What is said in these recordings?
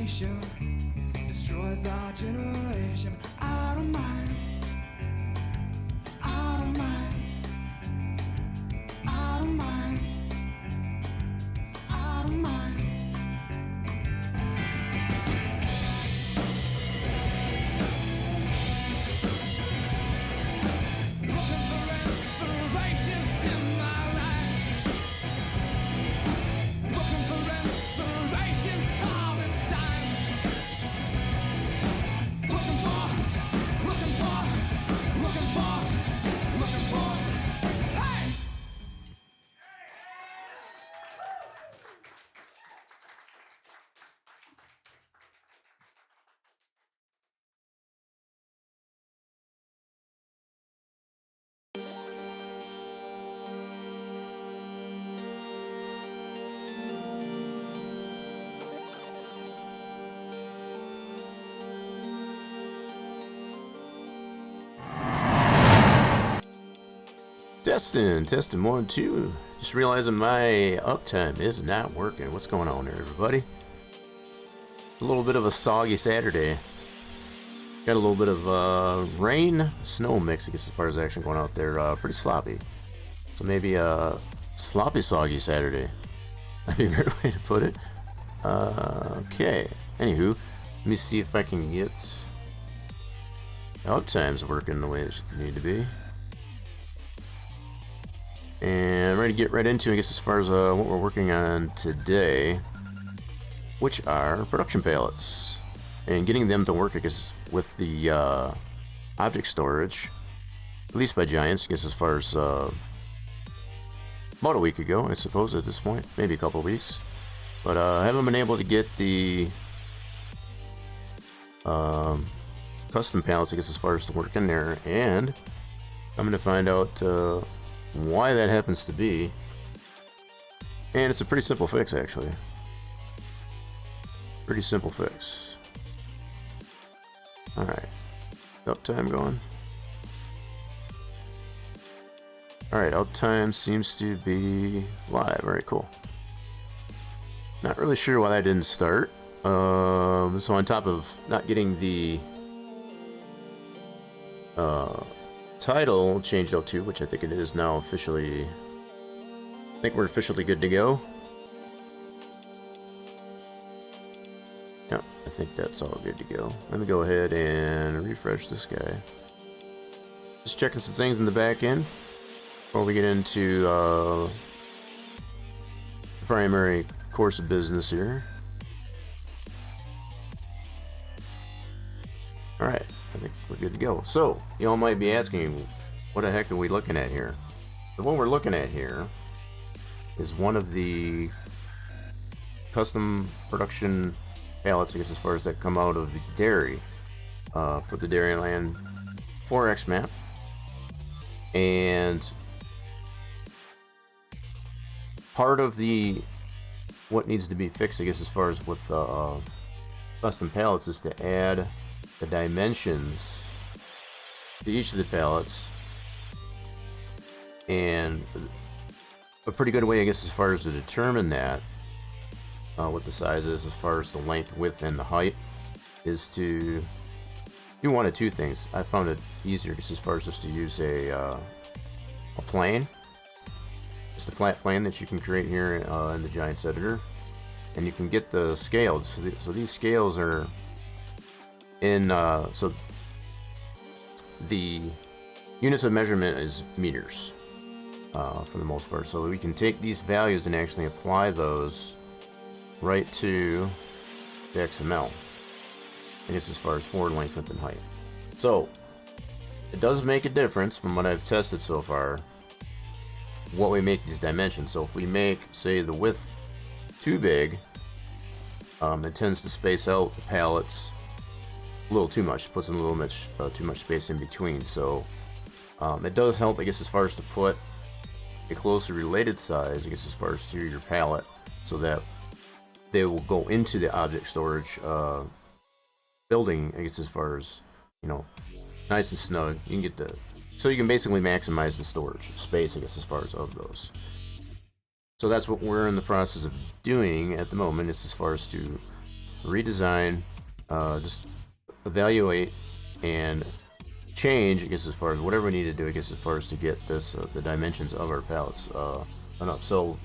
nation, destroys our generation. I don't mind, I don't mind, I don't mind, I don't mind. Looking for inspiration in my life, looking for inspiration all the time, looking for, looking for, looking for, looking for, hey! Testing 1, 2. Just realizing my uptime is not working. What's going on there, everybody? A little bit of a soggy Saturday. Got a little bit of rain, snow mix, I guess, as far as action going out there. Pretty sloppy. So maybe a sloppy, soggy Saturday. That'd be a great way to put it. Okay. Anywho, let me see if I can get uptimes working the way it need to be. And I'm ready to get right into, I guess, as far as what we're working on today, which are production pallets. And getting them to work, I guess, with the object storage, released by Giants, I guess, as far as about a week ago, I suppose, at this point. Maybe a couple of weeks. But I haven't been able to get the custom pallets, I guess, as far as to work in there. And I'm going to find out why that happens to be, and it's a pretty simple fix, actually. Pretty simple fix. Alright, uptime going. Alright, uptime seems to be live. Alright, cool. Not really sure why that didn't start. So on top of not getting the title changed out to, which I think it is now officially. I think we're officially good to go. Yep, I think that's all good to go. Let me go ahead and refresh this guy. Just checking some things in the back end before we get into the primary course of business here. Alright, I think we're good to go. So, y'all might be asking, what the heck are we looking at here? So what we're looking at here is one of the custom production pallets, I guess, as far as that come out of the dairy for the Dairyland 4X map. And part of the what needs to be fixed, I guess, as far as with custom pallets is to add the dimensions to each of the pallets, and a pretty good way, I guess, as far as to determine that what the size is, as far as the length, width, and the height, is to do one of two things. I found it easier just as far as just to use a plane, just a flat plane that you can create here in the Giants editor, and you can get the scales. So these scales are in so the units of measurement is meters for the most part, so we can take these values and actually apply those right to the XML, I guess, as far as forward, length, width, and height. So it does make a difference from what I've tested so far what we make these dimensions. So if we make, say, the width too big, it tends to space out the pallets a little too much, puts in a little much too much space in between. So it does help, I guess, as far as to put a closely related size, I guess, as far as to your pallet, so that they will go into the object storage building, I guess, as far as, you know, nice and snug. You can get the, so you can basically maximize the storage space, I guess, as far as of those. So that's what we're in the process of doing at the moment, is as far as to redesign, just evaluate and change, I guess, as far as whatever we need to do, I guess, as far as to get this the dimensions of our pallets done up. So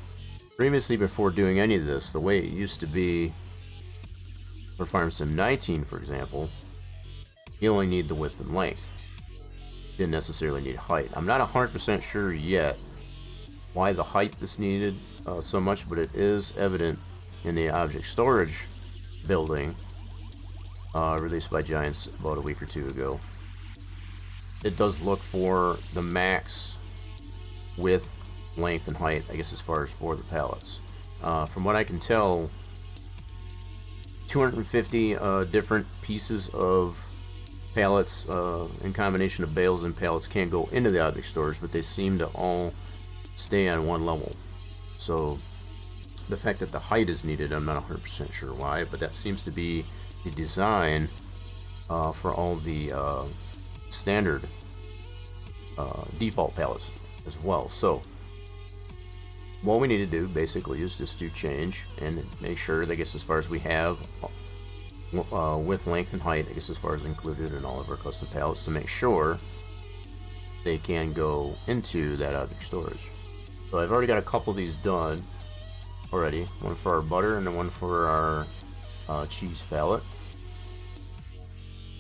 previously, before doing any of this, the way it used to be for Farm Sim 19, for example, you only need the width and length. You didn't necessarily need height. I'm not 100% sure yet why the height is needed so much, but it is evident in the object storage building released by Giants about a week or two ago. It does look for the max width, length, and height, I guess, as far as for the pallets. From what I can tell, 250 different pieces of pallets in combination of bales and pallets can go into the object storage, but they seem to all stay on one level. So the fact that the height is needed, I'm not 100% sure why, but that seems to be the design for all the standard default pallets as well. So what we need to do basically is just to change and make sure that, I guess, as far as we have width, length, and height, I guess, as far as included in all of our custom pallets, to make sure they can go into that object storage. So I've already got a couple of these done already, one for our butter and then one for our cheese pallet.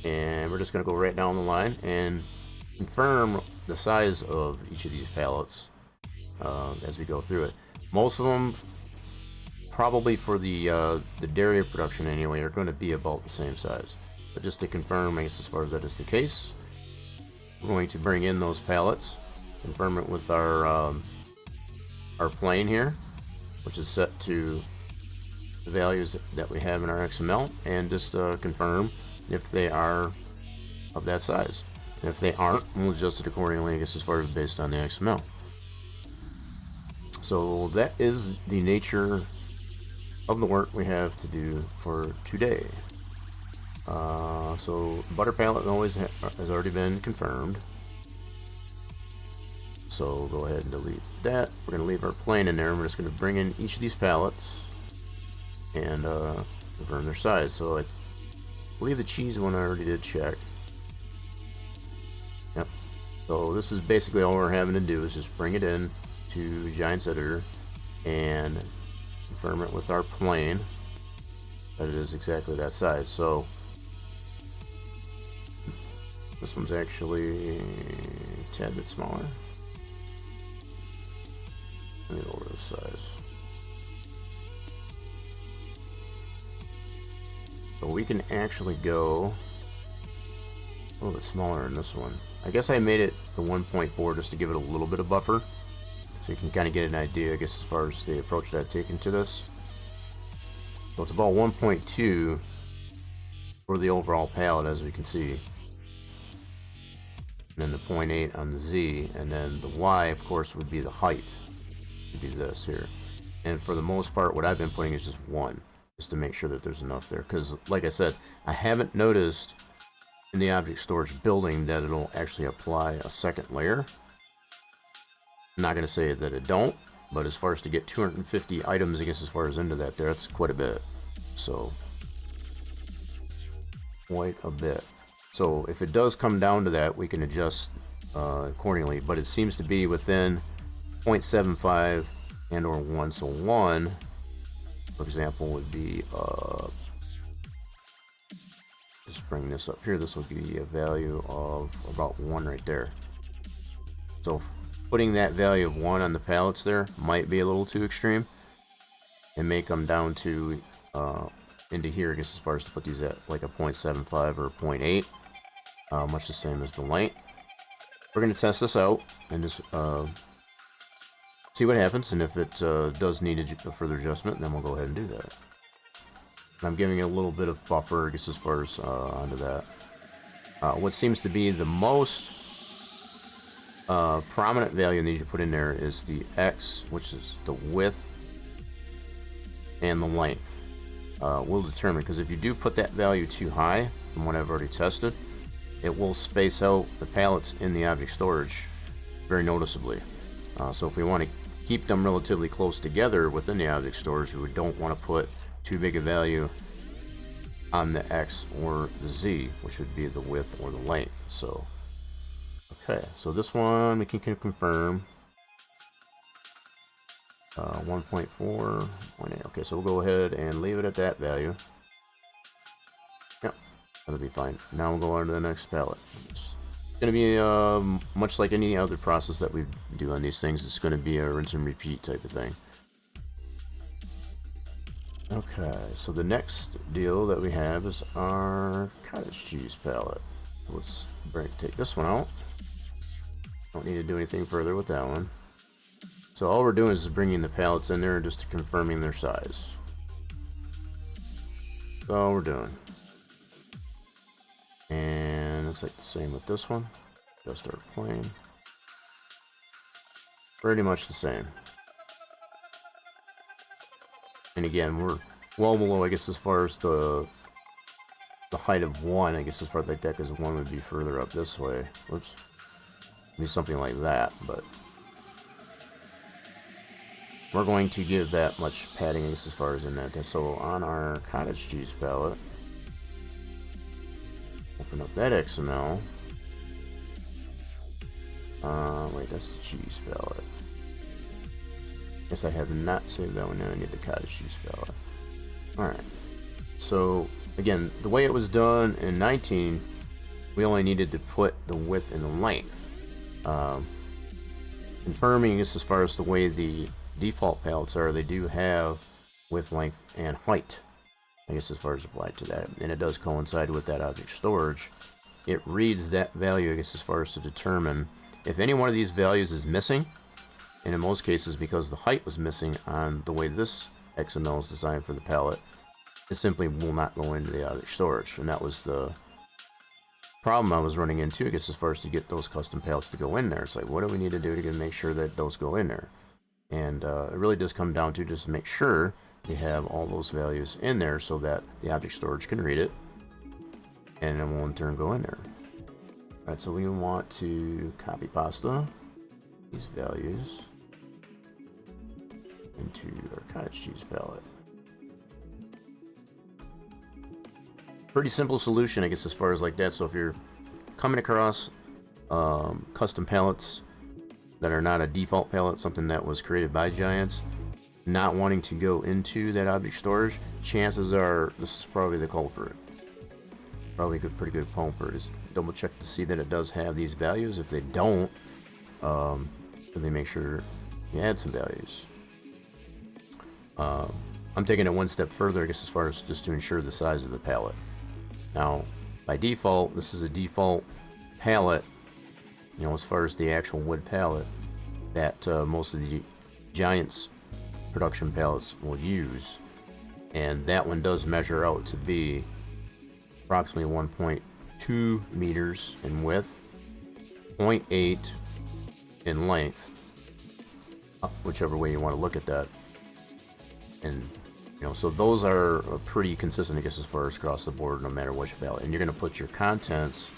And we're just going to go right down the line and confirm the size of each of these pallets as we go through it. Most of them, probably for the dairy production anyway, are going to be about the same size. But just to confirm, I guess, as far as that is the case, we're going to bring in those pallets, confirm it with our plane here, which is set to the values that we have in our XML, and just confirm if they are of that size. And if they aren't, we'll adjust it accordingly, I guess, as far as based on the XML. So that is the nature of the work we have to do for today. So butter pallet always has already been confirmed. So go ahead and delete that. We're going to leave our plane in there. We're just going to bring in each of these pallets and confirm their size. So I believe the cheese one I already did check. Yep. So this is basically all we're having to do is just bring it in to Giants Editor and confirm it with our plane that it is exactly that size. So this one's actually a tad bit smaller. Let me lower the size. So we can actually go a little bit smaller in this one. I guess I made it the 1.4 just to give it a little bit of buffer, so you can kind of get an idea, I guess, as far as the approach that I've taken to this. So it's about 1.2 for the overall palette, as we can see. And then the 0.8 on the Z, and then the Y, of course, would be the height. Would be this here. And for the most part, what I've been putting is just 1, just to make sure that there's enough there. Because, like I said, I haven't noticed in the object storage building that it'll actually apply a second layer. I'm not going to say that it don't, but as far as to get 250 items, I guess, as far as into that, that's quite a bit. So, quite a bit. So if it does come down to that, we can adjust accordingly, but it seems to be within 0.75 and or 1. So 1, for example, would be just bring this up here. This will be a value of about 1 right there. So putting that value of 1 on the pallets there might be a little too extreme, and may come down to into here, I guess, as far as to put these at like a 0.75 or 0.8, much the same as the length. We're going to test this out and just see what happens, and if it does need a further adjustment, then we'll go ahead and do that. And I'm giving it a little bit of buffer, I guess, as far as onto that. What seems to be the most prominent value that you put in there is the X, which is the width, and the length. Will determine, because if you do put that value too high, from what I've already tested, it will space out the pallets in the object storage very noticeably. So if we want to keep them relatively close together within the object storage, we don't want to put too big a value on the X or the Z, which would be the width or the length. So, okay, so this one we can confirm. 1.4, 1.8. Okay, so we'll go ahead and leave it at that value. Yep, that'll be fine. Now we'll go on to the next pallet. It's going to be much like any other process that we do on these things. It's going to be a rinse and repeat type of thing. Okay, so the next deal that we have is our cottage cheese pallet. Let's take this one out. Don't need to do anything further with that one. So all we're doing is bringing the pallets in there and just confirming their size. That's all we're doing. And looks like the same with this one. Just our plane. Pretty much the same. And again, we're well below, I guess, as far as the height of one. I guess as far as like that, because one would be further up this way. Whoops. Maybe something like that, but we're going to give that much padding as far as in that. So on our cottage cheese pallet, open up that XML. Wait, that's the cheese pallet. Guess I have not saved that one. Now I need the cottage cheese pallet. Alright. So again, the way it was done in 19, we only needed to put the width and the length. Confirming this as far as the way the default pallets are, they do have width, length, and height, I guess, as far as applied to that, and it does coincide with that object storage. It reads that value, I guess, as far as to determine if any one of these values is missing, and in most cases, because the height was missing on the way this XML is designed for the pallet, it simply will not go into the object storage, and that was the problem I was running into, I guess, as far as to get those custom pallets to go in there. It's like, what do we need to do to make sure that those go in there? And it really does come down to just make sure you have all those values in there so that the object storage can read it, and it will in turn go in there. Alright, so we want to copy pasta these values into our cottage cheese palette. Pretty simple solution, I guess, as far as like that. So if you're coming across custom pallets that are not a default palette, something that was created by Giants, not wanting to go into that object storage, chances are this is probably the culprit. Probably a pretty good culprit. Just double check to see that it does have these values. If they don't, then make sure you add some values. I'm taking it one step further, I guess, as far as just to ensure the size of the pallet. Now, by default, this is a default pallet, you know, as far as the actual wood pallet that most of the Giants production pallets will use, and that one does measure out to be approximately 1.2 meters in width, 0.8 in length, whichever way you want to look at that. And you know, so those are pretty consistent, I guess, as far as across the board, no matter which pallet. And you're going to put your contents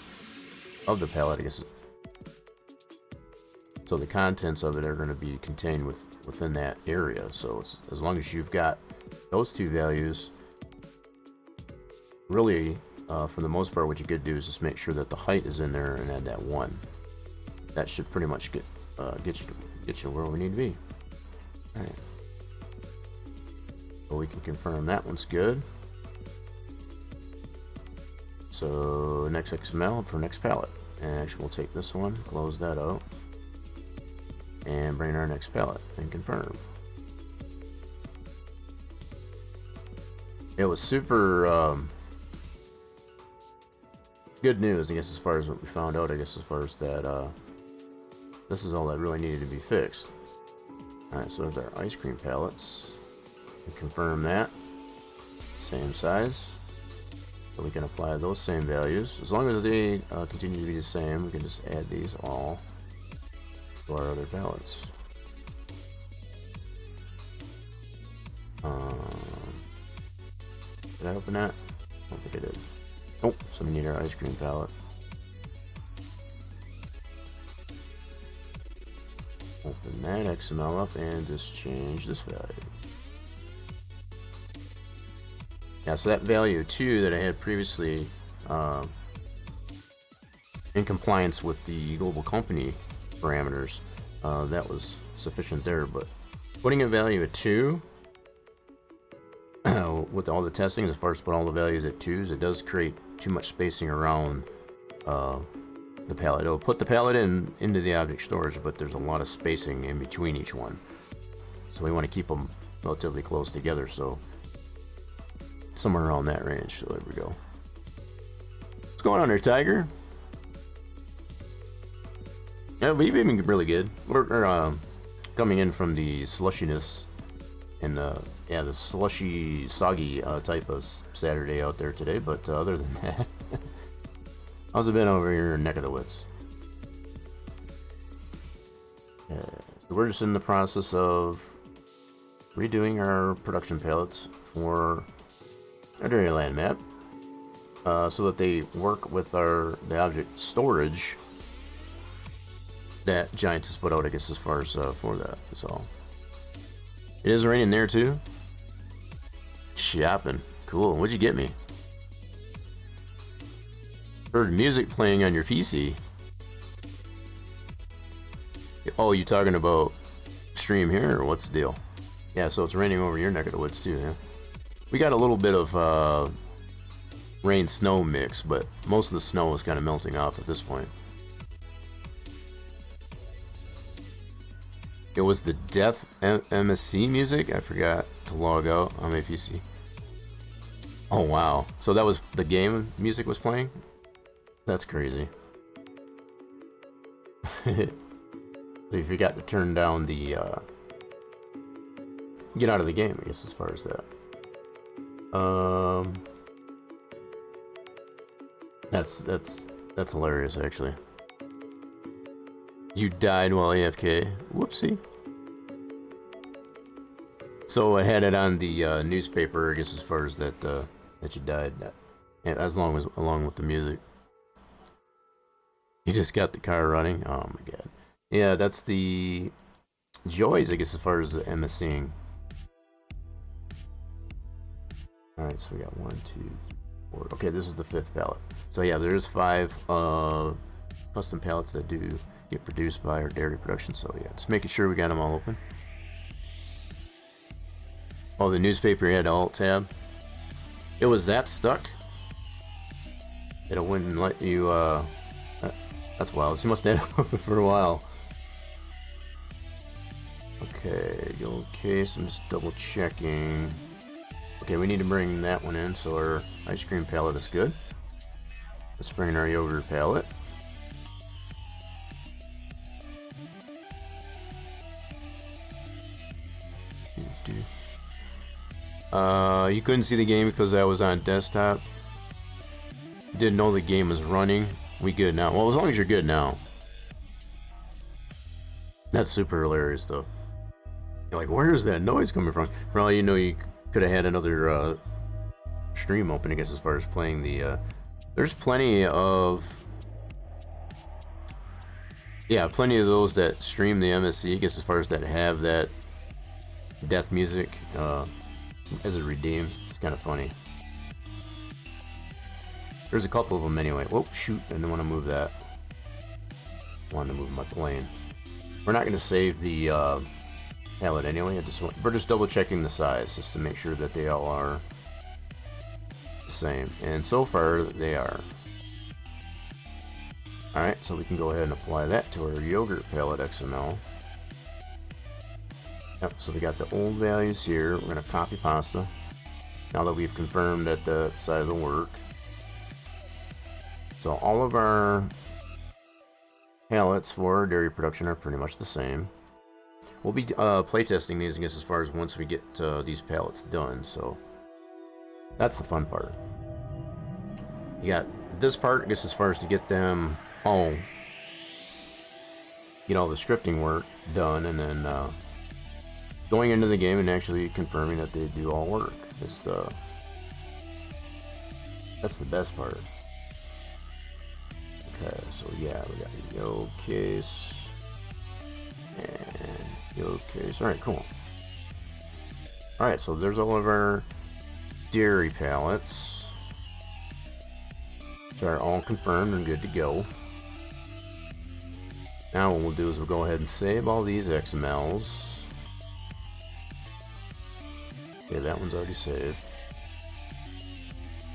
of the pallet, I guess. So the contents of it are going to be contained within that area. So it's, as long as you've got those two values, really, for the most part, what you could do is just make sure that the height is in there and add that 1. That should pretty much get you where we need to be. All right. So we can confirm that one's good. So next XML for next pallet. And actually, we'll take this one, close that out, and bring our next pallet and confirm. It was super good news, I guess, as far as what we found out, I guess, as far as that this is all that really needed to be fixed. Alright, so there's our ice cream pallets. We confirm that. Same size. So we can apply those same values. As long as they continue to be the same, we can just add these all to our other pallets. Did I open that? I don't think I did. Nope, so we need our ice cream pallet. Open that XML up and just change this value. Yeah, so that value 2 that I had previously in compliance with the global company parameters, that was sufficient there, but putting a value at 2 with all the testing, as far as put all the values at 2s, it does create too much spacing around the pallet. It'll put the pallet into the object storage, but there's a lot of spacing in between each one. So we want to keep them relatively close together, so somewhere around that range. So there we go. What's going on there, Tiger? Yeah, we've been really good. We're coming in from the slushiness and yeah, the slushy, soggy type of Saturday out there today. But other than that, how's it been over here in neck of the woods? So we're just in the process of redoing our production pallets for our Dairyland map, so that they work with the object storage that Giants has put out, I guess, as far as for that. So it is raining there too. Shopping, cool. What'd you get me? Heard music playing on your PC. Oh, you talking about stream here, or what's the deal? Yeah, so it's raining over your neck of the woods too, yeah. We got a little bit of rain-snow mix, but most of the snow is kind of melting off at this point. It was the Death MSC music? I forgot to log out on my PC. Oh wow. So that was the game music was playing? That's crazy. You forgot to turn down the get out of the game, I guess, as far as that. That's hilarious, actually. You died while AFK. Whoopsie. So I had it on the newspaper, I guess, as far as that that you died, along with the music. You just got the car running. Oh my god. Yeah, that's the joys, I guess, as far as the MSCing. All right, so we got 1, 2, 3, 4. Okay, this is the 5th pallet. So yeah, there's 5 custom pallets that do get produced by our dairy production. So yeah, just making sure we got them all open. Oh, the newspaper had Alt tab. It was that stuck that it wouldn't let you. That's wild. So you must have had it open for a while. Okay, okay. So I'm just double checking. Okay, we need to bring that one in, so our ice cream pallet is good. Let's bring in our yogurt pallet. You couldn't see the game because I was on desktop. Didn't know the game was running. We good now. Well, as long as you're good now. That's super hilarious, though. You're like, where is that noise coming from? For all you know, you could have had another stream open, I guess, as far as playing the... there's plenty of... Yeah, plenty of those that stream the MSC, I guess, as far as that have that death music as a redeem. It's kind of funny. There's a couple of them anyway. Whoa, shoot, I didn't want to move that. I wanted to move my plane. We're not going to save the pallet anyway. We're just double checking the size just to make sure that they all are the same. And so far, they are. Alright, so we can go ahead and apply that to our yogurt pallet XML. Yep, so we got the old values here. We're going to copy pasta. Now that we've confirmed that the side will work. So all of our pallets for dairy production are pretty much the same. We'll be playtesting these, I guess, as far as once we get these pallets done. So that's the fun part. You got this part, I guess, as far as to get them all, get all the scripting work done, and then going into the game and actually confirming that they do all work. That's the best part. Okay, so yeah, we got a yo case and yo case. All right, cool. All right, so there's all of our dairy pallets. So are all confirmed and good to go. Now what we'll do is we'll go ahead and save all these XMLs. Okay, that one's already saved.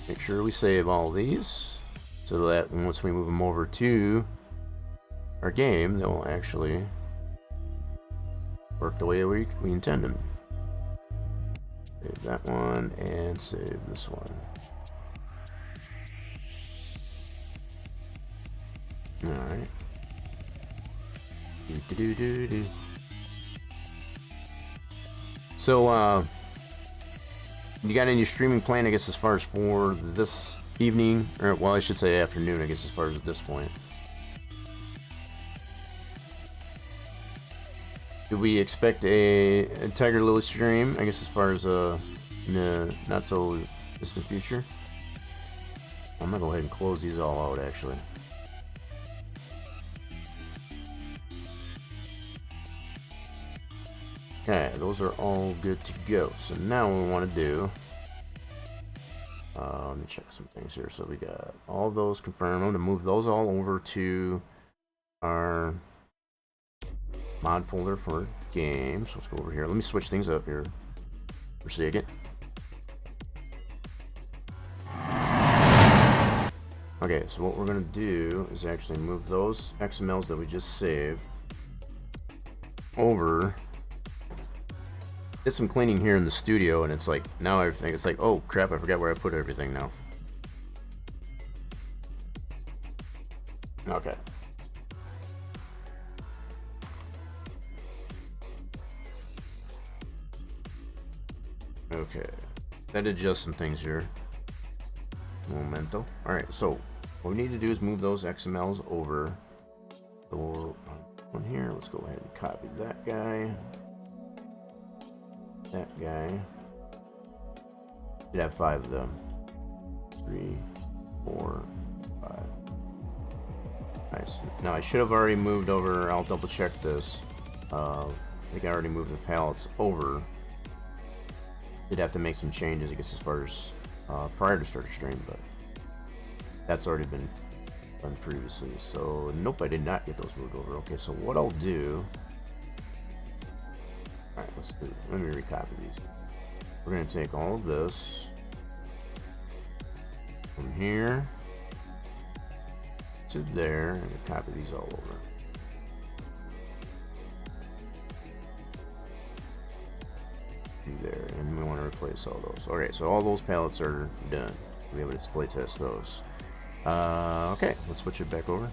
Make sure we save all these so that once we move them over to our game, they'll actually work the way we intend them. Save that one and save this one. Alright. So, you got any streaming plan, I guess, as far as for this evening? Or, well, I should say afternoon, I guess, as far as at this point. Do we expect a Tiger Lily stream, I guess, as far as in the not so distant future? I'm gonna go ahead and close these all out, actually. Okay, those are all good to go. So now what we want to do, let me check some things here. So we got all those confirmed. I'm going to move those all over to our mod folder for games. Let's go over here. Let me switch things up here for a second. Okay, so what we're going to do is actually move those XMLs that we just saved over. Did some cleaning here in the studio, and it's like now everything. It's like, oh crap! I forgot where I put everything now. Okay. Okay. That adjusts some things here. Momento. All right. So what we need to do is move those XMLs over. So on here, let's go ahead and copy that guy. That guy. Should have 5 of them. 3, 4, 5. Nice. Now I should have already moved over. I'll double check this. I think I already moved the pallets over. Did have to make some changes, I guess, as far as prior to start a stream, but that's already been done previously. So nope, I did not get those moved over. Okay, so what I'll do. Alright, let me recopy these. We're going to take all of this from here to there and copy these all over. There, and we want to replace all those. Alright, so all those pallets are done. We'll be able to display test those. Okay, let's switch it back over.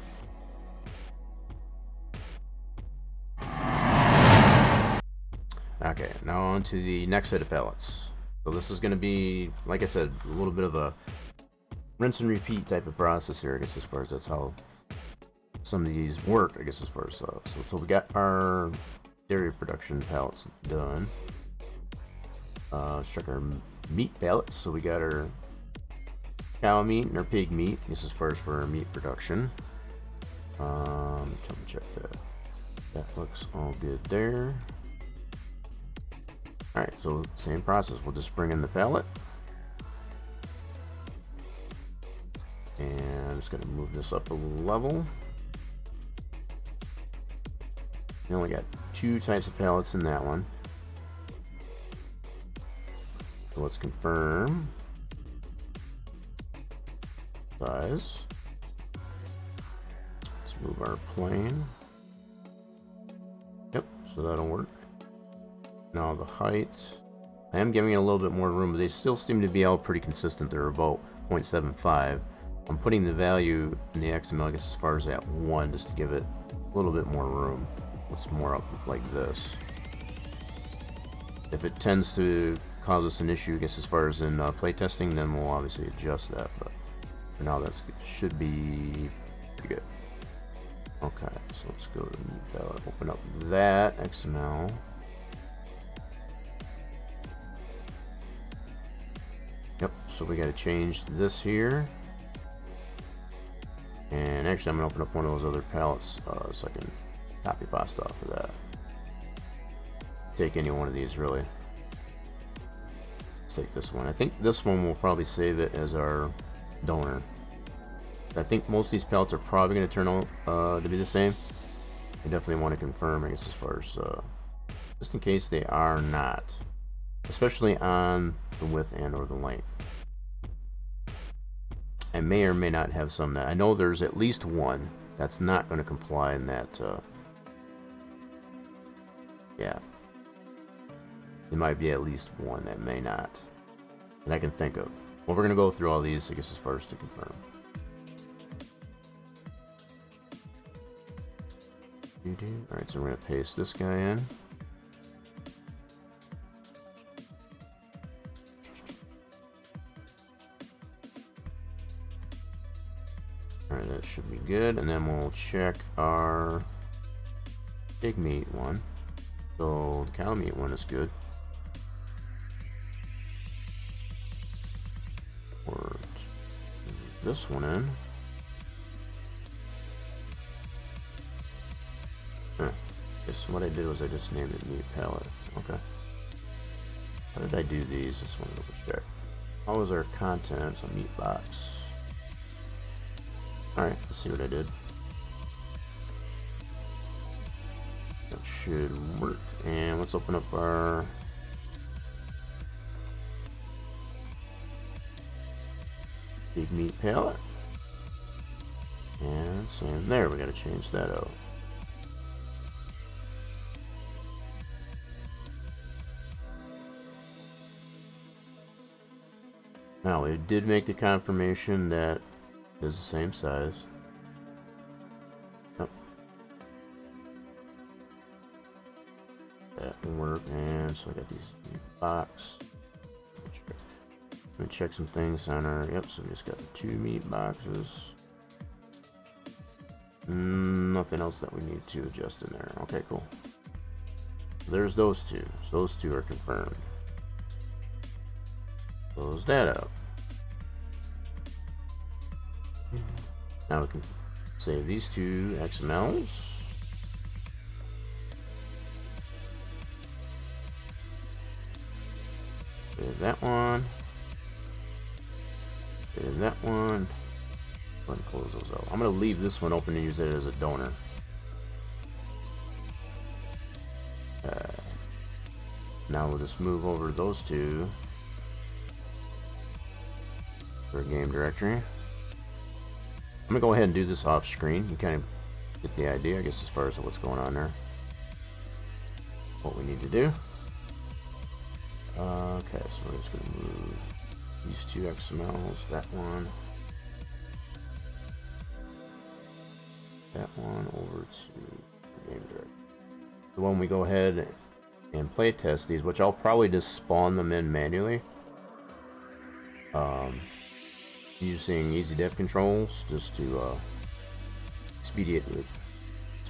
Okay, now on to the next set of pallets. So this is going to be, like I said, a little bit of a rinse and repeat type of process here, I guess, as far as that's how some of these work, I guess, as far as so we got our dairy production pallets done. Let's check our meat pallets. So we got our cow meat and our pig meat. This is first for our meat production. Check that. That looks all good there. Alright, so same process. We'll just bring in the pallet. And I'm just going to move this up a level. We only got 2 types of pallets in that one. So let's confirm size. Let's move our plane. Yep, so that'll work. Now the height, I am giving it a little bit more room, but they still seem to be all pretty consistent. They're about 0.75. I'm putting the value in the XML, I guess, as far as that 1, just to give it a little bit more room. It's more up like this. If it tends to cause us an issue, I guess, as far as in playtesting, then we'll obviously adjust that. But for now, that should be pretty good. Okay, so let's go to new palette, open up that XML. Yep, so we got to change this here. And actually, I'm going to open up one of those other palettes so I can copy paste off of that. Take any one of these, really. Let's take this one. I think this one will probably save it as our donor. I think most of these pallets are probably going to turn out to be the same. I definitely want to confirm, I guess, as far as just in case they are not, especially on the width and or the length. I may or may not have some that I know there's at least one that's not going to comply in that. Yeah, there might be at least one that may not, and I can think of. Well, we're going to go through all these, I guess, as far as to confirm. Alright, so we're going to paste this guy in. Alright, that should be good. And then we'll check our pig meat one. So the cow meat one is good. Or this one in. Guess what I did was I just named it meat pallet. Okay. How did I do these? Just want to double check. How was our contents on meat box? Alright, let's see what I did. That should work. And let's open up our big meat pallet. And same there, we gotta change that out. Now, it did make the confirmation that it is the same size. Yep. That will work. And so I got these box. Let me check some things on our. Yep, so we just got the 2 meat boxes. Nothing else that we need to adjust in there. Okay, cool. There's those two. So those two are confirmed. Close that out. Now we can save these 2 XMLs. Save that one. Save that one. Go ahead and close those out. I'm going to leave this one open and use it as a donor. Now we'll just move over those 2. For a game directory. I'm gonna go ahead and do this off screen. You kind of get the idea, I guess, as far as what's going on there. What we need to do. Okay, so we're just gonna move these 2 XMLs, that one over to game directory. So when we go ahead and play test these, which I'll probably just spawn them in manually. Using easy def controls just to expedite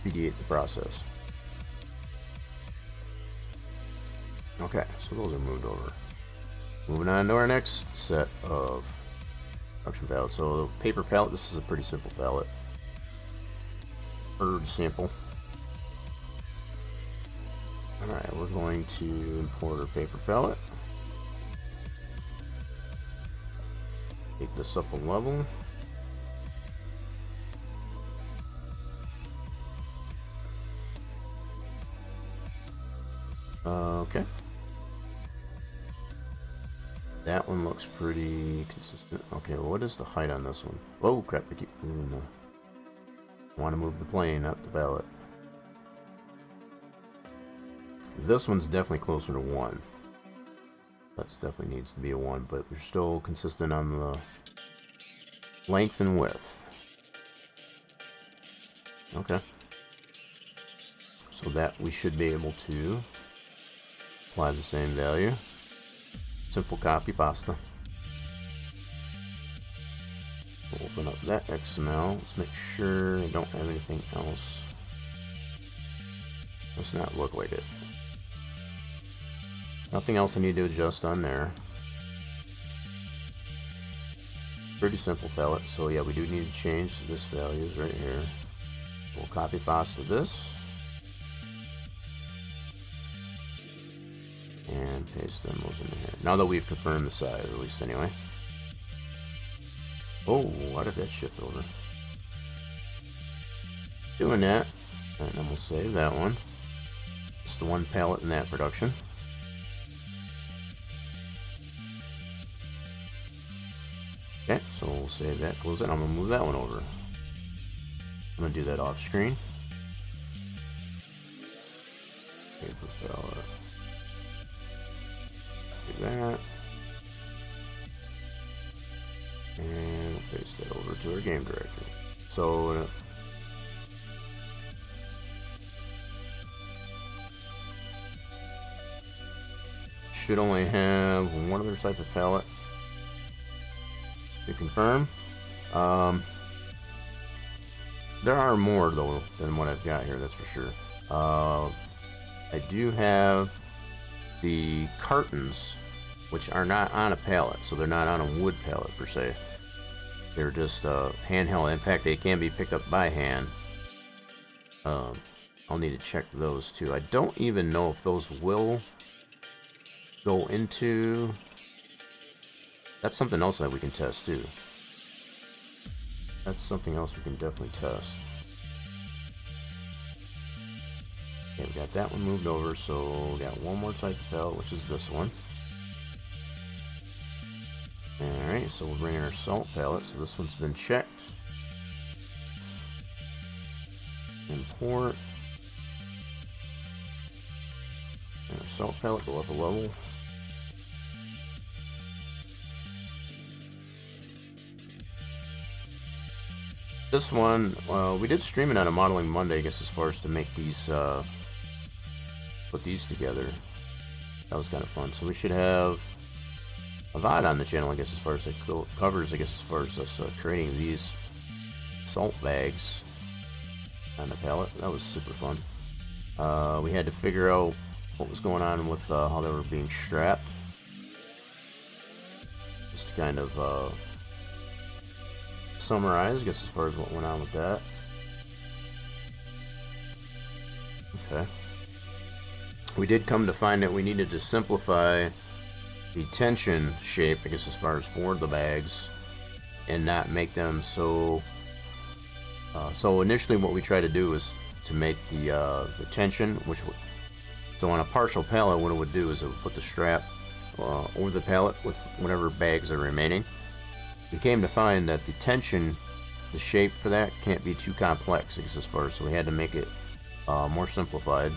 the process. Okay, so those are moved over. Moving on to our next set of production pallets. So the paper pallet, this is a pretty simple pallet. Bird sample. Alright, we're going to import our paper pallet. Take this up a level. Okay. That one looks pretty consistent. Okay, well, what is the height on this one? Oh crap, I keep moving the... I want to move the plane, not the pallet. This one's definitely closer to 1. That definitely needs to be a 1, but we're still consistent on the length and width. Okay. So that we should be able to apply the same value. Simple copy pasta. We'll open up that XML. Let's make sure I don't have anything else. Does not look like it. Nothing else I need to adjust on there. Pretty simple palette. So yeah, we do need to change this values right here. We'll copy pasta this. And paste them those in here. Now that we've confirmed the size, at least anyway. Oh, why did that shift over? Doing that. And then we'll save that one. Just the one pallet in that production. Okay, so we'll save that, close it. I'm gonna move that one over. I'm gonna do that off screen. Paper pallet. Do that. And we'll paste that over to our game directory. So should only have one other type of pallet to confirm. There are more though than what I've got here, that's for sure. I do have the cartons, which are not on a pallet, so they're not on a wood pallet per se. They're just handheld. In fact, they can be picked up by hand. I'll need to check those too. I don't even know if those will go into... That's something else that we can test too. That's something else we can definitely test. Okay, we got that one moved over, so we got one more type of pallet, which is this one. Alright, so we'll bring in our salt pallet. So this one's been checked. Import. And our salt pallet, go up a level. This one, we did stream it on a Modeling Monday, I guess, as far as to make these, put these together. That was kind of fun. So we should have a VOD on the channel, I guess, as far as it covers, I guess, as far as us creating these salt bags on the pallet. That was super fun. We had to figure out what was going on with how they were being strapped. Just to kind of summarize, I guess, as far as what went on with that. Okay. We did come to find that we needed to simplify the tension shape, I guess, as far as for the bags, and not make them so... so initially what we tried to do is to make the tension, so on a partial pallet, what it would do is it would put the strap over the pallet with whatever bags are remaining. We came to find that the tension, the shape for that can't be too complex, as far as, so we had to make it more simplified,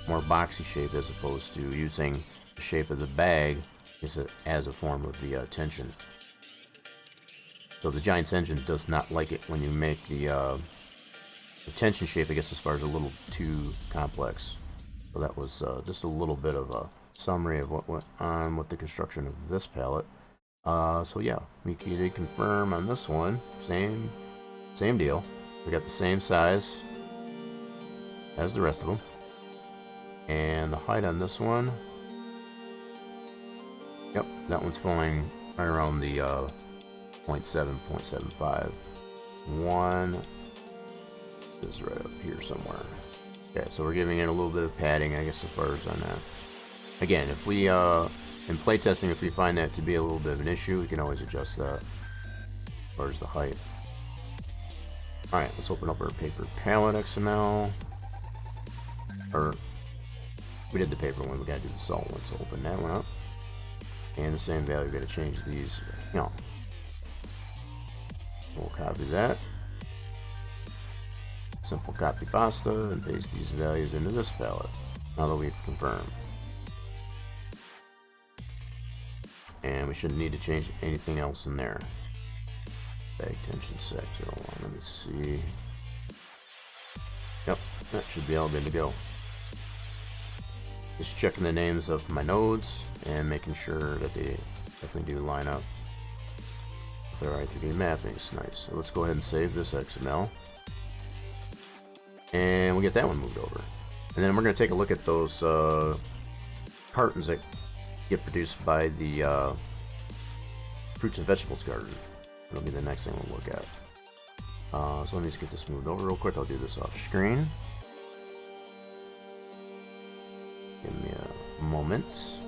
more boxy shape, as opposed to using the shape of the bag as a form of the tension. So the Giant's engine does not like it when you make the tension shape, I guess, as far as a little too complex. So that was just a little bit of a summary of what went on with the construction of this pallet. So yeah, we did confirm on this one, same deal. We got the same size as the rest of them, and the height on this one, yep, that one's falling right around the 0.7, 0.75. One is right up here somewhere. Okay, so we're giving it a little bit of padding, I guess, as far as on that. Again, if we in playtesting, if we find that to be a little bit of an issue, we can always adjust that as far as the height. Alright, let's open up our paper palette XML. Or, we did the paper one, we gotta do the salt one, so open that one up. And the same value, we gotta change these. No. We'll copy that. Simple copy pasta, and paste these values into this palette, now that we've confirmed. And we shouldn't need to change anything else in there. Bag tension 601. Let me see. Yep, that should be all good to go. Just checking the names of my nodes and making sure that they definitely do line up with our i3D mappings. Nice. So let's go ahead and save this XML. And we'll get that one moved over. And then we're going to take a look at those cartons that get produced by the fruits and vegetables garden. That'll be the next thing we'll look at. So let me just get this moved over real quick. I'll do this off screen. Give me a moment moment.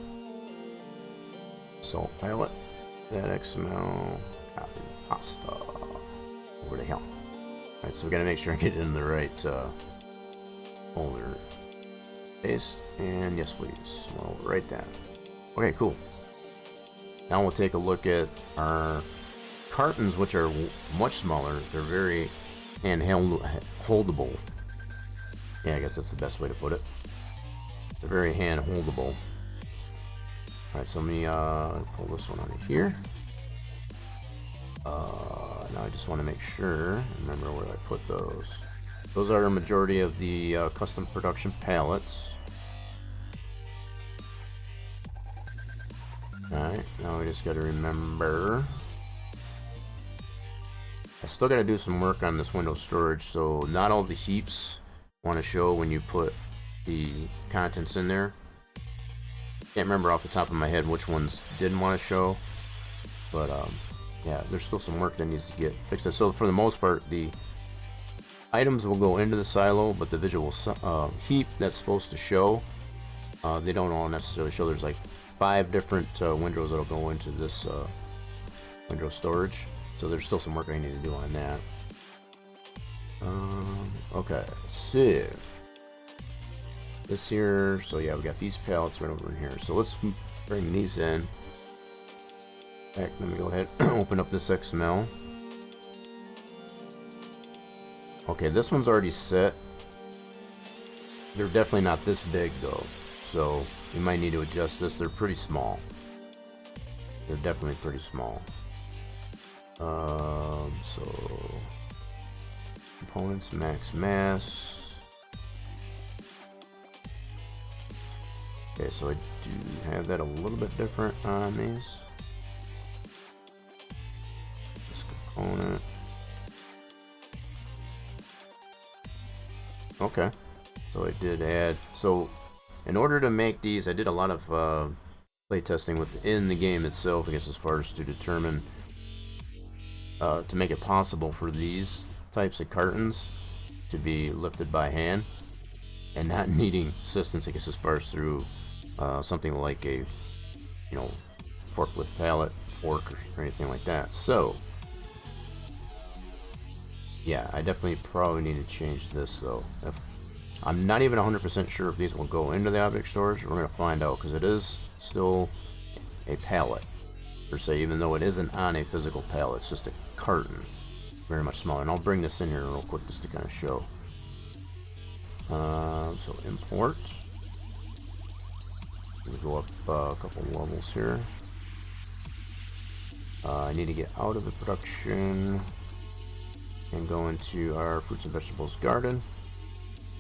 Salt pallet. That XML. Copy pasta. Over the hill. Alright, so we gotta make sure I get it in the right folder. Paste. And yes, please. Well, right down. Okay, cool. Now we'll take a look at our cartons, which are much smaller. They're very hand-holdable. Yeah, I guess that's the best way to put it. They're very hand-holdable. Alright, so let me pull this one out of here. Now I just want to make sure, remember where I put those. Those are a majority of the custom production pallets. Alright, now we just got to remember. I still got to do some work on this window storage, so not all the heaps want to show when you put the contents in there. Can't remember off the top of my head which ones didn't want to show, but yeah, there's still some work that needs to get fixed. So for the most part, the items will go into the silo, but the visual heap that's supposed to show, they don't all necessarily show. There's like 5 different windows that'll go into this window storage, so there's still some work I need to do on that. Okay, so this here, so yeah, we got these pallets right over in here. So let's bring these in. Let me go ahead and open up this XML. Okay, this one's already set. They're definitely not this big though, so you might need to adjust this. They're pretty small. They're definitely pretty small. So components, max mass. Okay, so I do have that a little bit different on these. This component. Okay, so I did add. So in order to make these, I did a lot of play testing within the game itself, I guess, as far as to determine to make it possible for these types of cartons to be lifted by hand and not needing assistance, I guess, as far as through something like a, forklift pallet, fork, or anything like that. So yeah, I definitely probably need to change this though. I'm not even 100% sure if these will go into the object storage. We're going to find out, because it is still a pallet per se, even though it isn't on a physical pallet. It's just a carton, very much smaller. And I'll bring this in here real quick just to kind of show. So import. We go up a couple levels here. I need to get out of the production and go into our fruits and vegetables garden,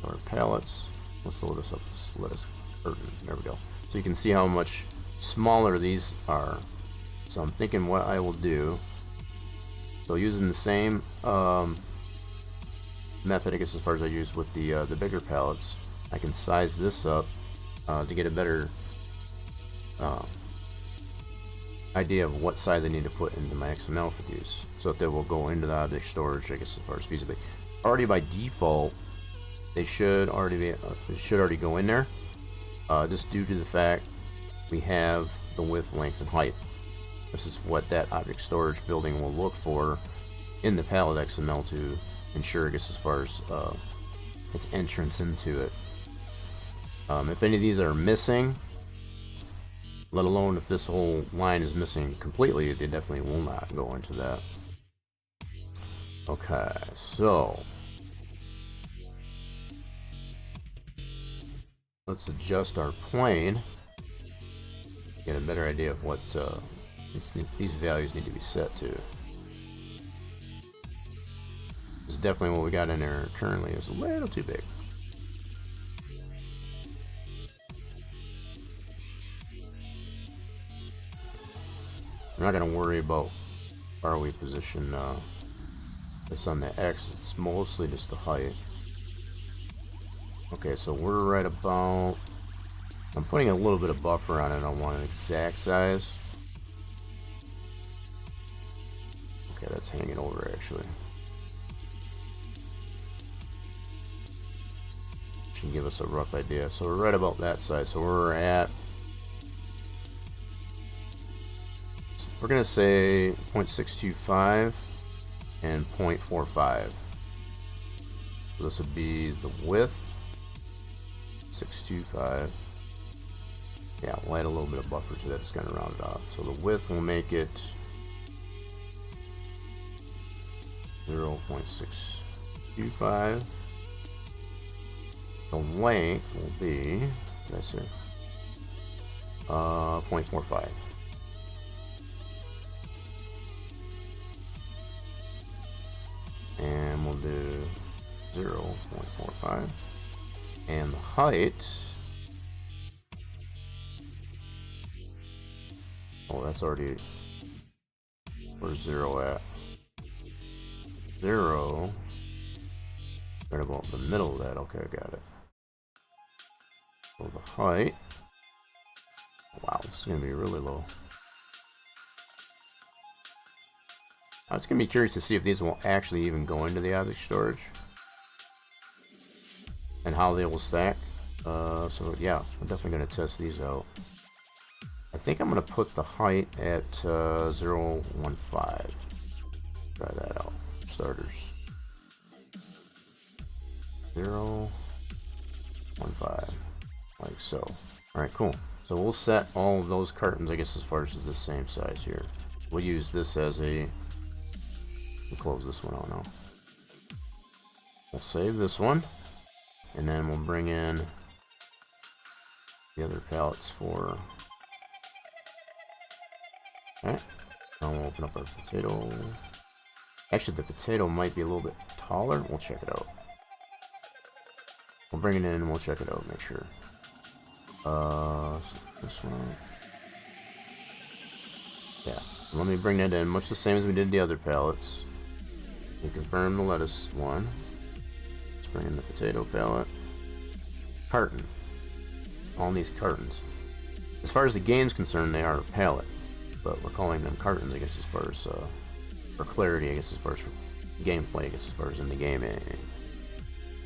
our pallets. Let's load this up. Lettuce curtain. There we go. So you can see how much smaller these are. So I'm thinking what I will do. So using the same method, I guess, as far as I use with the bigger pallets, I can size this up to get a better idea of what size I need to put into my XML for these, so that they will go into the object storage, I guess, as far as feasibly. Already by default, they should already go in there, just due to the fact we have the width, length, and height. This is what that object storage building will look for in the pallet XML to ensure, I guess, as far as its entrance into it. If any of these are missing, let alone if this whole line is missing completely, they definitely will not go into that. Okay, so let's adjust our plane, get a better idea of what these values need to be set to. It's definitely what we got in there currently is a little too big. We're not going to worry about where we position this on the X. It's mostly just the height. Okay, so we're right about... I'm putting a little bit of buffer on it. I don't want an exact size. Okay, that's hanging over actually. Should give us a rough idea. So we're right about that size. So we're at we're gonna say 0.625 and 0.45. So this would be the width, 625. Yeah, we'll add a little bit of buffer to that, just kind of round it off. So the width will make it 0.625. The length will be, what did I say? 0.45. And we'll do 0.45. And the height, oh, that's already, where's 0 at? 0, right about the middle of that. Okay, I got it. So the height, wow, this is going to be really low. I was going to be curious to see if these will actually even go into the object storage and how they will stack. So yeah, I'm definitely going to test these out. I think I'm going to put the height at 0.15. Try that out for starters. 0.15, like so. Alright, cool. So we'll set all of those cartons, I guess, as far as the same size here. We'll use this as a... We'll close this one out now. We'll save this one. And then we'll bring in the other pallets for... Alright. Now we'll open up our potato. Actually, the potato might be a little bit taller. We'll check it out. We'll bring it in and we'll check it out, make sure. So this one. Yeah, so let me bring that in, much the same as we did the other pallets. We confirm the lettuce one. Let's bring in the potato pallet. Carton. All these cartons. As far as the game's concerned, they are a pallet, but we're calling them cartons, I guess, as far as, for clarity, I guess, as far as for gameplay, I guess, as far as in the game.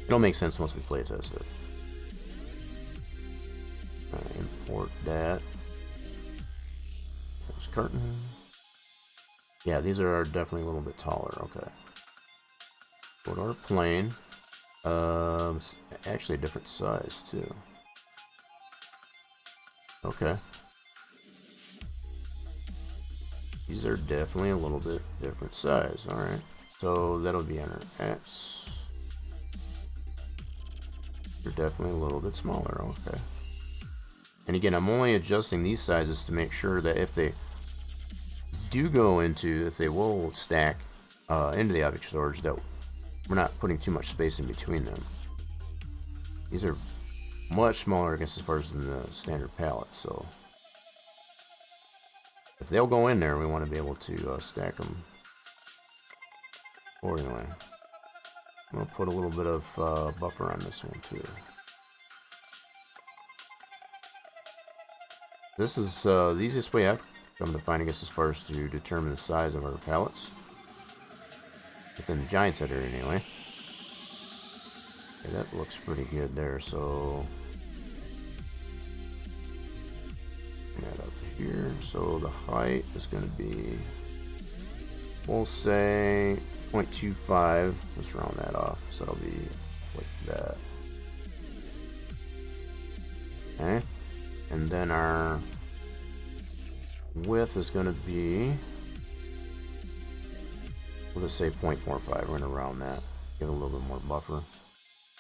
It'll make sense once we play test it. Import that. There's carton. Yeah, these are definitely a little bit taller. Okay. Go to our plane. It's actually a different size too. Okay. These are definitely a little bit different size. Alright. So that'll be on our X. They're definitely a little bit smaller. Okay. And again, I'm only adjusting these sizes to make sure that if they do go into, if they will stack into the object storage, that we're not putting too much space in between them. These are much smaller, I guess, as far as in the standard pallet, so if they'll go in there, we want to be able to stack them accordingly. I'm going to put a little bit of buffer on this one too. This is the easiest way I've come to find, I guess, as far as to determine the size of our pallets. Within the giant header, anyway. Okay, that looks pretty good there, so... Bring that up here. So the height is going to be... We'll say 0.25. Let's round that off, so it'll be like that. Okay. And then our width is going to be, we'll just say 0.45. We're going to round that, give it a little bit more buffer.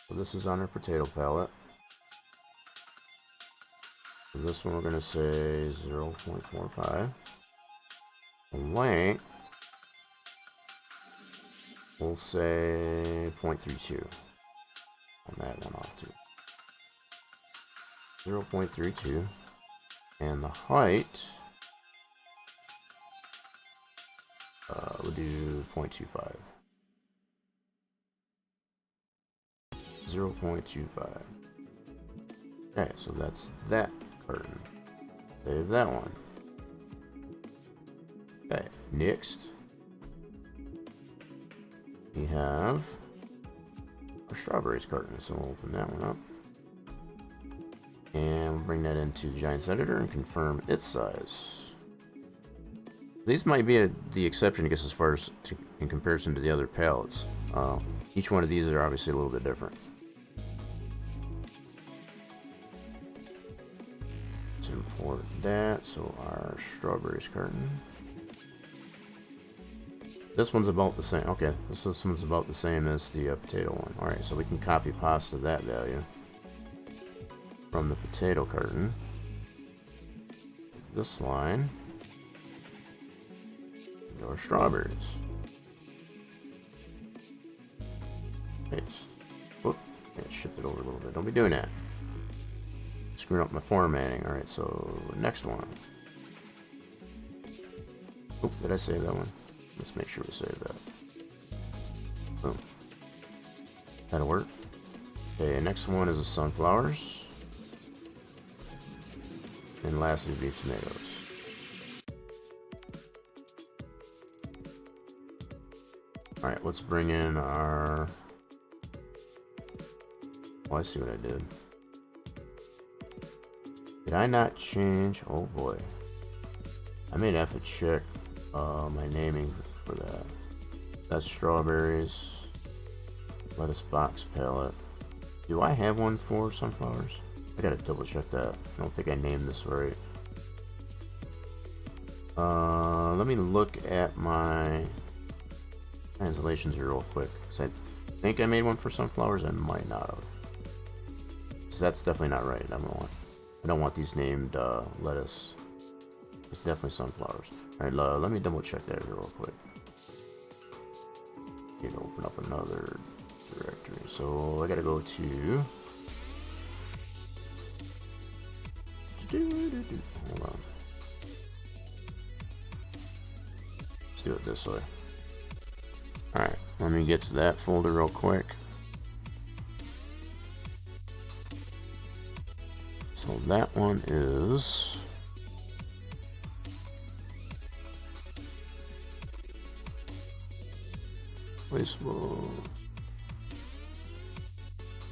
So this is on our potato pallet. So this one we're going to say 0.45. The length, we'll say 0.32. On that one off too. 0.32, and the height, we'll do 0.25. 0.25. Okay, so that's that curtain. Save that one. Okay, next we have our strawberries carton, so we'll open that one up. And we'll bring that into the Giants editor and confirm its size. These might be the exception, I guess, as far as in comparison to the other pallets. Each one of these are obviously a little bit different. Let's import that. So our strawberries carton. This one's about the same. Okay, this one's about the same as the potato one. Alright, so we can copy pasta that value from the potato carton. This line. Into our strawberries. Paste. Whoop. Yeah, shift it over a little bit. Don't be doing that. Screwing up my formatting. Alright, so next one. Oop, did I save that one? Let's make sure we save that. Boom. That'll work. Okay, next one is the sunflowers. And lastly, beef tomatoes. Alright, let's bring in our... Oh, I see what I did. Did I not change? Oh boy. I may have to check my naming for that. That's strawberries. Lettuce box palette. Do I have one for sunflowers? I gotta double check that. I don't think I named this right. Let me look at my translations here real quick. Because I think I made one for sunflowers. I might not have. So that's definitely not right. I don't want these named lettuce. It's definitely sunflowers. Alright, let me double check that here real quick. Need to open up another directory. So I gotta go to... Hold on. Let's do it this way. Alright, let me get to that folder real quick. So that one is...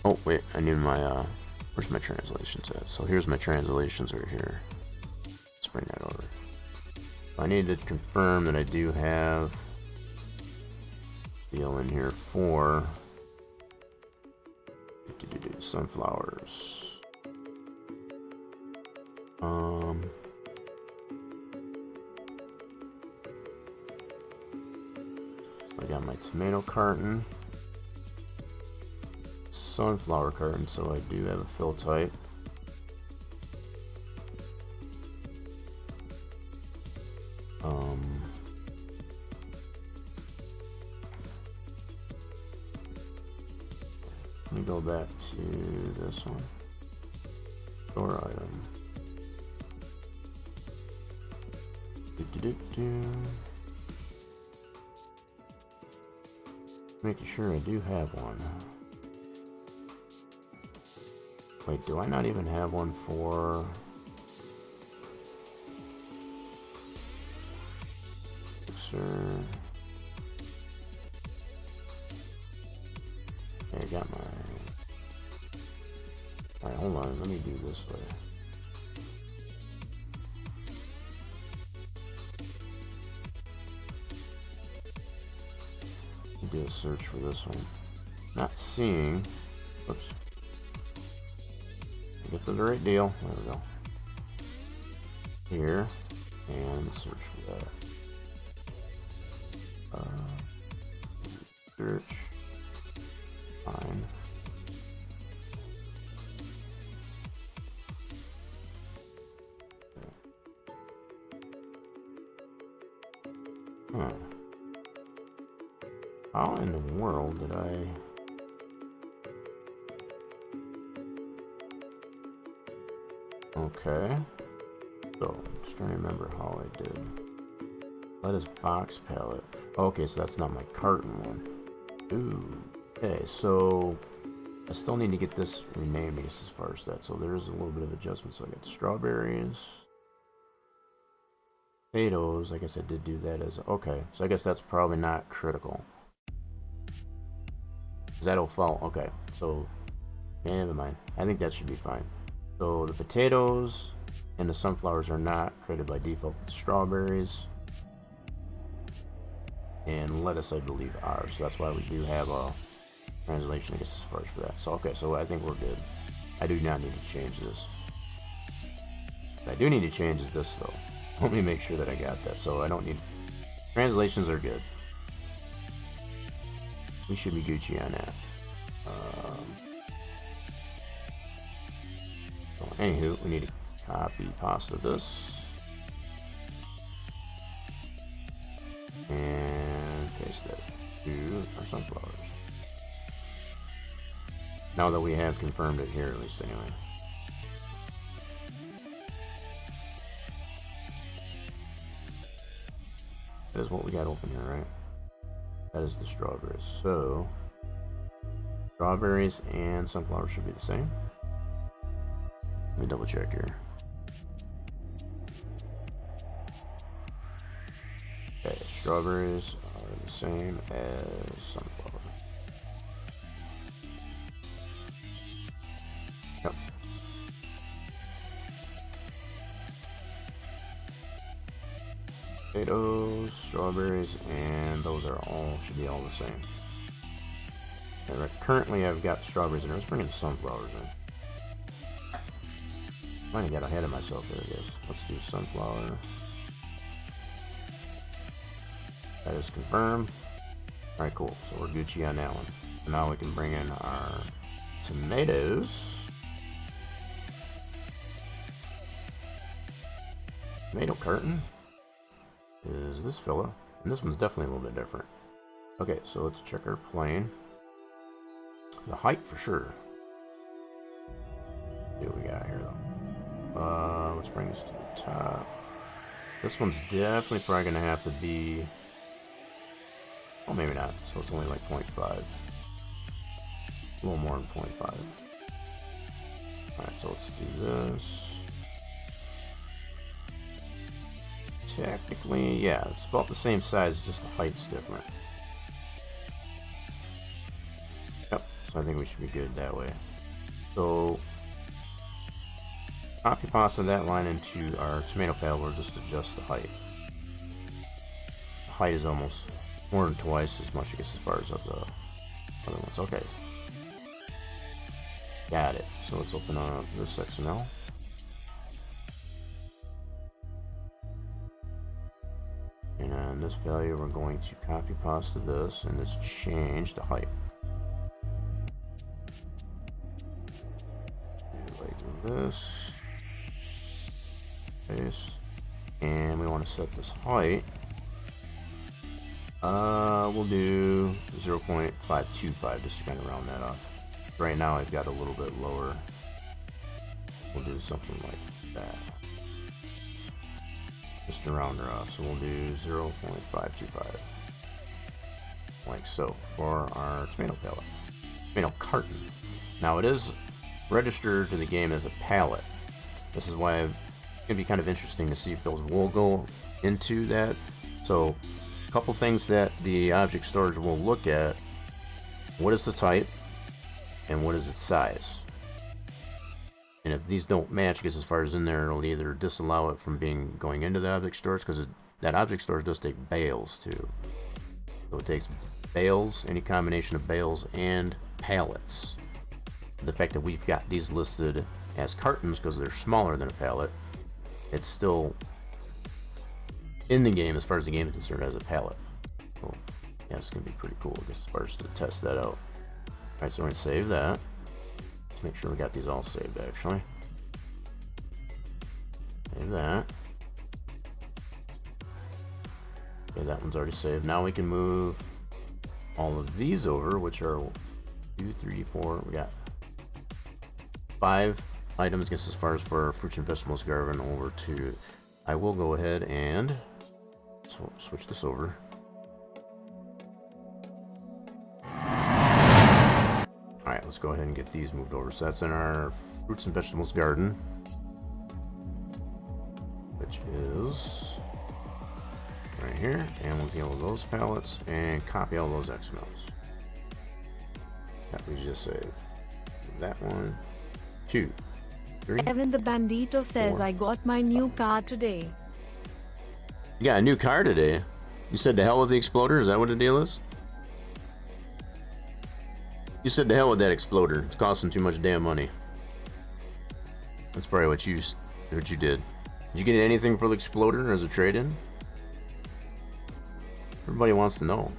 Oh wait, I need my where's my translations at? So here's my translations right here. Let's bring that over. I need to confirm that I do have deal in here for sunflowers. I got my tomato carton, sunflower carton, so I do have a fill type. Let me go back to this one. Store item. Making sure I do have one. Wait, do I not even have one for... Sir. Okay, I got my... Alright, hold on, let me do this way. Do a search for this one. Not seeing. Oops. Get to the right deal. There we go. Here. And search for that. Search. Fine. Huh. How in the world did I... Okay. So, just trying to remember how I did. Lettuce box palette. Okay, so that's not my carton one. Ooh. Okay, so I still need to get this renamed, I guess, as far as that. So there is a little bit of adjustment. So I got the strawberries. Potatoes, I guess I did do that as... Okay, so I guess that's probably not critical. That'll fall. Okay, so yeah, never mind. I think that should be fine. So the potatoes and the sunflowers are not created by default. The strawberries and lettuce, I believe, are. So that's why we do have a translation, I guess, as far as for that. So okay, so I think we're good. I do not need to change this. What I do need to change is this though. Let me make sure that I got that. So I don't need translations are good. We should be Gucci on that. So anywho, we need to copy pasta this and paste that to our sunflowers. Now that we have confirmed it here, at least anyway. That is what we got open here, right? That is the strawberries. So, strawberries and sunflowers should be the same. Let me double check here. Okay, strawberries are the same as sunflower. Yep. Potatoes, strawberries, and those are all, should be all the same. And currently I've got strawberries in there. Let's bring in the sunflowers in. Might have got ahead of myself there, I guess. Let's do sunflower. That is confirmed. Alright, cool. So we're Gucci on that one. So now we can bring in our tomatoes. Tomato carton is this fella. And this one's definitely a little bit different. Okay, so let's check our plane. The height for sure. See what we got here though. Let's bring this to the top. This one's definitely probably gonna have to be, well, maybe not. So it's only like 0.5. A little more than 0.5. Alright, so let's do this. Technically, yeah, it's about the same size, just the height's different. Yep, so I think we should be good that way. So, copy pasta that line into our tomato palette, we'll just adjust the height. The height is almost more than twice as much, I guess, as far as of the other ones. Okay. Got it. So let's open up this XML. And on this value, we're going to copy pasta this, and let's change the height. Like this. Paste. And we want to set this height. We'll do 0.525 just to kind of round that off. Right now I've got a little bit lower. We'll do something like that. Just to round her off. So we'll do 0.525. Like so for our tomato palette. Tomato carton. Now it is registered to the game as a pallet. This is why it's going to be kind of interesting to see if those will go into that. So a couple things that the object storage will look at. What is the type? And what is its size? And if these don't match, because as far as in there, it'll either disallow it from going into the object storage, because that object storage does take bales too. So it takes bales, any combination of bales and pallets. The fact that we've got these listed as cartons because they're smaller than a pallet, it's still in the game as far as the game is concerned as a pallet. So yeah, it's gonna be pretty cool, I guess, as far as to test that out. Alright, so we're going to save that. Let's make sure we got these all saved, actually. Save that. Okay, that one's already saved. Now we can move all of these over, which are 2, 3, 4. We got 5 items, I guess, as far as for fruits and vegetables garden over to... I will go ahead and switch this over. Alright, let's go ahead and get these moved over. So that's in our fruits and vegetables garden, which is right here. And we'll deal with those pallets and copy all those XMLs that we just saved. That one, 2, 3. Evan the Bandito says, 4. I got my new car today. You got a new car today? You said to hell with the exploder? Is that what the deal is? You said to hell with that exploder. It's costing too much damn money. That's probably what you did. Did you get anything for the exploder as a trade-in? Everybody wants to know.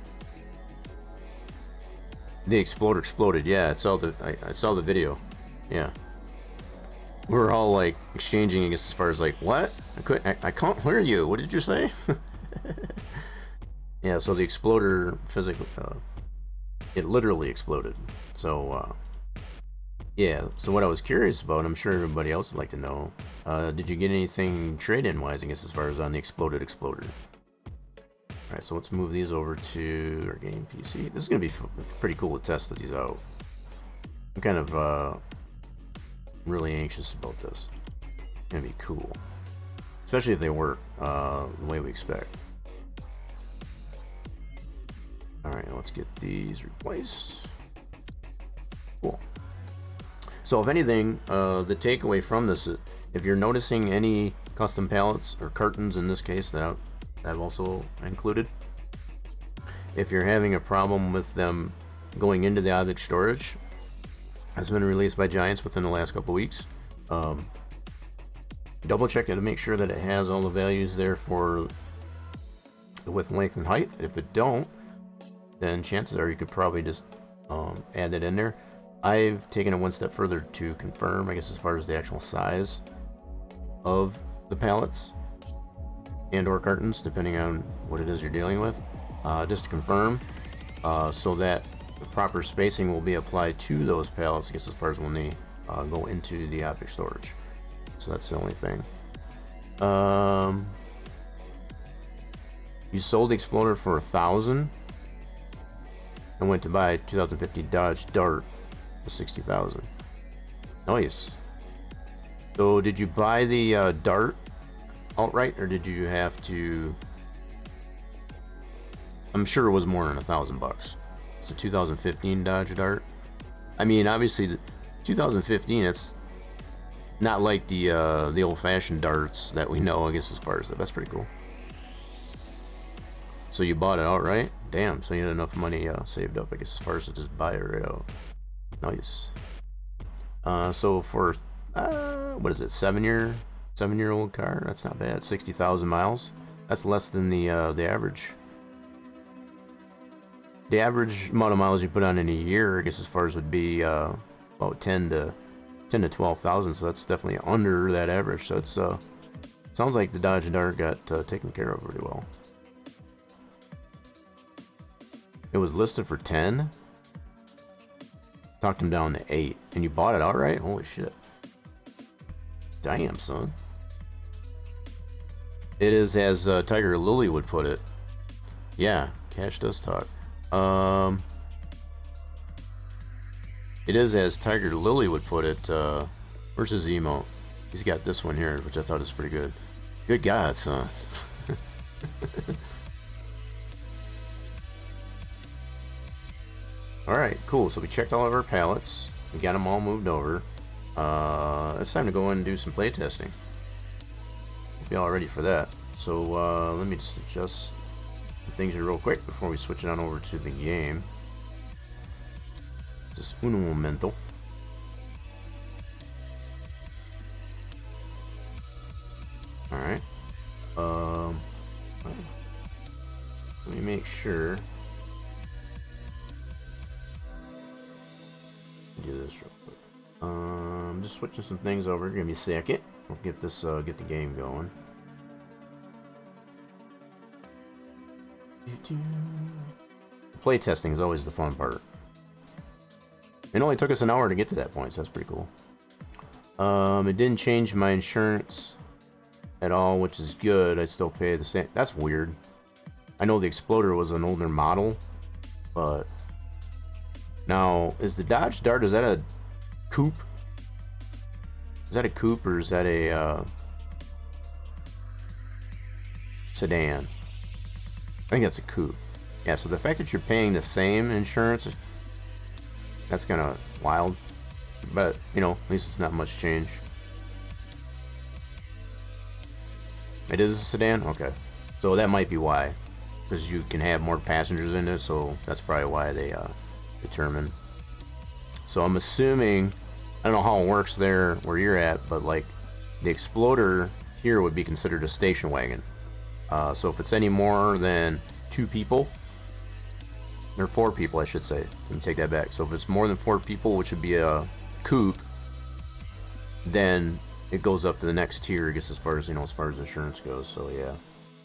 The exploder exploded. Yeah, I saw the video. Yeah. We were all like exchanging, I guess, as far as like, what? I can't hear you. What did you say? Yeah, so the exploder physically, it literally exploded. So, yeah, so what I was curious about, I'm sure everybody else would like to know, did you get anything trade-in wise, I guess, as far as on the exploded exploder? Alright, so let's move these over to our game PC. This is going to be pretty cool to test these out. I'm kind of really anxious about this. It's going to be cool. Especially if they work the way we expect. Alright, let's get these replaced. Cool. So if anything, the takeaway from this, if you're noticing any custom pallets or cartons in this case that I've also included, if you're having a problem with them going into the object storage, has been released by Giants within the last couple weeks, double check it to make sure that it has all the values there for the width, length, and height. If it don't, then chances are you could probably just add that in there. I've taken it one step further to confirm, I guess, as far as the actual size of the pallets and or cartons, depending on what it is you're dealing with, just to confirm, so that the proper spacing will be applied to those pallets, I guess, as far as when they go into the object storage. So that's the only thing. You sold the exploder for $1,000 and went to buy a 2015 Dodge Dart for $60,000. Nice. So did you buy the Dart outright, or did you have to? I'm sure it was more than $1,000. It's a 2015 Dodge Dart. I mean, obviously, the 2015. It's not like the old-fashioned darts that we know. I guess as far as that, that's pretty cool. So you bought it outright? Damn. So you had enough money saved up, I guess, as far as to just buy it right out. Nice. So for what is it? 7-year-old car? That's not bad. 60,000 miles. That's less than the average. The average amount of miles you put on in a year, I guess, as far as would be about 10 to 12,000. So that's definitely under that average. So it's sounds like the Dodge Dart got taken care of really well. It was listed for 10. Talked him down to 8, and you bought it outright? Holy shit! Damn, son. It is as Tiger Lily would put it. Yeah, cash does talk. It is as Tiger Lily would put it. Where's his emote? He's got this one here, which I thought is pretty good. Good God, son. Alright, cool. So we checked all of our pallets. We got them all moved over. It's time to go in and do some play testing. We'll be all ready for that. So let me just adjust things here real quick before we switch it on over to the game. Just un momento. Alright. Let me make sure. Do this real quick. Just switching some things over. Give me a second. We'll get this, get the game going. Play testing is always the fun part. It only took us an hour to get to that point, so that's pretty cool. It didn't change my insurance at all, which is good. I still pay the same. That's weird. I know the Exploder was an older model, but now, is the Dodge Dart, is that a coupe? Is that a coupe, or is that a sedan? I think that's a coupe. Yeah, so the fact that you're paying the same insurance, that's kind of wild. But, you know, at least it's not much change. It is a sedan? Okay. So that might be why. because you can have more passengers in it, so that's probably why they determine. So I'm assuming, I don't know how it works there where you're at, but like the exploder here would be considered a station wagon. So if it's any more than 2 people, or 4 people I should say, let me take that back. So if it's more than 4 people, which would be a coupe, then it goes up to the next tier, I guess, as far as, you know, as far as insurance goes. So yeah,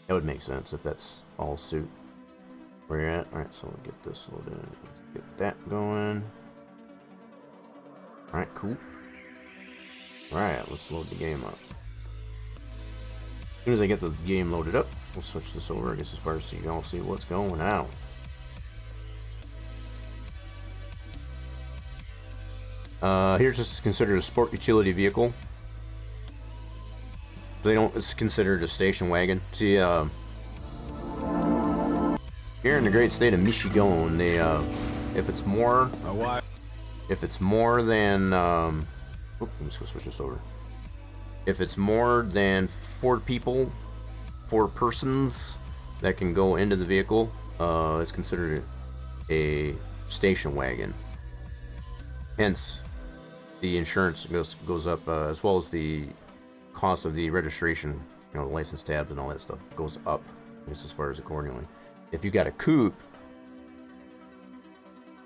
that would make sense if that's follows suit where you're at. Alright, so we'll get this loaded in. Let's get that going. Alright, cool. Alright, let's load the game up. As soon as I get the game loaded up, we'll switch this over, I guess, as far as so you can all see what's going on. Here's just considered a sport utility vehicle. They don't. It's considered a station wagon. See, here in the great state of Michigan, they, if it's more than, I'm just gonna switch this over. If it's more than 4 people, 4 persons that can go into the vehicle, it's considered a station wagon. Hence, the insurance goes up, as well as the cost of the registration, you know, the license tabs and all that stuff goes up, just as far as accordingly. If you got a coupe,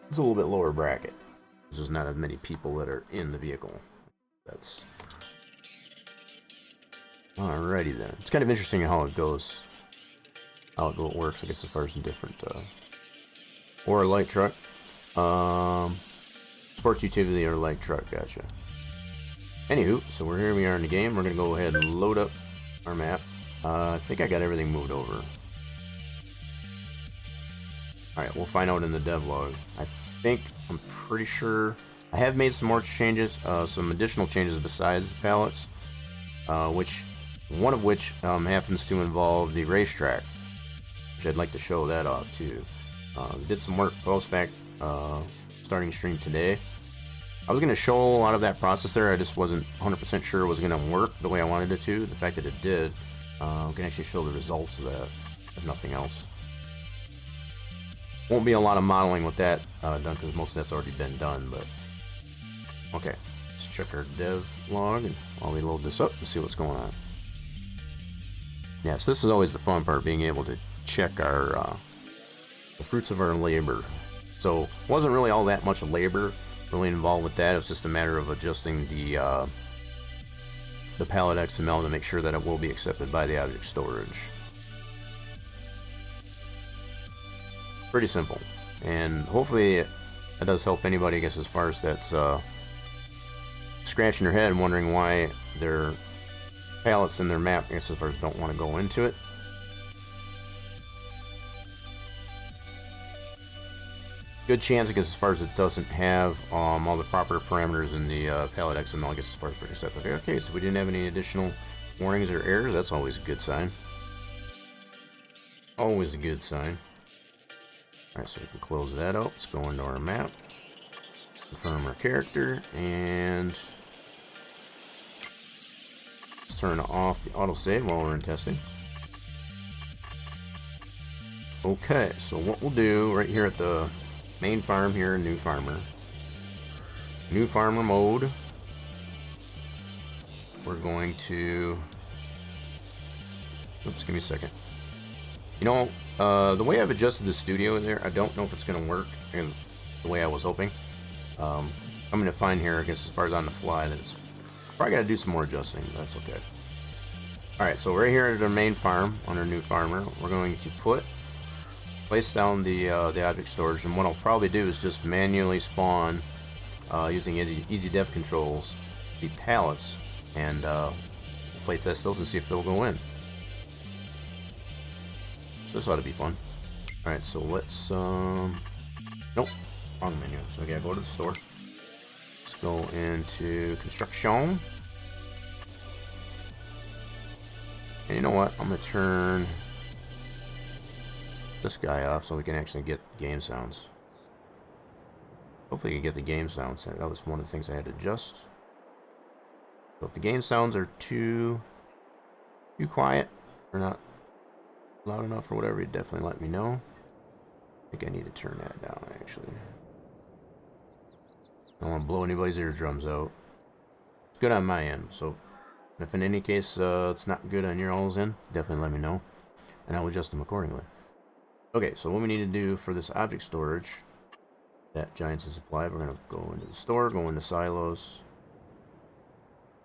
it's a little bit lower bracket. There's not as many people that are in the vehicle. That's alrighty then. It's kind of interesting how it goes, how it works, I guess, as far as the different, or a light truck, sports utility or light truck. Gotcha. Anywho, so here we are in the game. We're gonna go ahead and load up our map. I think I got everything moved over. Alright, we'll find out in the devlog. I'm pretty sure I have made some more changes, some additional changes besides the pallets, one of which happens to involve the racetrack, which I'd like to show that off too. Did some work post-fact, starting stream today. I was going to show a lot of that process there. I just wasn't 100% sure it was going to work the way I wanted it to. The fact that it did, I can actually show the results of that, if nothing else. Won't be a lot of modeling with that done, because most of that's already been done, but okay. Let's check our dev log and while we load this up and see what's going on. Yeah, so this is always the fun part, being able to check our the fruits of our labor. So wasn't really all that much labor really involved with that. It was just a matter of adjusting the pallet XML to make sure that it will be accepted by the object storage. Pretty simple, and hopefully it does help anybody, I guess, as far as that's scratching their head and wondering why their pallets in their map, I guess, as far as don't want to go into it. Good chance, because as far as it doesn't have all the proper parameters in the pallet XML, I guess, as far as for accepted. Okay, so we didn't have any additional warnings or errors. That's always a good sign. Always a good sign. Alright, so we can close that out. Let's go into our map, confirm our character, and let's turn off the autosave while we're in testing. Okay, so what we'll do right here at the main farm here in New Farmer mode, we're going to, oops, give me a second. You know, the way I've adjusted the studio in there, I don't know if it's going to work in the way I was hoping. I'm going to find here, I guess, as far as on the fly, that it's probably got to do some more adjusting, but that's okay. Alright, so right here at our main farm, on our New Farmer, we're going to place down the object storage, and what I'll probably do is just manually spawn, using easy dev controls, the pallets, and play test those and see if they'll go in. So this ought to be fun. Alright, so let's, nope, wrong menu. So I gotta go to the store. Let's go into construction. And you know what? I'm gonna turn this guy off so we can actually get game sounds. Hopefully you can get the game sounds. That was one of the things I had to adjust. So if the game sounds are too quiet or not loud enough or whatever, you definitely let me know. I think I need to turn that down, actually. I don't want to blow anybody's eardrums out. It's good on my end, so if in any case it's not good on your all's end, definitely let me know, and I'll adjust them accordingly. Okay, so what we need to do for this object storage, that Giants is applied, we're going to go into the store, go into silos,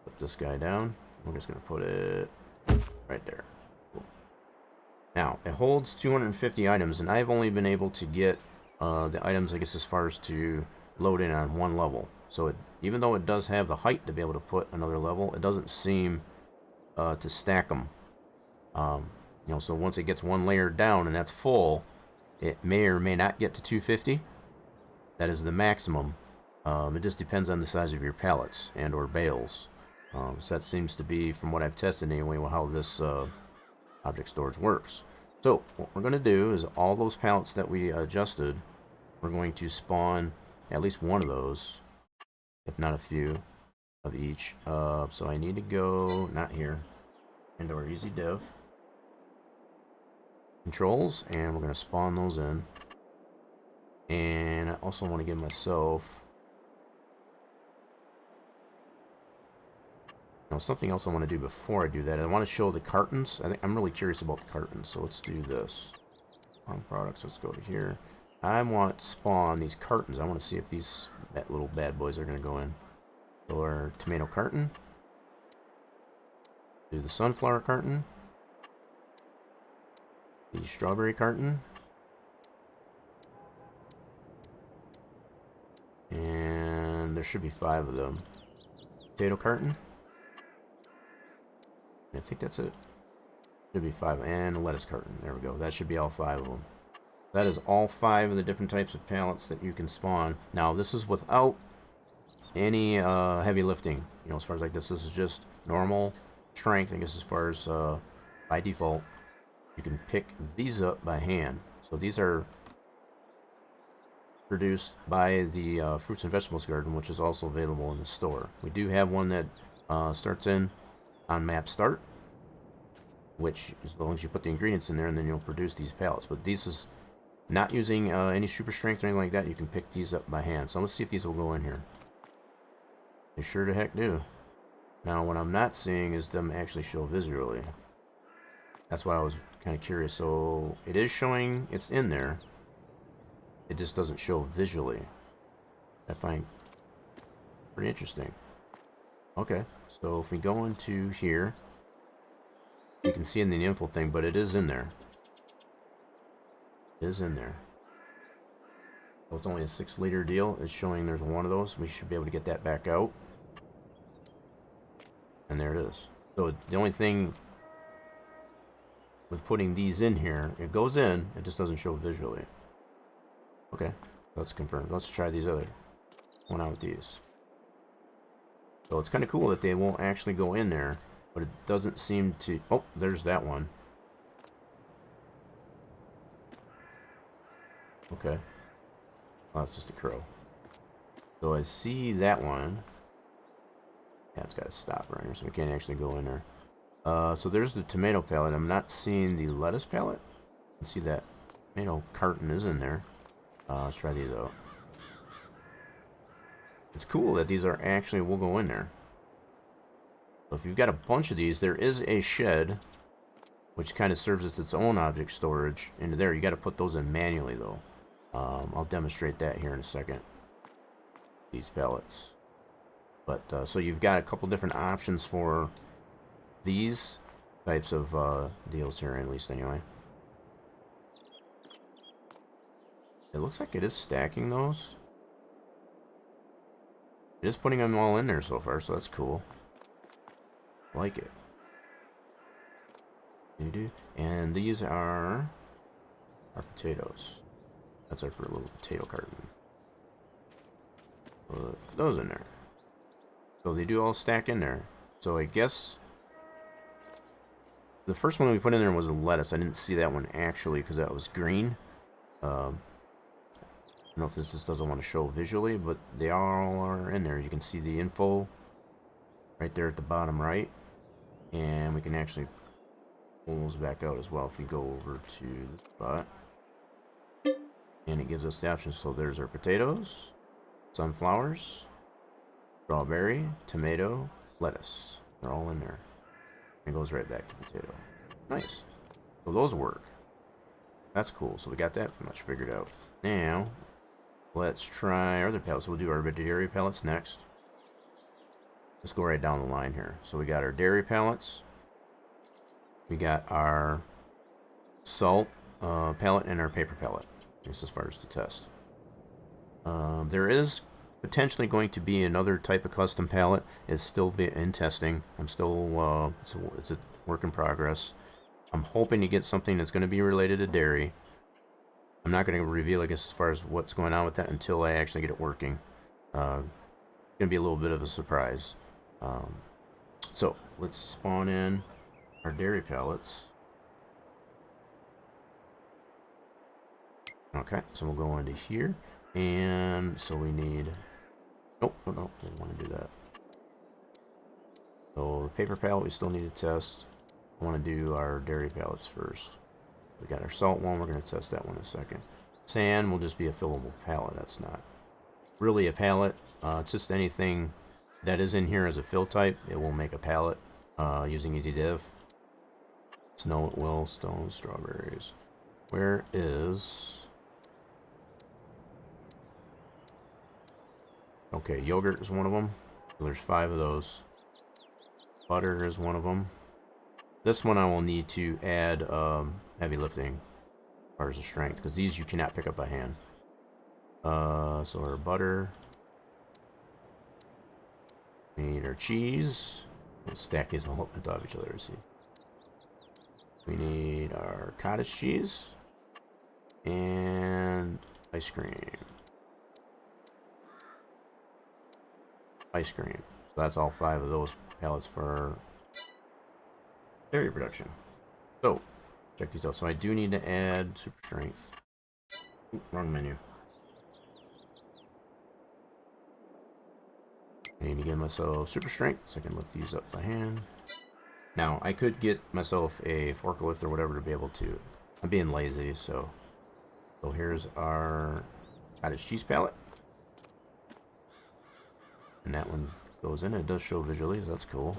put this guy down. We're just going to put it right there. Cool. Now, it holds 250 items, and I've only been able to get the items, I guess, as far as to load in on one level. So even though it does have the height to be able to put another level, it doesn't seem to stack them. You know, so once it gets one layer down and that's full, it may or may not get to 250. That is the maximum. It just depends on the size of your pallets and or bales. So that seems to be, from what I've tested anyway, how this object storage works. So what we're going to do is all those pallets that we adjusted, we're going to spawn at least one of those, if not a few of each. So I need to go, not here, into our easy div controls, and we're going to spawn those in. And I also want to give myself something else I want to do before I do that. I want to show the cartons. I'm really curious about the cartons, so let's do this. On products, let's go to here. I want to spawn these cartons. I want to see if these little bad boys are going to go in. So our tomato carton. Do the sunflower carton. The strawberry carton. And there should be 5 of them. Potato carton. I think that's it. Should be 5. And a lettuce carton. There we go. That should be all 5 of them. That is all 5 of the different types of pallets that you can spawn. Now, this is without any heavy lifting. You know, as far as like this is just normal strength. I guess as far as by default, you can pick these up by hand. So these are produced by the Fruits and Vegetables Garden, which is also available in the store. We do have one that starts in on map start, which as long as you put the ingredients in there, and then you'll produce these pallets. But this is not using any super strength or anything like that. You can pick these up by hand. So let's see if these will go in here. They sure to heck do. Now what I'm not seeing is them actually show visually. That's why I was kind of curious. So it is showing it's in there. It just doesn't show visually. I find pretty interesting. Okay, so if we go into here, you can see in the info thing, but it is in there. It is in there. So it's only a 6-liter deal. It's showing there's one of those. We should be able to get that back out. And there it is. So the only thing with putting these in here, it goes in, it just doesn't show visually. Okay, let's confirm. Let's try these other one out with these. So it's kind of cool that they won't actually go in there, but it doesn't seem to. Oh, there's that one. Okay. Oh, it's just a crow. So I see that one. Yeah, it's got to stop right here, so we can't actually go in there. So there's the tomato pallet. I'm not seeing the lettuce pallet. You can see that tomato carton is in there. Let's try these out. It's cool that these are actually will go in there. So if you've got a bunch of these, there is a shed, which kind of serves as its own object storage into there. You got to put those in manually, though. I'll demonstrate that here in a second. These pallets. But so you've got a couple different options for these types of deals here, at least anyway. It looks like it is stacking those. It is putting them all in there so far, so that's cool. I like it. And these are our potatoes. That's our little potato carton. Put those in there. So they do all stack in there. So I guess the first one we put in there was a lettuce. I didn't see that one actually because that was green. I don't know if this just doesn't want to show visually, but they all are in there. You can see the info right there at the bottom right. And we can actually pull those back out as well if we go over to the spot. And it gives us the options. So there's our potatoes, sunflowers, strawberry, tomato, lettuce. They're all in there. And it goes right back to potato. Nice. So those work. That's cool. So we got that much figured out. Now, let's try our other pallets. We'll do our dairy pallets next. Let's go right down the line here. So we got our dairy pallets. We got our salt pallet and our paper pallet. Just as far as the test. There is potentially going to be another type of custom pallet. It's still in testing. I'm still it's a work in progress. I'm hoping to get something that's going to be related to dairy. I'm not going to reveal, I guess, as far as what's going on with that until I actually get it working. Going to be a little bit of a surprise. So let's spawn in our dairy pallets. Okay, so we'll go into here, and so we need. Nope, no, didn't want to do that. So the paper pallet we still need to test. I want to do our dairy pallets first. We got our salt one. We're going to test that one in a second. Sand will just be a fillable pallet. That's not really a pallet. It's just anything that is in here as a fill type. It will make a pallet using EasyDiv. Snow it will. Stone, strawberries. Where is... Okay, yogurt is one of them. So there's 5 of those. Butter is one of them. This one I will need to add heavy lifting as far as the strength, because these you cannot pick up by hand. So our butter. We need our cheese. Let's stack these all up on top of each other to see. We need our cottage cheese and ice cream. Ice cream. So that's all 5 of those pallets for dairy production. So check these out. So I do need to add super strength. Ooh, wrong menu. I need to give myself super strength so I can lift these up by hand. Now I could get myself a forklift or whatever to be able to. I'm being lazy, so here's our cottage cheese pallet. And that one goes in. It does show visually, so that's cool.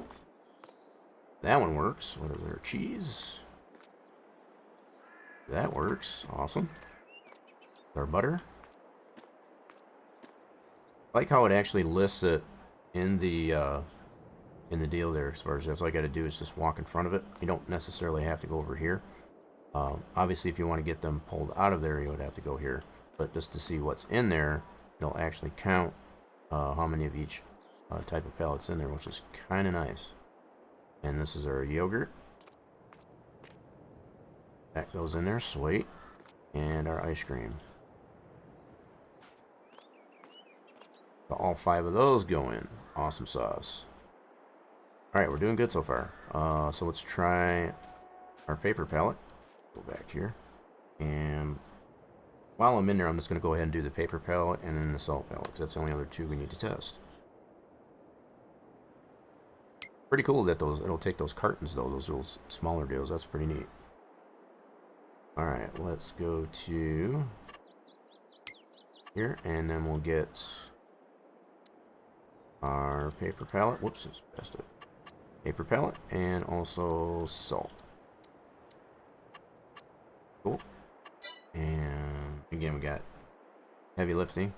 That one works. What is our cheese? That works. Awesome. Our butter. I like how it actually lists it in the deal there. As far as that's all I got to do is just walk in front of it. You don't necessarily have to go over here. Obviously, if you want to get them pulled out of there, you would have to go here. But just to see what's in there, it'll actually count how many of each type of pallets in there, which is kind of nice. And this is our yogurt. That goes in there, sweet. And our ice cream. So all 5 of those go in. Awesome sauce. Alright, we're doing good so far. So let's try our paper pallet. Go back here. And while I'm in there, I'm just going to go ahead and do the paper pallet and then the salt pallet, because that's the only other 2 we need to test. Pretty cool that it'll take those cartons though, those little smaller deals. That's pretty neat. Alright, let's go to here, and then we'll get our paper pallet. Whoops, it's past it. Paper pallet and also salt. Cool. And again, we got heavy lifting.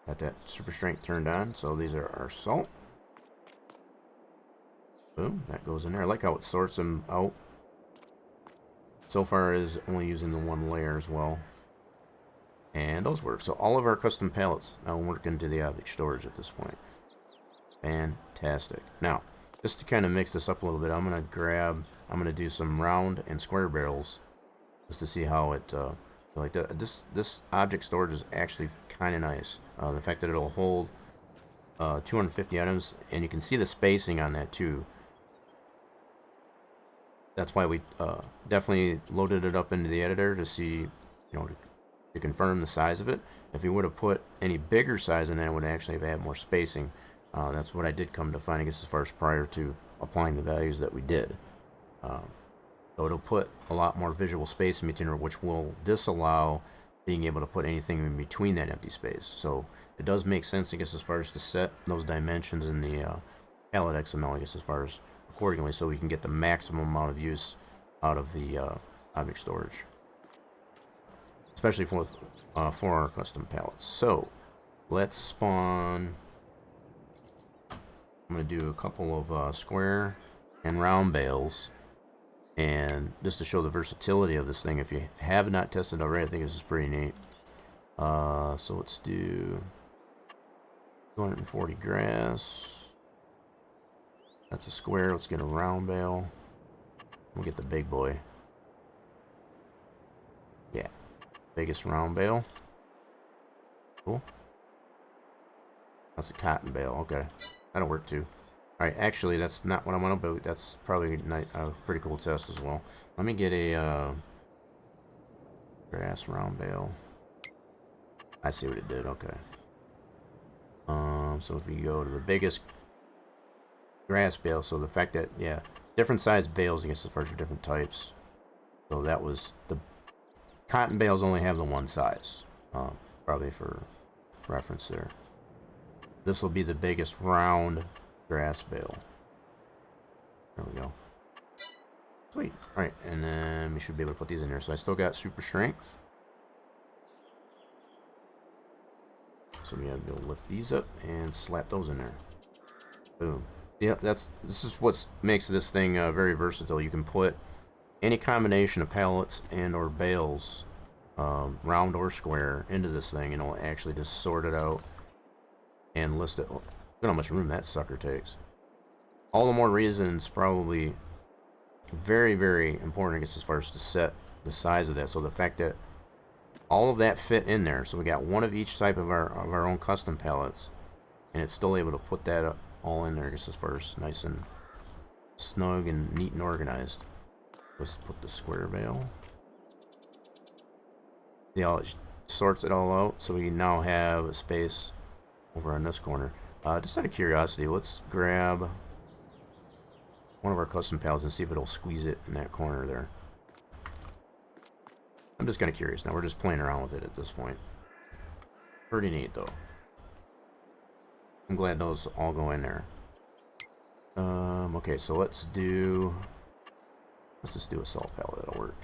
Got that super strength turned on. So these are our salt. Boom, that goes in there. I like how it sorts them out. So far is only using the 1 layer as well. And those work. So all of our custom pallets now work into the object storage at this point. Fantastic. Now, just to kind of mix this up a little bit, I'm going to do some round and square barrels just to see how it, like this object storage is actually kind of nice. The fact that it'll hold 250 items, and you can see the spacing on that too. That's why we definitely loaded it up into the editor to see, to confirm the size of it. If you would have put any bigger size in there, it would actually have had more spacing. That's what I did come to find, I guess, as far as prior to applying the values that we did. So it'll put a lot more visual space in between, which will disallow being able to put anything in between that empty space. So it does make sense, I guess, as far as to set those dimensions in the pallet XML, I guess, as far as accordingly, so we can get the maximum amount of use out of the object storage, especially for our custom pallets. So let's spawn. I'm going to do a couple of square and round bales, and just to show the versatility of this thing. If you have not tested already, I think this is pretty neat. So let's do 240 grass. That's a square. Let's get a round bale. We'll get the big boy. Yeah, biggest round bale. Cool. That's a cotton bale. Okay, that'll work too. All right, actually, that's not what I want to boot. That's probably a pretty cool test as well. Let me get a grass round bale. I see what it did. Okay. So if you go to the biggest grass bale, so the fact that, yeah, different size bales, I guess, as far as your different types. So that was the cotton bales only have the one size, probably for reference there. This will be the biggest round grass bale. There we go. Sweet. All right, and then we should be able to put these in there. So I still got super strength. So we have to be able to lift these up and slap those in there. Boom. Yeah, this is what makes this thing very versatile. You can put any combination of pallets and or bales, round or square, into this thing, and it'll actually just sort it out and list it. Look at how much room that sucker takes. All the more reasons, probably very, very important, I guess, as far as to set the size of that. So the fact that all of that fit in there, so we got one of each type of our own custom pallets, and it's still able to put that all in there, I guess, as far as nice and snug and neat and organized. Let's put the square bale. See how it sorts it all out, so we now have a space over on this corner. Just out of curiosity, let's grab one of our custom pallets and see if it'll squeeze it in that corner there. I'm just kind of curious now. We're just playing around with it at this point. Pretty neat, though. I'm glad those all go in there. Okay, so let's just do a salt pallet. That'll work.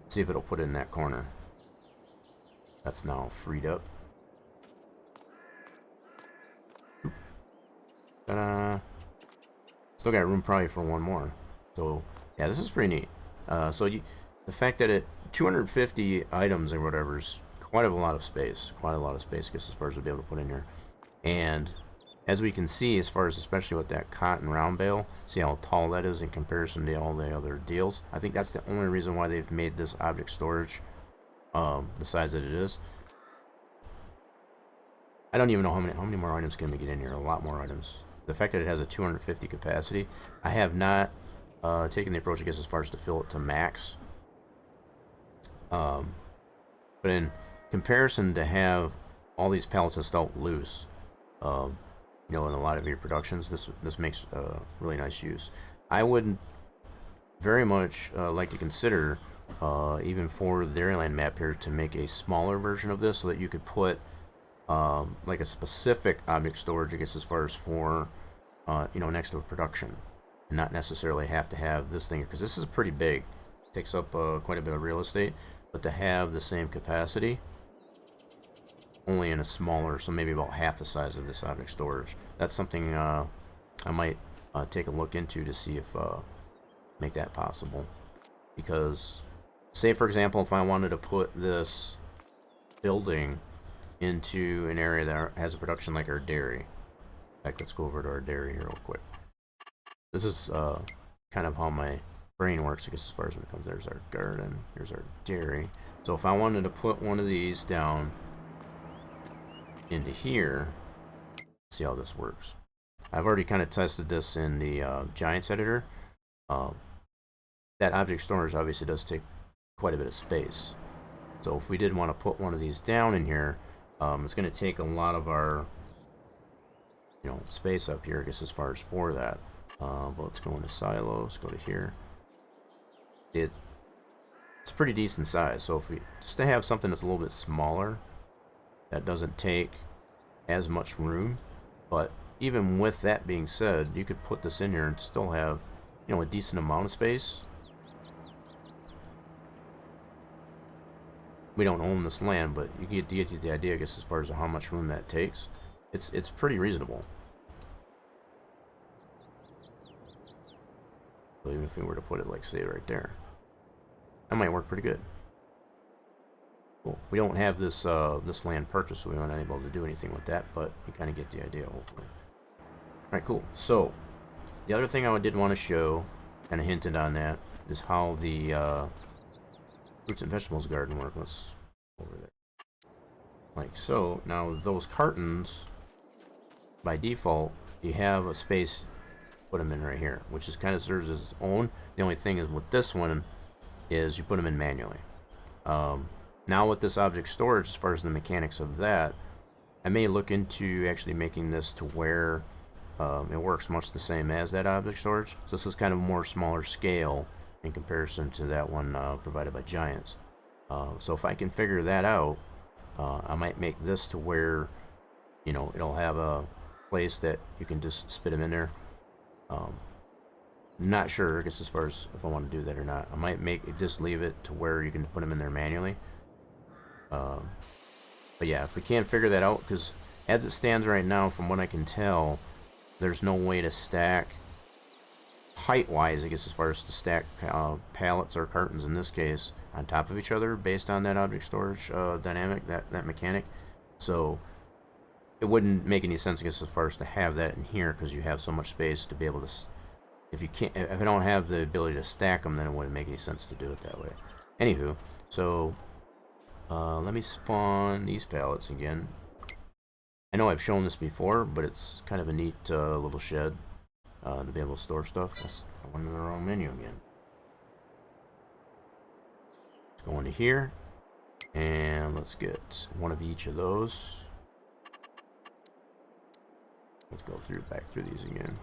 See if it'll put it in that corner. That's now freed up. Ta-da! Still got room probably for one more. So yeah, this is pretty neat. The fact that 250 items or whatever is quite a lot of space. Quite a lot of space, I guess, as far as we'll be able to put in here. And as we can see, as far as especially with that cotton round bale, see how tall that is in comparison to all the other deals. I think that's the only reason why they've made this object storage the size that it is. I don't even know how many more items can we get in here. A lot more items. The fact that it has a 250 capacity, I have not taken the approach, I guess, as far as to fill it to max. But in comparison to have all these pallets just out loose, you know, in a lot of your productions, this makes really nice use. I would very much like to consider, even for the Dairyland map here, to make a smaller version of this so that you could put like a specific object storage, I guess, as far as for you know, next to a production, and not necessarily have to have this thing, because this is pretty big. It takes up quite a bit of real estate, but to have the same capacity only in a smaller, so maybe about half the size of this object storage, that's something I might take a look into to see if make that possible. Because say, for example, if I wanted to put this building into an area that has a production like our dairy. In fact, let's go over to our dairy here real quick. This is kind of how my brain works, I guess, as far as when it comes. There's our garden, here's our dairy. So if I wanted to put one of these down into here, see how this works. I've already kind of tested this in the Giants editor. That object storage obviously does take quite a bit of space. So if we did want to put one of these down in here, it's going to take a lot of our, you know, space up here, I guess, as far as for that. But let's go into silos, go to here. It's pretty decent size, so if we just to have something that's a little bit smaller, that doesn't take as much room. But even with that being said, you could put this in here and still have, you know, a decent amount of space. We don't own this land, but you get the idea, I guess, as far as how much room that takes. It's pretty reasonable. So even if we were to put it, like, say, right there, that might work pretty good. Cool. We don't have this this land purchased, so we aren't able to do anything with that, but you kind of get the idea, hopefully. Alright, cool. So, the other thing I did want to show, kind of hinted on that, is how the fruits and vegetables garden work. Let's over there. Like so. Now, those cartons, by default, you have a space, put them in right here, which is kind of serves as its own. The only thing is with this one is you put them in manually. Now with this object storage, as far as the mechanics of that, I may look into actually making this to where it works much the same as that object storage. So this is kind of more smaller scale in comparison to that one provided by Giants. So if I can figure that out, I might make this to where, you know, it'll have a place that you can just spit them in there. Not sure, I guess, as far as if I want to do that or not. I might just leave it to where you can put them in there manually. But yeah, if we can't figure that out, because as it stands right now, from what I can tell, there's no way to stack height-wise, I guess, as far as to stack pallets or cartons in this case on top of each other based on that object storage dynamic, that mechanic. So it wouldn't make any sense, I guess, as far as to have that in here, because you have so much space to be able to. If I don't have the ability to stack them, then it wouldn't make any sense to do it that way. Anywho, so let me spawn these pallets again. I know I've shown this before, but it's kind of a neat little shed to be able to store stuff. I went in the wrong menu again. Let's go into here, and let's get one of each of those. Let's go back through these again.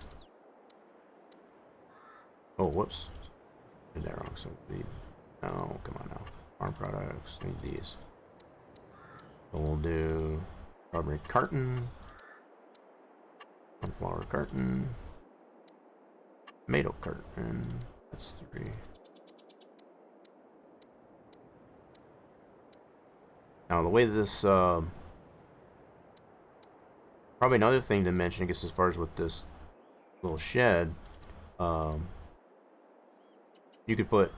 Oh, whoops. Did that wrong. So oh, come on now. Farm products. Need these. So we'll do strawberry carton, sunflower carton, tomato carton. That's 3. Now the way this probably another thing to mention, I guess, as far as with this little shed, you could put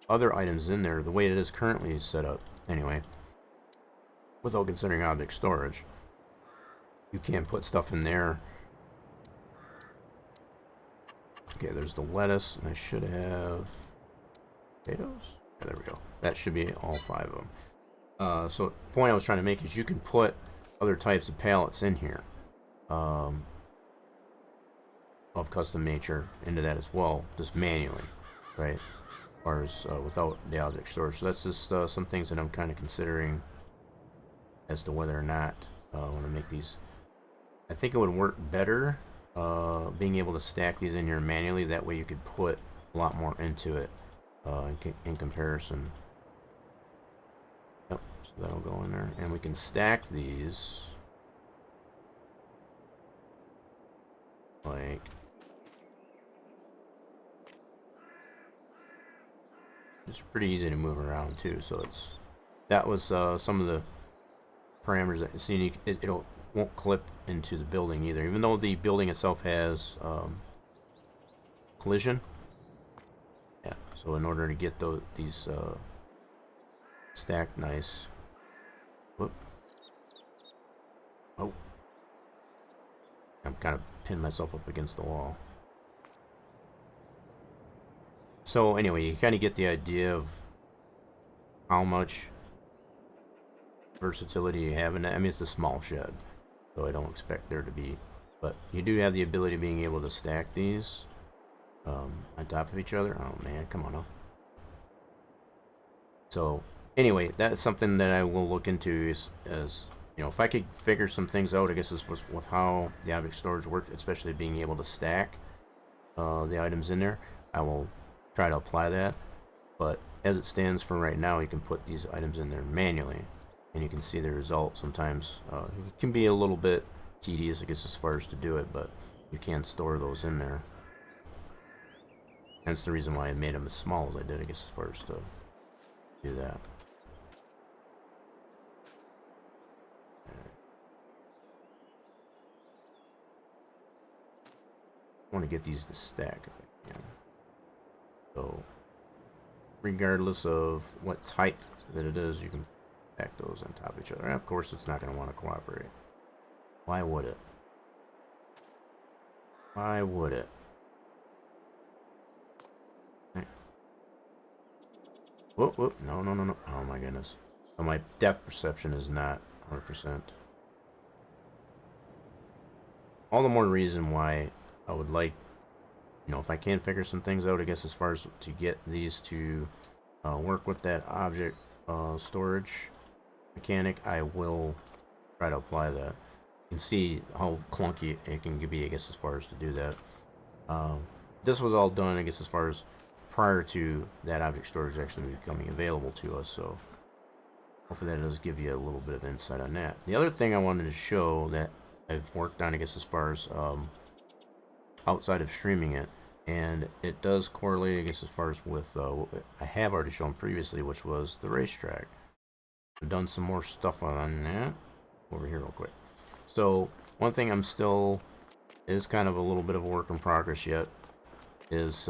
other items in there the way it is currently set up anyway, without considering object storage. You can't put stuff in there. Okay, there's the lettuce, and I should have potatoes. Yeah, there we go. That should be all 5 of them. So the point I was trying to make is you can put other types of pallets in here of custom nature into that as well, just manually, right? As far as without the object storage. So that's just some things that I'm kind of considering as to whether or not I want to make these. I think it would work better being able to stack these in here manually. That way you could put a lot more into it in comparison. Yep, so that'll go in there, and we can stack these like it's pretty easy to move around too. So that was some of the parameters that you see. It won't clip into the building either, even though the building itself has collision. Yeah, so in order to get these stacked nice. Whoop. Oh, I'm kind of pinned myself up against the wall. So anyway, you kind of get the idea of how much versatility you have in that. I mean, it's a small shed, so I don't expect there to be, but you do have the ability of being able to stack these on top of each other. Oh man, come on now. So anyway, that's something that I will look into as you know, if I could figure some things out, I guess, with how the object storage works, especially being able to stack, the items in there, I will try to apply that. But as it stands for right now, you can put these items in there manually, and you can see the result. Sometimes it can be a little bit tedious, I guess, as far as to do it, but you can store those in there. That's the reason why I made them as small as I did, I guess, as far as to do that. I want to get these to stack if I can. So, regardless of what type that it is, you can stack those on top of each other. And of course, it's not going to want to cooperate. Why would it? Why would it? Whoop, whoop. No, no, no, no. Oh my goodness. So my depth perception is not 100%. All the more reason why I would like, you know, if I can figure some things out, I guess, as far as to get these to work with that object storage mechanic, I will try to apply that. You can see how clunky it can be, I guess, as far as to do that. This was all done, I guess, as far as prior to that object storage actually becoming available to us, so hopefully that does give you a little bit of insight on that. The other thing I wanted to show that I've worked on, I guess, as far as outside of streaming it, and it does correlate, I guess, as far as with what I have already shown previously, which was the racetrack. I've done some more stuff on that over here real quick. So one thing I'm still is kind of a little bit of a work in progress yet is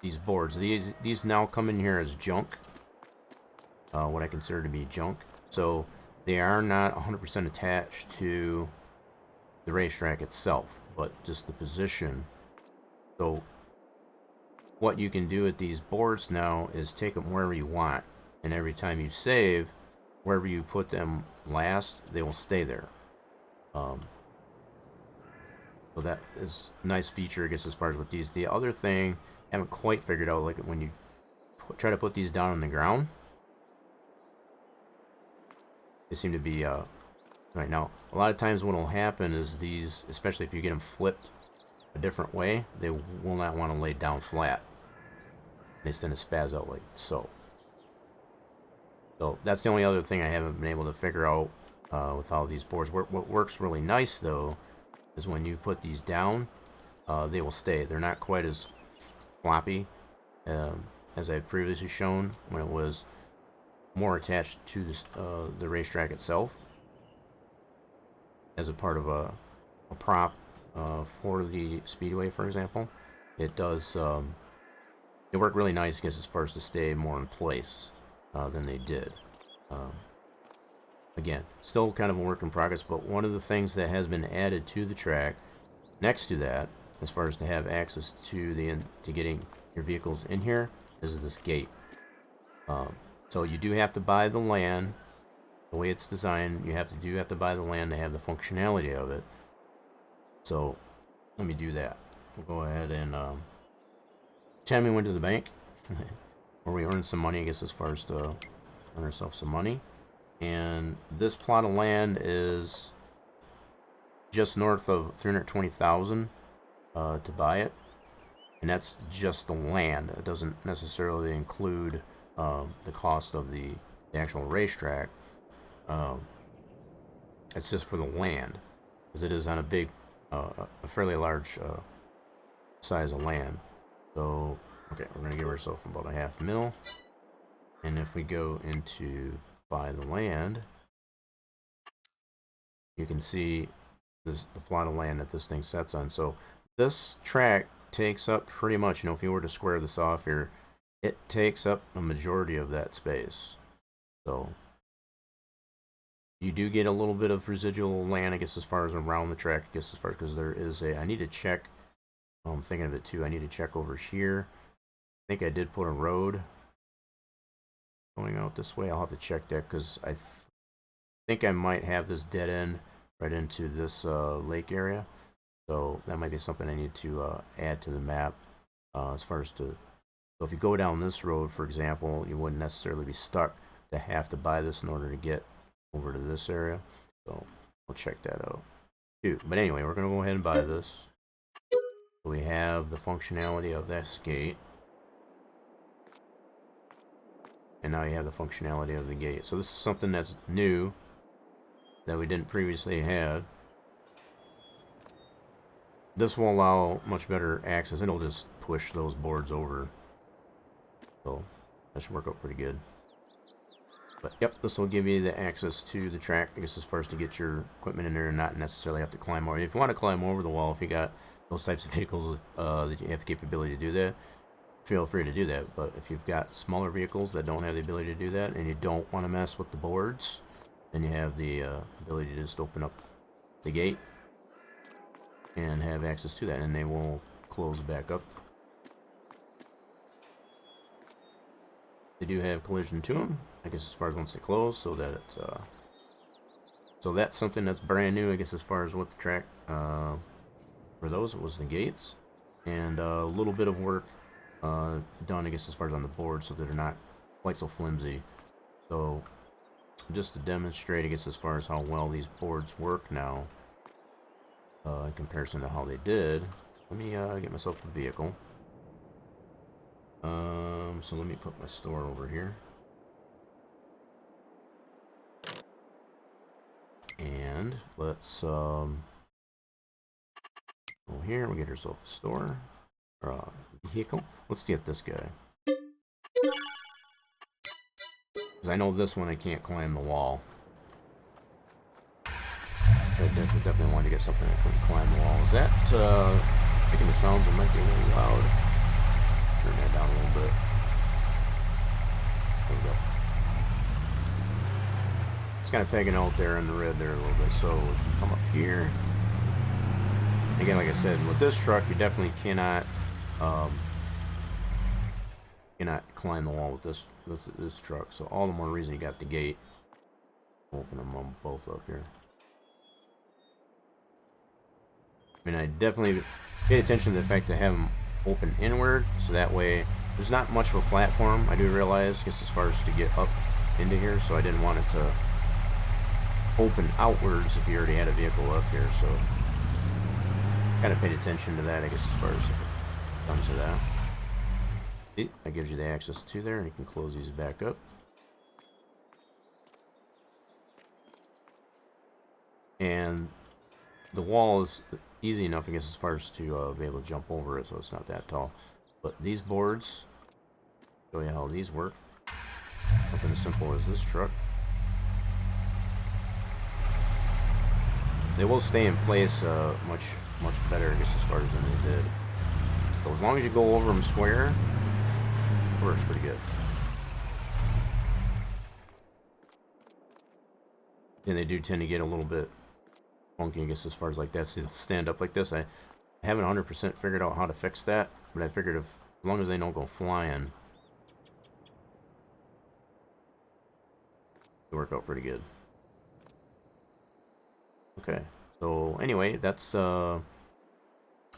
these boards. These now come in here as junk, what I consider to be junk. So they are not 100% attached to the racetrack itself, but just the position. So what you can do with these boards now is take them wherever you want, and every time you save, wherever you put them last, they will stay there. So that is a nice feature, I guess, as far as with these. The other thing I haven't quite figured out, like when you try to put these down on the ground, they seem to be right now. A lot of times what will happen is these, especially if you get them flipped a different way, they will not want to lay down flat. They tend to spaz out like so. So that's the only other thing I haven't been able to figure out with how these boards work. What works really nice though is when you put these down, they will stay. They're not quite as floppy as I've previously shown when it was more attached to this, the racetrack itself as a part of a prop for the speedway, for example. It does it worked really nice, I guess, as far as to stay more in place than they did. Again, still kind of a work in progress, but one of the things that has been added to the track next to that, as far as to have access to to getting your vehicles in here, is this gate. So you do have to buy the land. The way it's designed, you have to buy the land to have the functionality of it. So let me do that. We'll go ahead and time we went to the bank where we earned some money, I guess, as far as to earn ourselves some money. And this plot of land is just north of 320,000 to buy it, and that's just the land. It doesn't necessarily include the cost of the actual racetrack. It's just for the land, because it is on a fairly large size of land. So okay, we're gonna give ourselves about a $500,000, and if we go into buy the land, you can see the plot of land that this thing sets on. So this track takes up pretty much, you know, if you were to square this off here, it takes up a majority of that space. So you do get a little bit of residual land, I guess, as far as around the track, I guess, as far as, because there is I need to check, I'm thinking of it too, I need to check over here. I think I did put a road going out this way. I'll have to check that, because I think I might have this dead end right into this lake area. So that might be something I need to add to the map as far as to, so if you go down this road, for example, you wouldn't necessarily be stuck to have to buy this in order to get over to this area. So I'll check that out too. But anyway, we're going to go ahead and buy this. We have the functionality of this gate. And now you have the functionality of the gate. So this is something that's new that we didn't previously have. This will allow much better access. It'll just push those boards over. So that should work out pretty good. But yep, this will give you the access to the track, I guess, as far as to get your equipment in there and not necessarily have to climb over. If you want to climb over the wall, if you got those types of vehicles that you have the capability to do that, feel free to do that. But if you've got smaller vehicles that don't have the ability to do that and you don't want to mess with the boards, then you have the ability to just open up the gate and have access to that, and they will close back up. They do have collision to them, I guess, as far as once they close, so that it's so that's something that's brand new, I guess, as far as what the track for those was the gates, and a little bit of work done, I guess, as far as on the board, so that they're not quite so flimsy. So just to demonstrate, I guess, as far as how well these boards work now in comparison to how they did, let me get myself a vehicle. So let me put my store over here. And let's go here, we'll get ourselves a store or a vehicle. Let's get this guy. Because I know this one I can't climb the wall. I definitely wanted to get something that couldn't climb the wall. Is that making the sounds? It might be a little loud. Turn that down a little bit. There we go. It's kind of pegging out there in the red there a little bit. So we can come up here. Again, like I said, with this truck, you definitely cannot climb the wall with this truck. So all the more reason you got the gate. Open them both up here. I mean, I definitely paid attention to the fact to have them open inward, so that way there's not much of a platform. I do realize, I guess, as far as to get up into here, so I didn't want it to open outwards if you already had a vehicle up here. So kind of paid attention to that, I guess, as far as if it comes to that. See, that gives you the access to there, and you can close these back up. And the wall is easy enough, I guess, as far as to be able to jump over it, so it's not that tall. But these boards, show you how these work. Something as simple as this truck. They will stay in place much better, I guess, as far as than they did. So as long as you go over them square, it works pretty good. And they do tend to get a little bit funky, I guess, as far as like that. So they'll stand up like this. I haven't 100% figured out how to fix that, but I figured as long as they don't go flying, it'll work out pretty good. Okay, so anyway, that's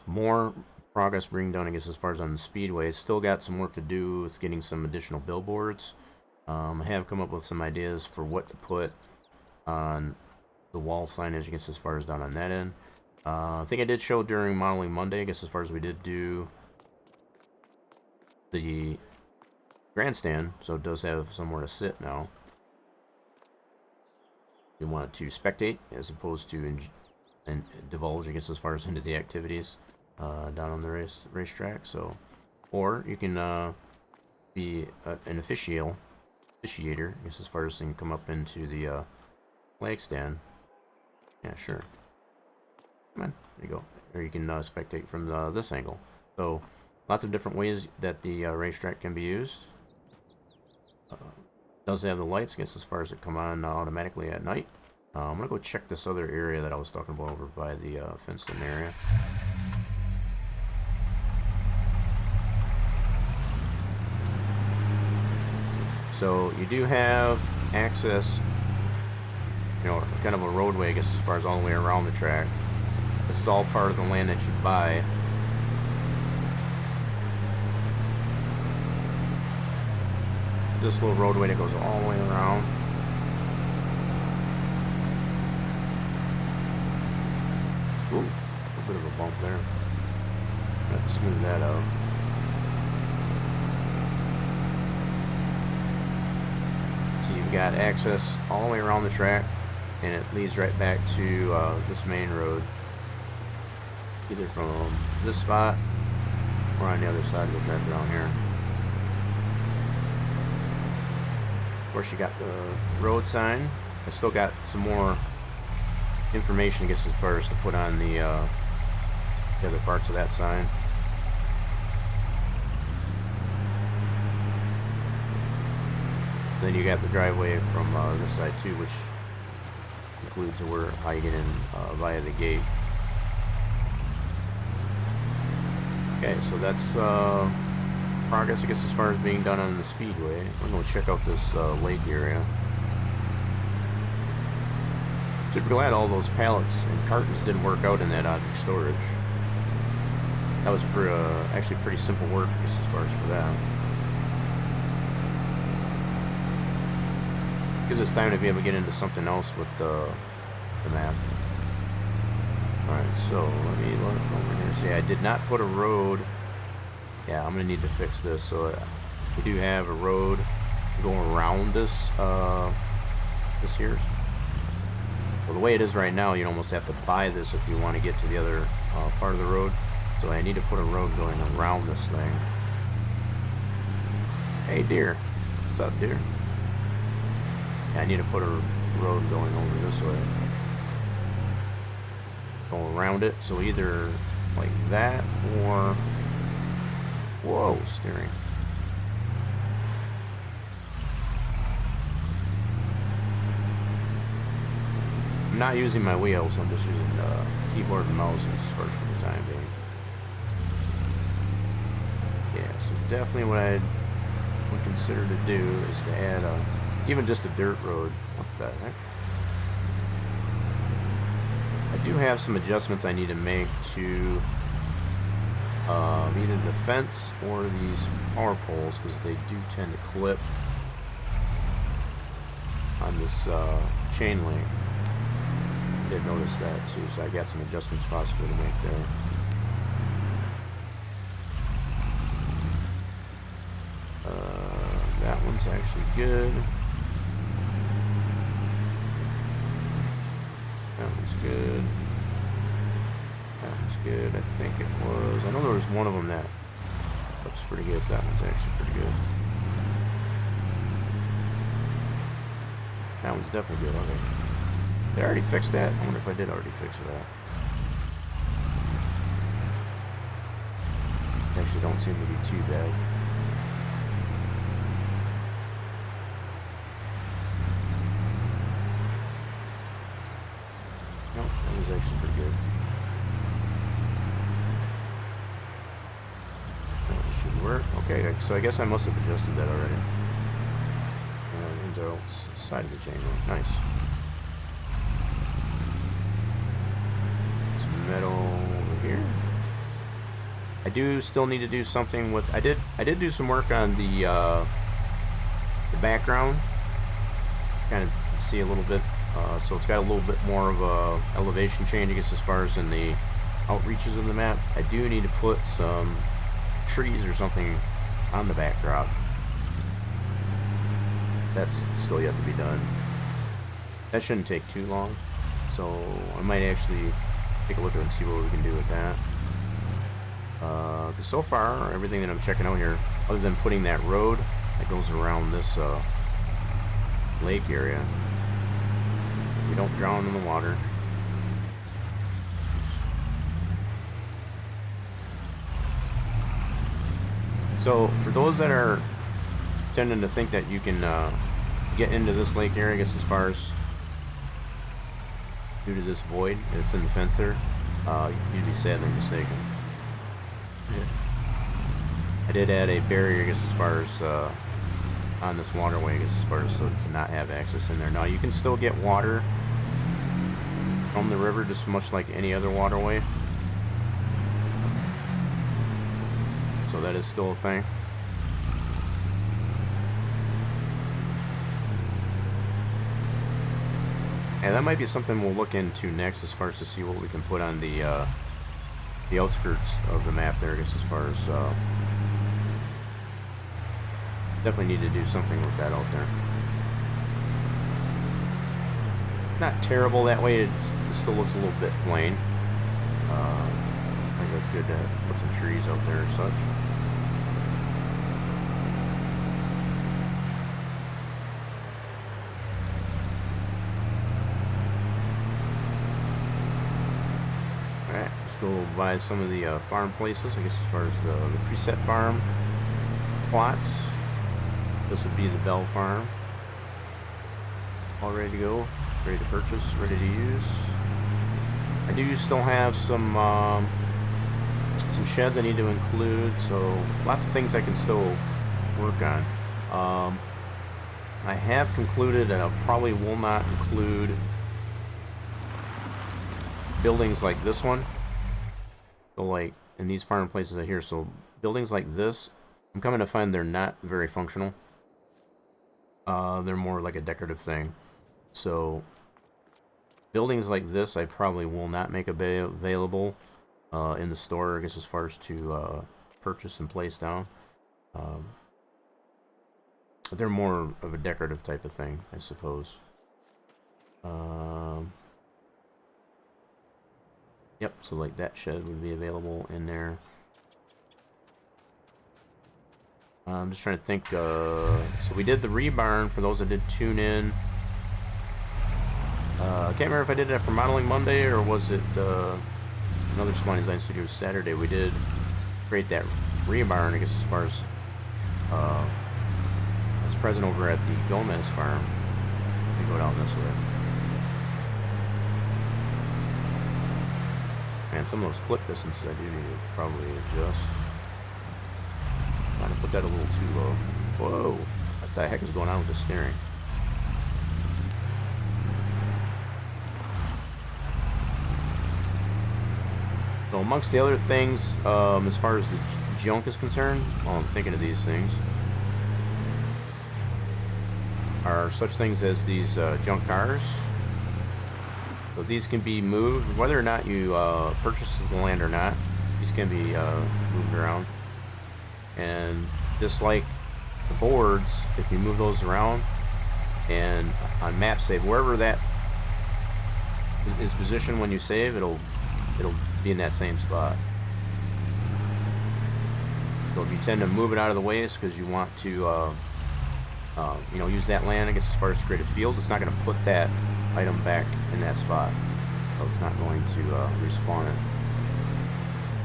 more progress being done, I guess, as far as on the speedway. Still got some work to do with getting some additional billboards. I have come up with some ideas for what to put on the wall signage, I guess, as far as down on that end. I think I did show during Modeling Monday, I guess, as far as we did do the grandstand, so it does have somewhere to sit now. You want it to spectate as opposed to and divulge, I guess, as far as into the activities down on the racetrack. So, or you can be an officiator, I guess, as far as you can come up into the flag stand. Yeah, sure. Come on, there you go. Or you can spectate from this angle. So, lots of different ways that the racetrack can be used. Does have the lights, I guess, as far as it come on automatically at night. I'm gonna go check this other area that I was talking about over by the fenced-in area. So you do have access, you know, kind of a roadway, I guess, as far as all the way around the track. This is all part of the land that you buy. This little roadway that goes all the way around. Ooh, a bit of a bump there. Let's smooth that out. So you've got access all the way around the track, and it leads right back to this main road, either from this spot or on the other side of the track down here. Of course, you got the road sign. I still got some more information, I guess, as far as to put on the other parts of that sign. Then you got the driveway from this side too, which includes how you get in via the gate. Okay, so that's progress, I guess, as far as being done on the speedway. We're going to check out this lake area. Super glad all those pallets and cartons didn't work out in that object storage. That was actually pretty simple work, I guess, as far as for that. Gives us time to be able to get into something else with the map. Alright, so let me look over here. See, I did not put a road. Yeah, I'm going to need to fix this. So we do have a road going around this here. Well, the way it is right now, you almost have to buy this if you want to get to the other part of the road. So I need to put a road going around this thing. Hey, deer. What's up, deer? Yeah, I need to put a road going over this way. Go around it. So either like that or... Whoa, steering. I'm not using my wheels, I'm just using keyboard and mouse as first for the time being. Yeah, so definitely what I would consider to do is to add even just a dirt road. What the heck? I do have some adjustments I need to make to either the fence or these power poles, because they do tend to clip on this chain link. I did notice that too, so I got some adjustments possibly to make there. That one's actually good. That one's good. That one's good. I think it was. I know there was one of them that looks pretty good. That one's actually pretty good. That one's definitely good. Okay. Did I already fix that? I wonder if I did already fix that. Actually, don't seem to be too bad. Nope, that was actually pretty good. That should work. Okay, so I guess I must have adjusted that already. And the side of the chain link. Nice. Some metal over here. I do still need to do something with. I did do some work on the background. Kind of see a little bit. So it's got a little bit more of a elevation change, I guess, as far as in the outreaches of the map. I do need to put some trees or something on the backdrop. That's still yet to be done. That shouldn't take too long, so I might actually take a look at it and see what we can do with that. Because so far, everything that I'm checking out here, other than putting that road that goes around this lake area, we don't drown in the water. So for those that are tending to think that you can get into this lake area, I guess, as far as due to this void that's in the fence there, you'd be sadly mistaken. Yeah. I did add a barrier, I guess, as far as on this waterway, I guess, as far as so to not have access in there. Now you can still get water from the river, just much like any other waterway. So that is still a thing. And that might be something we'll look into next, as far as to see what we can put on the the outskirts of the map there, I guess, as far as definitely need to do something with that out there. Not terrible that way. It still looks a little bit plain. I got good to put some trees out there or such. Alright, let's go by some of the farm places, I guess, as far as the preset farm plots. This would be the Bell Farm. All ready to go, ready to purchase, ready to use. I do still have some sheds I need to include, so lots of things I can still work on. I have concluded that I probably will not include buildings like this one. So like in these farm places I hear, so buildings like this, I'm coming to find they're not very functional. They're more like a decorative thing. So buildings like this I probably will not make available in the store, I guess, as far as to purchase and place down. They're more of a decorative type of thing, I suppose. Yep, so like that shed would be available in there. I'm just trying to think. So we did the rebarn for those that did tune in. I can't remember if I did that for Modeling Monday or was it another Spline Design Studios Saturday. We did create that rebarn, I guess, as far as that's present over at the Gomez farm. Let me go down this way. Man, some of those clip distances I do need to probably adjust. Trying to put that a little too low. Whoa! What the heck is going on with the steering? So amongst the other things, as far as the junk is concerned, while I'm thinking of these things, are such things as these junk cars. So these can be moved, whether or not you purchase the land or not. These can be moved around. And just like the boards, if you move those around, and on map save, wherever that is positioned when you save, it'll be in that same spot. So if you tend to move it out of the way, it's because you want to you know, use that land, I guess, as far as to create a field. It's not going to put that item back in that spot, so it's not going to respawn it.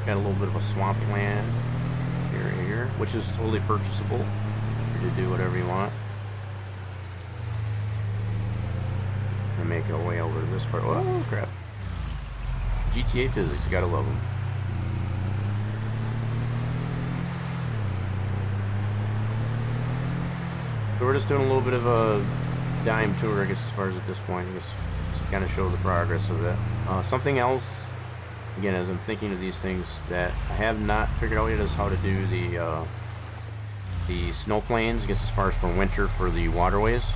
Got a little bit of a swampy land area here, which is totally purchasable. You to do whatever you want. And make our way over to this part. Oh crap! GTA physics, you gotta love them. So we're just doing a little bit of a dime tour, I guess, as far as at this point. I guess just to kind of show the progress of that. Something else, again, as I'm thinking of these things that I have not figured out yet, is how to do the snow plains, I guess, as far as for winter for the waterways.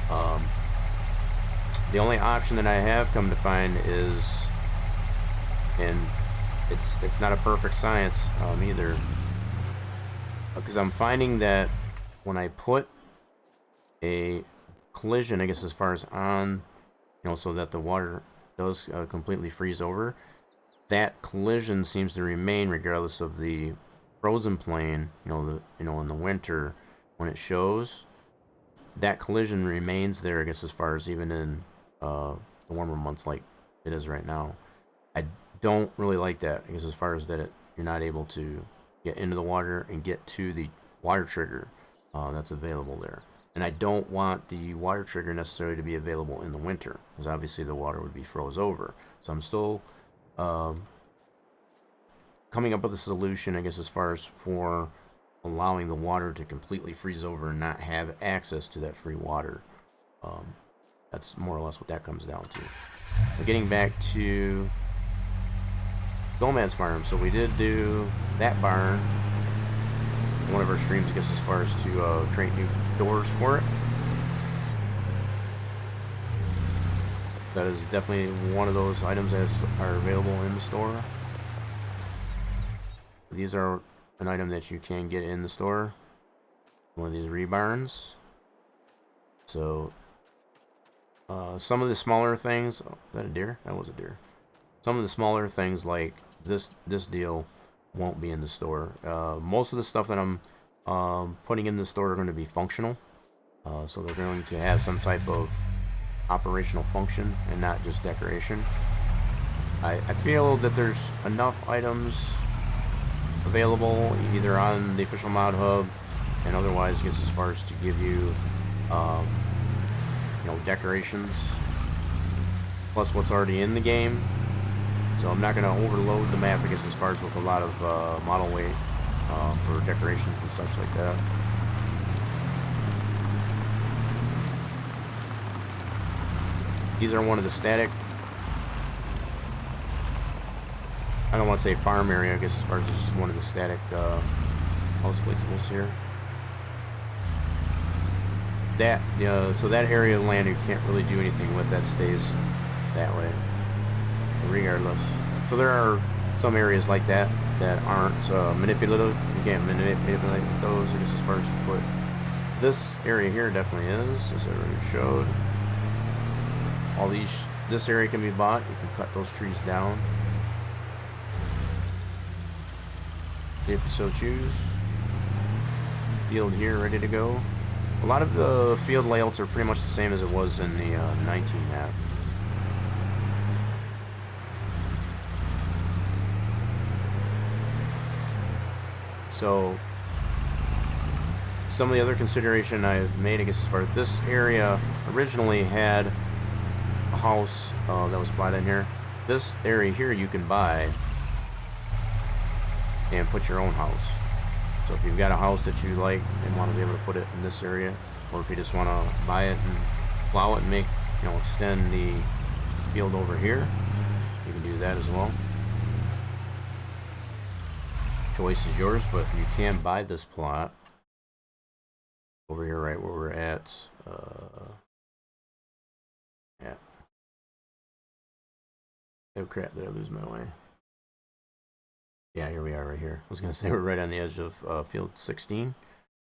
The only option that I have come to find is, and it's not a perfect science either, because I'm finding that when I put a collision, I guess, as far as on, you know, so that the water does completely freeze over, that collision seems to remain regardless of the frozen plane. In the winter when it shows, that collision remains there, I guess, as far as even in the warmer months like it is right now. I don't really like that, because as far as that you're not able to get into the water and get to the water trigger that's available there. And I don't want the water trigger necessarily to be available in the winter, because obviously the water would be froze over. So I'm still coming up with a solution, I guess, as far as for allowing the water to completely freeze over and not have access to that free water. That's more or less what that comes down to. But getting back to Gomez Farm, so we did do that barn, one of our streams, I guess, as far as to create new doors for it. That is definitely one of those items that are available in the store. these are an item that you can get in the store. One of these rebarns. So some of the smaller things. Oh, is that a deer? That was a deer. Some of the smaller things like this deal won't be in the store. Most of the stuff that I'm putting in the store are going to be functional. So they're going to have some type of operational function and not just decoration. I feel that there's enough items available either on the official mod hub and otherwise, I guess, as far as to give you, you know, decorations plus what's already in the game. So I'm not going to overload the map, I guess, as far as with a lot of model weight for decorations and such like that. These are one of the static, I don't want to say farm area, I guess, as far as just one of the static house placeables here. That, so that area of land you can't really do anything with, that stays that way, regardless. So there are some areas like that that aren't manipulative. You can't manipulate those, I guess, as far as to put. This area here definitely is, as I already showed. All these, this area can be bought. You can cut those trees down if you so choose. Field here ready to go. A lot of the field layouts are pretty much the same as it was in the 19 map. So some of the other consideration I've made, I guess, as far as this area originally had a house that was plotted in here. This area here you can buy and put your own house. So if you've got a house that you like and want to be able to put it in this area, or if you just want to buy it and plow it and make, you know, extend the field over here, you can do that as well. Choice is yours, but you can buy this plot over here, right where we're at. Yeah. Oh crap! Did I lose my way? Yeah, here we are, right here. I was gonna say we're right on the edge of field 16.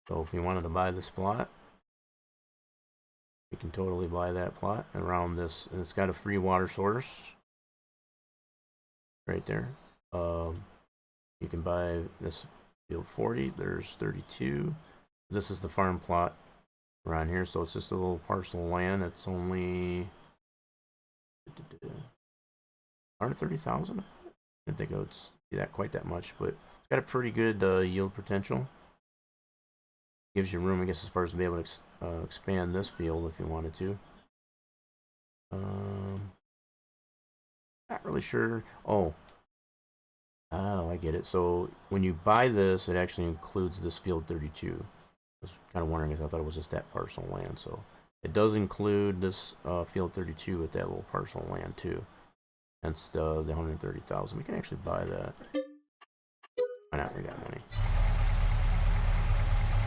So if you wanted to buy this plot, you can totally buy that plot around this, and it's got a free water source right there. You can buy this field 40. There's 32. This is the farm plot around here, so it's just a little parcel of land. It's only 130,000. I didn't think it would be that quite that much, but it's got a pretty good yield potential. Gives you room, I guess, as far as to be able to expand this field if you wanted to. Not really sure. Oh, I get it. So when you buy this, it actually includes this field 32. I was kind of wondering, because I thought it was just that parcel of land. So it does include this field 32 with that little parcel of land too. Hence the 130,000. We can actually buy that. Why not? We got money.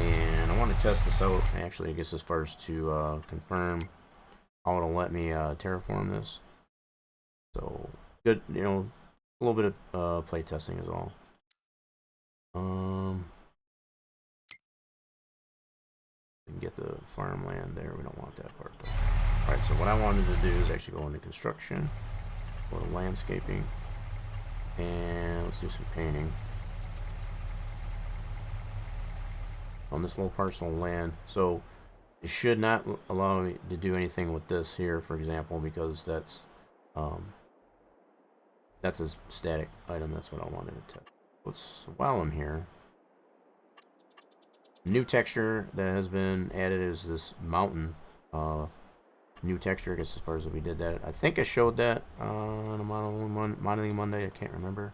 And I want to test this out, actually, I guess, as far as to confirm how it'll let me terraform this. So, good, you know, a little bit of play testing as well. We can get the farmland there. We don't want that part though. Alright, so what I wanted to do is actually go into construction, go to landscaping, and let's do some painting on this little parcel of land. So it should not allow me to do anything with this here, for example, because that's a static item. That's what I wanted to test. While I'm here, new texture that has been added is this mountain new texture, I guess, as far as we did that. I think I showed that on a modeling Monday. I can't remember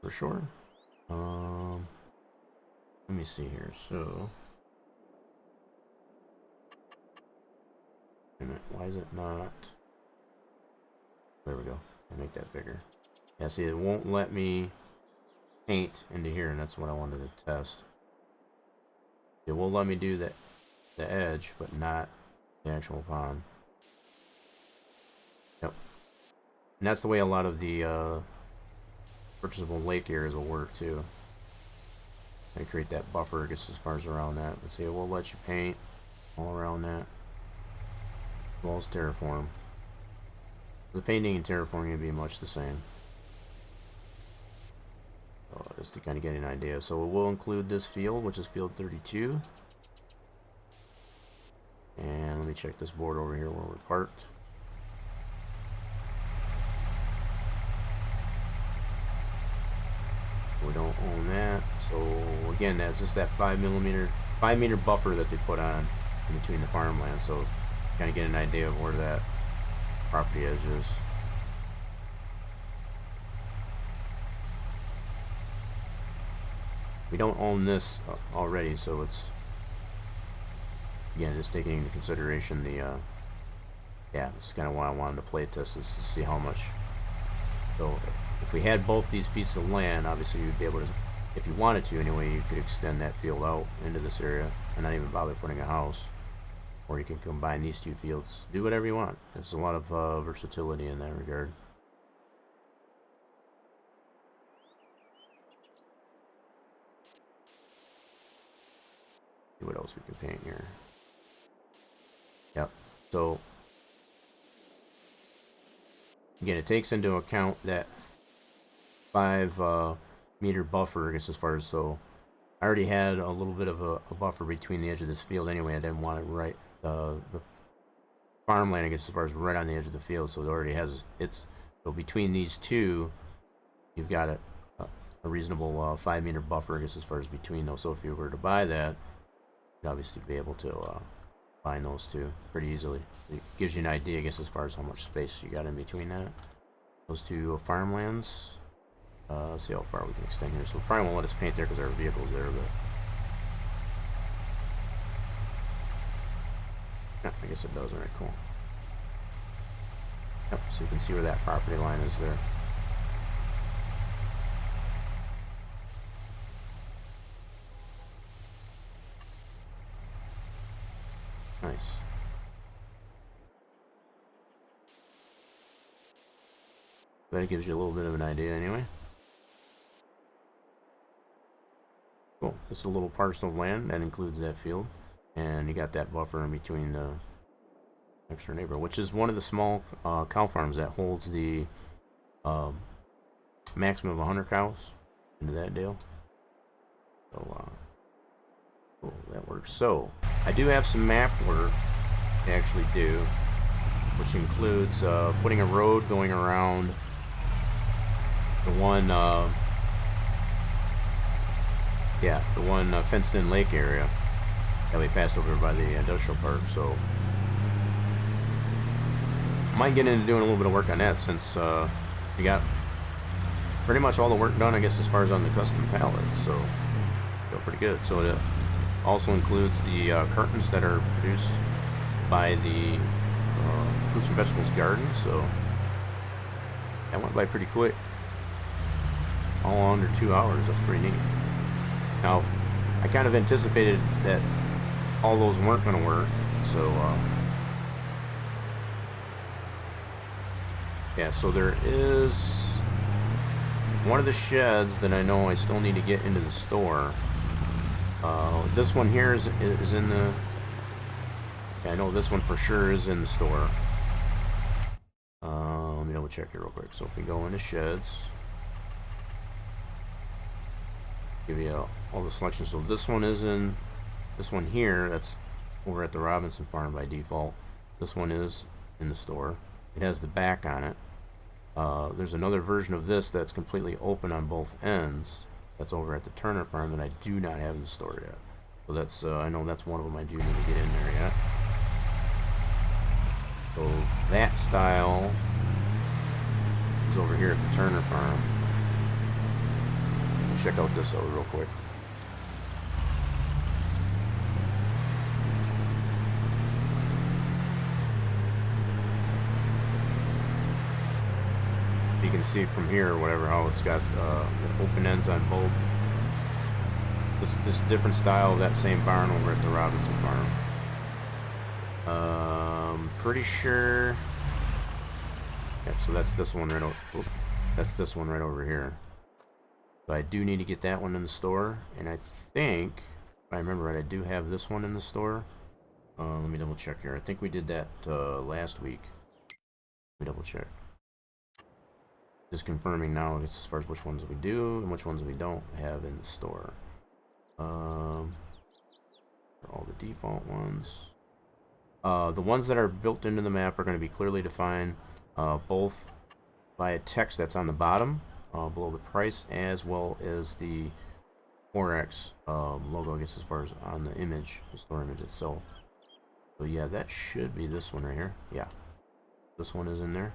for sure. Let me see here. So, wait a minute, why is it not? There we go. I'll make that bigger. Yeah, see, it won't let me paint into here, and that's what I wanted to test. It will let me do the edge, but not the actual pond. Yep. And that's the way a lot of the purchasable lake areas will work too. And create that buffer, I guess, as far as around that. Let's see, we'll let you paint all around that. As well as terraform. The painting and terraforming will be much the same. So just to kind of get an idea. So we'll include this field, which is field 32. And let me check this board over here where we're parked. We don't own that. So again, that's just that 5 meter buffer that they put on in between the farmland. So kind of get an idea of where that property edge is. We don't own this already, so it's, again, just taking into consideration the yeah, this is kind of why I wanted to play test this, to see how much. So if we had both these pieces of land, obviously you'd be able to, if you wanted to anyway, you could extend that field out into this area and not even bother putting a house. Or you can combine these two fields. Do whatever you want. There's a lot of versatility in that regard. See what else we can paint here. Yep. So again, it takes into account that 5 meter buffer, I guess, as far as, so I already had a little bit of a buffer between the edge of this field anyway. I didn't want it right, the farmland, I guess, as far as right on the edge of the field, so it already has, it's, so between these two, you've got a reasonable 5 meter buffer, I guess, as far as between those. So if you were to buy that, you'd obviously be able to find those two pretty easily. It gives you an idea, I guess, as far as how much space you got in between that. Those two farmlands. Let's see how far we can extend here. So probably won't let us paint there because our vehicle's there, but yeah, I guess it does. Alright, cool. Yep, so you can see where that property line is there. Nice. That gives you a little bit of an idea anyway. Cool. This is a little parcel of land that includes that field, and you got that buffer in between the next door neighbor, which is one of the small cow farms that holds the maximum of 100 cows into that deal. So cool, that works. So I do have some map work to actually do, which includes putting a road going around the one fenced-in lake area that we passed over by the industrial park. So I might get into doing a little bit of work on that, since we got pretty much all the work done, I guess, as far as on the custom pallets. So feel pretty good. So it also includes the curtains that are produced by the fruits and vegetables garden. So that went by pretty quick, all under 2 hours. That's pretty neat. Now, I kind of anticipated that all those weren't going to work, so yeah, so there is one of the sheds that I know I still need to get into the store. This one here is in the, yeah, I know this one for sure is in the store. Let me double check here real quick. So if we go into sheds, give you all the selections. So this one is in, this one here, that's over at the Robinson farm by default. This one is in the store. It has the back on it. There's another version of this that's completely open on both ends. That's over at the Turner farm that I do not have in the store yet. So that's, I know that's one of them I do need to get in there yet. So that style is over here at the Turner farm. Check out this out real quick. You can see from here or whatever how it's got the open ends on both. This is a different style of that same barn over at the Robinson farm. Pretty sure. Yep, so that's this one right over. That's this one right over here. So I do need to get that one in the store, and I think, if I remember right, I do have this one in the store. Let me double check here. I think we did that last week. Let me double check. Just confirming now as far as which ones we do and which ones we don't have in the store. All the default ones. The ones that are built into the map are going to be clearly defined, both by a text that's on the bottom below the price, as well as the 4X logo, I guess, as far as on the image, the store image itself. So yeah, that should be this one right here. Yeah, this one is in there.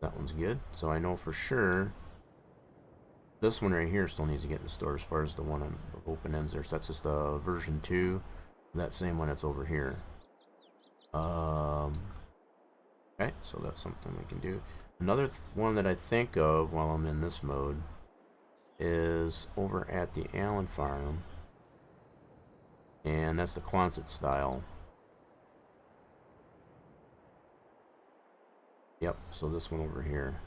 That one's good. So I know for sure this one right here still needs to get in the store as far as the one on the open ends there. So that's just version 2. That same one that's over here. Okay, so that's something we can do. Another one that I think of while I'm in this mode is over at the Allen farm, and that's the Quonset style. Yep, so this one over here.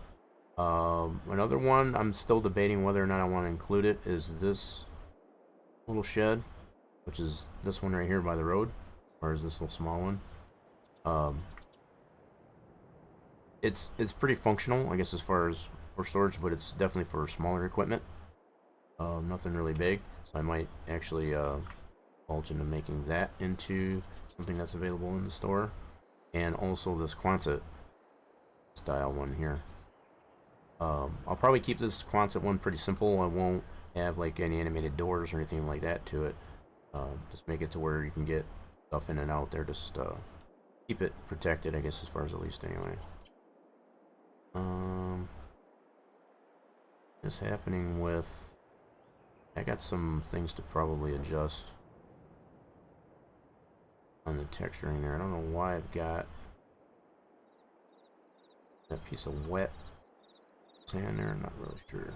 Another one I'm still debating whether or not I want to include it is this little shed, which is this one right here by the road, or is this little small one. It's pretty functional, I guess, as far as for storage, but it's definitely for smaller equipment. Nothing really big, so I might actually bulge into making that into something that's available in the store, and also this Quonset style one here. I'll probably keep this Quonset one pretty simple. I won't have like any animated doors or anything like that to it. Just make it to where you can get stuff in and out there. Just keep it protected, I guess, as far as at least anyway. What's happening with... I got some things to probably adjust on the texturing there. I don't know why I've got that piece of wet sand there. I'm not really sure.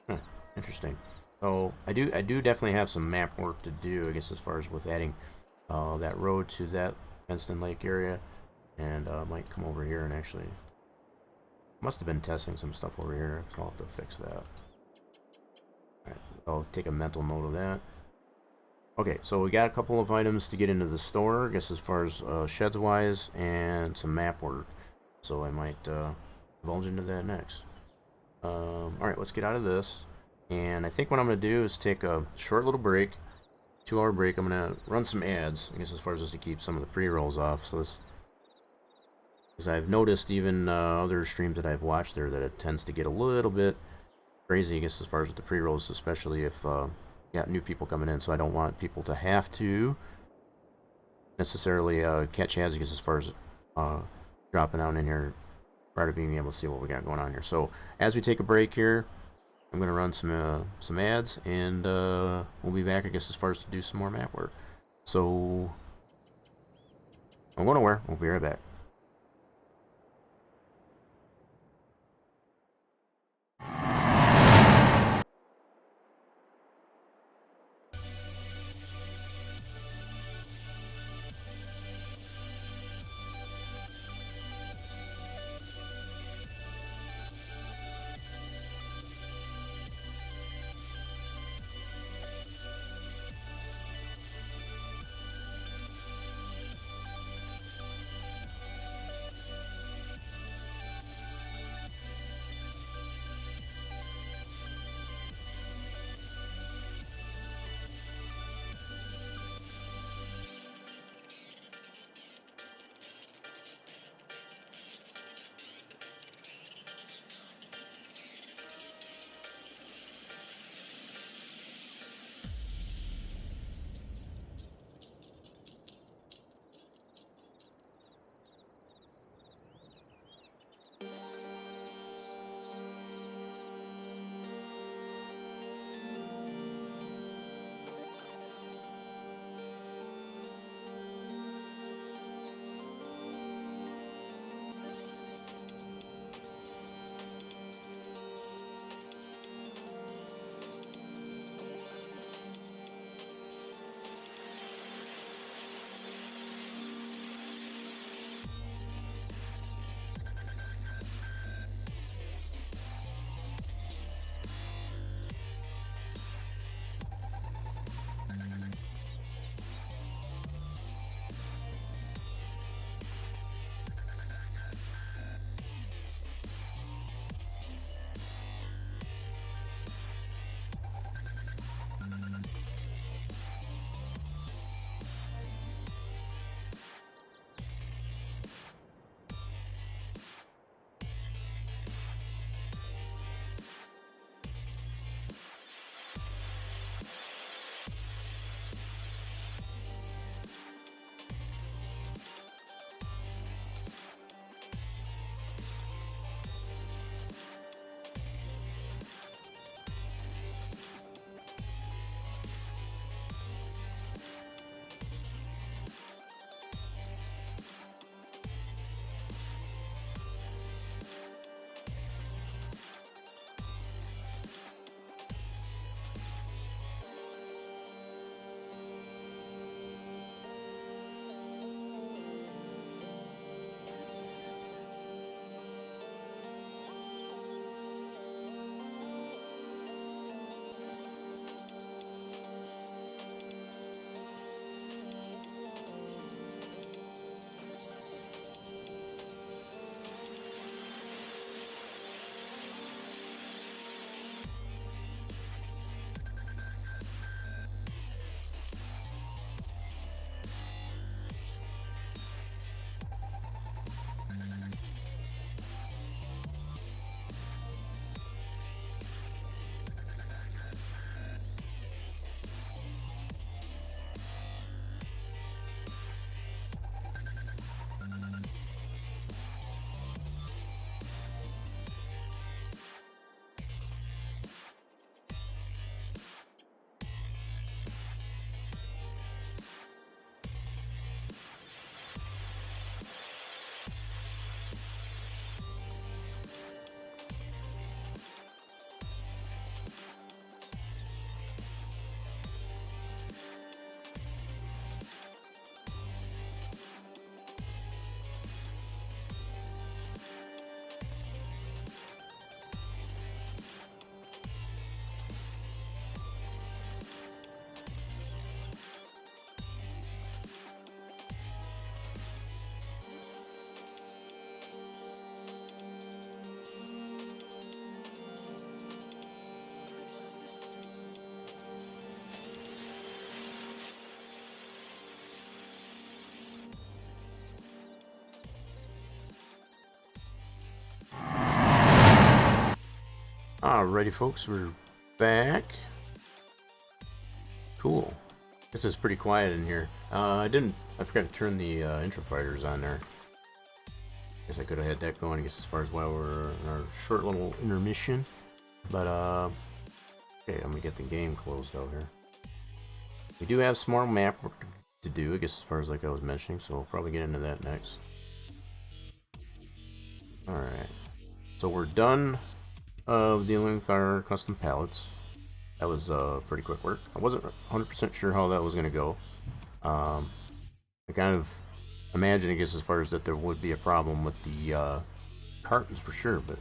Huh, interesting. So I do definitely have some map work to do, I guess, as far as with adding that road to that fenced-in lake area, and I might come over here and actually must have been testing some stuff over here, so I'll have to fix that. All right, I'll take a mental note of that. Okay, so we got a couple of items to get into the store, I guess, as far as sheds wise, and some map work. So I might divulge into that next. Alright, let's get out of this. And I think what I'm going to do is take a short little break, 2-hour break. I'm going to run some ads, I guess, as far as just to keep some of the pre-rolls off. So this, because I've noticed even other streams that I've watched there that it tends to get a little bit crazy, I guess, as far as with the pre-rolls, especially if got new people coming in. So I don't want people to have to necessarily catch ads, I guess, as far as dropping out in here prior to being able to see what we got going on here. So as we take a break here, I'm going to run some ads, and we'll be back, I guess, as far as to do some more map work. So I'm going nowhere. We'll be right back. Alrighty, folks, we're back. Cool. This is pretty quiet in here. I forgot to turn the intro fighters on there. Guess I could have had that going, I guess, as far as while we're in our short little intermission. But, okay, I'm gonna get the game closed out here. We do have some more map work to do, I guess, as far as like I was mentioning, so we'll probably get into that next. Alright. So we're done dealing with our custom pallets. That was pretty quick work. I wasn't 100% sure how that was going to go. I kind of imagined, I guess, as far as that there would be a problem with the cartons for sure, but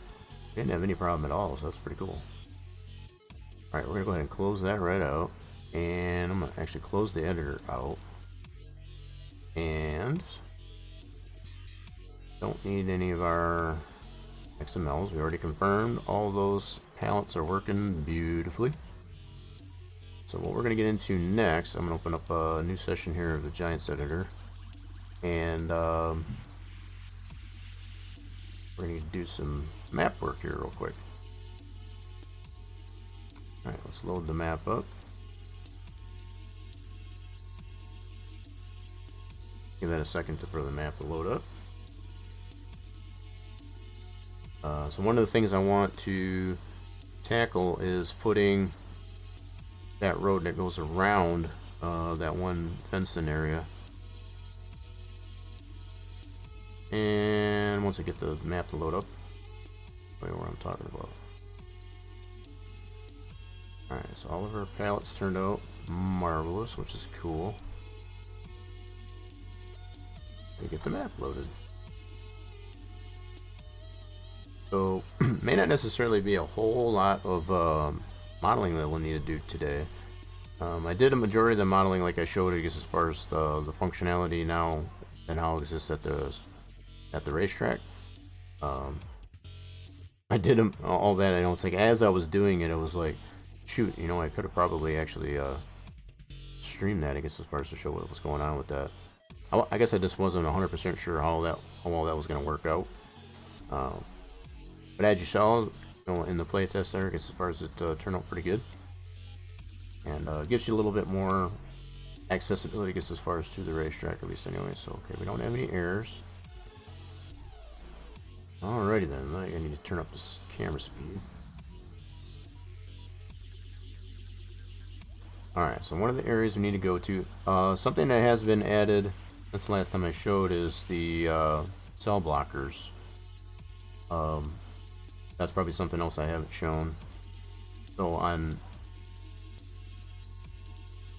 didn't have any problem at all, so that's pretty cool. Alright, we're going to go ahead and close that right out. And I'm going to actually close the editor out. And don't need any of our XMLs. We already confirmed all those pallets are working beautifully. So what we're going to get into next, I'm going to open up a new session here of the Giants editor. And we're going to do some map work here real quick. Alright, let's load the map up. Give that a second for the map to load up. So one of the things I want to tackle is putting that road that goes around that one fenced-in area. And once I get the map to load up, I'll show you what I'm talking about. Alright, so all of our pallets turned out marvelous, which is cool. We get the map loaded. So, may not necessarily be a whole lot of modeling that we'll need to do today. I did a majority of the modeling like I showed, I guess, as far as the functionality now and how it exists at the racetrack. I did all that. I know it's like as I was doing it, it was like, shoot, you know, I could have probably actually streamed that, I guess, as far as to show what was going on with that. I guess I just wasn't 100% sure how well that was going to work out. But as you saw, you know, in the playtest there, I guess as far as it turned out pretty good. And gives you a little bit more accessibility, I guess, as far as to the racetrack, at least anyway. So, okay, we don't have any errors. Alrighty then, I need to turn up this camera speed. Alright, so one of the areas we need to go to, something that has been added since the last time I showed is the cell blockers. That's probably something else I haven't shown. So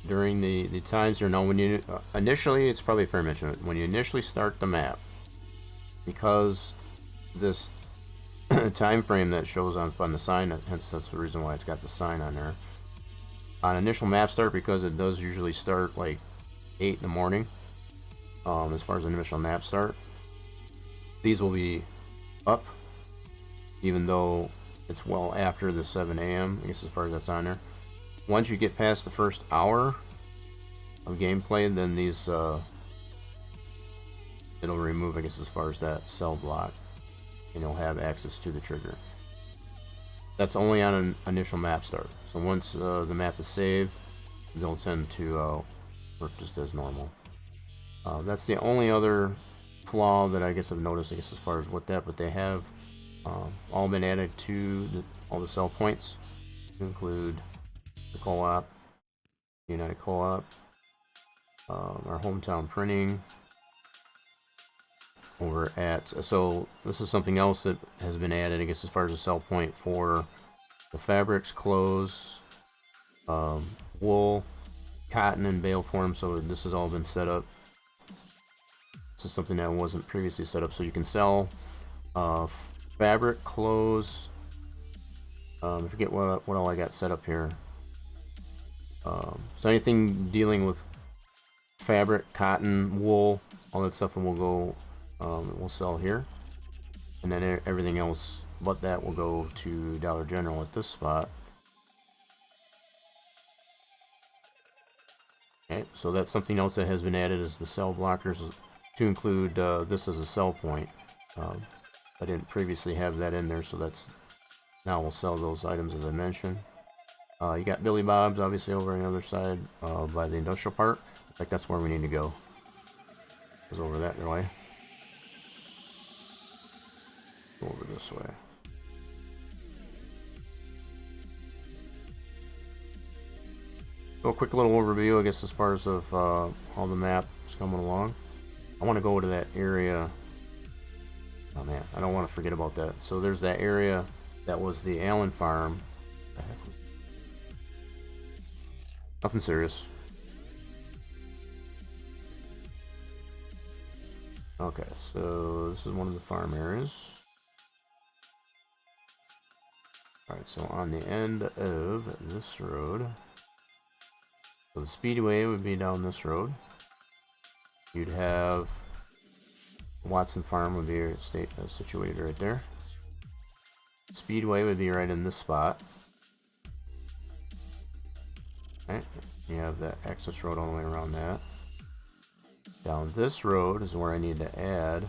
during the times here now, when you initially, it's probably fair mention, when you initially start the map, because this time frame that shows on the sign, hence that's the reason why it's got the sign on there. On initial map start, because it does usually start like 8 in the morning, as far as the initial map start, these will be up, even though it's well after the 7 a.m. I guess as far as that's on there. Once you get past the first hour of gameplay, then these it'll remove, I guess, as far as that cell block, and you'll have access to the trigger. That's only on an initial map start. So once the map is saved, they'll tend to work just as normal. That's the only other flaw that I guess I've noticed, I guess, as far as what that, but they have all been added to all the cell points, to include the co-op, United Co-op, our hometown printing. Over at, so this is something else that has been added, I guess, as far as the sell point for the fabrics, clothes, wool, cotton, and bale form. So this has all been set up. This is something that wasn't previously set up. So you can sell fabric, clothes. I forget what all I got set up here. So anything dealing with fabric, cotton, wool, all that stuff, and we'll go. We'll sell here, and then everything else but that will go to Dollar General at this spot. Okay, so that's something else that has been added, is the cell blockers, to include this as a sell point. I didn't previously have that in there, so that's Now we'll sell those items as I mentioned. You got Billy Bob's obviously over on the other side by the industrial park. I think that's where we need to go. Goes over that way. Go over this way. So a quick little overview, I guess, as far as of how the map is coming along. I want to go to that area. Oh man, I don't want to forget about that. So there's that area that was the Allen farm. Nothing serious. Okay, so this is one of the farm areas. Alright, so on the end of this road, so the speedway would be down this road. You'd have Watson Farm would be situated right there. Speedway would be right in this spot. Right, you have that access road all the way around that. Down this road is where I need to add.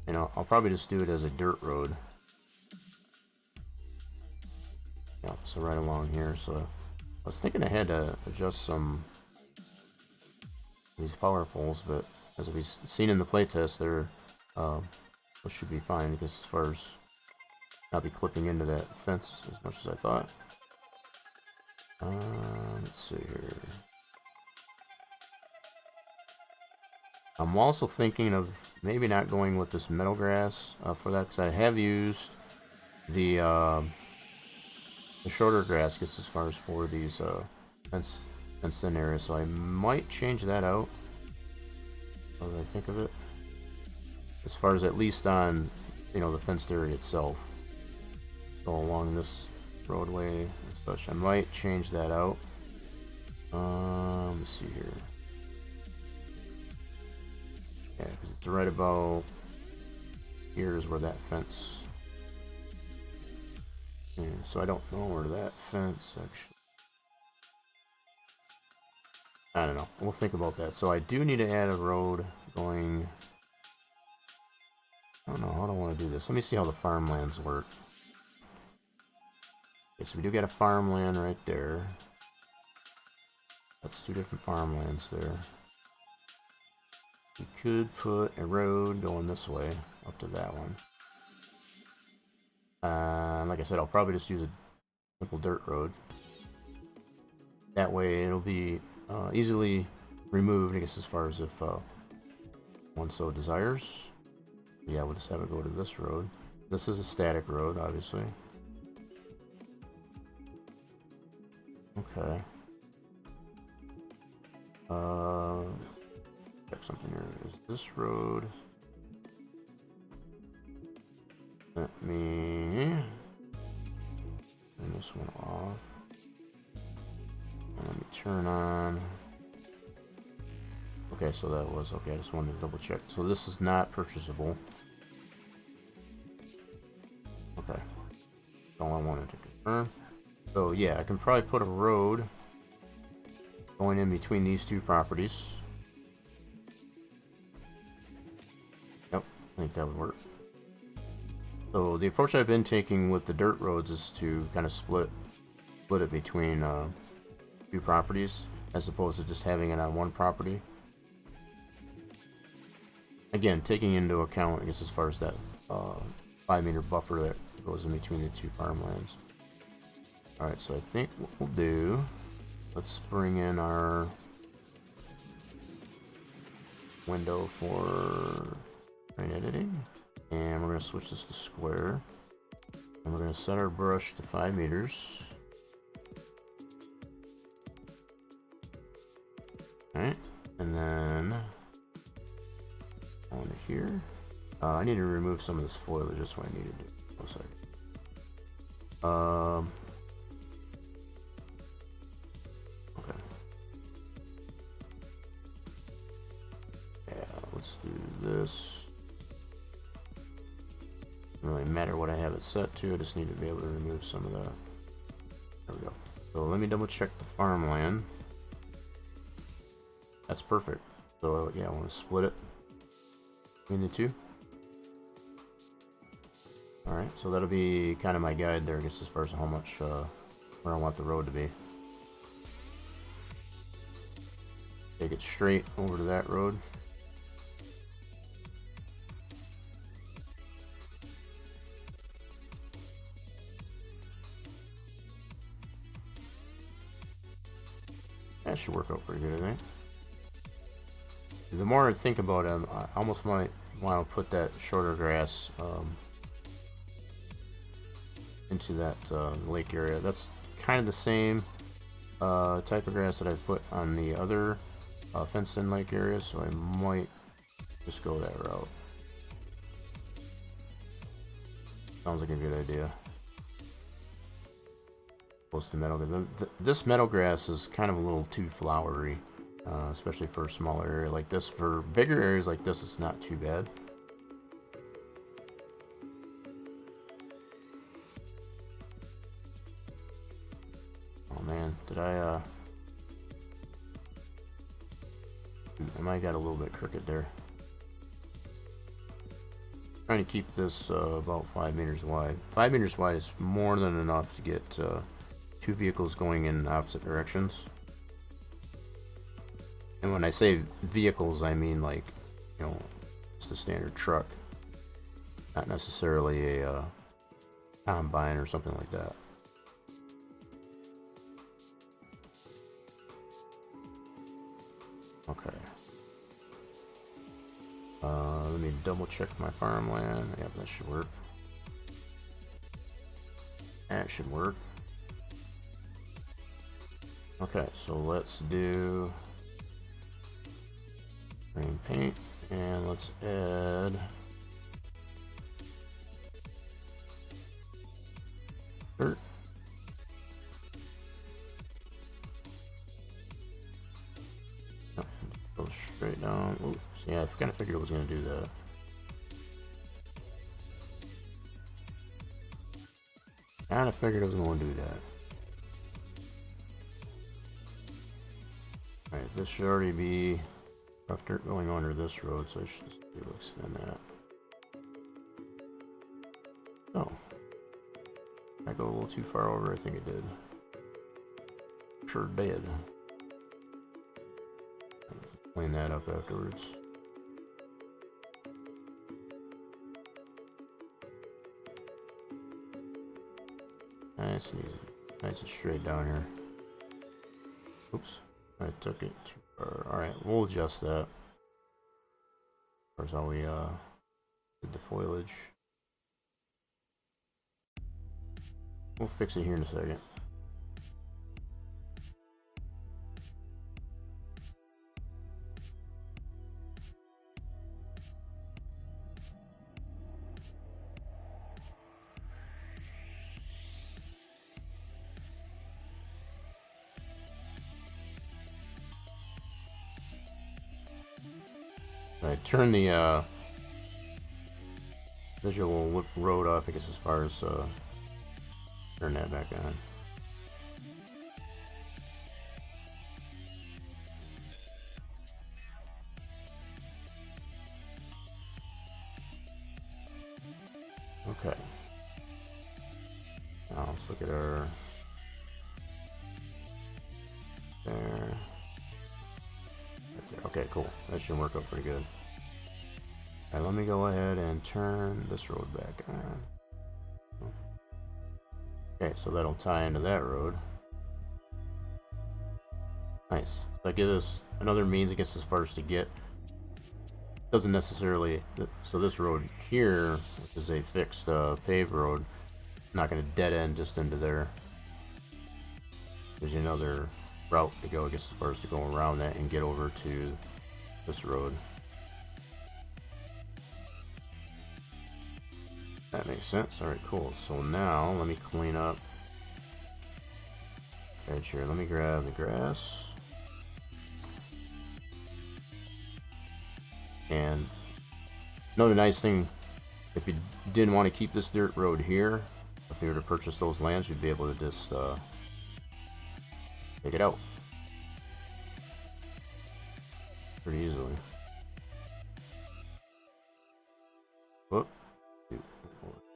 You know, I'll probably just do it as a dirt road. Yeah, so right along here. So I was thinking I had to adjust some of these power poles, but as we've seen in the playtest, they're those should be fine because as far as not be clipping into that fence as much as I thought. Let's see here. I'm also thinking of maybe not going with this meadow grass for that, because I have used the shorter grass just as far as for these fenced in areas, so I might change that out. What do I think of it? As far as at least on, you know, the fenced area itself. So along this roadway and such, I might change that out. Let's see here. Yeah, because it's right about here is where that fence. Yeah, so I don't know where that fence actually. I don't know. We'll think about that. So I do need to add a road going. I don't know how do I want to do this. Let me see how the farmlands work. Okay, so we do get a farmland right there. That's two different farmlands there. We could put a road going this way up to that one. Like I said, I'll probably just use a simple dirt road. That way it'll be easily removed, I guess, as far as if one so desires. Yeah, we'll just have it go to this road. This is a static road, obviously. Okay. Check something here. Is this road? Let me turn this one off. And let me turn on. Okay, so that was okay. I just wanted to double check. So this is not purchasable. Okay. That's all I wanted to confirm. So yeah, I can probably put a road going in between these two properties. Yep, I think that would work. So the approach I've been taking with the dirt roads is to kind of split it between two properties, as opposed to just having it on one property. Again, taking into account, I guess, as far as that 5-meter buffer that goes in between the two farmlands. Alright, so I think what we'll do, let's bring in our window for train editing, and we're going to switch this to square, and we're going to set our brush to 5 meters. Alright, and then on here, I need to remove some of this foliage, just what I need to do. One second. Okay. Yeah, let's do this. Doesn't really matter what I have it set to, I just need to be able to remove some of that. There we go. So let me double check the farmland. That's perfect. So yeah, I want to split it between the two. Alright, so that'll be kind of my guide there, I guess, as far as how much, where I want the road to be. Take it straight over to that road. That should work out pretty good, I think. The more I think about it, I almost might want to put that shorter grass into that lake area. That's kind of the same type of grass that I've put on the other fenced-in lake area, so I might just go that route. Sounds like a good idea. Close to meadow. This meadow grass is kind of a little too flowery, especially for a smaller area like this. For bigger areas like this, it's not too bad. Oh man, did I might have got a little bit crooked there. Trying to keep this about 5 meters wide. 5 meters wide is more than enough to get 2 vehicles going in opposite directions. And when I say vehicles, I mean like, you know, just a standard truck, not necessarily a combine or something like that. Okay. Let me double check my farmland. Yep, that should work. That should work. Okay, so let's do green paint and let's add dirt. Go straight down. Oops, yeah, I kind of figured it was going to do that. Kind of figured it was going to do that. Alright, this should already be rough dirt going under this road, so I should just be able to extend that. Oh. I go a little too far over, I think it did. Sure did. Clean that up afterwards. Nice and easy. Nice and straight down here. Oops. I took it too far. Alright, we'll adjust that. That's how we did the foliage. We'll fix it here in a second. I turn the visual road off, I guess, as far as turn that back on. Okay. Now let's look at our there. Okay, cool. That should work out pretty good. Alright, let me go ahead and turn this road back on. Okay, so that'll tie into that road. Nice. So I get this another means, I guess, as far as to get. Doesn't necessarily. So this road here, which is a fixed paved road, not going to dead end just into there. There's another route to go, I guess, as far as to go around that and get over to this road. That makes sense. Alright, cool. So now let me clean up edge here. Let me grab the grass. And another nice thing, if you didn't want to keep this dirt road here, if you were to purchase those lands, you'd be able to just take it out pretty easily. Whoop.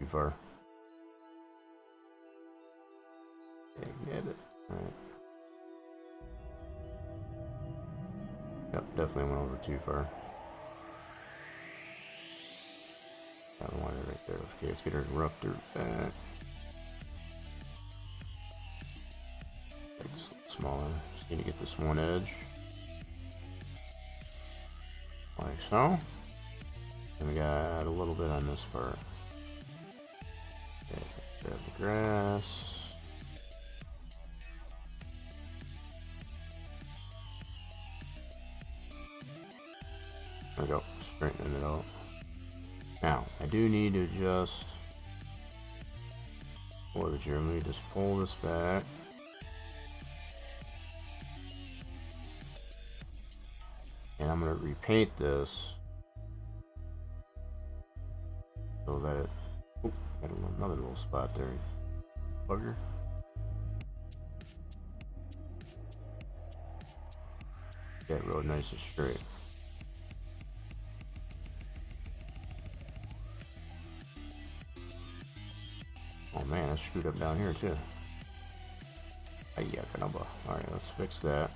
Too far. Okay, get it. Alright. Yep, definitely went over too far. I don't want it right there. Okay, let's get our rough dirt back. Make this a little smaller. Just need to get this one edge. Like so. And we got a little bit on this part. Okay, grab the grass. There we go, straightening it out. Now, I do need to adjust for the gear. Let me just pull this back. And I'm going to repaint this so that it, oop, got another little spot there. Bugger. That road nice and straight. Oh man, I screwed up down here too. Ay, yeah, caramba. Alright, let's fix that.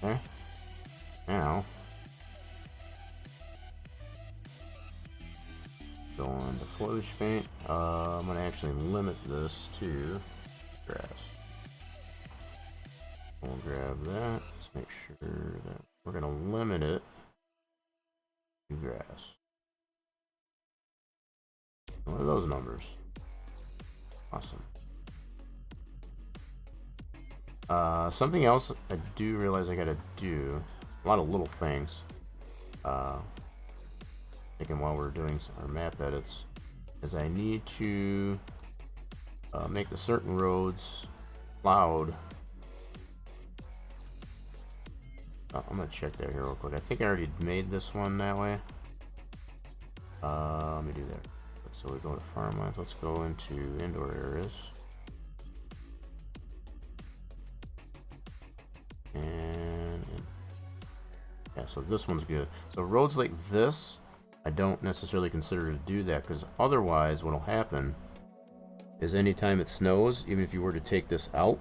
Okay. Now, going to foliage paint. I'm going to actually limit this to grass. We'll grab that. Let's make sure that we're going to limit it to grass. What are those numbers? Awesome. Something else I do realize I gotta do, a lot of little things, thinking while we're doing our map edits, is I need to make the certain roads plowed. I'm gonna check that here real quick. I think I already made this one that way. Let me do that. So we go to farmlands, let's go into indoor areas. And yeah, so this one's good. So roads like this, I don't necessarily consider to do that, because otherwise what'll happen is anytime it snows, even if you were to take this out,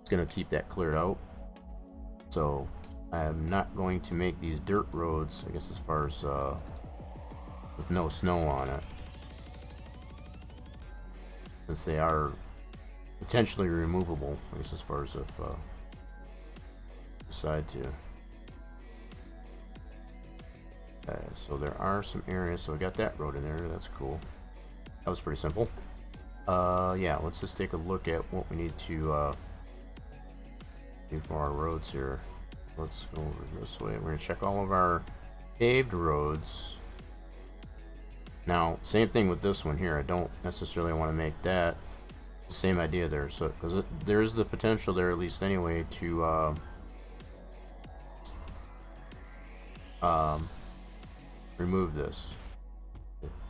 it's gonna keep that cleared out. So I'm not going to make these dirt roads, I guess, as far as with no snow on it, since they are potentially removable, I guess, as far as if decide to. Okay, so there are some areas, so we got that road in there, that's cool. That was pretty simple. Yeah, let's just take a look at what we need to do for our roads here. Let's go over this way. We're gonna check all of our paved roads. Now, same thing with this one here. I don't necessarily want to make that the same idea there, so because there is the potential there, at least anyway, to remove this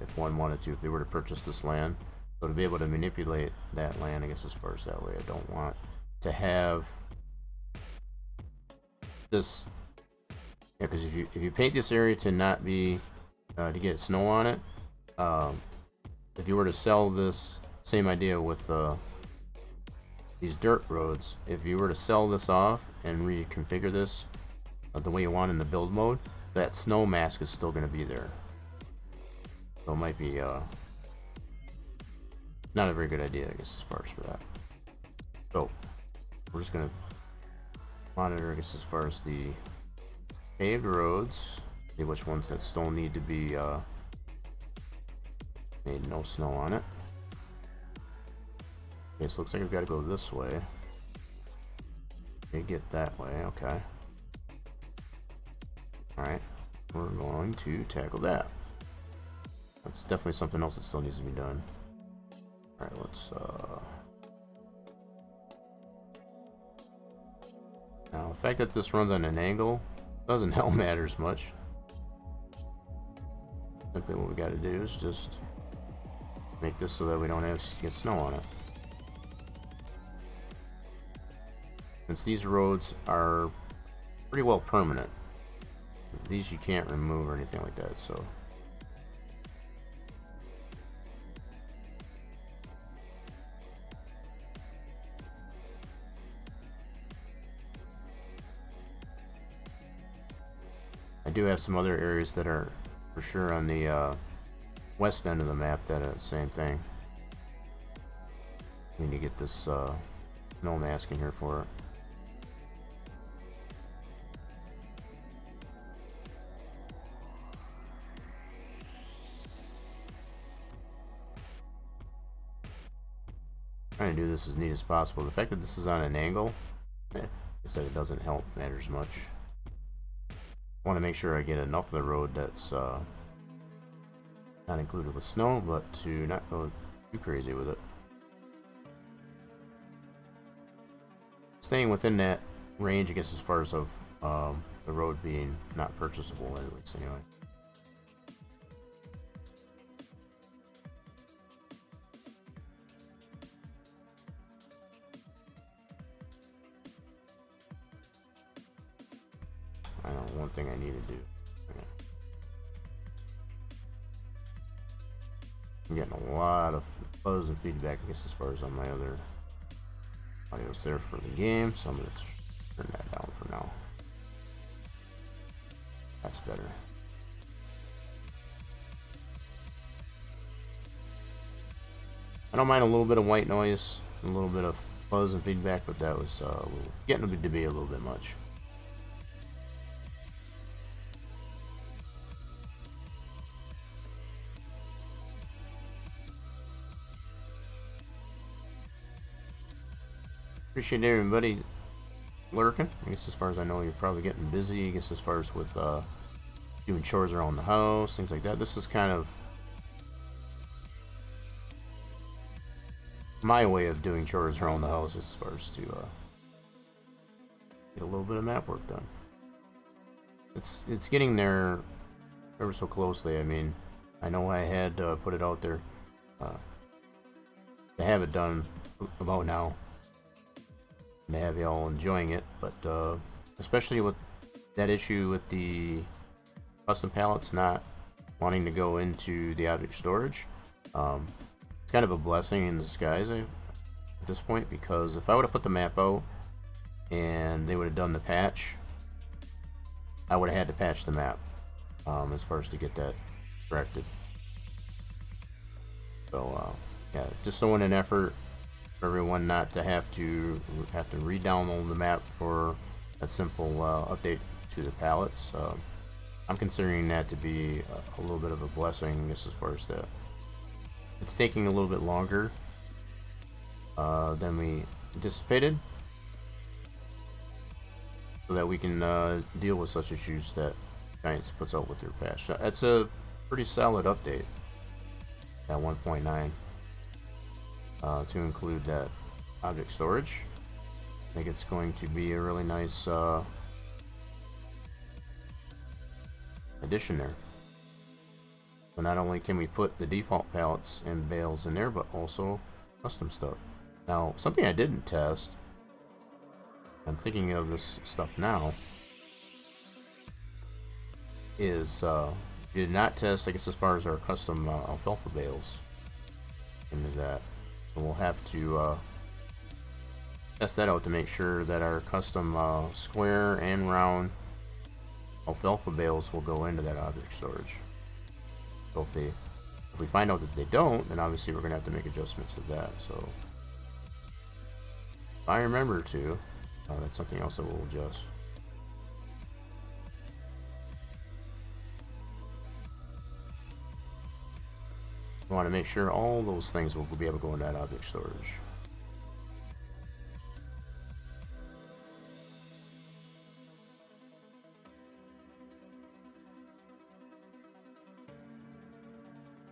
if one wanted to, if they were to purchase this land. So to be able to manipulate that land, I guess, as far as that way, I don't want to have this. Yeah, because if you paint this area to not be to get snow on it, if you were to sell this, same idea with these dirt roads, if you were to sell this off and reconfigure this the way you want in the build mode, that snow mask is still going to be there. So it might be not a very good idea, I guess, as far as for that. So we're just going to monitor, I guess, as far as the paved roads, see which ones that still need to be made no snow on it. Okay, so looks like we've got to go this way. Okay, get that way, okay. Alright, we're going to tackle that. That's definitely something else that still needs to be done. Alright, let's now, the fact that this runs on an angle doesn't help matters much. Simply what we got to do is just Make this so that we don't have to get snow on it. Since these roads are pretty well permanent, these you can't remove or anything like that, so. I do have some other areas that are for sure on the west end of the map that are the same thing. We need to get this snow mask in here for it. Trying to do this as neat as possible. The fact that this is on an angle, I said it doesn't help matters much. I want to make sure I get enough of the road that's not included with snow, but to not go too crazy with it. Staying within that range, I guess, as far as of the road being not purchasable, at least anyway. I know one thing I need to do. Okay. I'm getting a lot of fuzz and feedback, I guess, as far as on my other audio's there for the game, so I'm going to turn that down for now. That's better. I don't mind a little bit of white noise, a little bit of fuzz and feedback, but that was getting to be a little bit much. Appreciate everybody lurking. I guess as far as I know, you're probably getting busy. I guess as far as with doing chores around the house, things like that. This is kind of my way of doing chores around the house, as far as to get a little bit of map work done. It's getting there ever so closely. I mean, I know I had put it out there to have it done about now. To have y'all enjoying it, but especially with that issue with the custom pallets not wanting to go into the object storage, it's kind of a blessing in disguise at this point, because if I would have put the map out and they would have done the patch, I would have had to patch the map as far as to get that corrected. So yeah, just throwing an effort for everyone not to have to re-download the map for a simple update to the pallets. I'm considering that to be a little bit of a blessing, just as far as that. It's taking a little bit longer than we anticipated, so that we can deal with such issues that Giants puts out with their patch. That's a pretty solid update at 1.9. To include that object storage. I think it's going to be a really nice addition there. So not only can we put the default pallets and bales in there, but also custom stuff. Now, something I didn't test, I'm thinking of this stuff now, is we did not test, I guess, as far as our custom alfalfa bales into that. So we'll have to test that out to make sure that our custom square and round alfalfa bales will go into that object storage. So if we find out that they don't, then obviously we're going to have to make adjustments to that. So if I remember to, that's something else that we'll adjust. We want to make sure all those things will be able to go in that object storage.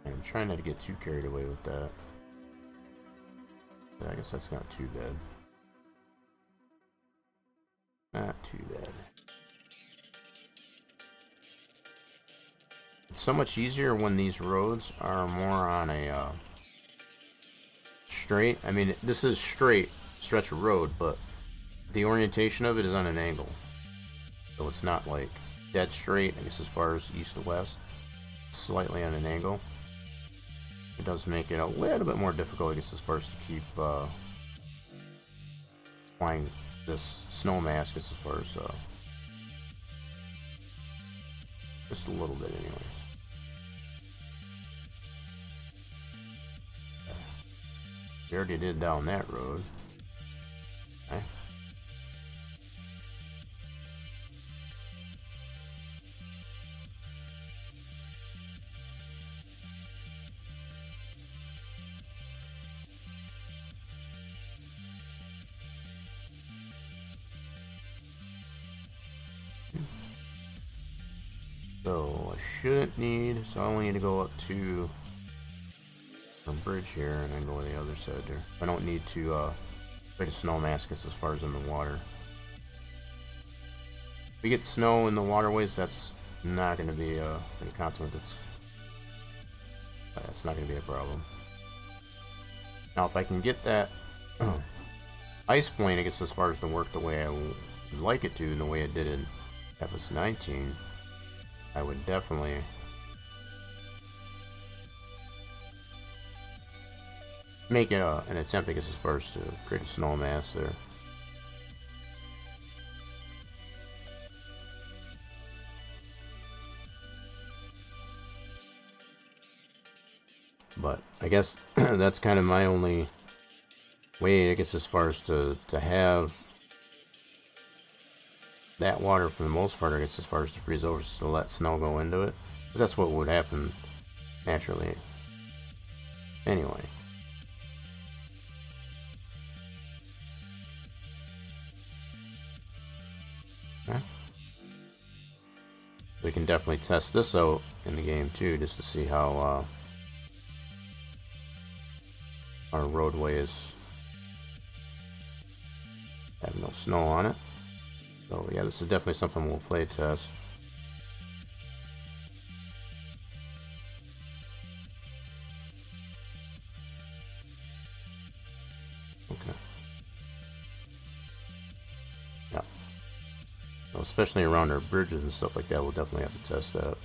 I'm trying not to get too carried away with that. I guess that's not too bad. Not too bad. It's so much easier when these roads are more on a straight. I mean, this is straight stretch of road, but the orientation of it is on an angle. So it's not like dead straight, I guess, as far as east to west. It's slightly on an angle. It does make it a little bit more difficult, I guess, as far as to keep applying this snow mask, as far as just a little bit anyway. We already did down that road. Okay. So I shouldn't need, so I only need to go up to a bridge here and then go to the other side there. I don't need to create a snow mask as far as in the water. If we get snow in the waterways, that's not going to be any consequence. That's not going to be a problem. Now if I can get that ice plane, I guess, as far as to work the way I would like it to, and the way it did in FS19, I would definitely make an attempt, I guess, as far as to create a snow mass there. But I guess that's kind of my only way, I guess, as far as to have that water, for the most part, I guess, as far as to freeze over, is to let snow go into it, because that's what would happen naturally anyway. Okay. We can definitely test this out in the game too, just to see how our roadway is having no snow on it. So yeah, this is definitely something we'll play test. Okay. Yeah. So especially around our bridges and stuff like that, we'll definitely have to test that.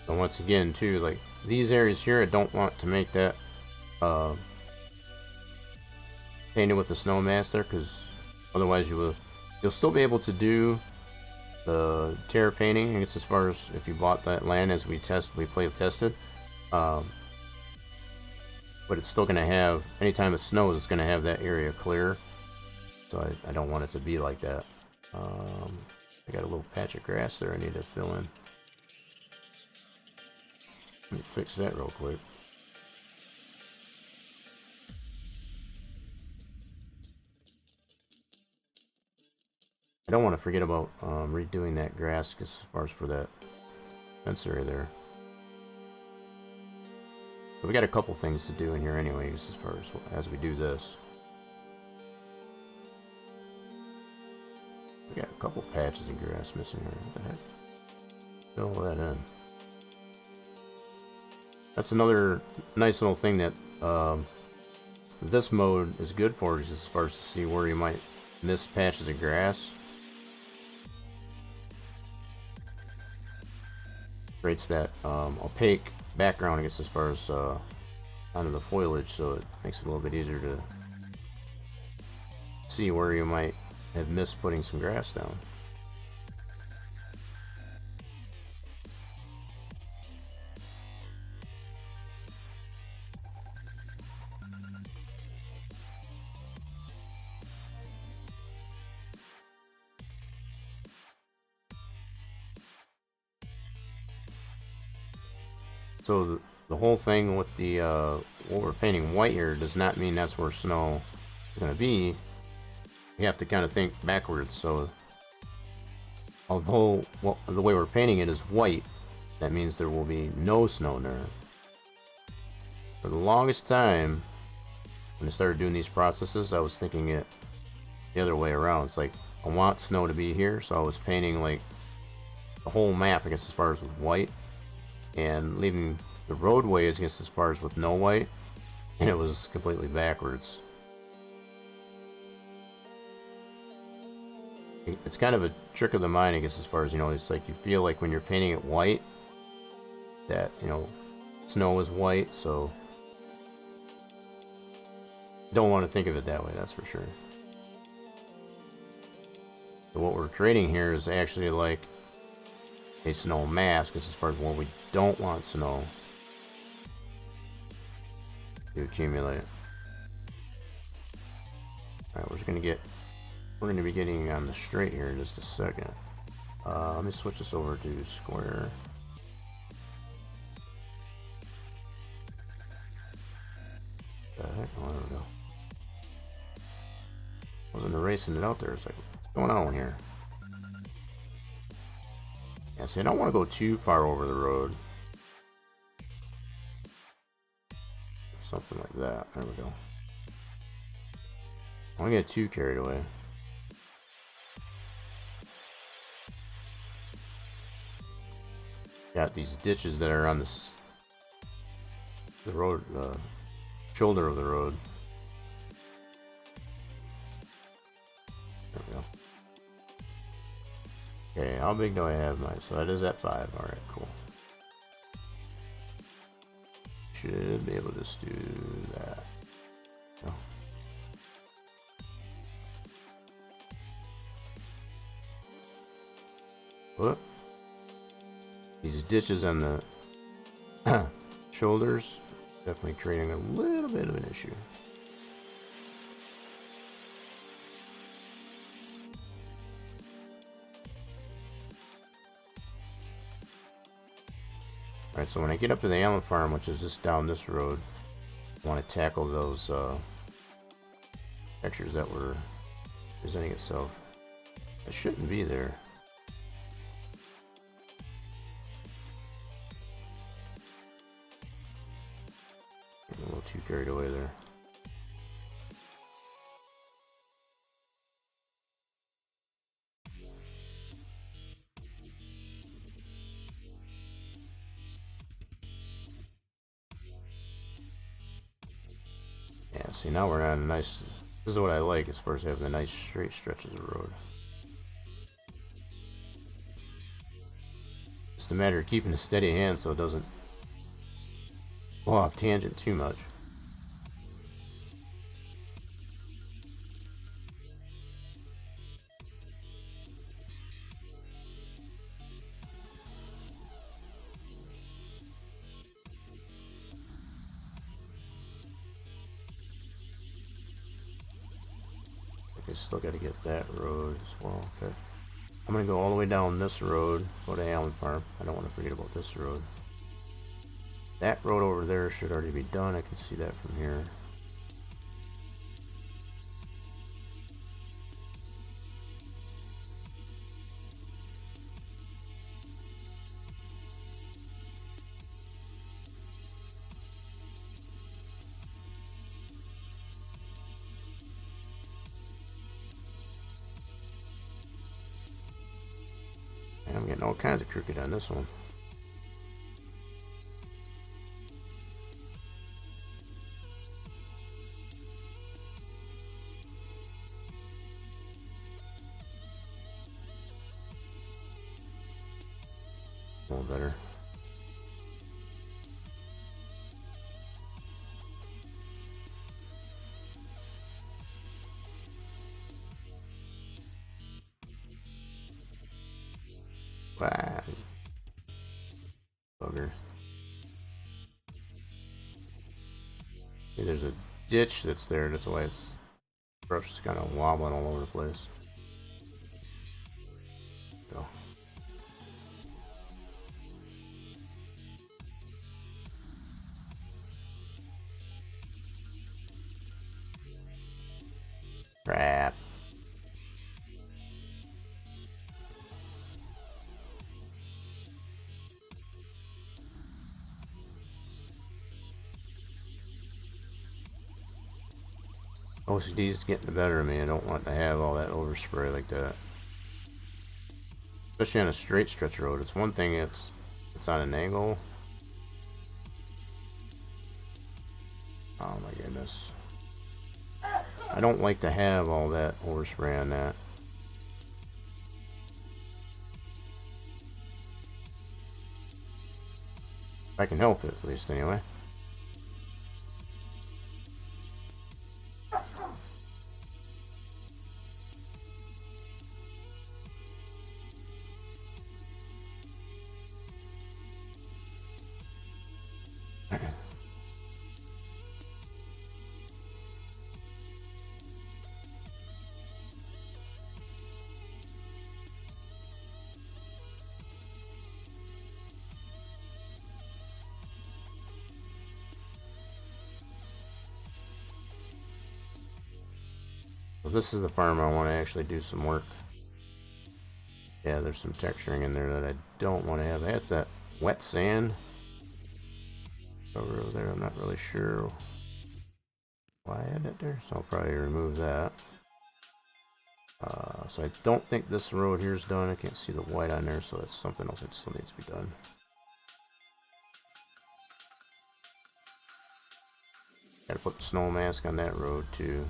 So once again too, like these areas here, I don't want to make that painted with the snow mask there, because otherwise you'll still be able to do the terra painting, I guess, as far as if you bought that land as we play tested, but it's still going to have, anytime it snows, it's going to have that area clear. So I don't want it to be like that. I got a little patch of grass there I need to fill in. Let me fix that real quick. I don't want to forget about redoing that grass as far as for that fence area there. But we got a couple things to do in here anyways, as far as we do this. We got a couple patches of grass missing here. What the heck? Fill that in. That's another nice little thing that this mode is good for, is as far as to see where you might miss patches of grass. Creates that opaque background, I guess, as far as onto the foliage, so it makes it a little bit easier to see where you might have missed putting some grass down. So the whole thing with the what we're painting white here does not mean that's where snow is going to be. you have to kind of think backwards. So although the way we're painting it is white, that means there will be no snow there. For the longest time, when I started doing these processes, I was thinking it the other way around. It's like, I want snow to be here, so I was painting like the whole map, I guess, as far as with white, and leaving the roadways, I guess, as far as with no white, and it was completely backwards. It's kind of a trick of the mind, I guess, as far as, you know, it's like you feel like when you're painting it white, that, you know, snow is white, so don't want to think of it that way, that's for sure. So what we're creating here is actually like a snow mask, as far as where we don't want snow to accumulate. Alright, we're gonna be getting on the straight here in just a second. Let me switch this over to square. The heck? Oh, there we go. Wasn't erasing it out there. It's like, what's going on here? Yeah, see, I don't want to go too far over the road. Something like that. There we go. I don't get too carried away. Got these ditches that are on this the road, shoulder of the road. There we go. Okay, how big do I have mine? So that is at 5. Alright, cool. Should be able to just do that. No. Whoop. These ditches on the shoulders definitely creating a little bit of an issue. Alright, so when I get up to the Allen farm, which is just down this road, I want to tackle those textures that were presenting itself. It shouldn't be there. Getting a little too carried away there. Yeah, see, now we're on a nice, this is what I like as far as having the nice straight stretches of road. Just a matter of keeping a steady hand so it doesn't go off tangent too much. I still got to get that road as well. Okay, I'm gonna go all the way down this road, go to Allen Farm. I don't want to forget about this road. That road over there should already be done. I can see that from here. And I'm getting all kinds of crooked on this one. A little better. Wow. Bugger. See, there's a ditch that's there, that's why it's brush is kind of wobbling all over the place. Go. Crap. OCD's getting the better of me. I don't want to have all that overspray like that. Especially on a straight stretch road. It's one thing it's on an angle. Oh my goodness. I don't like to have all that overspray on that. If I can help it, at least, anyway. Well, this is the farm I want to actually do some work. Yeah, there's some texturing in there that I don't want to have. That's that wet sand over there. I'm not really sure why I had it there, so I'll probably remove that. So I don't think this road here is done. I can't see the white on there, so that's something else that still needs to be done. Gotta put the snow mask on that road too.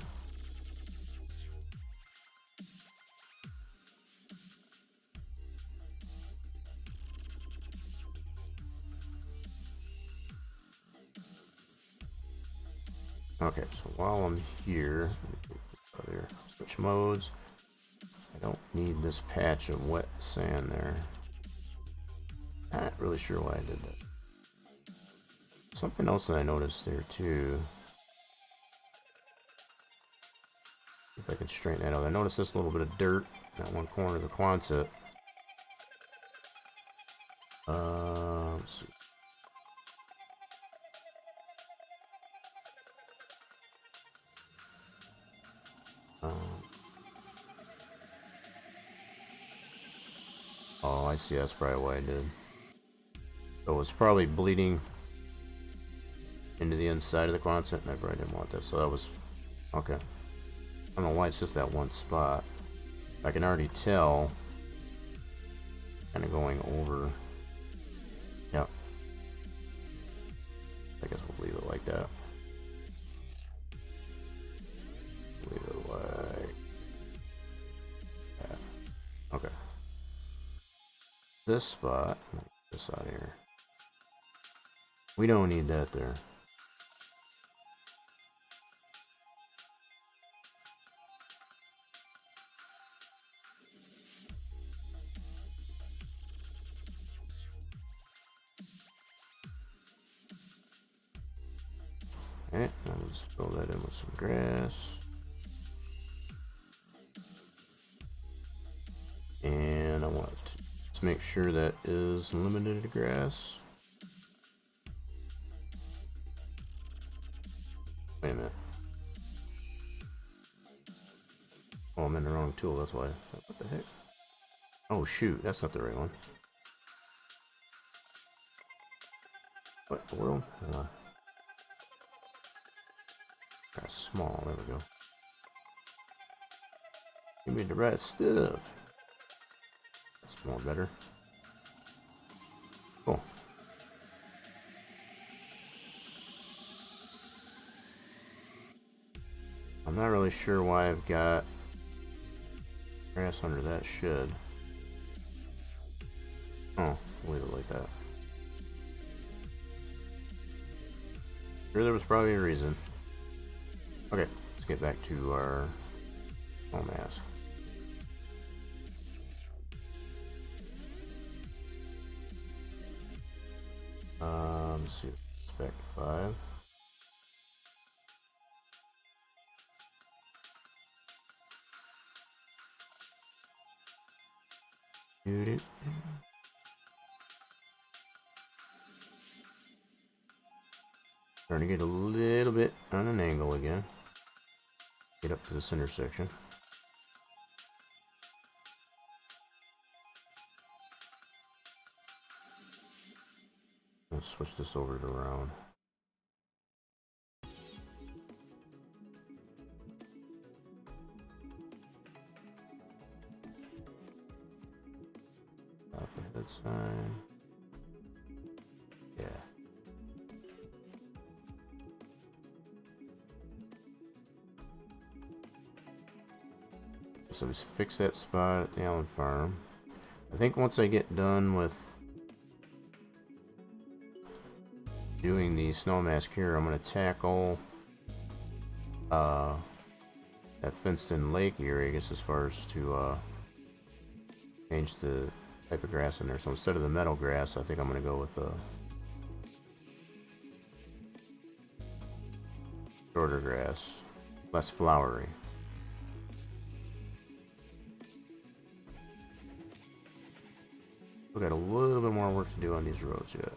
Okay, so while I'm here, other switch modes. I don't need this patch of wet sand there. Not really sure why I did that. Something else that I noticed there too. If I can straighten that out. I noticed this little bit of dirt in that one corner of the Quonset. Let's see. Oh, I see. That's probably why I did. So it was probably bleeding into the inside of the Quonset, and I probably didn't want that. So that was okay. I don't know why it's just that one spot. I can already tell. Kind of going over. Yeah. I guess we'll leave it like that. Leave it like that. Okay. This spot, this out here. We don't need that there. Okay, I'll just fill that in with some grass. And I want to make sure that is limited to grass. Wait a minute. Oh, I'm in the wrong tool, that's why. What the heck? Oh shoot, that's not the right one. What the world? Hold on. That's small, there we go. Give me the right stuff. That's more better. Cool. I'm not really sure why I've got grass under that shed. Oh, leave it like that. Sure, there was probably a reason. Okay, let's get back to our mask. Let's see, it's back to 5. Dude. Starting to get a little bit on an angle again. Get up to this intersection. Let's switch this over to round. That sign. Yeah. So just fix that spot at the Allen farm. I think once I get done with doing the snow mask here, I'm going to tackle that fenced-in lake area, I guess, as far as to change the type of grass in there. So instead of the meadow grass, I think I'm going to go with the shorter grass, less flowery. We got a little bit more work to do on these roads yet.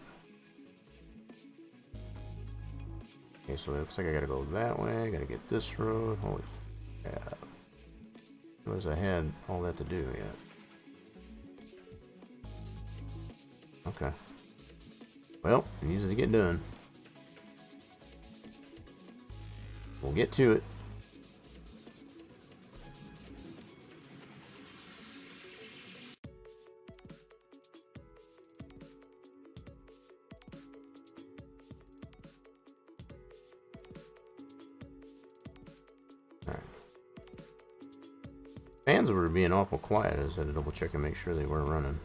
Okay, so it looks like I gotta go that way. I gotta get this road. Holy crap. Realize I had all that to do yet. Okay. Well, it needs to get done. We'll get to it. Fans were being awful quiet. I just had to double check and make sure they were running.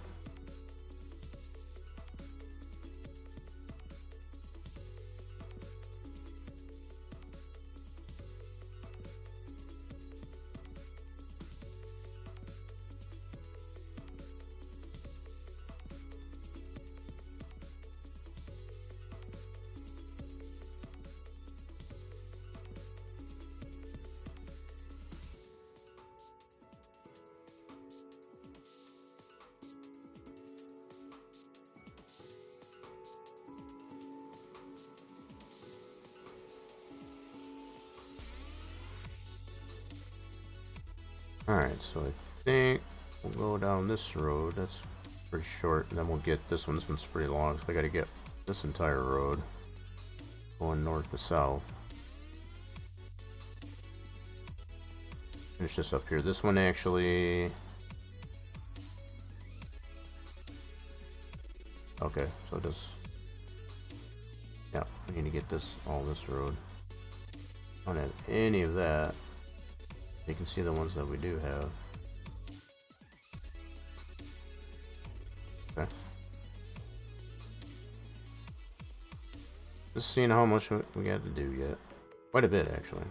Alright, so I think we'll go down this road. That's pretty short, and then we'll get this one. This one's pretty long, so I gotta get this entire road going north to south. Finish this up here. This one actually... Okay, so this... Yeah, we need to get this, all this road. I don't have any of that. You can see the ones that we do have. Okay. Just seeing how much we got to do yet. Quite a bit, actually.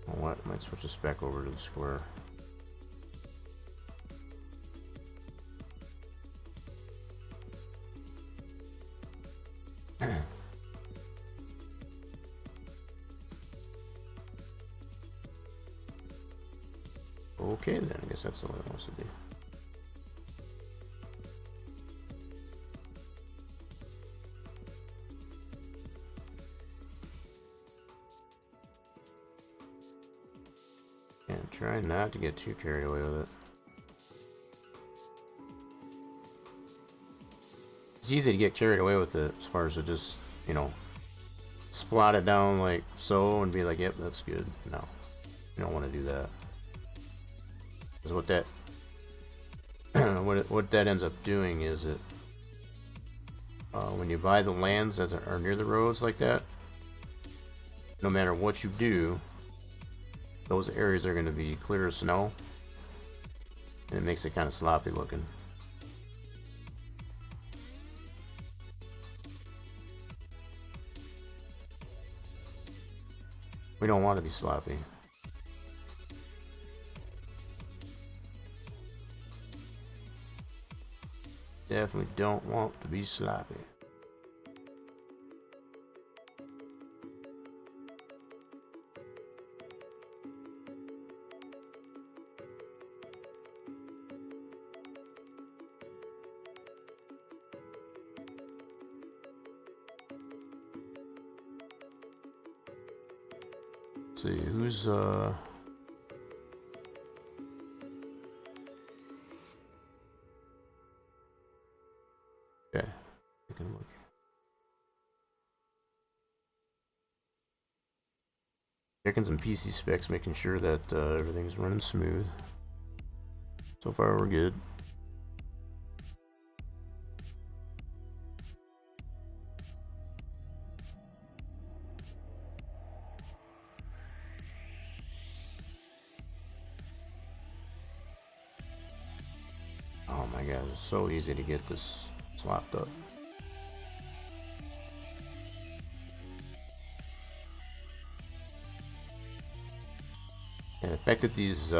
Oh, what? I might switch this back over to the square. Okay, then I guess that's the way it wants to be. And try not to get too carried away with it. It's easy to get carried away with it as far as to just, you know, splot it down like so and be like, yep, that's good. No, you don't want to do that. Because what that what that ends up doing is it when you buy the lands that are near the roads like that, no matter what you do, those areas are going to be clear as snow, and it makes it kind of sloppy looking. We don't want to be sloppy. Definitely don't want to be sloppy. Let's see, who's okay, we can look. Checking some PC specs, making sure that everything's running smooth. So far, we're good. Oh my god, it's so easy to get this slapped up. And the fact that these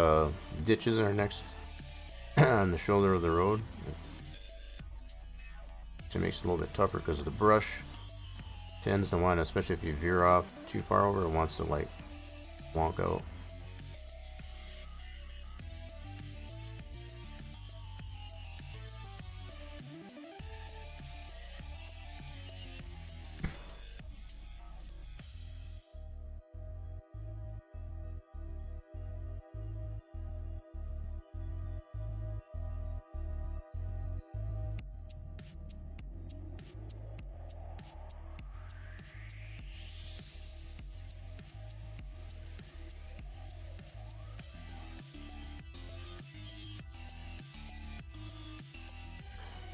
ditches are next on the shoulder of the road, it makes it a little bit tougher because the brush tends to want, especially if you veer off too far over, it wants to like wonk out.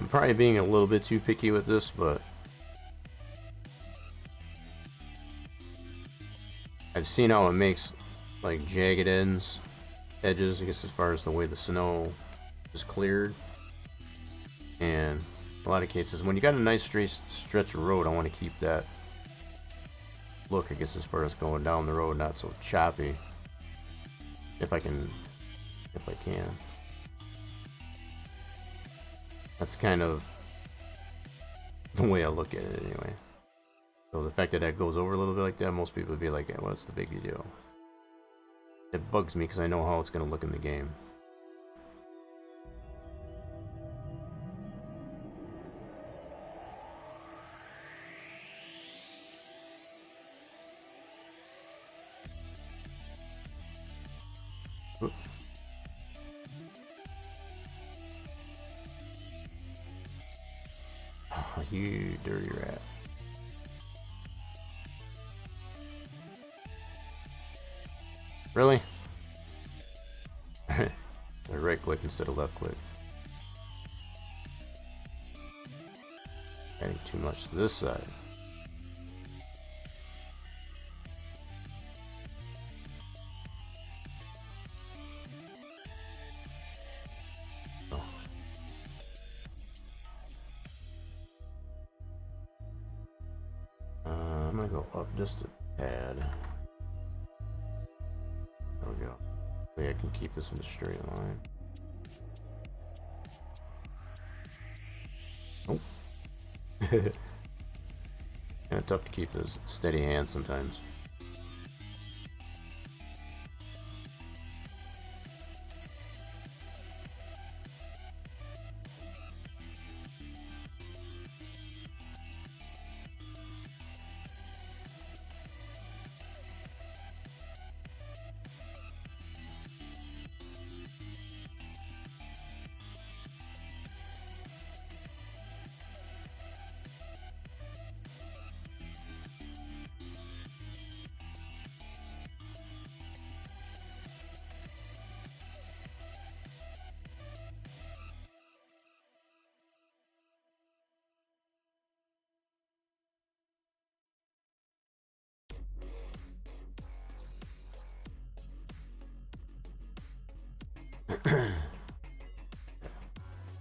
I'm probably being a little bit too picky with this, but I've seen how it makes like jagged edges, I guess, as far as the way the snow is cleared. And a lot of cases, when you got a nice straight stretch of road, I want to keep that look, I guess, as far as going down the road, not so choppy. If I can. That's kind of the way I look at it anyway. So the fact that that goes over a little bit like that, most people would be like, what's the big deal? It bugs me because I know how it's going to look in the game. Oop. Oh, you dirty rat. Really? Right click instead of left click. Adding too much to this side. Oh. I'm gonna go up just a tad. There we go. Maybe I can keep this in a straight line. Oh. Kind of tough to keep this steady hand sometimes.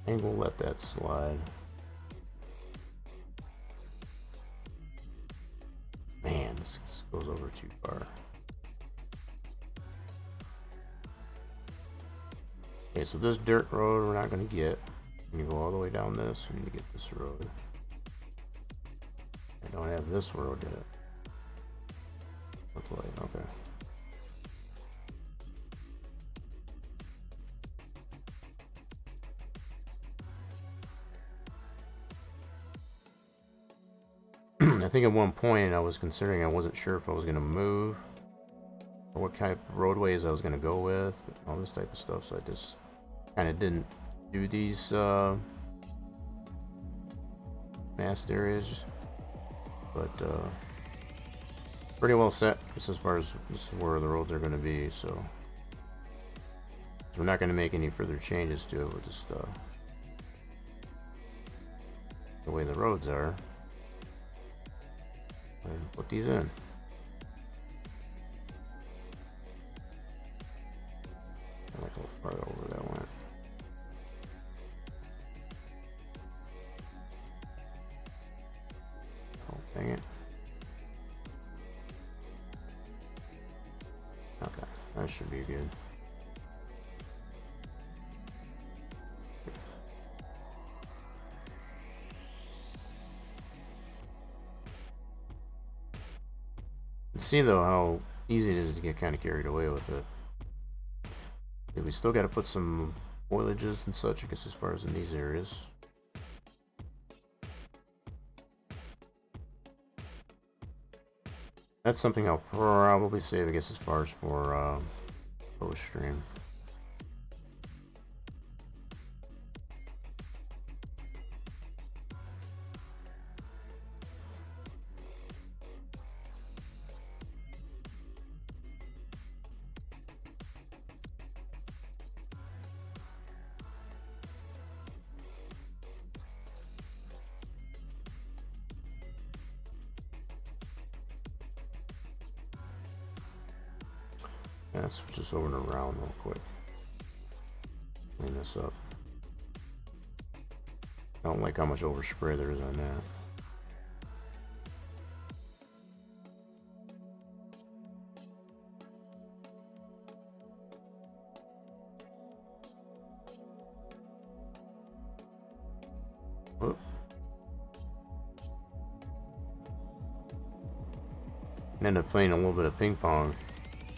And we'll let that slide. Man, this goes over too far. Okay, so this dirt road we're not going to get. When you go all the way down this, we need to get this road. I don't have this road yet. Looks like, okay. I think at one point I was considering, I wasn't sure if I was going to move or what kind of roadways I was going to go with, all this type of stuff, so I just kind of didn't do these massed areas. But pretty well set just as far as this is where the roads are going to be, so we're not going to make any further changes to it. We're just the way the roads are, and put these in. I like how far over that went. Oh, dang it. Okay, that should be good. See though how easy it is to get kind of carried away with it. Yeah, we still got to put some foliages and such, I guess, as far as in these areas. That's something I'll probably save, I guess, as far as for post stream. Let's switch this over and around real quick. Clean this up. I don't like how much overspray there is on that. Whoop. I end up playing a little bit of ping pong.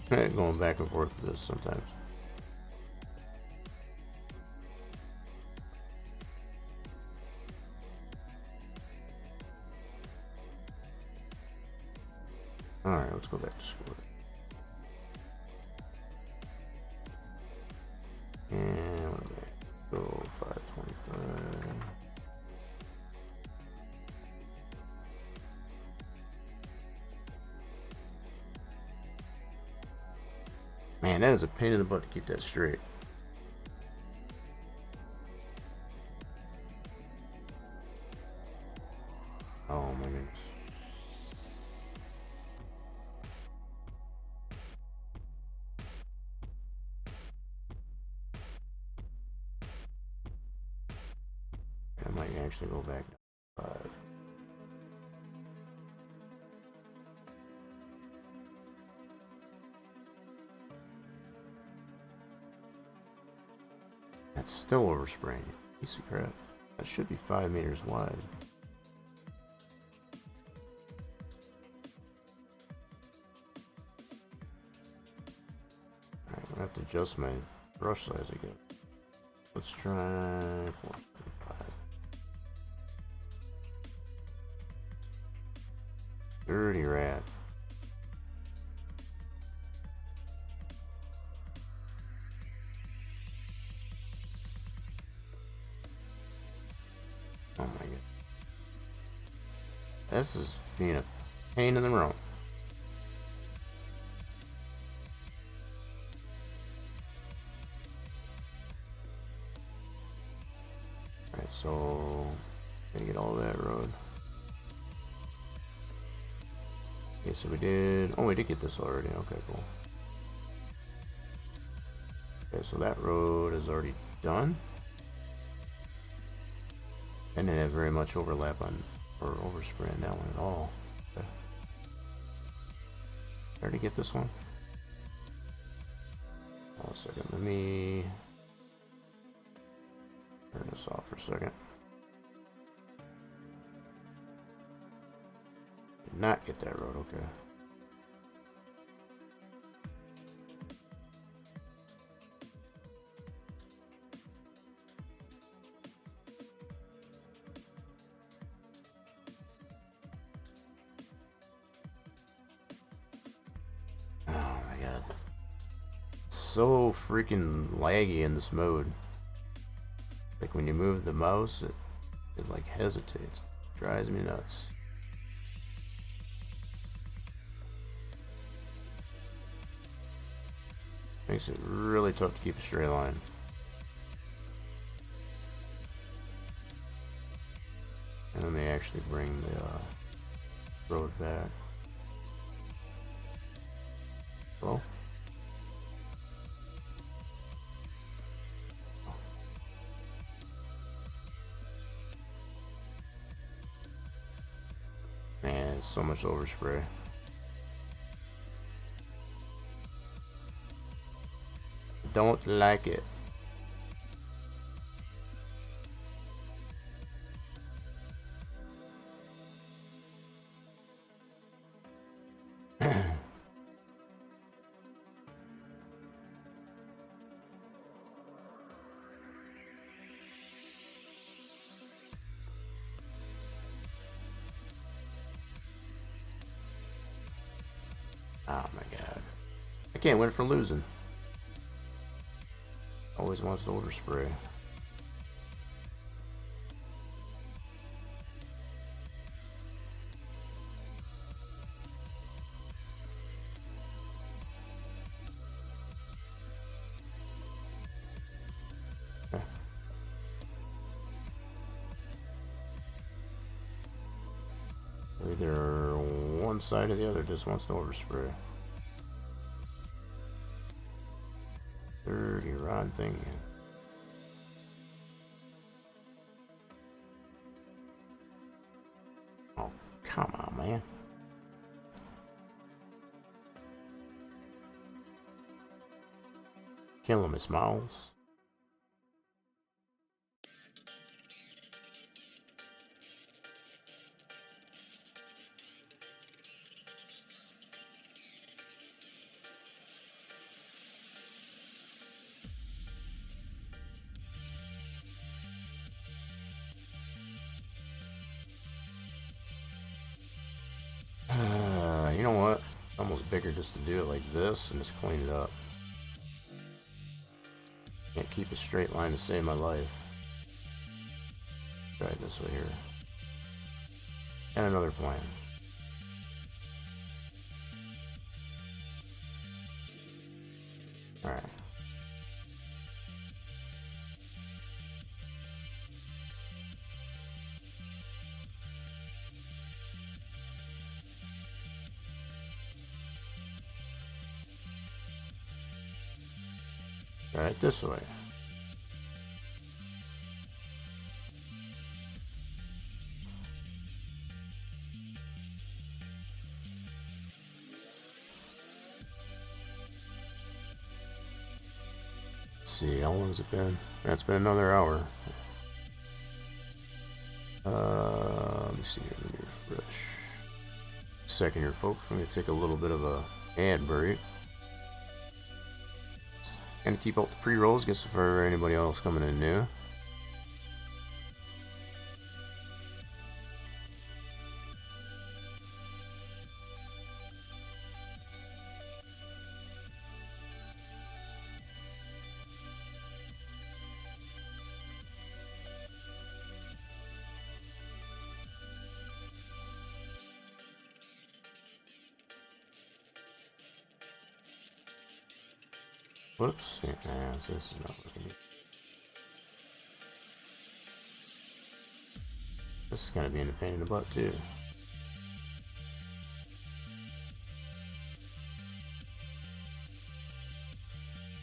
Going back and forth with this sometimes. Alright, let's go back to school. And what do we go? 525. Man, that is a pain in the butt to keep that straight. Oh my goodness. I might actually go back to 5. That's still overspraying. Piece of crap. That should be 5 meters wide. Alright, I'm gonna have to adjust my brush size again. Let's try 4.5. 30 rad. Oh my god. This is being a pain in the road. Alright, so gotta get all of that road. Okay, so we did. Oh, we did get this already. Okay, cool. Okay, so that road is already done. I didn't have very much overlap on or overspray on that one at all. Okay. Already get this one? Hold on a second. Let me turn this off for a second. Did not get that road, okay. So freaking laggy in this mode. Like when you move the mouse, it like hesitates. Drives me nuts. Makes it really tough to keep a straight line. And then they actually bring the road back. Well, man, it's so much overspray. Don't like it. Oh my god. I can't win for losing. Always wants to overspray. Either one side or the other just wants to overspray. Dirty rod thing. Oh, come on, man. Kill him, Miss Miles. You know what? It's almost bigger just to do it like this and just clean it up. Can't keep a straight line to save my life. Try it this way here. And another plan. Alright. Right this way. Let's see, how long has it been? It's been another hour. Let me see here, let me refresh. Second here, folks. I'm gonna take a little bit of a ad break. And keep up the pre-rolls, guess for anybody else coming in new. Whoops, yeah, so this is not working. This is gonna be in a pain in the butt too.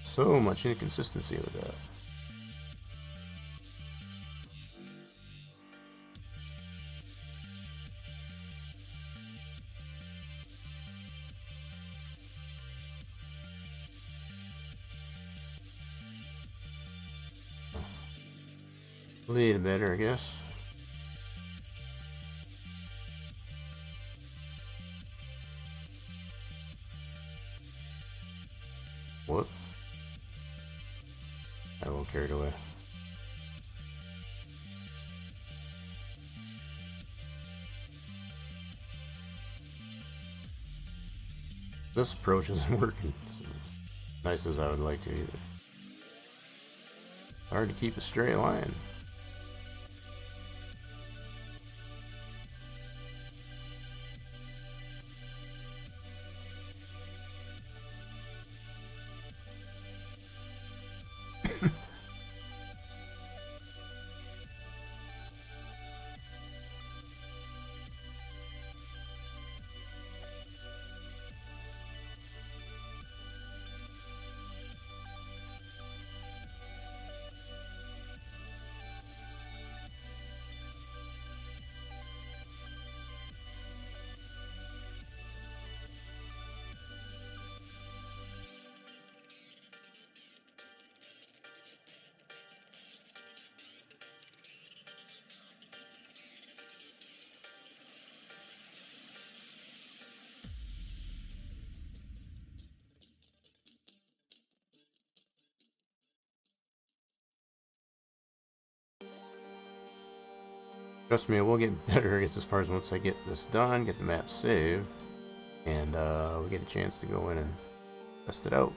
So much inconsistency with that. A little better, I guess. What? Got a little carried away. This approach isn't working as nice as I would like to either. Hard to keep a straight line. Trust me, it will get better as far as once I get this done, get the map saved, and we get a chance to go in and test it out.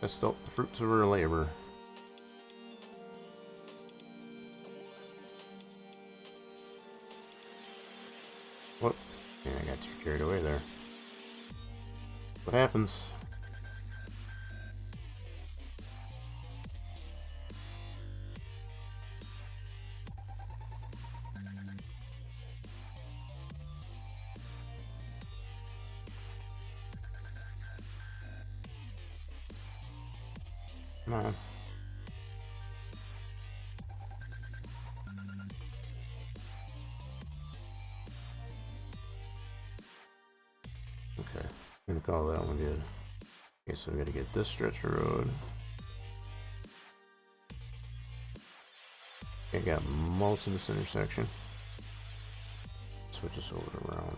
Test out the fruits of our labor. Whoop. Yeah, I got too carried away there. What happens? Come on. Okay, I'm gonna call that one good. Okay, so we gotta get this stretch of road. I got most of this intersection. Switch this over around.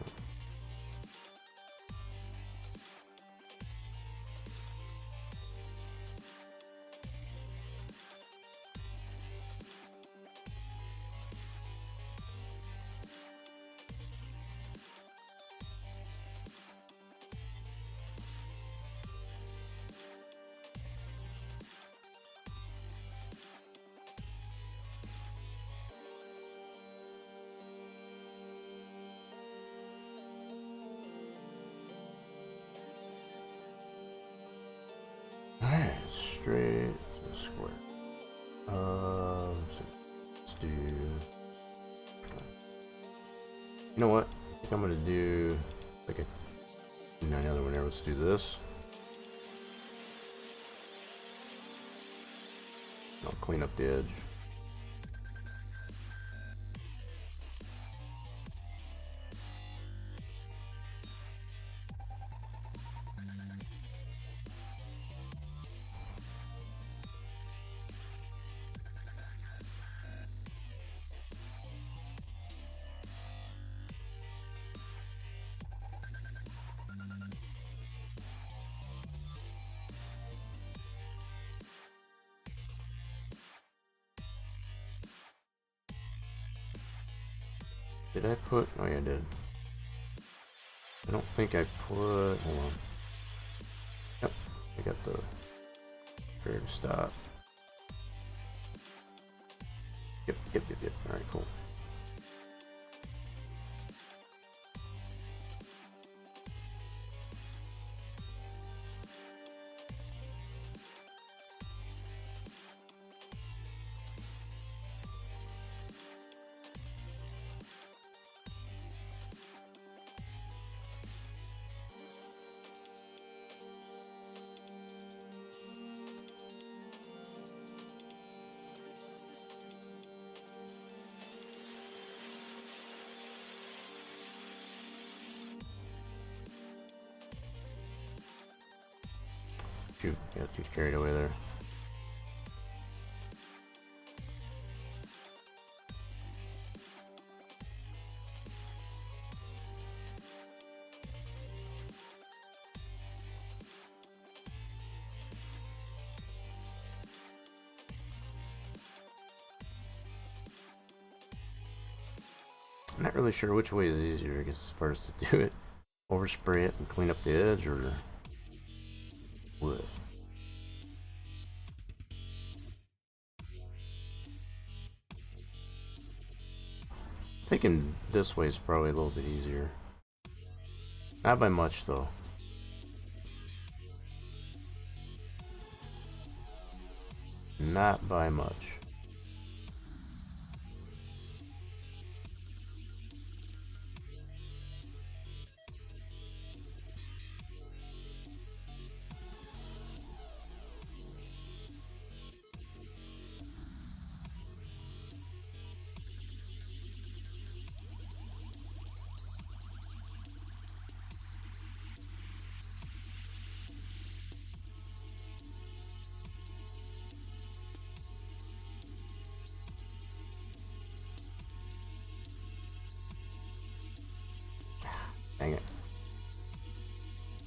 Alright, straight to the square. Let's do. You know what? I think I'm gonna do like another one there. Let's do this. I'll clean up the edge. Did I put? Oh yeah, I did. I don't think I put. Hold on. Yep, I got the fair stop. Yep. All right, cool. Shoot, got too carried away there. I'm not really sure which way is easier, I guess, as far as to do it. Overspray it and clean up the edge, or what? Thinking this way is probably a little bit easier. Not by much, though. Not by much. Dang it.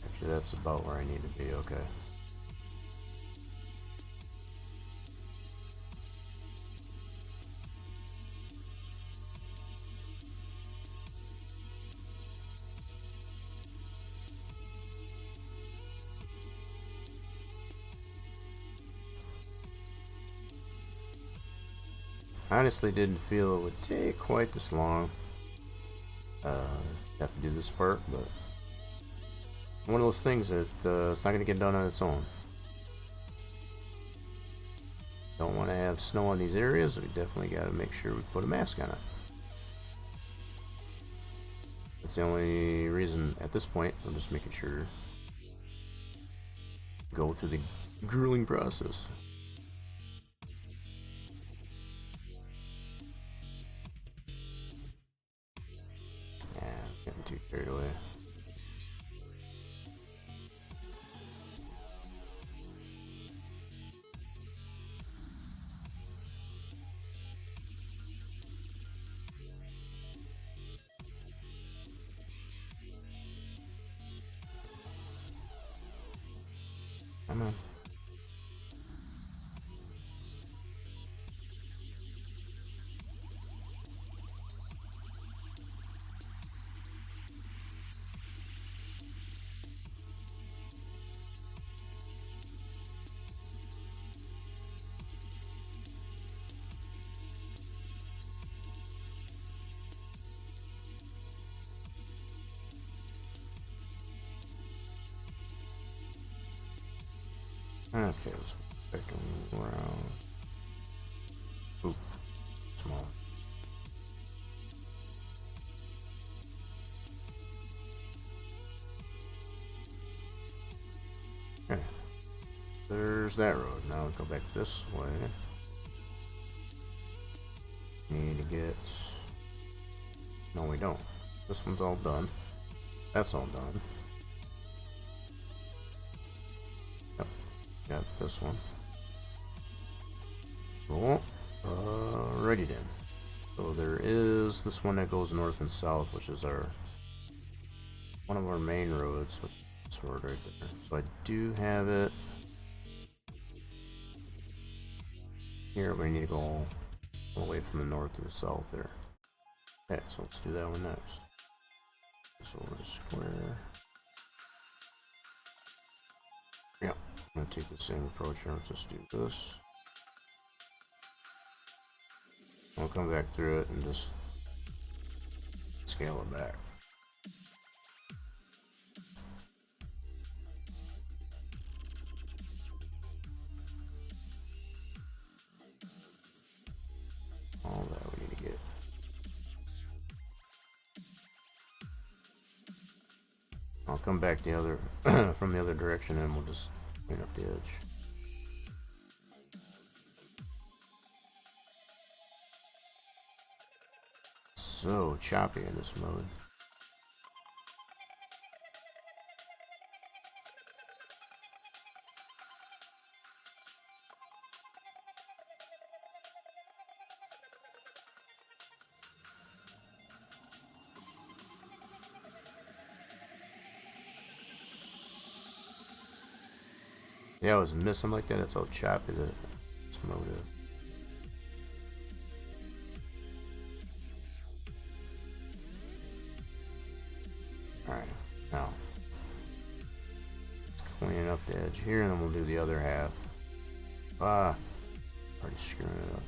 Actually, that's about where I need to be, okay. honestly didn't feel it would take quite this long. Have to do this part, but one of those things that it's not going to get done on its own. Don't want to have snow on these areas. We definitely got to make sure we put a mask on it. That's the only reason at this point. I'm just making sure. Go through the grueling process. Yeah, getting too carried away. Come on. Okay, let's back around. Oop, small. Okay, there's that road. Now go back this way. Need to get. No, we don't. This one's all done. That's all done. Yep, got this one. Cool. Alrighty then. So there is this one that goes north and south, which is our one of our main roads, which is this road right there. So I do have it here, but I need to go all the way from the north to the south there. Okay, so let's do that one next. So over the square. Yeah, I'm gonna take the same approach here. Let's just do this. I'll come back through it and just scale it back. All that we need to get. I'll come back the other from the other direction and we'll just clean up the edge. So choppy in this mode. Yeah, I was missing like that. That's how choppy that this mode is. Alright, now clean up the edge here and then we'll do the other half. Already screwing it up.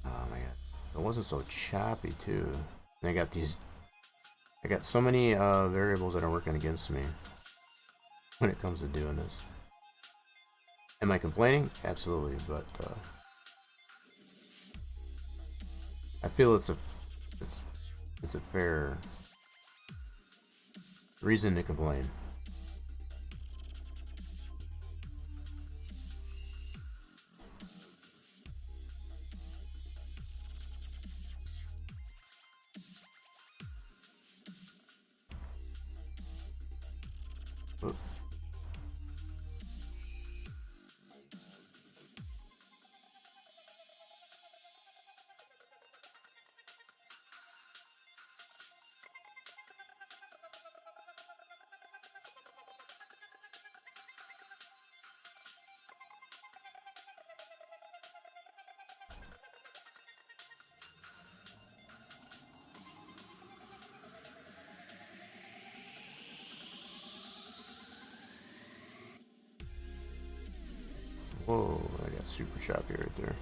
Oh my god. It wasn't so choppy too. And I got so many variables that are working against me when it comes to doing this. Am I complaining? Absolutely, but I feel it's a fair reason to complain. Oop. Whoa, I got super choppy right there.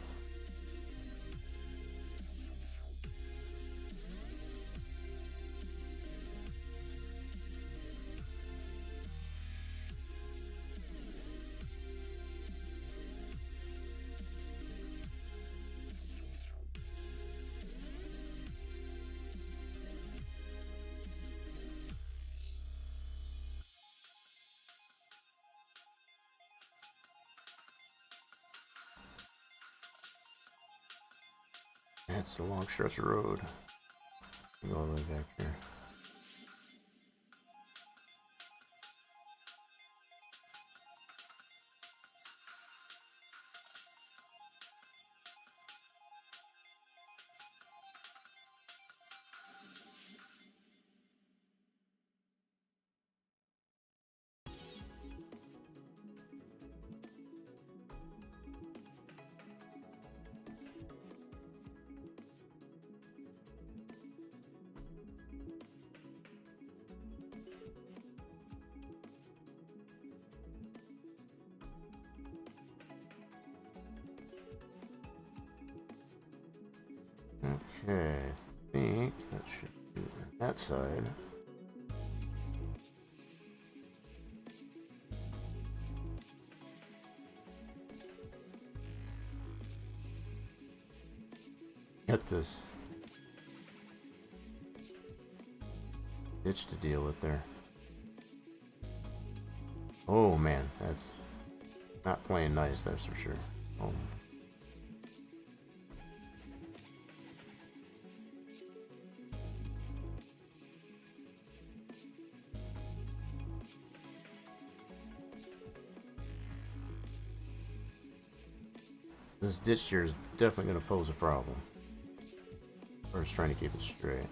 That's the long stretch of road. Go all the way back here. Okay, I think that should do that side. Got this ditch to deal with there. Oh man, that's not playing nice, that's for sure. Oh. This ditch here is definitely going to pose a problem. We're just trying to keep it straight.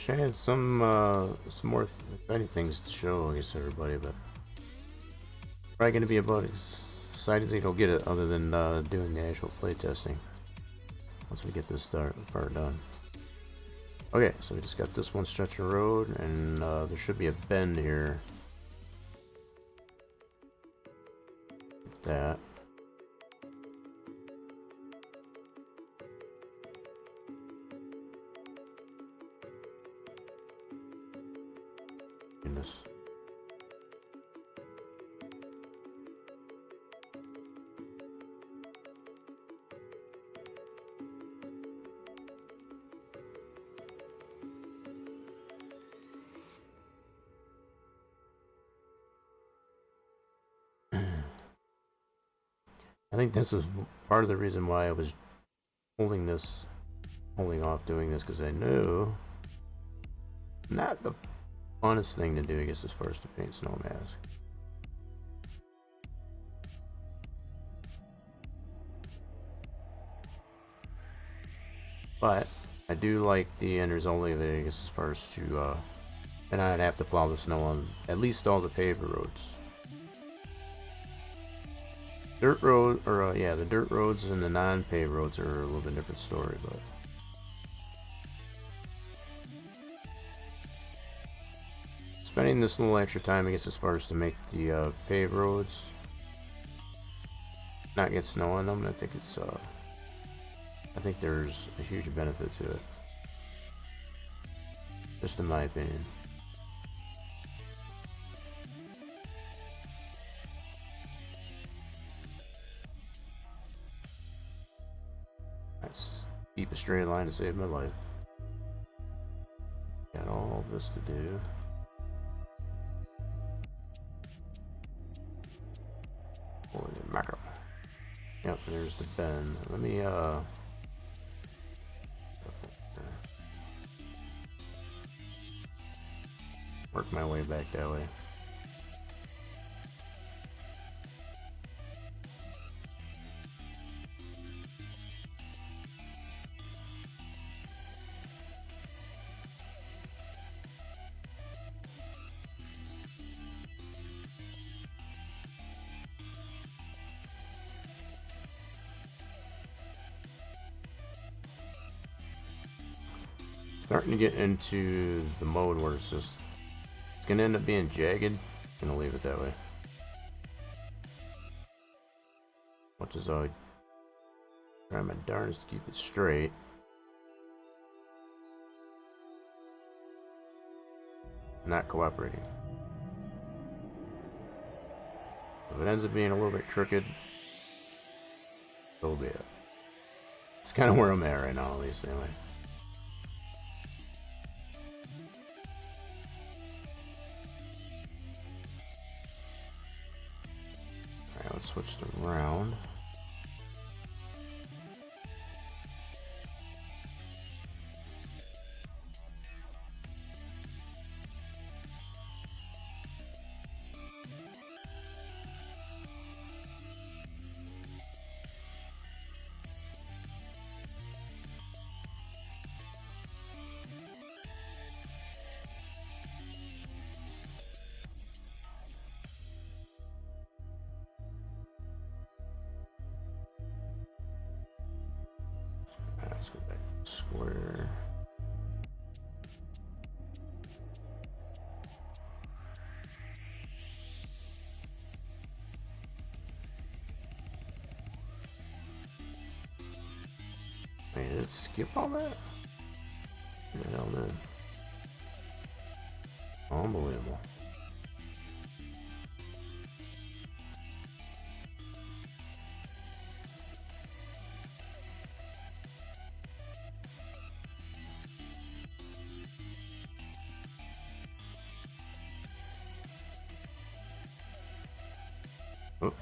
I had some more exciting things to show, I guess, everybody, but probably going to be about as excited as you'll get it, other than doing the actual play testing. Once we get this part done. Okay, so we just got this one stretch of road, and there should be a bend here. Like that. Goodness. I think this was part of the reason why I was holding off doing this, because I knew not the funnest thing to do, I guess, as far as to paint snow mask. But I do like the end result of it, I guess, as far as to, and I'd have to plow the snow on at least all the paved roads. Dirt road, or yeah, the dirt roads and the non-paved roads are a little bit different story, but spending this little extra time, I guess, as far as to make the paved roads not get snow on them, I think it's I think there's a huge benefit to it, just in my opinion. Let's keep a straight line to save my life. Got all this to do. Holy mackerel. Yep, there's the bend. Let me work my way back that way. Starting to get into the mode where it's gonna end up being jagged. Gonna leave it that way. Much as I try my darndest to keep it straight. Not cooperating. If it ends up being a little bit crooked, so be it. It's kind of where I'm at right now, at least, anyway. Alright, let's switch to round. Let's go back to square. Wait, did it skip all that? What the hell did? Unbelievable. Oh.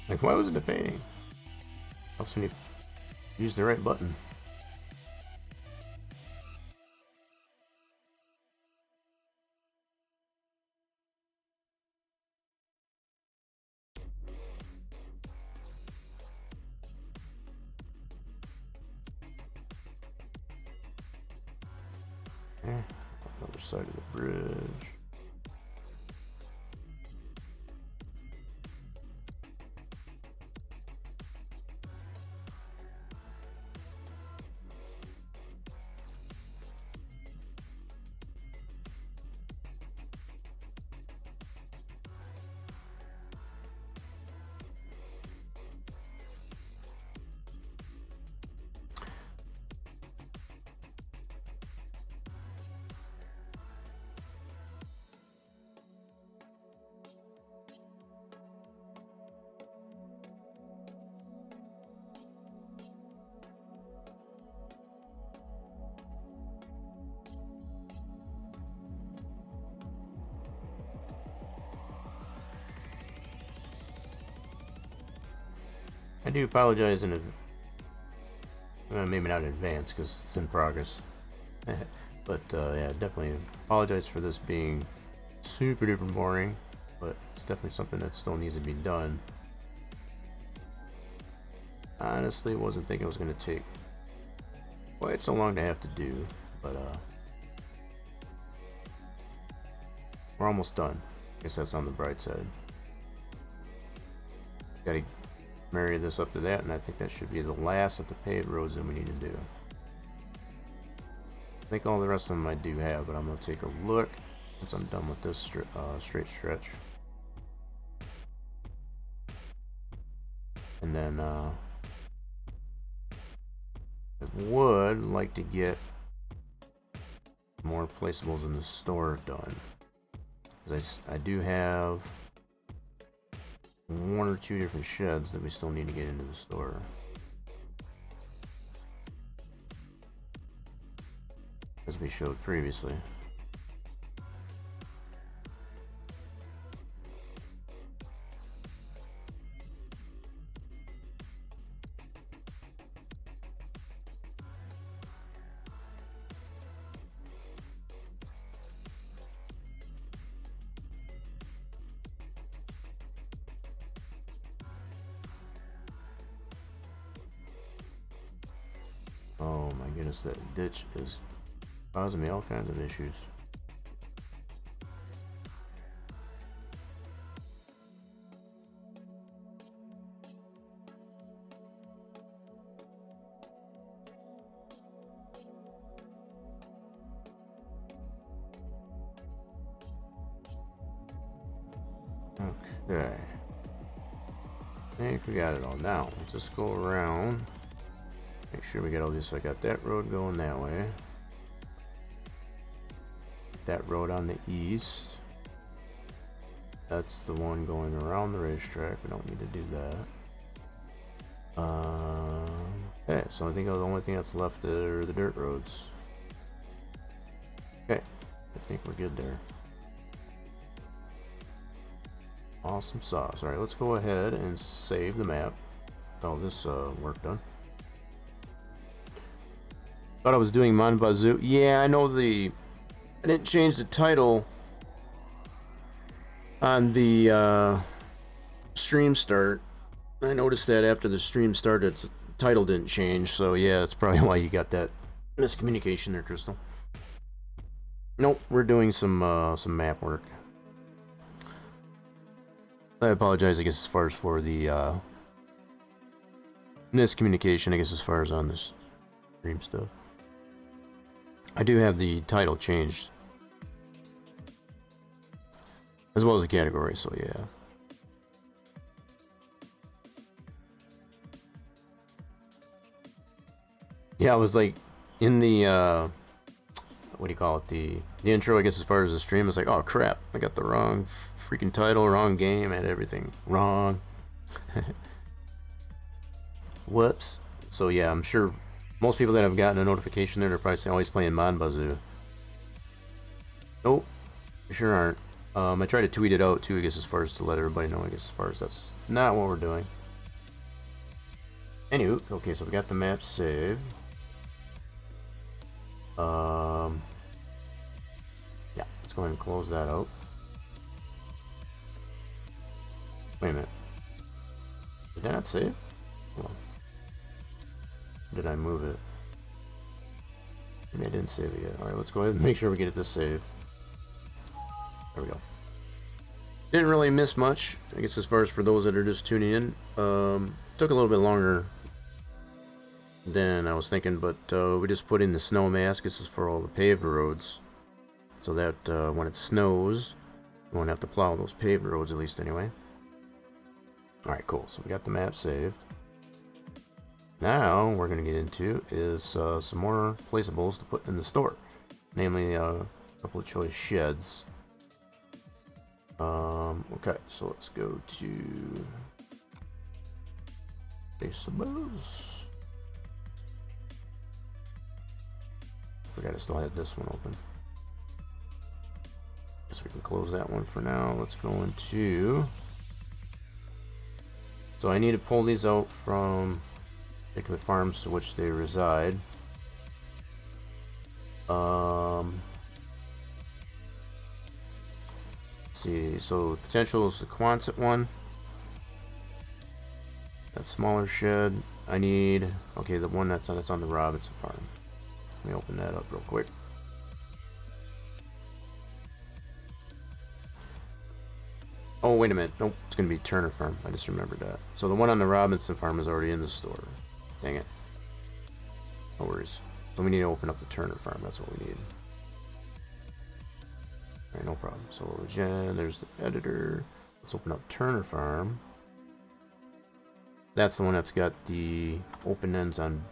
Like, why wasn't it painting? Helps when you use the right button. Okay, other side of the bridge. I do apologize in maybe not in advance because it's in progress. But yeah, definitely apologize for this being super duper boring, but it's definitely something that still needs to be done. Honestly, wasn't thinking it was going to take quite so long to have to do, but we're almost done. I guess that's on the bright side. Gotta marry this up to that, and I think that should be the last of the paved roads that we need to do. I think all the rest of them I do have, but I'm going to take a look once I'm done with this straight stretch. And then I would like to get more placeables in the store done. Because I do have one or two different sheds that we still need to get into the store. As we showed previously. Oh my goodness, that ditch is causing me all kinds of issues. Okay. I think we got it all. Now, let's just go around. Make sure we got all this. So I got that road going that way. That road on the east. That's the one going around the racetrack. We don't need to do that. Okay, so I think the only thing that's left are the dirt roads. Okay, I think we're good there. Awesome sauce. Alright, let's go ahead and save the map. All this work done. Thought I was doing Mon Bazoo. Yeah, I know I didn't change the title on the stream start. I noticed that after the stream started, the title didn't change. So yeah, that's probably why you got that miscommunication there, Crystal. Nope, we're doing some map work. I apologize, I guess, as far as for the miscommunication, I guess, as far as on this stream stuff. I do have the title changed, as well as the category, so yeah. Yeah, I was like, in the, what do you call it, the intro, I guess, as far as the stream, I was like, oh crap, I got the wrong freaking title, wrong game, and everything wrong. Whoops. So yeah, I'm sure most people that have gotten a notification there, they're probably saying, oh, he's playing Mon Bazoo. Nope, you sure aren't. I tried to tweet it out too, I guess, as far as to let everybody know, I guess, as far as that's not what we're doing. Anywho, okay, so we got the map saved. Yeah, let's go ahead and close that out. Wait a minute. Did that save? Hold on. Did I move it? And I didn't save it yet. Alright, let's go ahead and make sure we get it to save. There we go. Didn't really miss much, I guess, as far as for those that are just tuning in. Took a little bit longer than I was thinking, but we just put in the snow mask. This is for all the paved roads, so that when it snows, we won't have to plow those paved roads, at least anyway. Alright, cool. So we got the map saved. Now, we're going to get into is some more placeables to put in the store. Namely, a couple of choice sheds. Okay, so let's go to placeables. Forgot I still had this one open. Guess we can close that one for now. Let's go into... So I need to pull these out from particular farms to which they reside. Let's see, so the potential is the Quonset one. That smaller shed. I need, okay, the one that's on the Robinson farm. Let me open that up real quick. Oh, wait a minute. Nope, it's going to be Turner Farm. I just remembered that. So the one on the Robinson farm is already in the store. Dang it. No worries. So we need to open up the Turner Farm. That's what we need. Alright, no problem. So there's the editor. Let's open up Turner Farm. That's the one that's got the open ends on,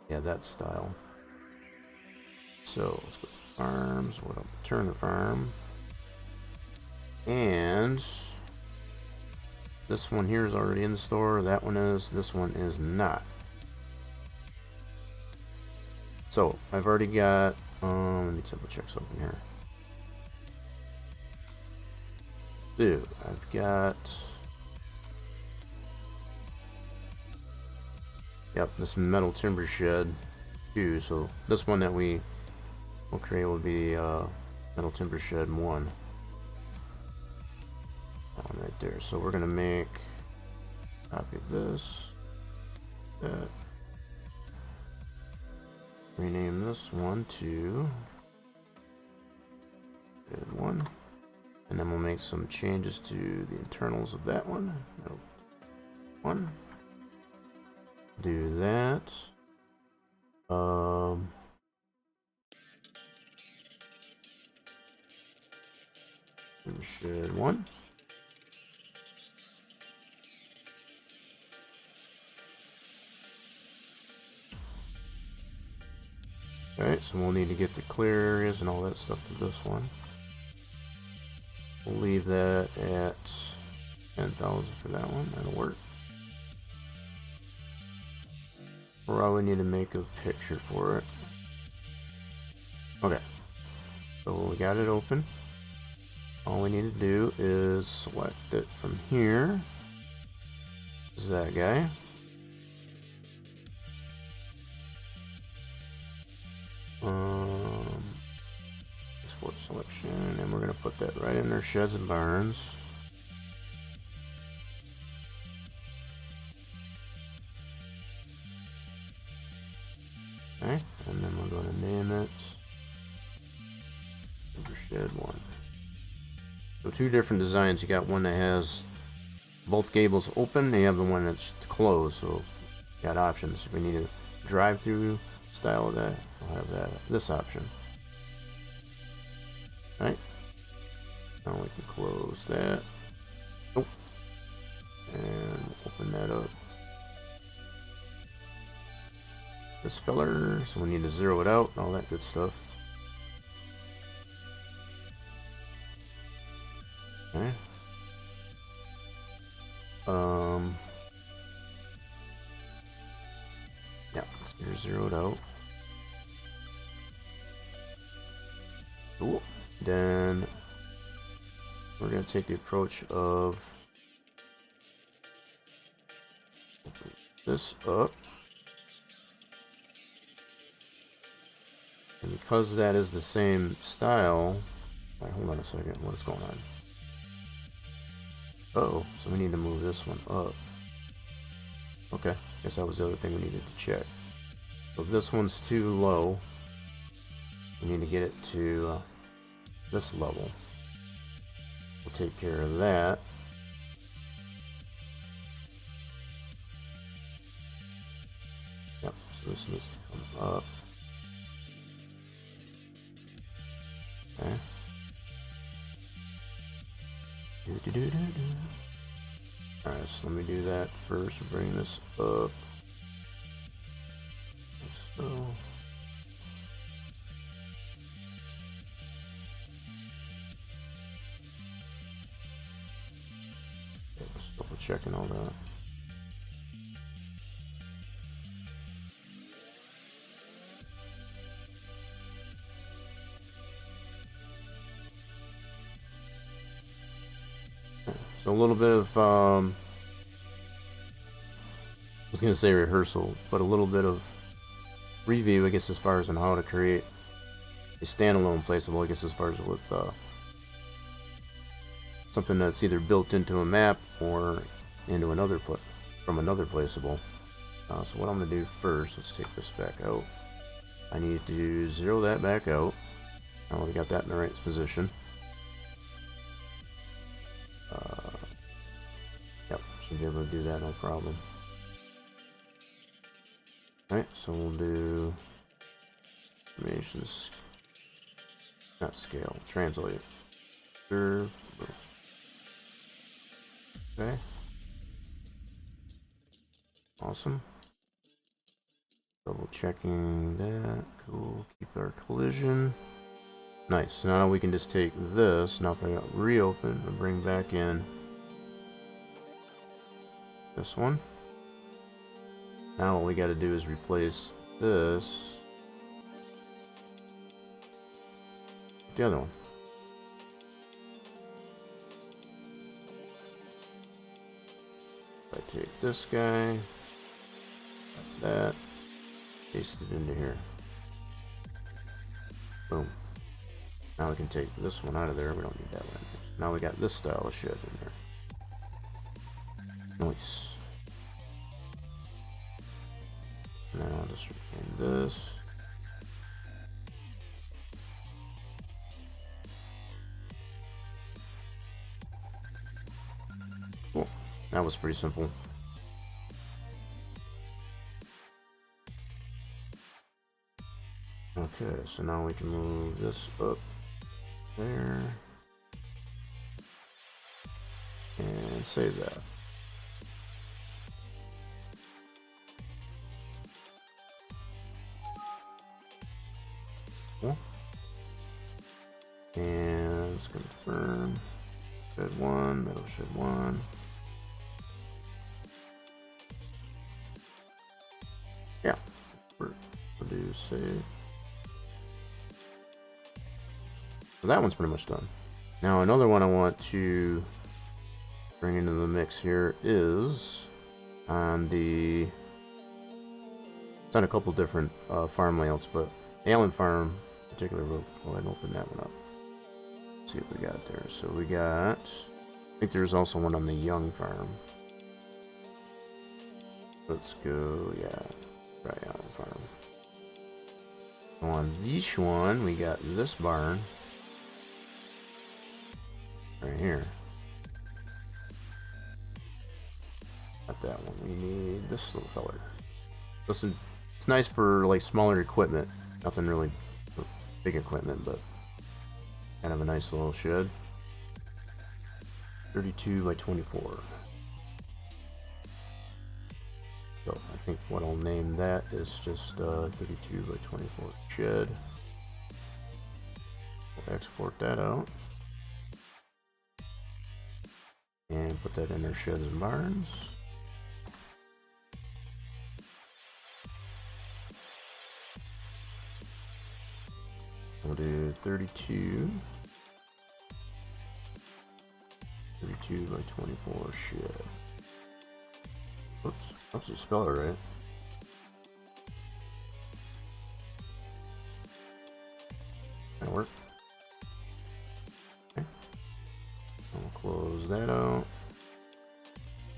yeah, that style. So let's go to farms. What up? Turner Farm. And this one here is already in the store. That one is. This one is not. So I've already got. Let me double check something here. Dude, I've got. Yep, this metal timber shed too. So this one that we will create will be metal timber shed 1. Right there. So we're gonna make a copy of this, that, rename this one to shed 1, and then we'll make some changes to the internals of that one. Metal 1. Do that. Shed 1. Alright, so we'll need to get the clear areas and all that stuff to this one. We'll leave that at 10,000 for that one. That'll work. Probably need to make a picture for it. Okay. So we got it open. All we need to do is select it from here. This is that guy. Export selection, and we're going to put that right in our sheds and barns. Okay, and then we're going to name it Shed 1. So 2 different designs. You got one that has both gables open, and you have the one that's closed. So you got options. If we need a drive-through style of that, I'll have this option. Right. Now we can close that. Nope. And open that up. This filler, so we need to zero it out and all that good stuff. Okay. Yeah, you're zeroed out. Cool. Then we're going to take the approach of open this up. And because that is the same style, all right, hold on a second, what is going on? Oh, so we need to move this one up. Okay, guess that was the other thing we needed to check. So if this one's too low, We need to get it to this level. We'll take care of that. Yep, so this needs to come up. Okay. Alright, so let me do that first. Bring this up. Like so. Okay, just double checking all that. So a little bit of, I was going to say rehearsal, but a little bit of review, I guess, as far as on how to create a standalone placeable, I guess, as far as with something that's either built into a map or into another from another placeable. So what I'm going to do first, let's take this back out. I need to zero that back out. Now we got that in the right position. Yep, should be able to do that, no problem. Alright, so we'll do informations, not scale, translate. Curve. Okay. Awesome. Double checking that. Cool. Keep our collision. Nice. Now we can just take this. Now if I reopen and bring back in this one. Now all we got to do is replace this with the other one. If I take this guy, like that, paste it into here. Boom. Now we can take this one out of there. We don't need that one. Now we got this style of shed in there. Nice. Now I'll just rename this. Cool. That was pretty simple. Okay, so now we can move this up there and save that. Cool. And let's confirm shed 1, metal shed 1. Yeah, we'll do save. So that one's pretty much done. Now another one I want to bring into the mix here is on the, it's on a couple different farm layouts, but Allen Farm in particular, we'll go ahead and open that one up. Let's see what we got there. So we got, I think there's also one on the Young Farm. Let's go, yeah, try Allen Farm. On this one, we got this barn right here. Got that one. We need this little feller. Listen, it's nice for like smaller equipment. Nothing really big equipment, but kind of a nice little shed. 32 by 24. So I think what I'll name that is just 32 by 24 shed. We'll export that out and put that in our sheds and barns. We'll do 32 by 24 shed. Oops, helps you spell it right. That'll work. Okay. We'll close that out.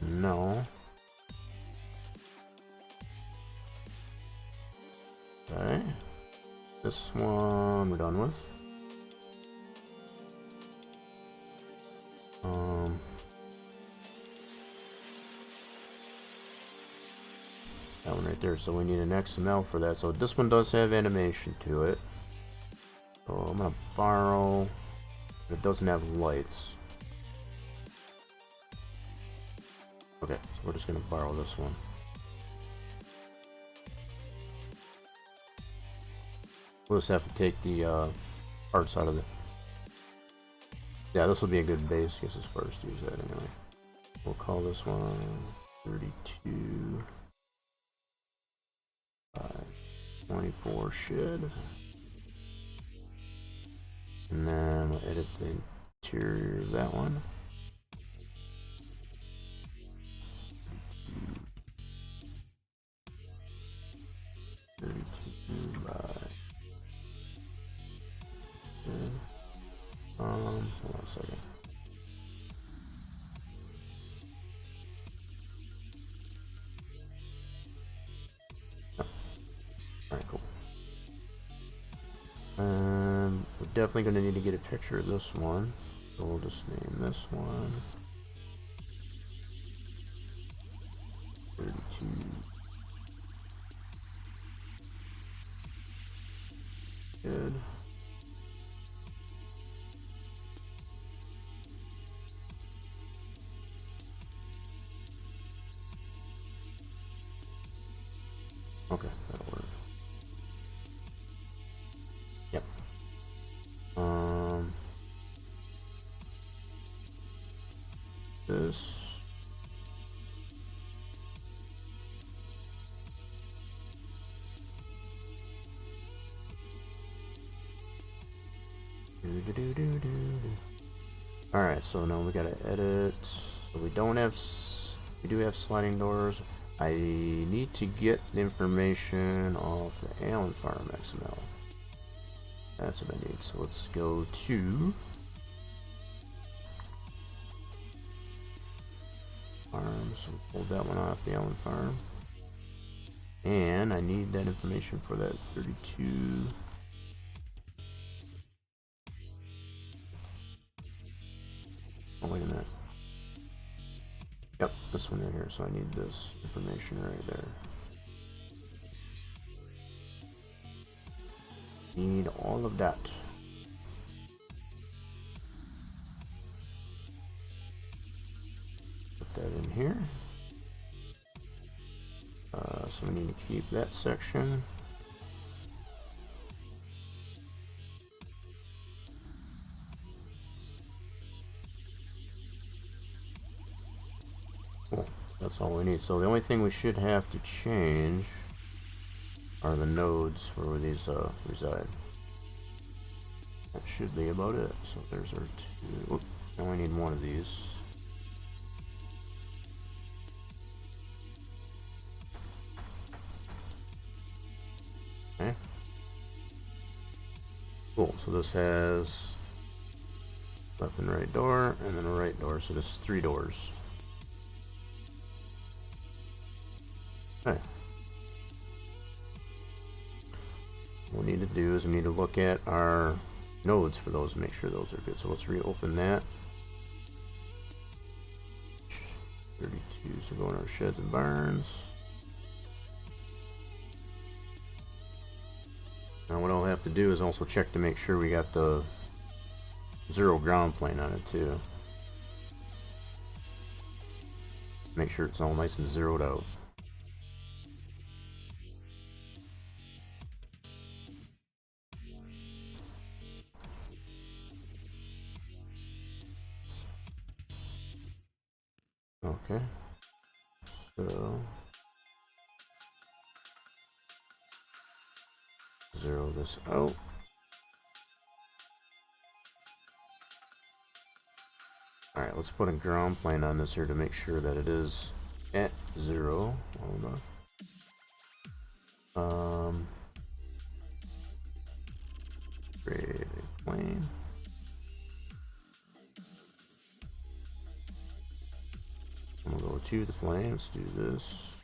No. Okay. This one we're done with. That one right there, so we need an XML for that. So this one does have animation to it. So I'm gonna borrow, it doesn't have lights. Okay, so we're just gonna borrow this one. We'll just have to take the parts out of the... Yeah, this will be a good base, because it's first use that anyway. We'll call this one 32 by 24 shed. And then we'll edit the interior of that one. 32 by... hold on a second. Oh. Alright, cool. We're definitely going to need to get a picture of this one. So we'll just name this one 32. Good. Okay, that'll work. Yep. This. Alright, so now we gotta edit. So we don't have, we do have sliding doors. I need to get the information off the Allen Farm XML. That's what I need. So let's go to farm. So we'll pull that one off the Allen Farm. And I need that information for that 32. Oh, wait a minute. Yep, this one right here. So I need this information right there. Need all of that. Put that in here. So we need to keep that section. Cool. That's all we need. So the only thing we should have to change are the nodes for where these reside. That should be about it. So there's our two. Oop, I only need one of these. Okay. Cool. So this has left and right door, and then a right door. So this is 3 doors. Okay. What we need to do is we need to look at our nodes for those and make sure those are good. So let's reopen that. 32, so go in our sheds and barns. Now what I'll have to do is also check to make sure we got the 0 ground plane on it too. Make sure it's all nice and zeroed out. Okay, so 0 this out. Alright, let's put a ground plane on this here to make sure that it is at 0. Hold on. Create a plane. I'm gonna go to the plane. Let's do this.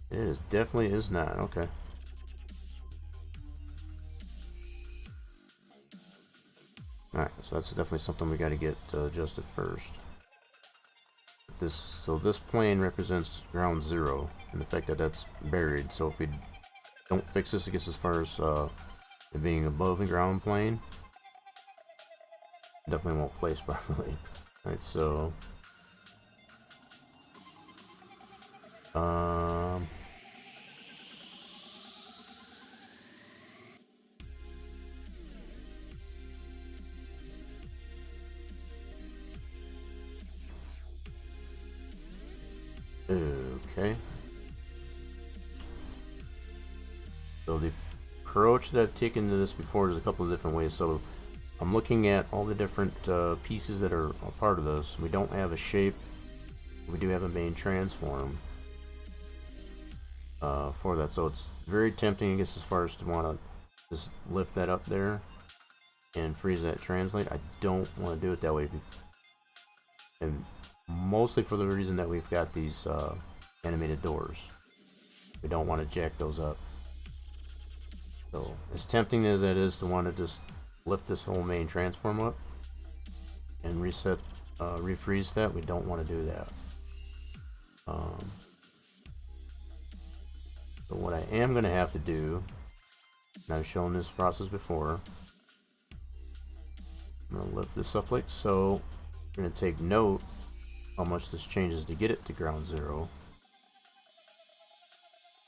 It is definitely is not. Okay. Alright, so that's definitely something we got to get adjusted first. So this plane represents ground zero, and the fact that that's buried. So if we don't fix this, it gets as far as it being above the ground plane, definitely won't place properly. Alright, so okay. So the approach that I've taken to this before is a couple of different ways. So I'm looking at all the different pieces that are a part of this. We don't have a shape. We do have a main transform for that. So it's very tempting, I guess, as far as to want to just lift that up there and freeze that translate. I don't want to do it that way. And mostly for the reason that we've got these animated doors. We don't want to jack those up. So as tempting as that is to want to just lift this whole main transform up and reset, refreeze that, we don't want to do that. So what I am going to have to do, and I've shown this process before, I'm going to lift this up like so. We're going to take note how much this changes to get it to ground zero.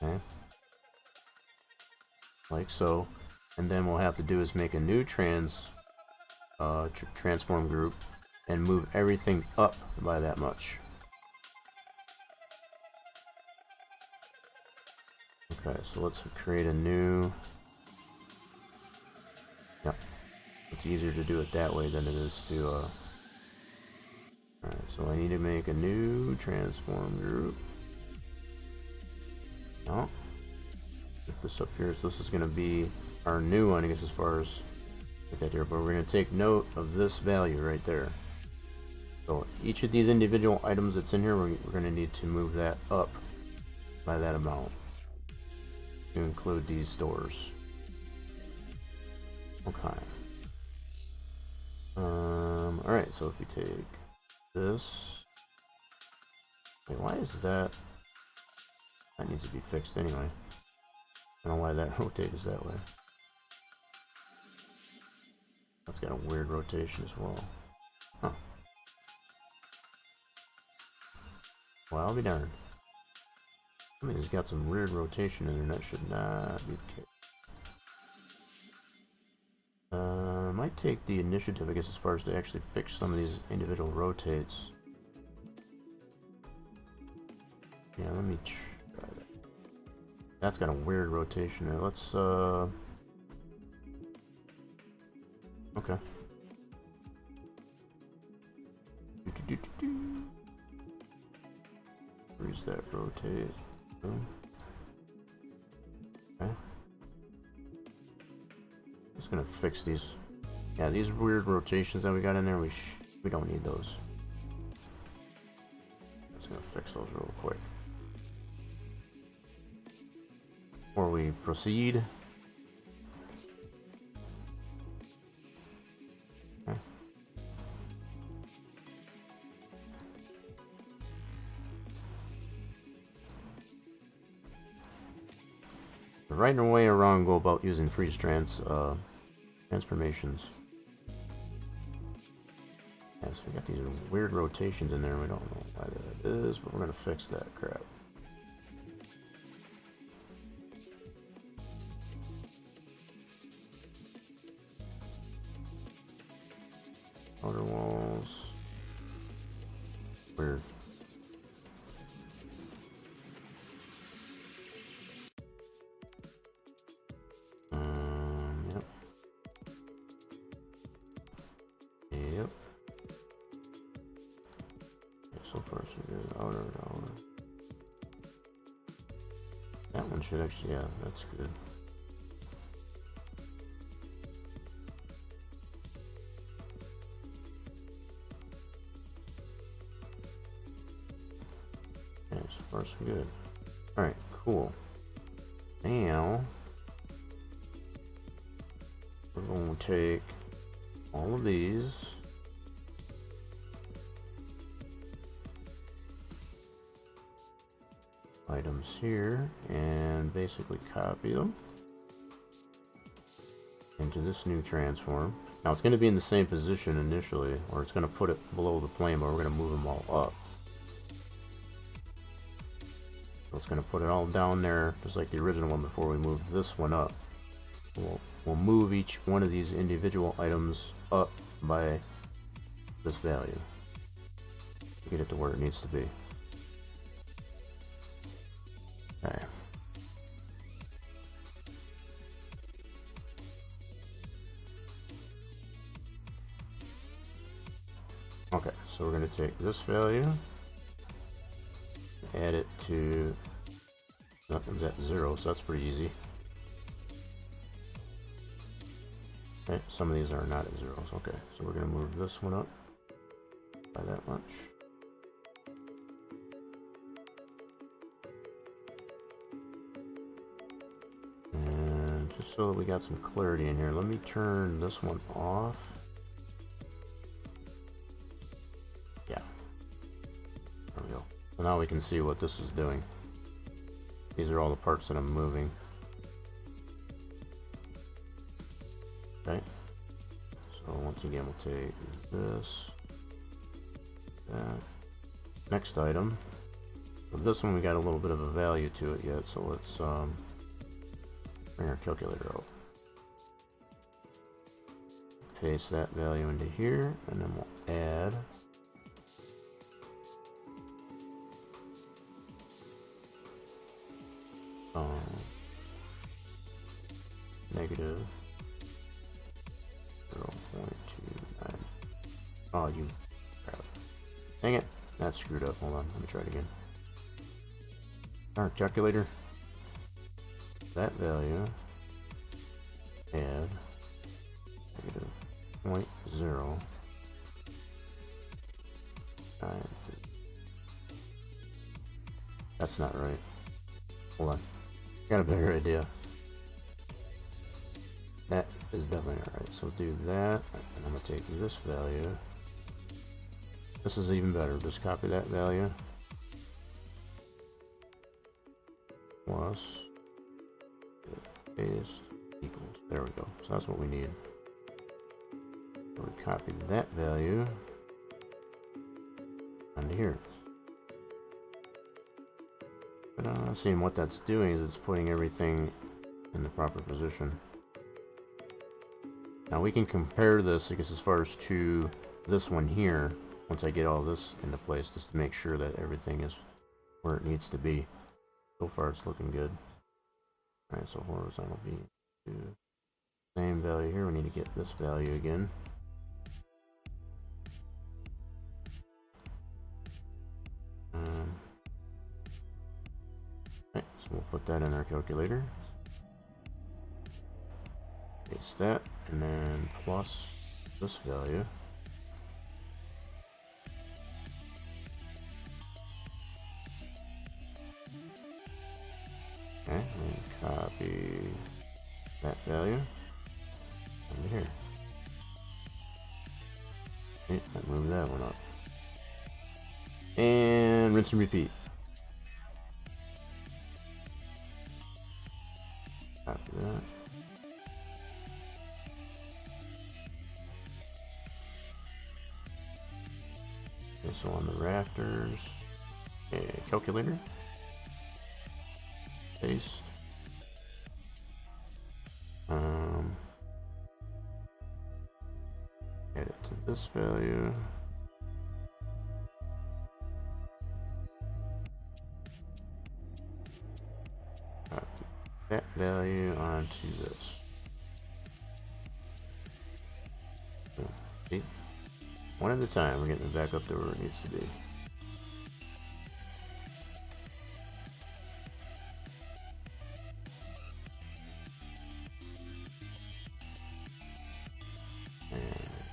Okay. Like so. And then we'll have to do is make a new transform group and move everything up by that much. Okay, so let's create a new. Yep. It's easier to do it that way than it is to Alright, so I need to make a new transform group. Oh, put this up here. So this is going to be our new one, I guess, as far as get that here. But we're going to take note of this value right there. So each of these individual items that's in here, we're going to need to move that up by that amount to include these doors. Okay. Alright, so if we take this. Wait, why is that? That needs to be fixed anyway. I don't know why that rotates that way. That's got a weird rotation as well. Huh. Well, I'll be darned. I mean, it's got some weird rotation in there. That should not be the case. Might take the initiative, I guess, as far as to actually fix some of these individual rotates. Yeah, let me try that. That's got a weird rotation there. Let's, okay. Where's that rotate? Boom. Okay. Just gonna fix these. Yeah, these weird rotations that we got in there, we don't need those. Just gonna fix those real quick before we proceed. Okay. The right way or wrong go about using freeze transformations. Yeah, so we got these weird rotations in there. We don't know why that is, but we're gonna fix that crap. Outer walls. Weird. Yep. Yep. Okay, so first we do outer. That one should actually, yeah, that's good. Okay, so first we're good. Alright, cool. Now we're going to take all of these. Items here and basically copy them into this new transform. Now it's going to be in the same position initially, or it's going to put it below the plane, but we're going to move them all up. So it's going to put it all down there, just like the original one before we move this one up. We'll move each one of these individual items up by this value to get it to where it needs to be. Okay. Okay, so we're going to take this value, add it to, nothing's at 0, so that's pretty easy. Okay, some of these are not at 0s. Okay, so we're going to move this one up by that much. And just so that we got some clarity in here, let me turn this one off. Yeah. There we go. So now we can see what this is doing. These are all the parts that I'm moving. Okay. So once again, we'll take this, that. Next item. So this one we got a little bit of a value to it yet, so let's bring our calculator out. Paste that value into here, and then we'll add negative 0.29. Oh, you crap. Dang it. That's screwed up. Hold on. Let me try it again. Our calculator. That value. Add negative 0.093. That's not right. Hold on. Got a better idea. That is definitely alright. So do that, and I'm going to take this value. This is even better. Just copy that value. Plus paste equals. There we go. So that's what we need. So we copy that value onto here. But seeing what that's doing is it's putting everything in the proper position. Now we can compare this, I guess, as far as to this one here, once I get all this into place, just to make sure that everything is where it needs to be. So far it's looking good. Alright, so horizontal B. Same value here, we need to get this value again. Okay, so we'll put that in our calculator. Paste that, and then plus this value. Okay, and copy that value under here. Okay, move that one up. And rinse and repeat. Copy that. Okay, so on the rafters, okay, calculator. Paste. Add it to this value. Copy that value onto this. See? One at a time, we're getting it back up to where it needs to be.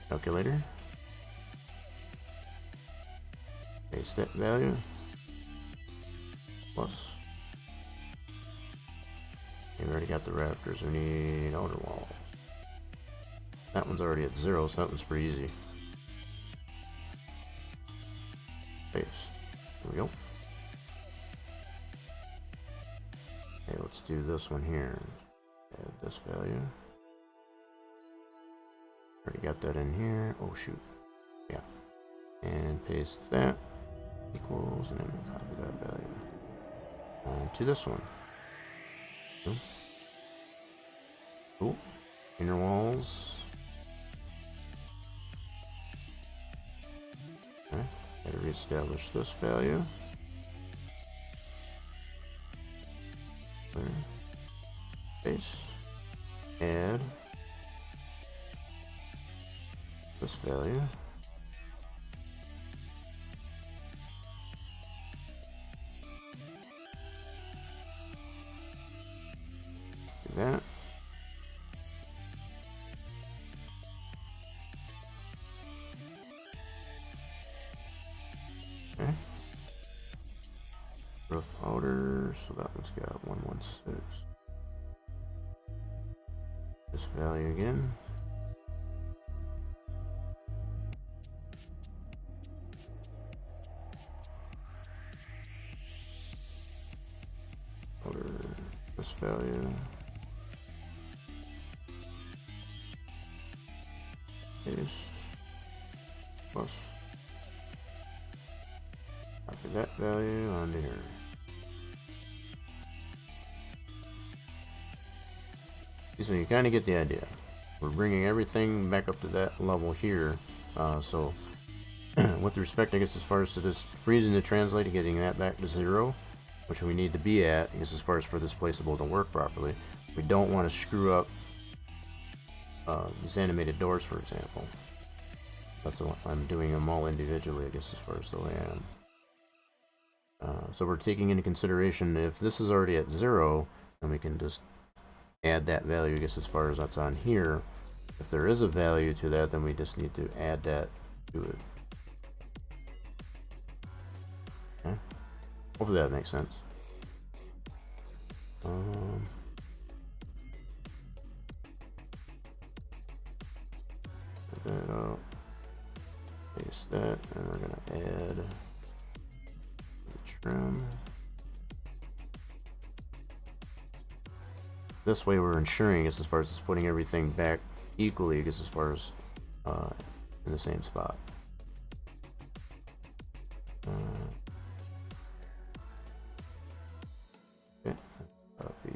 Calculator. Paste that value. Plus. Okay, we already got the rafters. We need outer walls. That one's already at 0, so that one's pretty easy. Paste. There we go. Okay, let's do this one here. Add this value. Already got that in here. Oh shoot. Yeah. And paste that. Equals, and then we copy that value. To this one. Cool. Cool. Inner walls. Okay. Gotta reestablish this value. There. Paste. Add this value. Do that. Okay. Roof outer, so that one's got 116. This value again. Outer, this value. Paste. Plus. Copy that value onto here. So you kind of get the idea. We're bringing everything back up to that level here. So with respect, I guess, as far as to this freezing the translate and getting that back to 0, which we need to be at, I guess, as far as for this placeable to work properly, we don't want to screw up these animated doors, for example. That's what I'm doing them all individually, I guess, as far as the way I am. So we're taking into consideration if this is already at 0, then we can just add that value, I guess, as far as that's on here. If there is a value to that, then we just need to add that to it. Okay. Hopefully that makes sense. Put that out. Paste that, and we're gonna add the trim. This way we're ensuring, I guess, as far as just putting everything back equally, I guess, as far as in the same spot. Okay, copy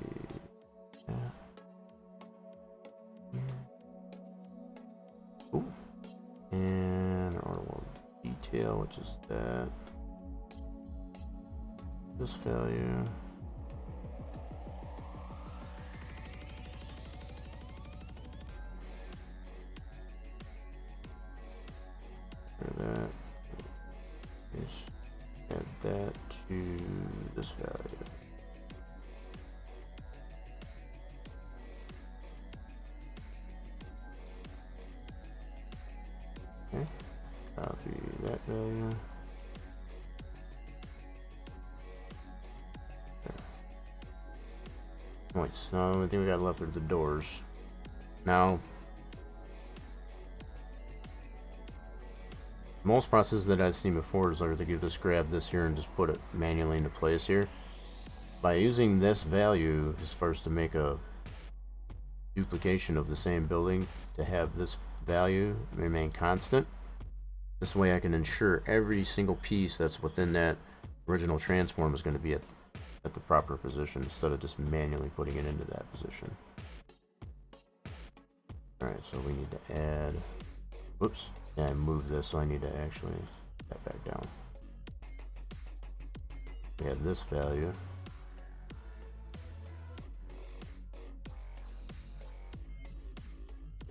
that. Ooh. And our wall detail, which is that. This value. That is add that to this value. Okay, copy that value. Okay. Wait, so the only thing we got left are the doors. Now, most processes that I've seen before is like you just grab this here and just put it manually into place here. By using this value, as far as to make a duplication of the same building, to have this value remain constant, this way I can ensure every single piece that's within that original transform is going to be at the proper position, instead of just manually putting it into that position. Alright, so we need to add, whoops, yeah, I moved this, so I need to actually put that back down. We have this value.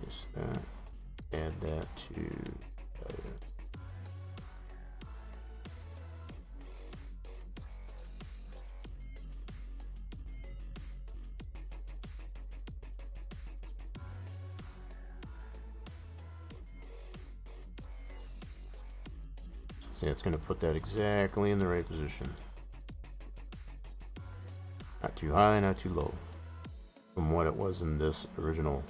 Paste that. Add that to value. See, it's going to put that exactly in the right position. Not too high, not too low. From what it was in this original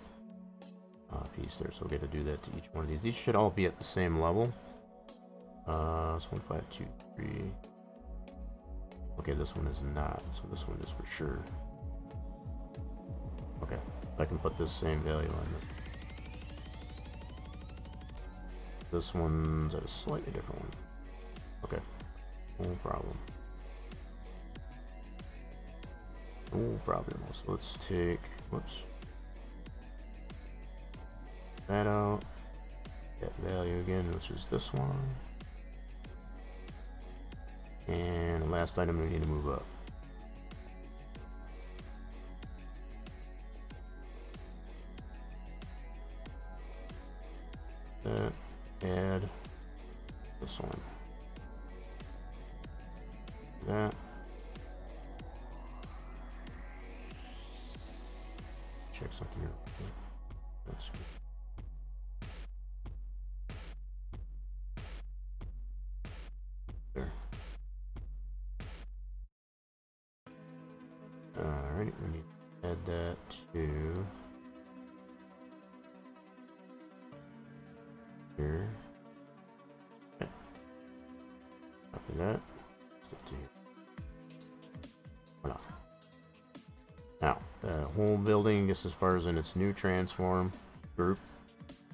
piece there, so we're going to do that to each one of these. These should all be at the same level. It's 1, 5, 2, 3. Okay, this one is not, so this one is for sure. Okay, I can put this same value on this. This one's at a slightly different one. Okay, no problem. No problem. So let's take, whoops, that out. That value again, which is this one. And the last item we need to move up. That, add this one. That. Check something here. Okay. That's good. There. Alright, we need to add that to here. Okay. Copy that. Stick to here. Voila. Now, the whole building, just as far as in its new transform group,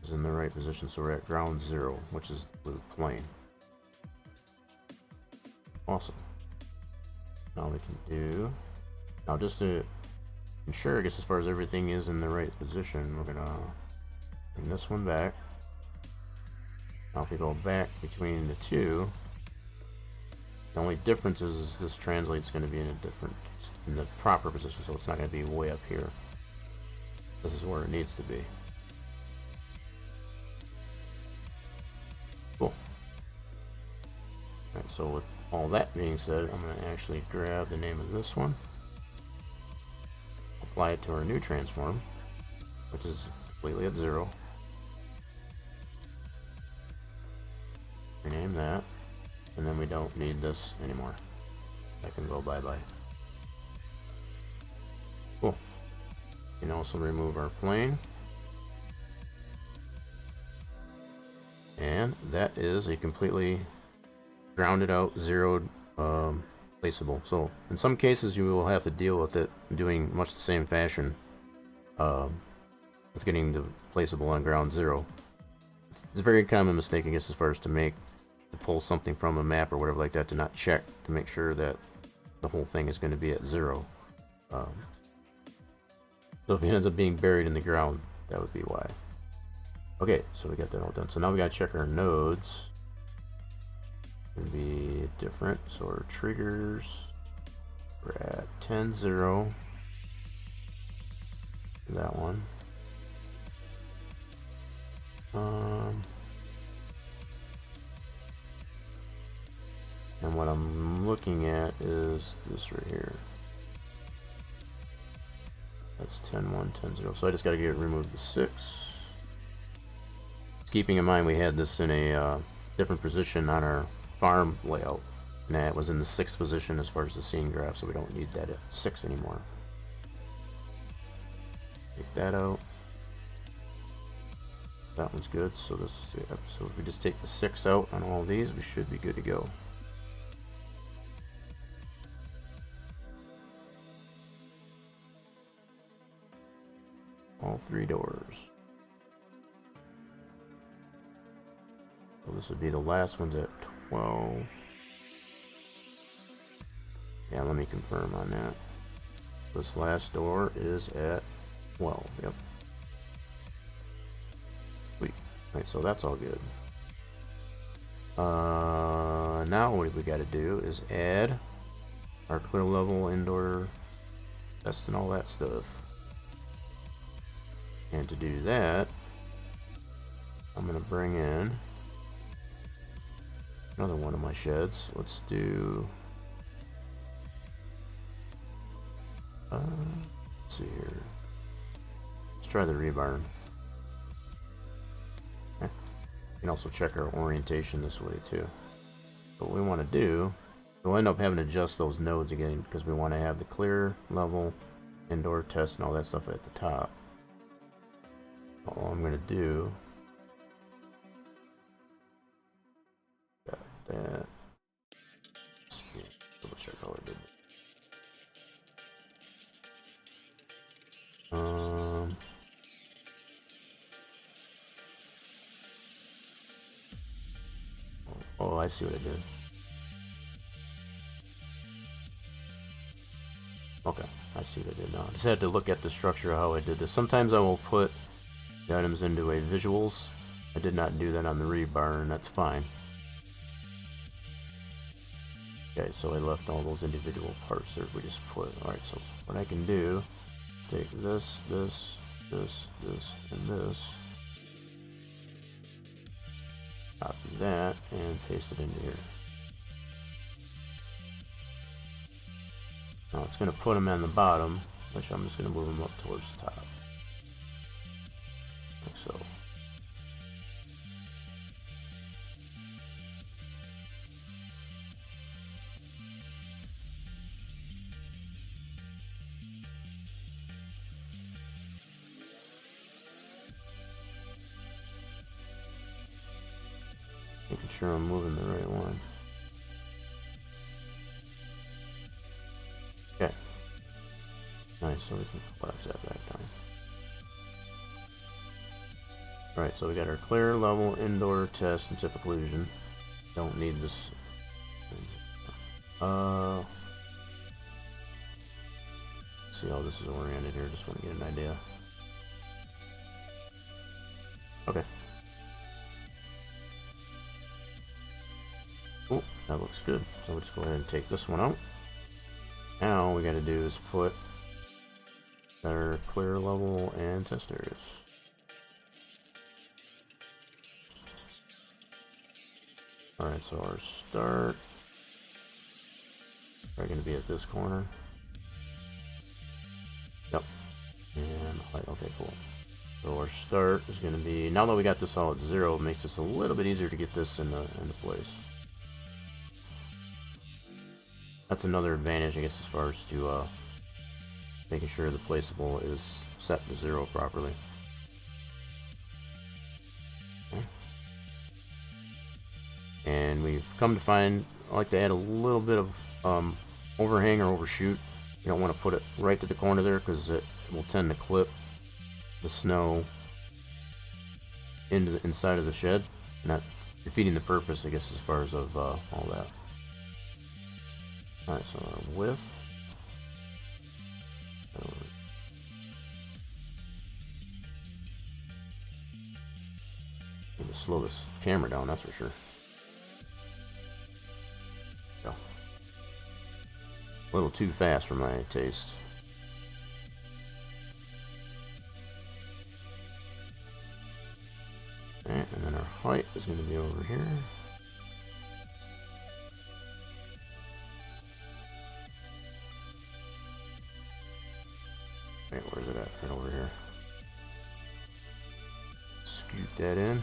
is in the right position. So we're at ground 0, which is the blue plane. Awesome. Now we can do, now just to ensure, I guess, as far as everything is in the right position, we're gonna bring this one back. Now if we go back between the two, the only difference is this translate's going to be in a different, in the proper position, so it's not going to be way up here. This is where it needs to be. Cool. Alright, so with all that being said, I'm going to actually grab the name of this one, apply it to our new transform, which is completely at 0. Rename that, and then we don't need this anymore. I can go bye-bye. Cool. We can also remove our plane. And that is a completely grounded out, zeroed, placeable. So in some cases you will have to deal with it doing much the same fashion with getting the placeable on ground 0. It's a very common mistake, I guess, as far as to pull something from a map or whatever like that, to not check to make sure that the whole thing is going to be at 0. So if it ends up being buried in the ground, that would be why. Okay, so we got that all done. So now we got to check our nodes. It's going to be different. So our triggers, we're at 10, 0. That one. And what I'm looking at is this right here. That's 10, 1, 10, 0. So I just got to remove the 6. Keeping in mind we had this in a different position on our farm layout. And that was in the 6th position as far as the scene graph, so we don't need that at 6 anymore. Take that out. That one's good. So this, yeah, so if we just take the 6 out on all these, we should be good to go. All 3 doors. So this would be the last one's at 12. Yeah, let me confirm on that. This last door is at 12. Yep. Sweet. Alright, so that's all good. Now what we got to do is add our clear level indoor test and all that stuff. And to do that, I'm going to bring in another one of my sheds. Let's do, let's see here. Let's try the rebar. Okay. You can also check our orientation this way too. What we want to do, we'll end up having to adjust those nodes again because we want to have the clear level, indoor test, and all that stuff at the top. All I'm gonna do. Got that. Double check how I did. Oh, I see what I did. Okay, I see what I did now. I just had to look at the structure of how I did this. Sometimes I will put the items into a visuals. I did not do that on the rebar, and that's fine. Okay, so I left all those individual parts there. We just put. Alright, so what I can do is take this, this, this, this, and this. Copy that and paste it into here. Now it's going to put them on the bottom, which I'm just going to move them up towards the top. Like so. Making sure I'm moving the right one. Okay. Nice, so we can collapse that back down. Alright, so we got our clear, level, indoor, test, and tip occlusion. Don't need this. See how this is oriented here, just want to get an idea. Okay. Oh, that looks good. So we'll just go ahead and take this one out. Now all we got to do is put our clear, level, and test areas. Alright, so our start are going to be at this corner. Yep. And height. Okay, cool. So our start is going to be, now that we got this all at 0, it makes this a little bit easier to get this into place. That's another advantage, I guess, as far as to making sure the placeable is set to 0 properly. Okay. And we've come to find, I like to add a little bit of overhang or overshoot. You don't want to put it right to the corner there because it will tend to clip the snow into the inside of the shed, not defeating the purpose, I guess, as far as of all that. Alright, so our width. Need to slow this camera down, that's for sure. Go. A little too fast for my taste. Alright, and then our height is going to be over here. Wait, where's it at? Right over here. Scoot that in.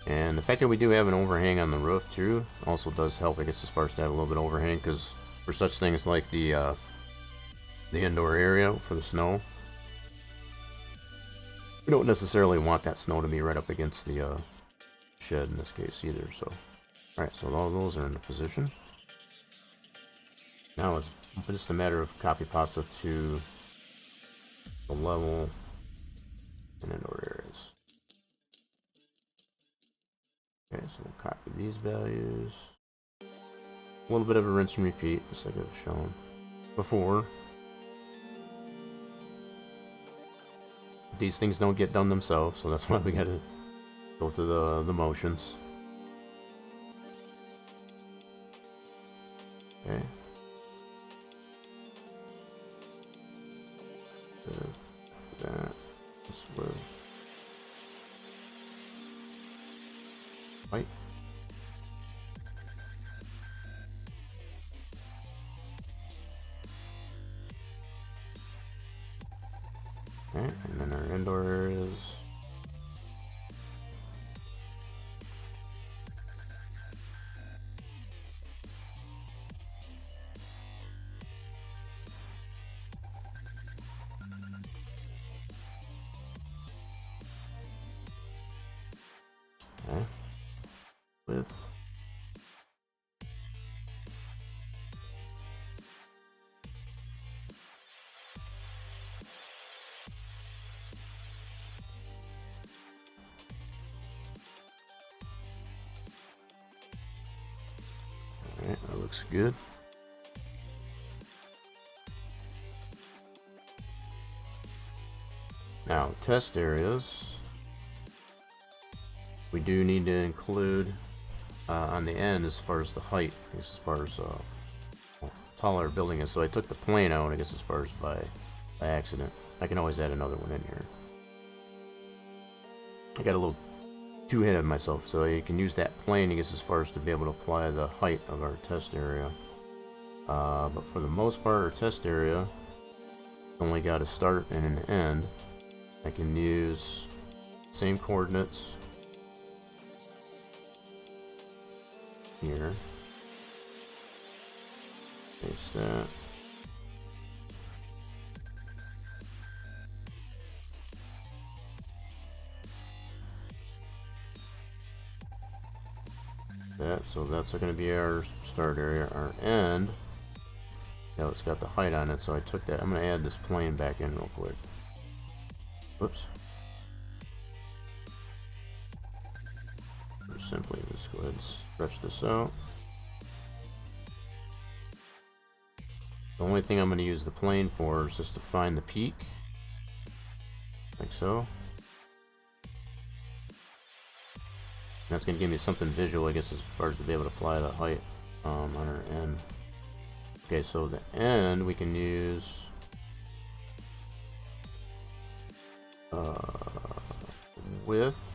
And the fact that we do have an overhang on the roof too also does help, I guess, as far as to have a little bit of overhang, because for such things like the indoor area for the snow, we don't necessarily want that snow to be right up against the shed in this case either. So, alright, so all those are in the position. Now it's just a matter of copy pasta to the level and indoor areas. Okay, so we'll copy these values. A little bit of a rinse and repeat, just like I've shown before. These things don't get done themselves, so that's why we gotta go through the motions. Okay. That. This with white. Okay, and then our indoor areas. width. Alright, that looks good. Now, test areas. We do need to include on the end as far as the height, as far as how tall our building is. So I took the plane out, I guess, as far as by accident. I can always add another one in here. I got a little too ahead of myself, so you can use that plane, I guess, as far as to be able to apply the height of our test area. But for the most part, our test area only got a start and an end. I can use same coordinates here. Paste that. So that's going to be our start area. Our end, now it's got the height on it, so I took that. I'm going to add this plane back in real quick. Whoops. Or simply just go ahead and stretch this out. The only thing I'm going to use the plane for is just to find the peak, like so. That's going to give me something visual, I guess, as far as to be able to apply the height on our end. Okay, so the end we can use width,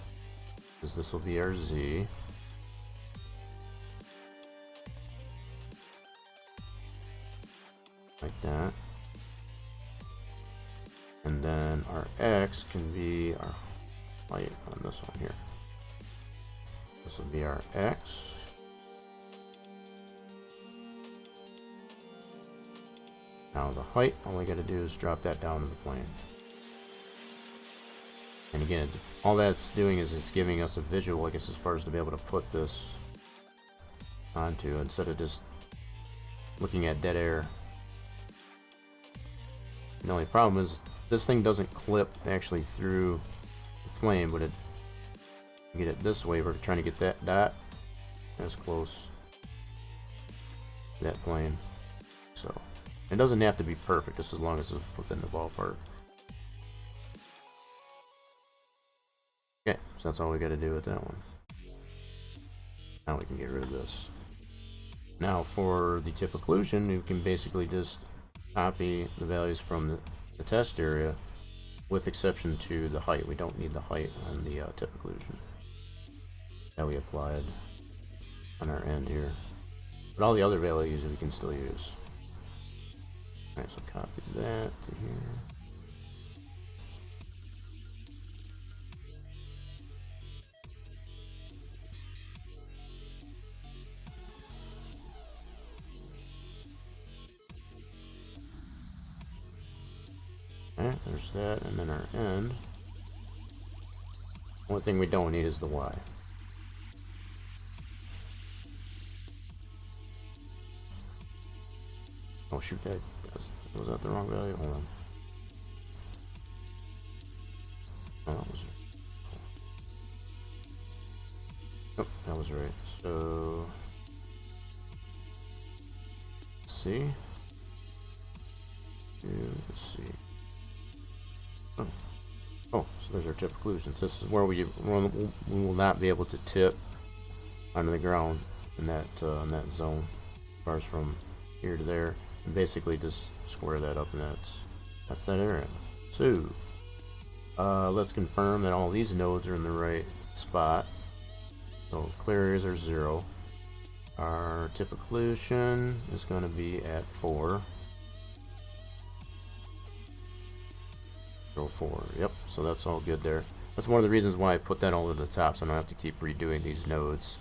because this will be our Z. Like that. And then our X can be our height on this one here. This will be our X. Now the height, all we got to do is drop that down to the plane. And again, all that's doing is it's giving us a visual, I guess, as far as to be able to put this onto, instead of just looking at dead air. The only problem is this thing doesn't clip actually through the plane, but it get it this way. We're trying to get that dot as close to that plane. So it doesn't have to be perfect, just as long as it's within the ballpark. Okay, so that's all we got to do with that one. Now we can get rid of this. Now for the tip occlusion, you can basically just copy the values from the test area, with exception to the height. We don't need the height on the tip occlusion that we applied on our end here. But all the other values we can still use. Alright, so copy that to here. Alright, there's that, and then our end. Only thing we don't need is the Y. Oh shoot, that was that the wrong value? Hold on. Oh, that was oh, that was right. So let's see. Let's see. Oh, so there's our tip occlusions. This is where we will not be able to tip onto the ground in that zone, as far as from here to there. And basically just square that up, and that's that area. So let's confirm that all these nodes are in the right spot. So clear areas are 0. Our tip occlusion is going to be at 4. 4. Yep, so that's all good there. That's one of the reasons why I put that all at the top, so I don't have to keep redoing these nodes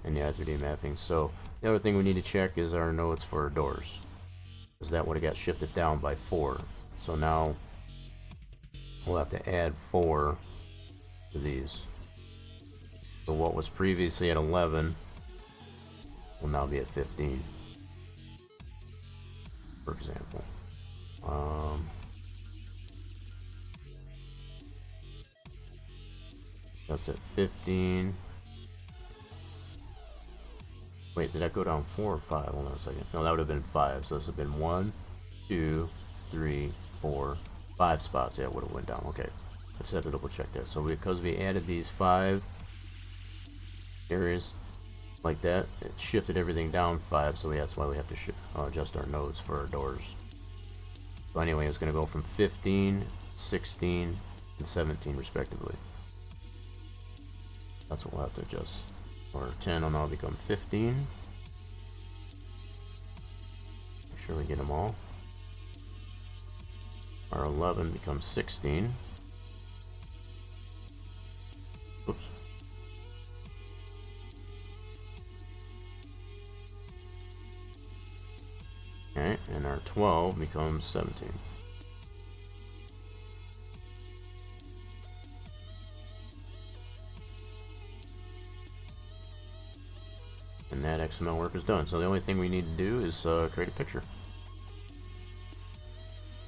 in the i3D mapping. So the other thing we need to check is our nodes for our doors, because that would have got shifted down by 4. So now we'll have to add 4 to these. So what was previously at 11 will now be at 15, for example. That's at 15. Wait, did I go down 4 or 5? Hold on a second. No, that would have been 5. So this would have been 1, 2, 3, 4, 5 spots. Yeah, it would have went down. Okay, let's have to double check that. So because we added these 5 areas like that, it shifted everything down 5. So that's why we have to adjust our nodes for our doors. So anyway, it's going to go from 15, 16, and 17 respectively. That's what we'll have to adjust. Or 10 will now become 15. Make sure we get them all. Our 11 becomes 16. Oops. Okay, and our 12 becomes 17. And that XML work is done. So the only thing we need to do is create a picture.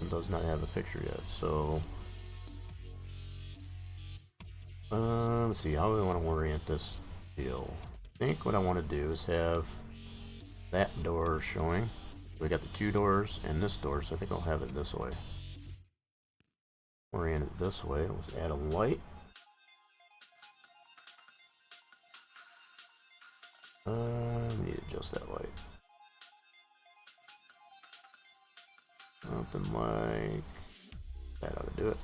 It does not have a picture yet, so let's see, how do we want to orient this deal? I think what I want to do is have that door showing. We got the 2 doors and this door, so I think I'll have it this way. Orient it this way. Let's add a light. We need to adjust that light. Something like that ought to do it.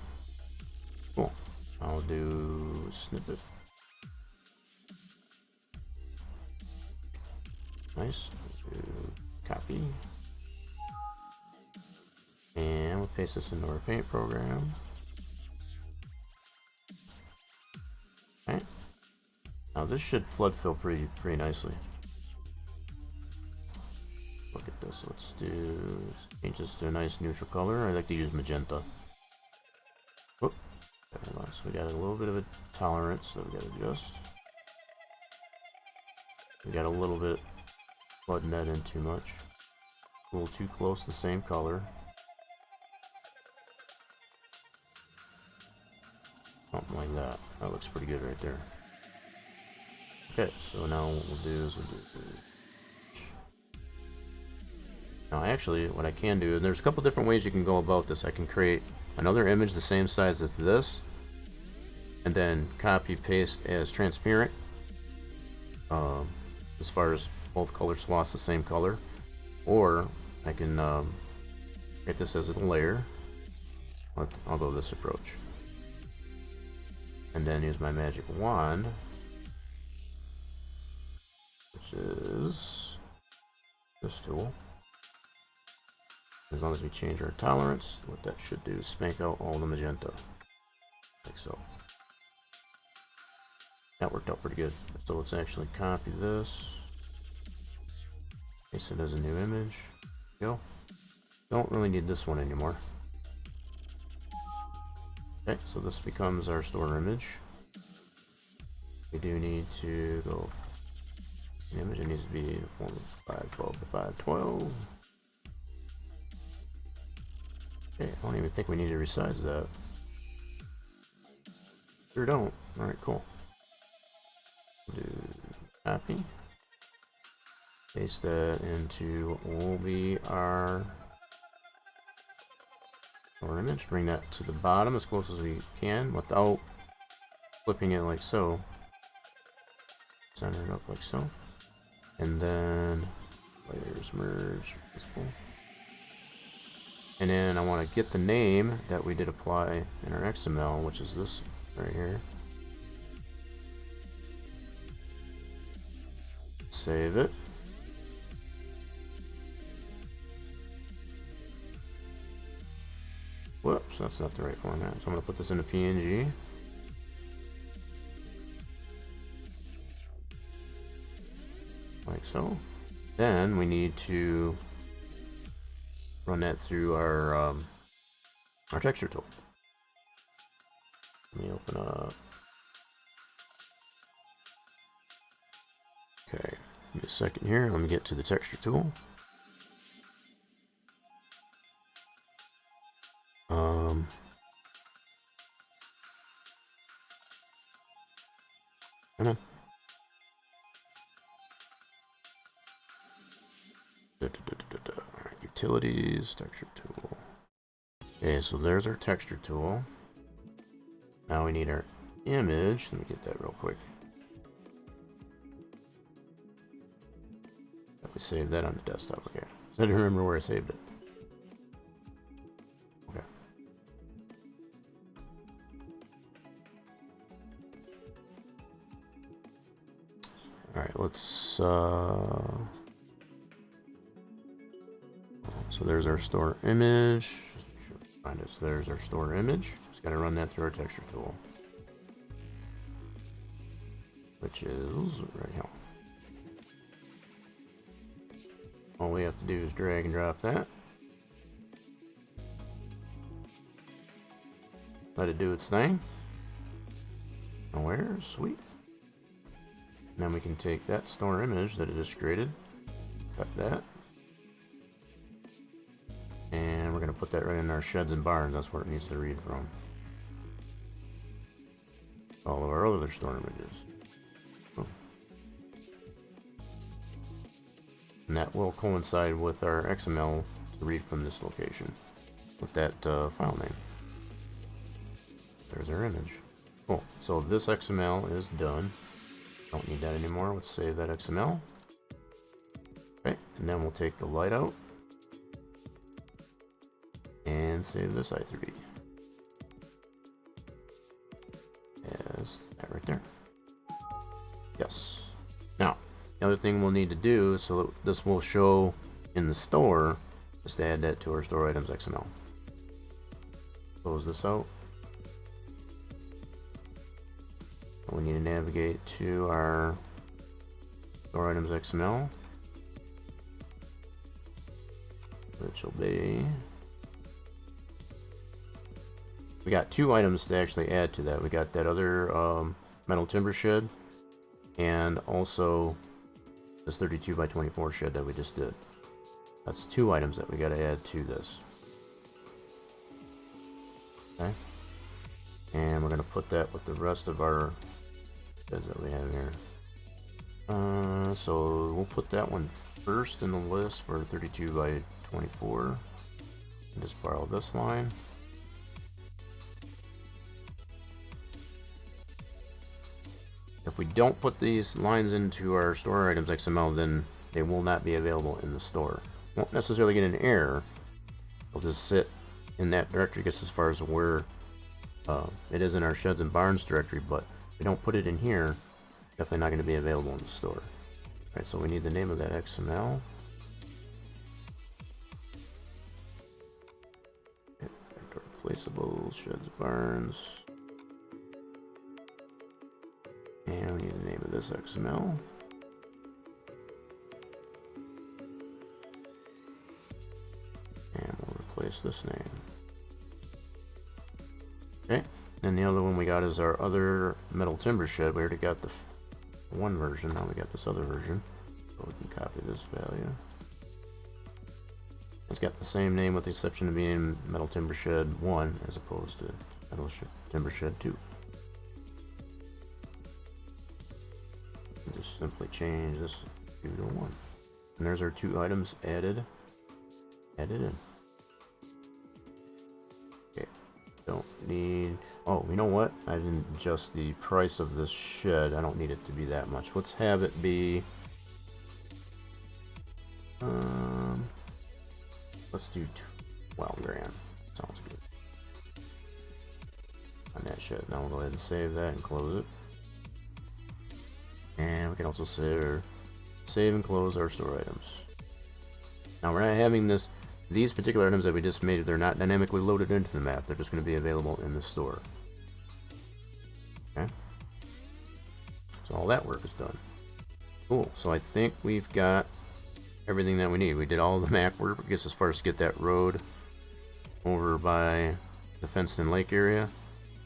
Cool. I'll do snippet. Nice. Do copy. And we'll paste this into our paint program. Okay. Now this should flood fill pretty nicely. Look at this. Let's change this to a nice neutral color. I like to use magenta. Whoop. So we got a little bit of a tolerance that we got to adjust. We got a little bit flooding that in too much. A little too close to the same color. Something like that. That looks pretty good right there. Okay, so now what we'll do is now actually what I can do, and there's a couple different ways you can go about this. I can create another image the same size as this, and then copy paste as transparent, as far as both color swaths the same color, or I can create this as a layer. I'll go this approach, and then use my magic wand, which is this tool. As long as we change our tolerance, what that should do is spank out all the magenta, like so. That worked out pretty good. So let's actually copy this, paste it as a new image. Go. Don't really need this one anymore. Okay, so this becomes our store image. We do need to go. An image, it needs to be in the form of 512 to 512. Okay, I don't even think we need to resize that. Sure don't. Alright, cool. Do copy. Paste that into what will be our image. Bring that to the bottom as close as we can without flipping it like so. Center it up like so. And then layers merge. Visible. And then I want to get the name that we did apply in our XML, which is this right here. Save it. Whoops, that's not the right format. So I'm going to put this in a PNG. Like so. Then we need to run that through our texture tool. Let me open up Okay, give me a second here. Let me get to the texture tool. Come on. Alright, utilities, texture tool. Okay, so there's our texture tool. Now we need our image. Let me get that real quick. We saved that on the desktop. Okay, so I didn't remember where I saved it. Okay. Alright, let's so there's our store image. Find it. So there's our store image. Just gotta run that through our texture tool, which is right here. All we have to do is drag and drop that. Let it do its thing. Nowhere, sweet. And then we can take that store image that it just created, cut that, and we're going to put that right in our sheds and barns. That's where it needs to read from. All of our other store images. Oh. And that will coincide with our XML to read from this location with that file name. There's our image. Cool. So this XML is done. Don't need that anymore. Let's save that XML. Okay, and then we'll take the light out and save this i3 as that right there. Yes. Now, the other thing we'll need to do so that this will show in the store is to add that to our store items XML. Close this out. We need to navigate to our store items XML, which will be, we got two items to actually add to that. We got that other metal timber shed and also this 32 by 24 shed that we just did. That's two items that we got to add to this. Okay, and we're going to put that with the rest of our that we have here. So we'll put that one first in the list for 32 by 24. And just borrow this line. If we don't put these lines into our store items XML, then they will not be available in the store. Won't necessarily get an error. They'll just sit in that directory just as far as where it is in our sheds and barns directory, but if we don't put it in here, definitely not going to be available in the store. Alright, so we need the name of that XML. Okay, back to our replaceables, sheds, barns. And we need the name of this XML. And we'll replace this name. Okay, and the other one we got is our other metal timber shed. We already got the one version, now we got this other version. So we can copy this value. It's got the same name with the exception of being metal timber shed 1 as opposed to metal timber shed 2. And just simply change this 2 to 1. And there's our two items added in. Don't need, oh, you know what? I didn't adjust the price of this shed. I don't need it to be that much. Let's have it be, let's do 12 grand. Sounds good. On that shed. Now we'll go ahead and save that and close it. And we can also save and close our store items. Now we're not having these particular items that we just made, they're not dynamically loaded into the map. They're just going to be available in the store. Okay. So all that work is done. Cool. So I think we've got everything that we need. We did all the map work, I guess, as far as to get that road over by the fenced-in lake area.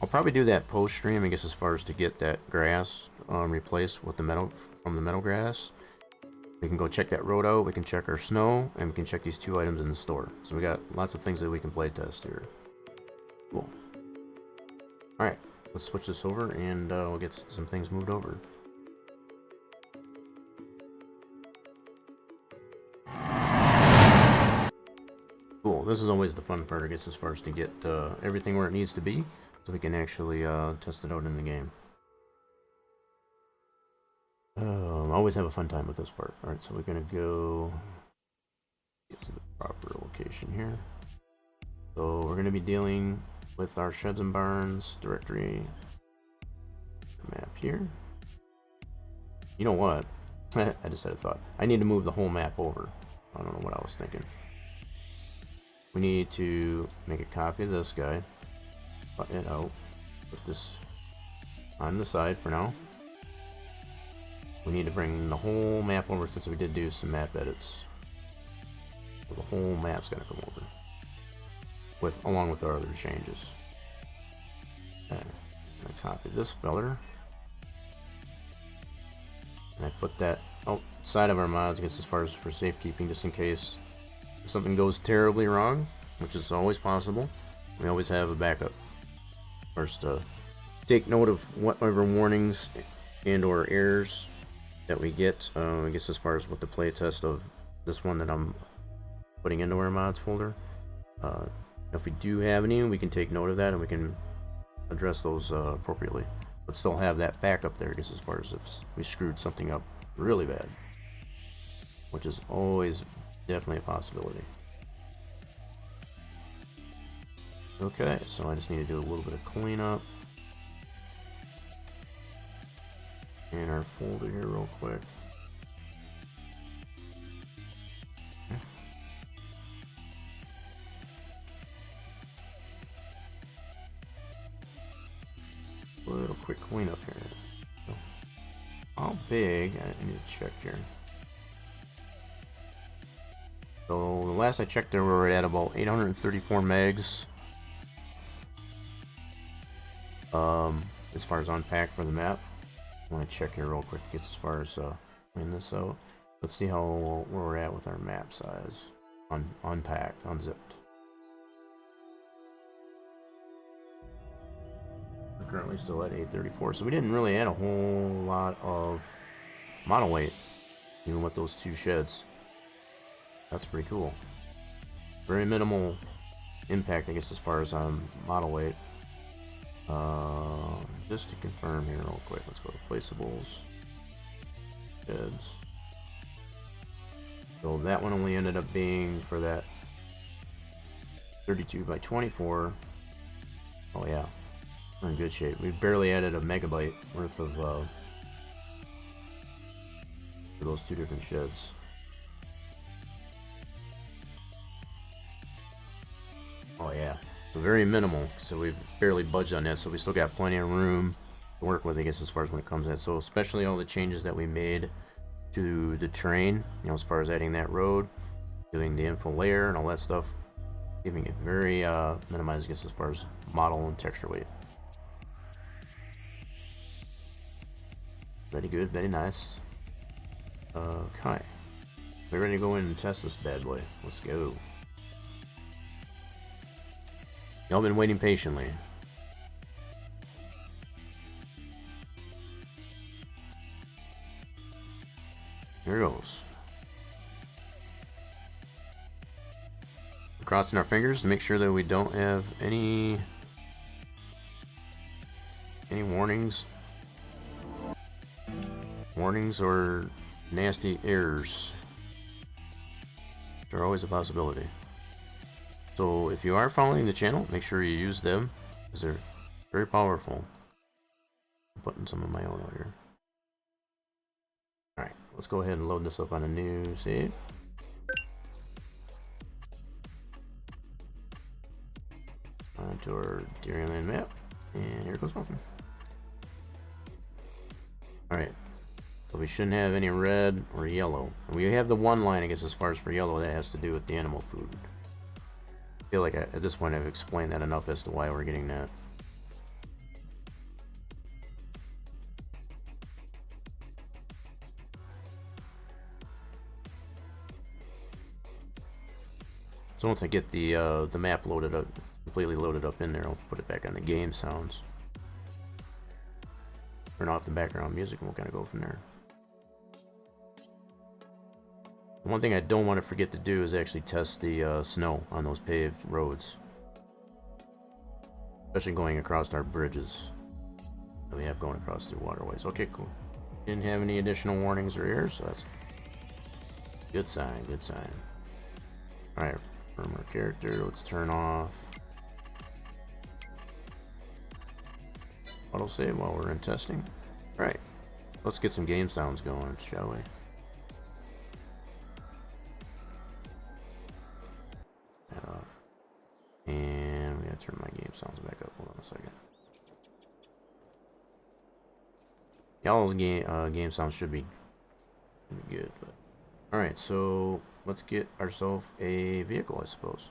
I'll probably do that post-stream, I guess, as far as to get that grass replaced with the metal, from the metal grass. We can go check that road out, we can check our snow, and we can check these 2 items in the store. So we got lots of things that we can play test here. Cool. Alright, let's switch this over and we'll get some things moved over. Cool, this is always the fun part, I guess, as far as to get everything where it needs to be, so we can actually test it out in the game. I always have a fun time with this part. Alright, so we're gonna go get to the proper location here. So we're gonna be dealing with our sheds and barns directory map here. You know what? I just had a thought. I need to move the whole map over. I don't know what I was thinking. We need to make a copy of this guy, cut it out, put this on the side for now. We need to bring the whole map over since we did do some map edits. So the whole map's gonna come over, along with our other changes. Okay, I'm gonna copy this feller, and I put that outside of our mods, I guess, as far as for safekeeping, just in case if something goes terribly wrong, which is always possible. We always have a backup. First, take note of whatever warnings and/or errors that we get. I guess as far as what the playtest of this one that I'm putting into our mods folder. If we do have any, we can take note of that and we can address those appropriately. But still have that backup there, I guess, as far as if we screwed something up really bad, which is always definitely a possibility. Okay, so I just need to do a little bit of cleanup in our folder here real quick. A little quick cleanup here. So, how big? I need to check here. So the last I checked, there we were at about 834 megs. As far as unpack for the map. I want to check here real quick as far as clean this out. Let's see where we're at with our map size. Unpacked, unzipped. We're currently still at 834, so we didn't really add a whole lot of model weight, even with those 2 sheds. That's pretty cool. Very minimal impact, I guess, as far as model weight. Just to confirm here real quick, let's go to placeables, sheds. So that one only ended up being for that 32 by 24. Oh yeah, we're in good shape. We barely added a megabyte worth of for those 2 different sheds. Oh yeah. So very minimal, so we've barely budged on that, so we still got plenty of room to work with, I guess, as far as when it comes to that. So especially all the changes that we made to the terrain, you know, as far as adding that road, doing the info layer and all that stuff, giving it very minimized, I guess, as far as model and texture weight. Very good, very nice. Okay, we're ready to go in and test this bad boy. Let's go. Y'all been waiting patiently. Here goes. We're crossing our fingers to make sure that we don't have any warnings or nasty errors. They're always a possibility. So if you are following the channel, make sure you use them, because they're very powerful. I'm putting some of my own out here. Alright, let's go ahead and load this up on a new save. Onto our Dairyland map, and here goes nothing. Alright, so we shouldn't have any red or yellow. And we have the one line, I guess, as far as for yellow, that has to do with the animal food. I feel like at this point I've explained that enough as to why we're getting that. So once I get the map loaded up, completely loaded up in there, I'll put it back on the game sounds. Turn off the background music and we'll kind of go from there. One thing I don't want to forget to do is actually test the snow on those paved roads. Especially going across our bridges that we have going across the waterways. Okay, cool. Didn't have any additional warnings or errors, so that's good sign, good sign. Alright, from our character, let's turn off autosave while we're in testing. Alright, let's get some game sounds going, shall we? That off. And we gotta turn my game sounds back up. Hold on a second. Yeah, all those game sounds should be good, but alright, so let's get ourselves a vehicle, I suppose.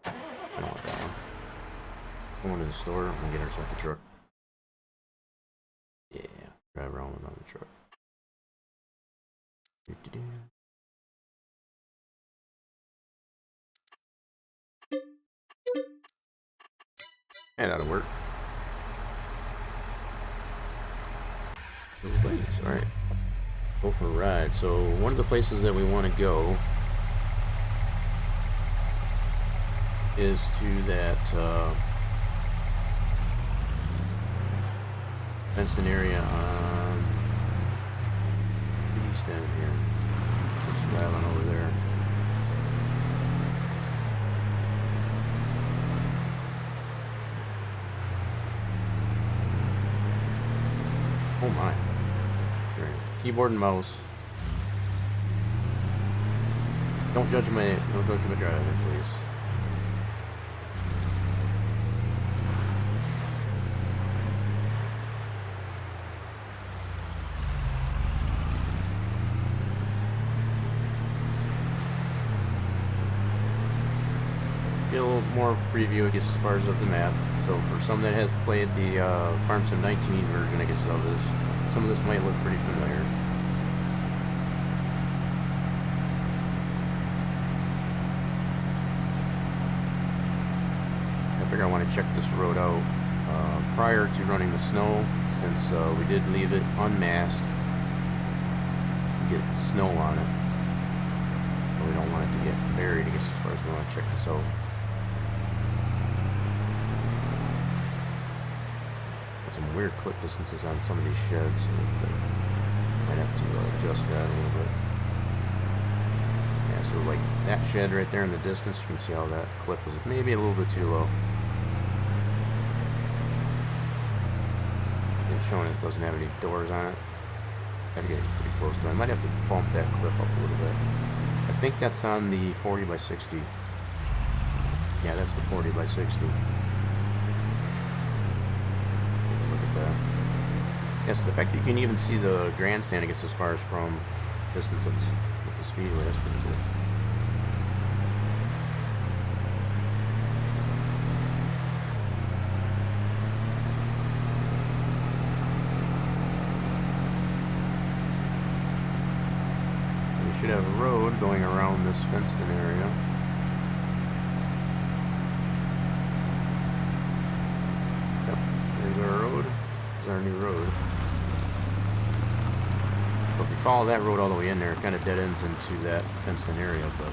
I don't want that one. Going to the store and get ourselves a truck. Yeah, drive around with another truck. And that'll work. Alright. Go for a ride. So one of the places that we want to go is to that fenced-in area on the east end here. Let's drive on over there. Oh my. Right. Keyboard and mouse. Don't judge my driving, please. Get a little more preview, I guess, as far as of the map. So for some that has played the Farm Sim 19 version, I guess, of this, some of this might look pretty familiar. I figure I want to check this road out prior to running the snow, since we did leave it unmasked. Get snow on it. But we don't want it to get buried, I guess, as far as we want to check this out. Some weird clip distances on some of these sheds, so might have to adjust that a little bit. Yeah, so like that shed right there in the distance, you can see how that clip is maybe a little bit too low. It's showing it doesn't have any doors on it. Gotta get pretty close to it. I might have to bump that clip up a little bit. I think that's on the 40x60. Yeah, that's the 40x60. Yes, the fact that you can even see the grandstand, I guess, as far as from distance of with the speedway, that's pretty cool. We should have a road going around this fenced-in area. Yep, there's our road. There's our new road. If you follow that road all the way in there, it kind of dead ends into that fenced-in area, but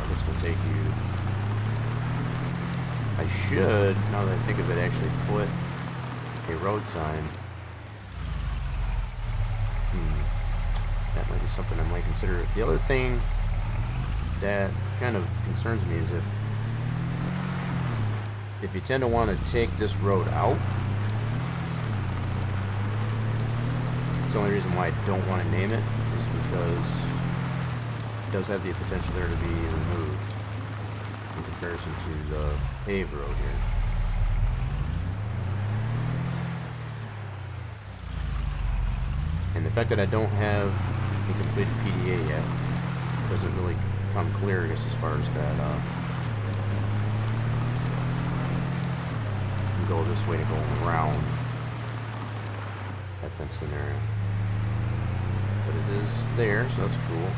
this will take you... I should, now that I think of it, actually put a road sign. That might be something I might consider. The other thing that kind of concerns me is if you tend to want to take this road out, the only reason why I don't want to name it is because it does have the potential there to be removed in comparison to the paved road here. And the fact that I don't have a completed PDA yet doesn't really come clear, I guess, as far as that go this way to go around that fenced-in area. But it is there, so that's cool.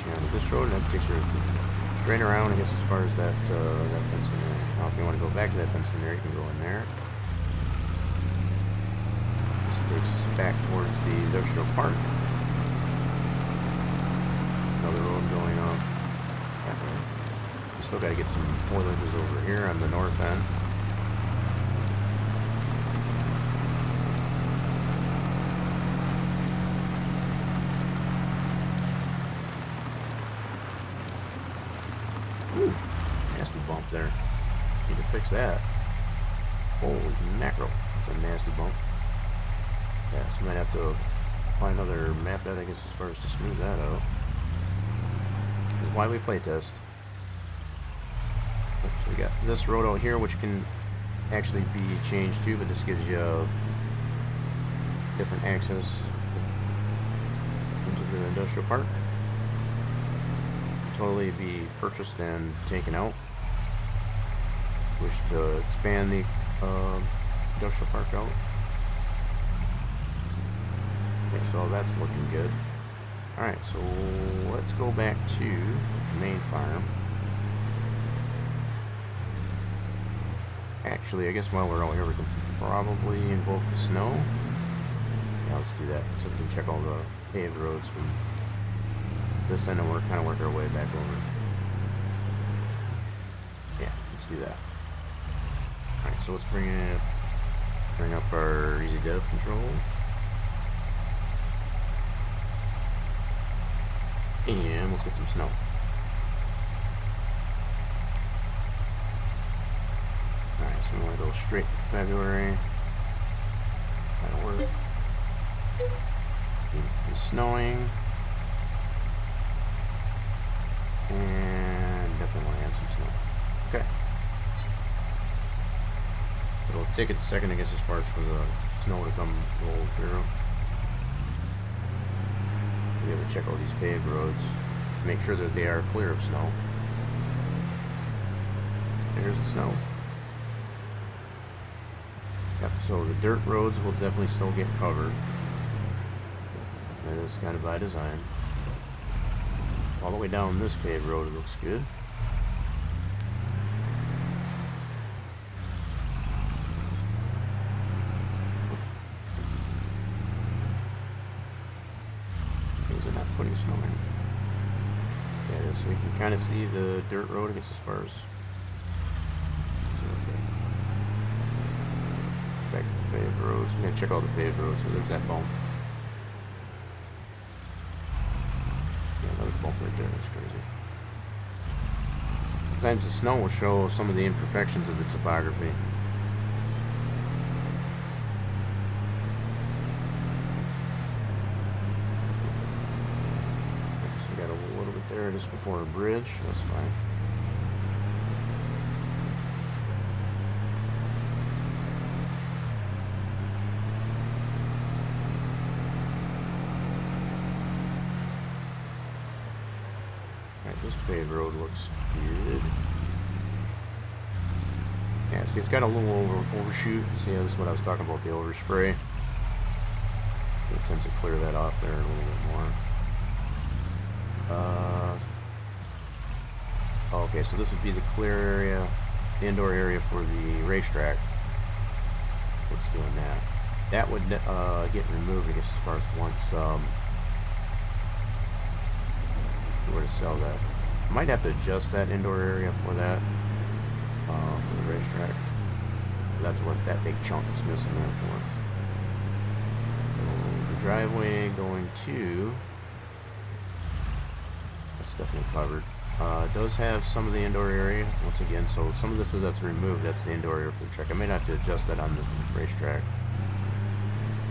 you onto this road, and that takes you straight around, I guess, as far as that that fence in there. Now, if you want to go back to that fence in there, you can go in there. This takes us back towards the industrial park. Another road going off that way. We still got to get some foliages over here on the north end. Ooh, nasty bump there. Need to fix that. Holy mackerel. That's a nasty bump. Yeah, so we might have to find another map that, I guess, as far as to smooth that out. This is why we playtest. So we got this road out here, which can actually be changed too, but this gives you different access into the industrial park. Totally be purchased and taken out. Wish to expand the industrial park out. Okay, so that's looking good. Alright, so let's go back to the main farm. Actually, I guess while we're out here, we can probably invoke the snow. Yeah, let's do that so we can check all the paved roads from this end and we're kind of work our way back over. Yeah, let's do that. Alright, so let's bring up our easy dev controls. And let's get some snow. Alright, so we want to go straight to February. That'll work. It's snowing. And definitely want to add some snow. Okay. It'll take it a second, I guess, as far as for the snow to come roll through. We have to check all these paved roads, make sure that they are clear of snow. There's the snow. Yep, so the dirt roads will definitely still get covered. That is kind of by design. All the way down this paved road, it looks good. Is it not putting snow in? Yeah, it is. So you can kind of see the dirt road, I guess, as far as. So, okay. Back to the paved roads. I'm going to check all the paved roads. So there's that bump. Another bump right there, that's crazy. Sometimes the snow will show some of the imperfections of the topography. So we got a little bit there just before a bridge, that's fine. This paved road looks good. Yeah, see, it's got a little overshoot. See, this is what I was talking about, the overspray. It tends to clear that off there a little bit more. Okay, so this would be the clear area, the indoor area for the racetrack. What's doing that? That would get removed, I guess, as far as once we were to sell that. Might have to adjust that indoor area for that, for the racetrack. That's what that big chunk is missing there for. So the driveway going to, that's definitely covered. It does have some of the indoor area once again, so some of this that's removed. That's the indoor area for the track. I may have to adjust that on the racetrack.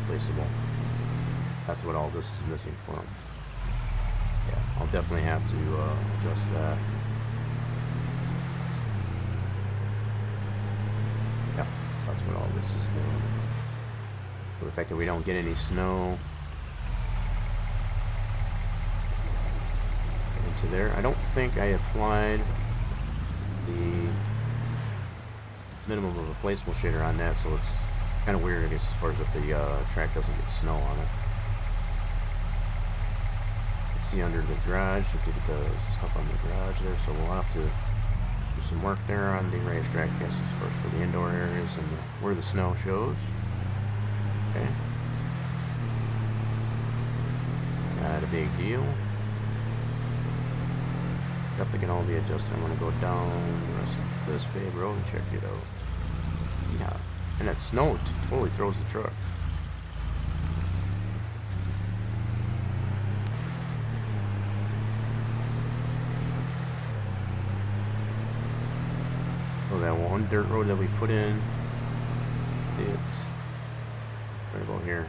Placeable. That's what all this is missing from. Yeah, I'll definitely have to adjust that. Yeah, that's what all this is doing. So the fact that we don't get any snow into there. I don't think I applied the minimum of a placeable shader on that, so it's kind of weird, I guess, as far as if the track doesn't get snow on it. see under the garage, look at the stuff on the garage there, so we'll have to do some work there on the racetrack, I guess, is first for the indoor areas and where the snow shows. Okay. Not a big deal. Definitely can all be adjusted. I'm going to go down the rest of this paved road and check it out. Yeah. And that snow totally throws the truck. So that one dirt road that we put in, it's right about here.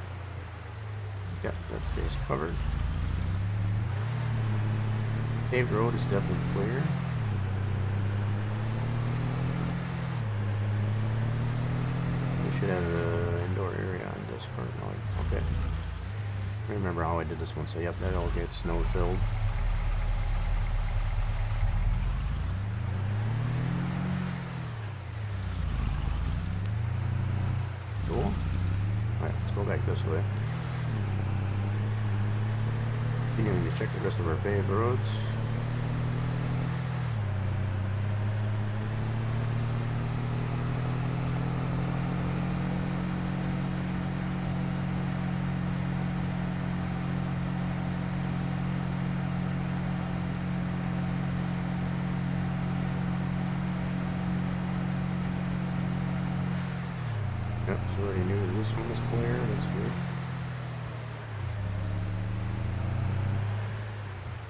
Yep, that stays covered. Paved road is definitely clear. We should have an indoor area on this part. No, okay. Remember how I did this one, so yep, that all gets snow filled. Cool. Alright, let's go back this way. Continuing to check the rest of our paved roads. Yep, so I already knew this one was clear. That's good.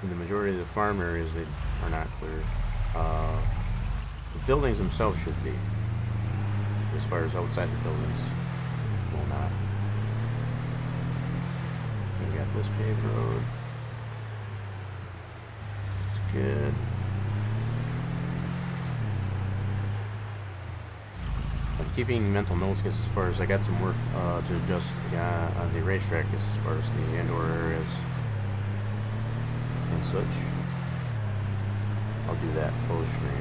In the majority of the farm areas, they are not clear. The buildings themselves should be. As far as outside the buildings, will not. We got this paved road. It's good. I'm keeping mental notes because as far as I got some work to adjust on the racetrack as far as the indoor areas and such. I'll do that post stream.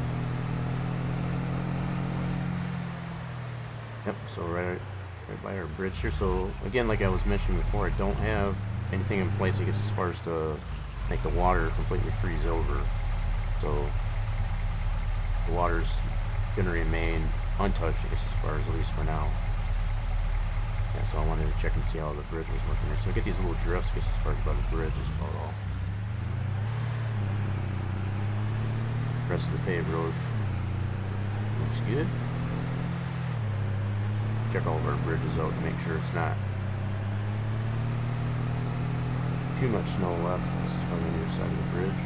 Yep, so right by our bridge here. So again, like I was mentioning before, I don't have anything in place, I guess, as far as to make the water completely freeze over. So the water's gonna remain untouched, I guess, as far as at least for now. Yeah, so I wanted to check and see how the bridge was working here. So I get these little drifts, I guess, as far as by the bridge is about all. The rest of the paved road looks good. Check all of our bridges out to make sure it's not too much snow left. This is from the near side of the bridge.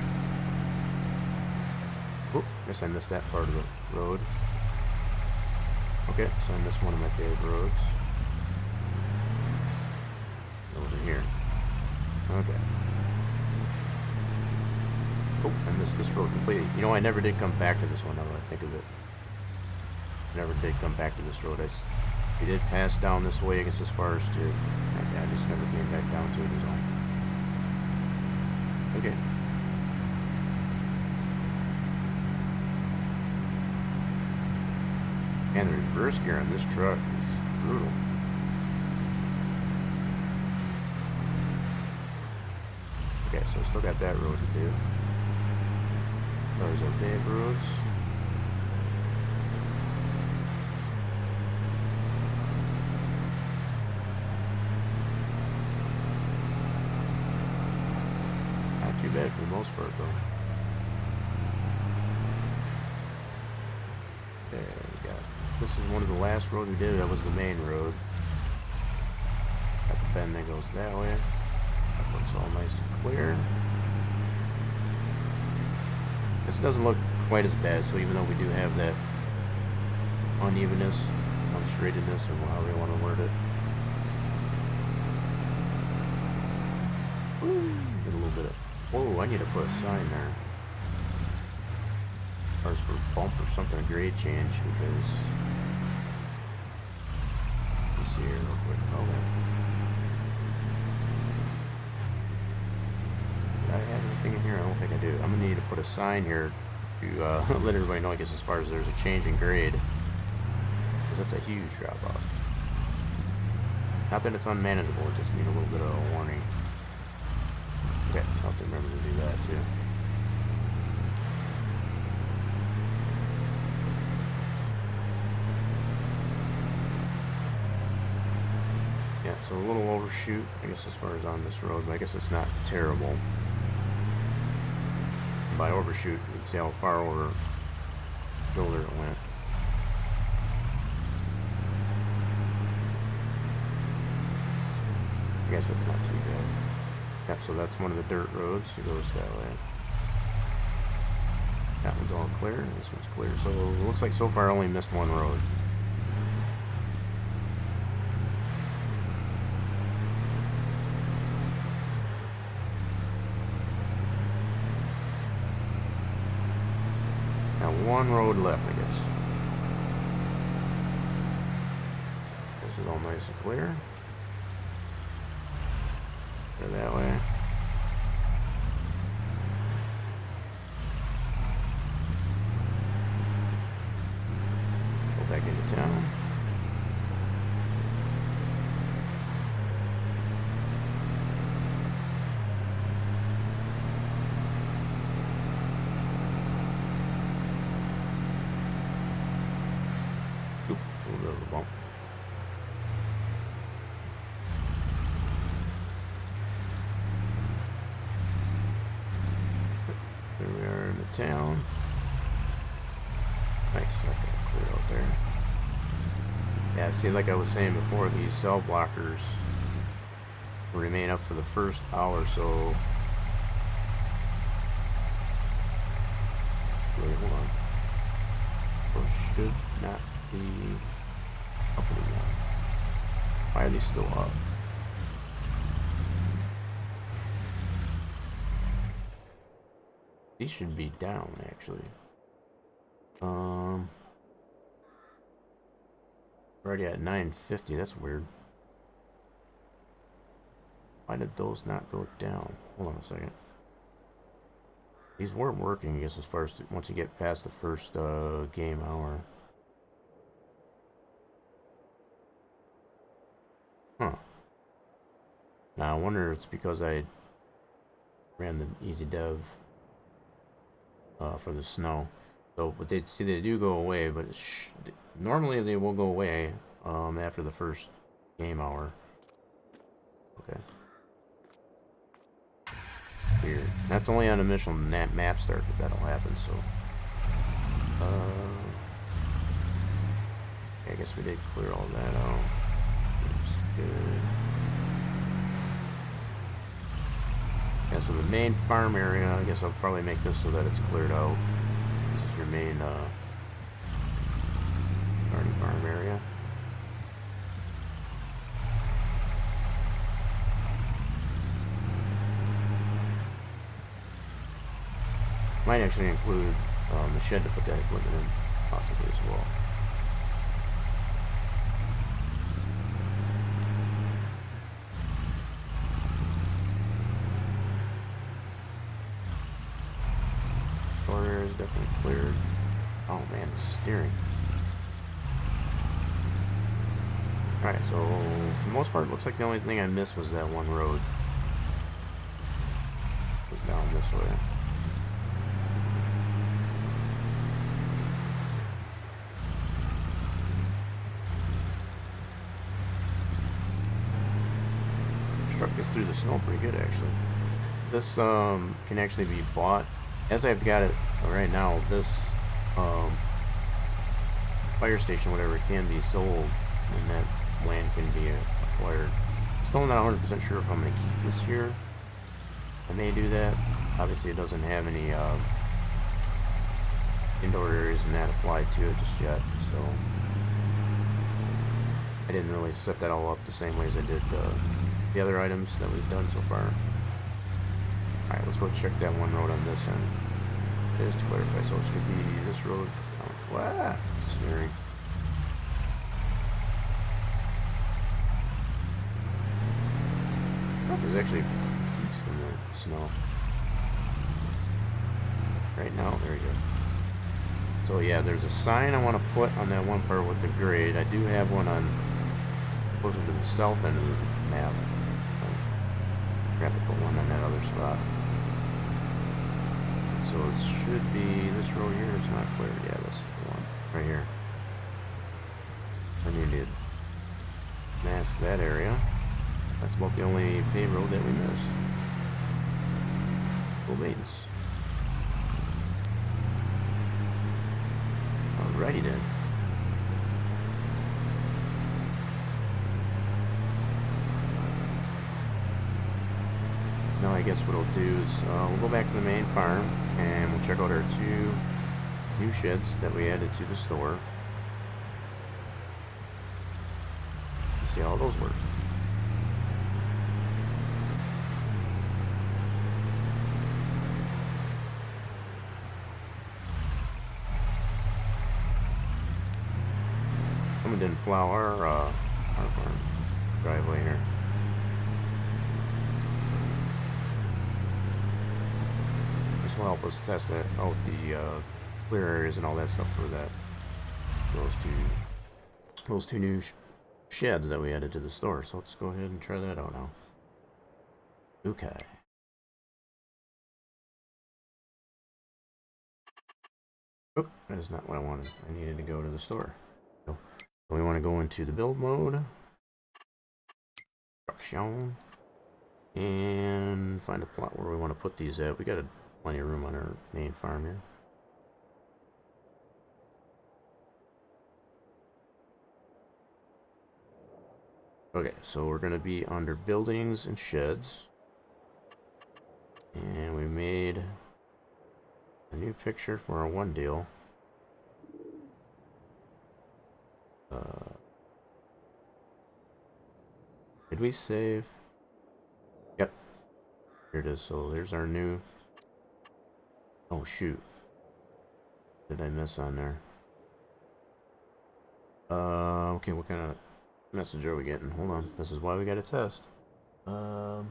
Oh, guess I missed that part of the road. Okay, so I missed one of my paved roads. Over here. Okay. Oh, I missed this road completely. You know, I never did come back to this one now that I think of it. Never did come back to this road. We did pass down this way, I guess, as far as to... I just never came back down to it as well. Okay. And the reverse gear on this truck is brutal. Okay, so still got that road to do. Those are paved roads. Not too bad for the most part, though. Okay, we got. This is one of the last roads we did. That was the main road. Got the bend that goes that way. That looks all nice and clear. This doesn't look quite as bad, so even though we do have that unevenness, unstraightedness, or however you want to word it. Woo, get a little bit of... Whoa, I need to put a sign there. As far as for bump or something, a grade change, because... Let's see here real quick. Okay. Did I have anything in here? I don't think I do. I'm going to need to put a sign here to let everybody know, I guess, as far as there's a change in grade. Because that's a huge drop-off. Not that it's unmanageable, it just needs a little bit of a warning. Okay, so I'll have to remember to do that too. Yeah, so a little overshoot, I guess, as far as on this road, but I guess it's not terrible. And by overshoot, you can see how far over shoulder it went. I guess that's not too bad. Yep, so that's one of the dirt roads. It goes that way. That one's all clear. This one's clear. So it looks like so far I only missed one road. Now one road left, I guess. This is all nice and clear. Go that way. Go back into town. Oop, a little bit of a bump. Here we are in the town. Nice, that's all clear out there. Yeah, see, like I was saying before, these cell blockers will remain up for the first hour, so... Actually, hold on. Those should not be up anymore. Why are they still up? These should be down, actually. We're already at 950. That's weird. Why did those not go down? Hold on a second. These weren't working, I guess, as far as once you get past the first game hour. Huh. Now I wonder if it's because I ran the easy dev for the snow. So, but they see they do go away, but normally they will go away after the first game hour. Okay. Weird. That's only on initial map start that that'll happen. So, I guess we did clear all that out. Seems good. Yeah, so the main farm area, I guess I'll probably make this so that it's cleared out. This is your main garden farm area. Might actually include the shed to put that equipment in, possibly as well. Floor area is definitely cleared. Oh man, the steering. Alright, so for the most part, it looks like the only thing I missed was that one road. It was down this way. Truck gets through the snow pretty good, actually. This can actually be bought. As I've got it right now, this fire station, whatever, it can be sold, and that land can be acquired. Still not 100% sure if I'm going to keep this here. I may do that. Obviously, it doesn't have any indoor areas and that applied to it just yet, so I didn't really set that all up the same way as I did the other items that we've done so far. Alright, let's go check that one road on this end. Just to clarify, so it should be this road. Wow, steering. Truck is actually east in the snow. Right now, there you go. So yeah, there's a sign I want to put on that one part with the grade. I do have one on closer to the south end of the map. Grab to put one in that other spot. So it should be this row here is not clear. Yeah, this is the one right here. I need to mask that area. That's about the only paved road that we missed. Full maintenance. Alrighty then. Now I guess what I'll do is we'll go back to the main farm and we'll check out our 2 new sheds that we added to the store. See how those work. Someone didn't plow our farm driveway here. This will help us test out the clear areas and all that stuff for that. Those two new sheds that we added to the store. So let's go ahead and try that out now. Okay. Oh, that is not what I wanted. I needed to go to the store. So we want to go into the build mode. Construction. And find a plot where we want to put these at. We got plenty of room on our main farm here. Okay, so we're going to be under buildings and sheds. And we made a new picture for our one deal. Did we save? Yep. Here it is. So there's our new... Oh, shoot. Did I miss on there? Okay, what kind of message are we getting? Hold on. This is why we got to test. Would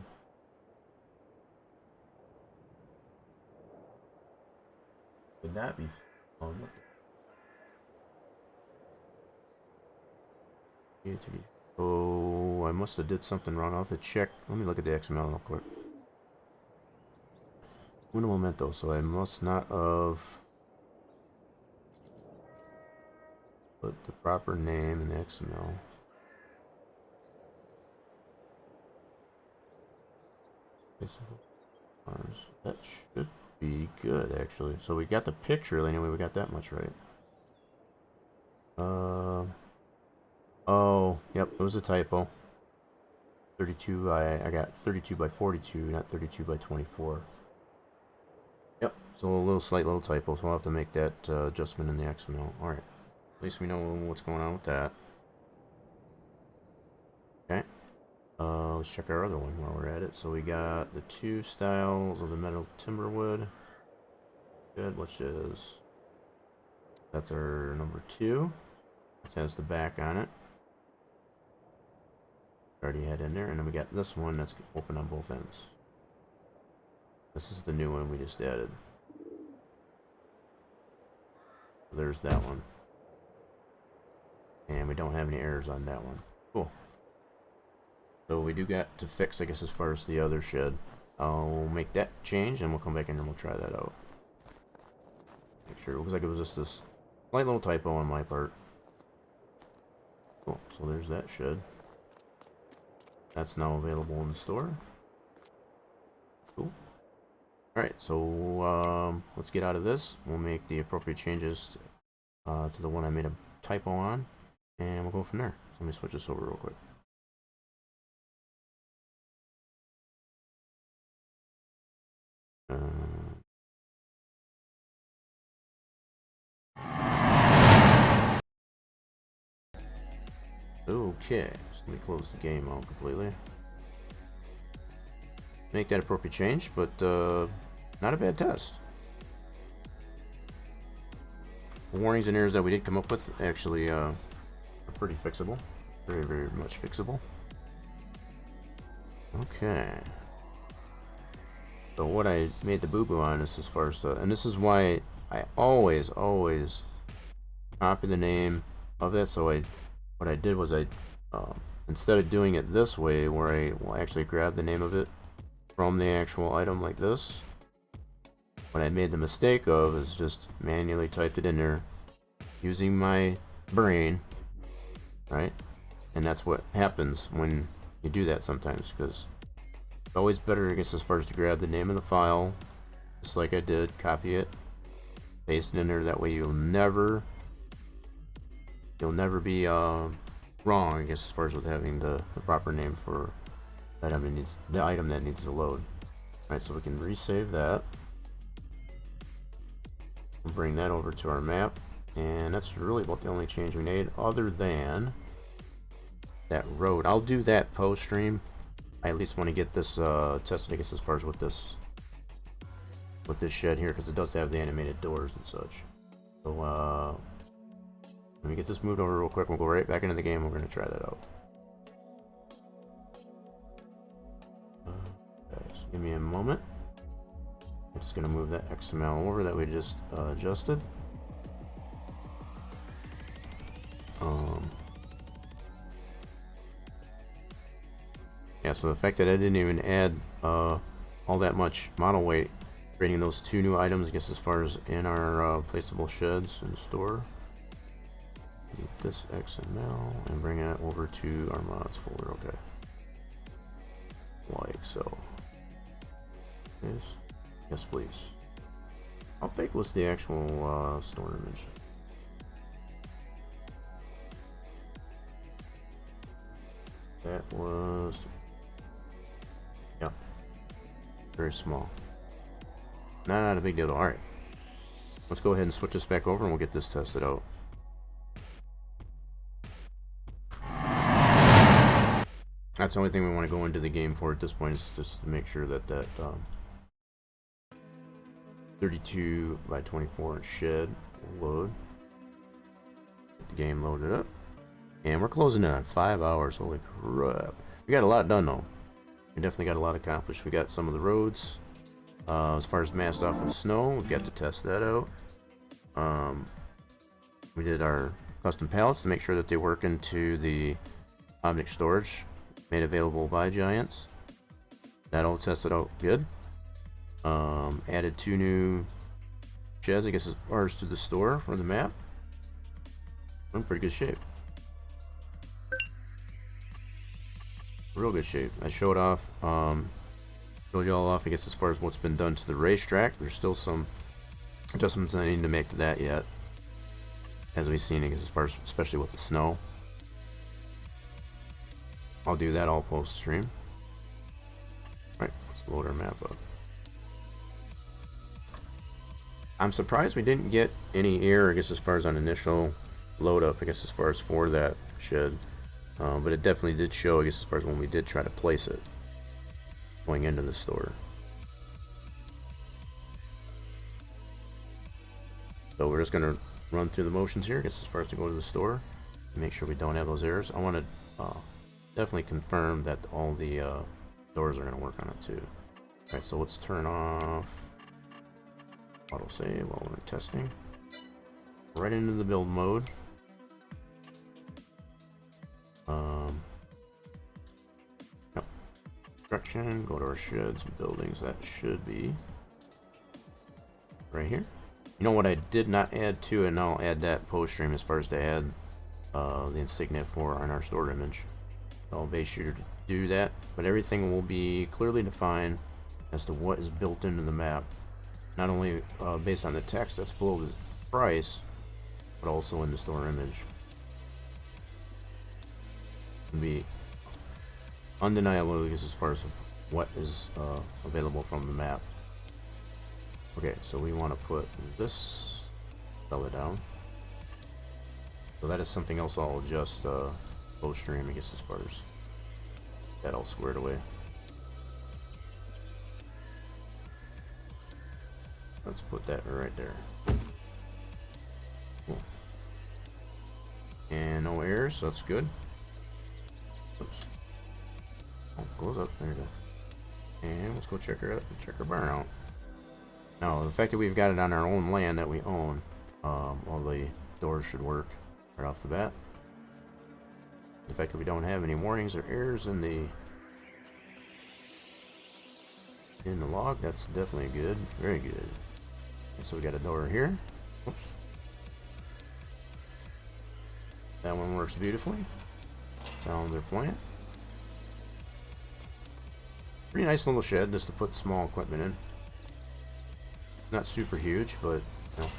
that be fun? Oh, I must have did something wrong. I'll have to check. Let me look at the XML real quick. Un momento. So I must not have put the proper name in the XML. That should be good, actually. So we got the picture anyway. We got that much right. Oh, yep, it was a typo. 32 I got 32 by 42, not 32 by 24. Yep, so a slight little typo, so I'll have to make that adjustment in the XML. Alright, at least we know what's going on with that. Okay, let's check our other one while we're at it. So we got the 2 styles of the metal timber wood. Good, which is, that's our number 2. It has the back on it. Already had in there, and then we got this one that's open on both ends. This is the new one we just added. There's that one. And we don't have any errors on that one. Cool. So we do got to fix, I guess, as far as the other shed. I'll make that change, and we'll come back in and we'll try that out. Make sure, it looks like it was just this slight little typo on my part. Cool, so there's that shed. That's now available in the store. Cool. Alright, so let's get out of this. We'll make the appropriate changes to the one I made a typo on, and we'll go from there. So let me switch this over real quick. Okay, so let me close the game out completely. Make that appropriate change, but not a bad test. The warnings and errors that we did come up with actually are pretty fixable. Very, very much fixable. Okay. So what I made the boo-boo on is as far as the, and this is why I always copy the name of it. So what I did was instead of doing it this way, where I will actually grab the name of it from the actual item like this. What I made the mistake of is just manually typed it in there using my brain, right? And that's what happens when you do that sometimes, because it's always better, I guess, as far as to grab the name of the file, just like I did, copy it, paste it in there. That way you'll never be wrong, I guess, as far as with having the proper name for that item the item that needs to load. Alright, so we can resave that. We'll bring that over to our map, and that's really about the only change we made, other than that road. I'll do that post stream. I at least want to get this tested, I guess, as far as with this shed here, because it does have the animated doors and such. So let me get this moved over real quick. We'll go right back into the game. We're going to try that out. Okay, so give me a moment. I'm just going to move that XML over that we just adjusted. Yeah, so the fact that I didn't even add all that much model weight, creating those two new items, I guess, as far as in our placeable sheds in the store. Get this XML and bring it over to our mods folder. Okay, like so. Yes, please. How big was the actual store image? That was, yeah, very small. Not a big deal. All right, let's go ahead and switch this back over and we'll get this tested out. That's the only thing we want to go into the game for at this point, is just to make sure that 32 by 24 inch shed will load. Get the game loaded up. And we're closing in on 5 hours. Holy crap. We got a lot done though. We definitely got a lot accomplished. We got some of the roads. As far as masked off with snow, we got to test that out. We did our custom pallets to make sure that they work into the object storage made available by Giants. That all tested out good. Added 2 new sheds, I guess, as far as to the store for the map. We're in pretty good shape. Real good shape. I showed off, showed you all off, I guess, as far as what's been done to the racetrack. There's still some adjustments I need to make to that yet, as we've seen, I guess, as far as especially with the snow. I'll do that all post stream. Alright, let's load our map up. I'm surprised we didn't get any error, I guess, as far as on initial load up, I guess, as far as for that shed. But it definitely did show, I guess, as far as when we did try to place it going into the store. So we're just going to run through the motions here, I guess, as far as to go to the store and make sure we don't have those errors. I want to definitely confirm that all the doors are going to work on it too. Alright, so let's turn off auto save while we're testing. Right into the build mode. Yep. Construction, go to our sheds and buildings. That should be right here. You know what I did not add to it, and I'll add that post stream as far as to add the insignia for on our store image. I'll base you to do that, but everything will be clearly defined as to what is built into the map, not only based on the text that's below the price, but also in the store image. It'll be undeniable as far as what is available from the map. Okay, so we want to put this fella down. So that is something else I'll adjust post stream, I guess, as far as that all squared away. Let's put that right there. Cool. And no errors, so that's good. Oops. Oh, close up. There you go. And let's go check our barn out. Now, the fact that we've got it on our own land that we own, all the doors should work right off the bat. The fact that we don't have any warnings or errors in the In the log, that's definitely good. Very good. And so we got a door here. Oops. That one works beautifully. Salamander plant. Pretty nice little shed just to put small equipment in. Not super huge, but you know,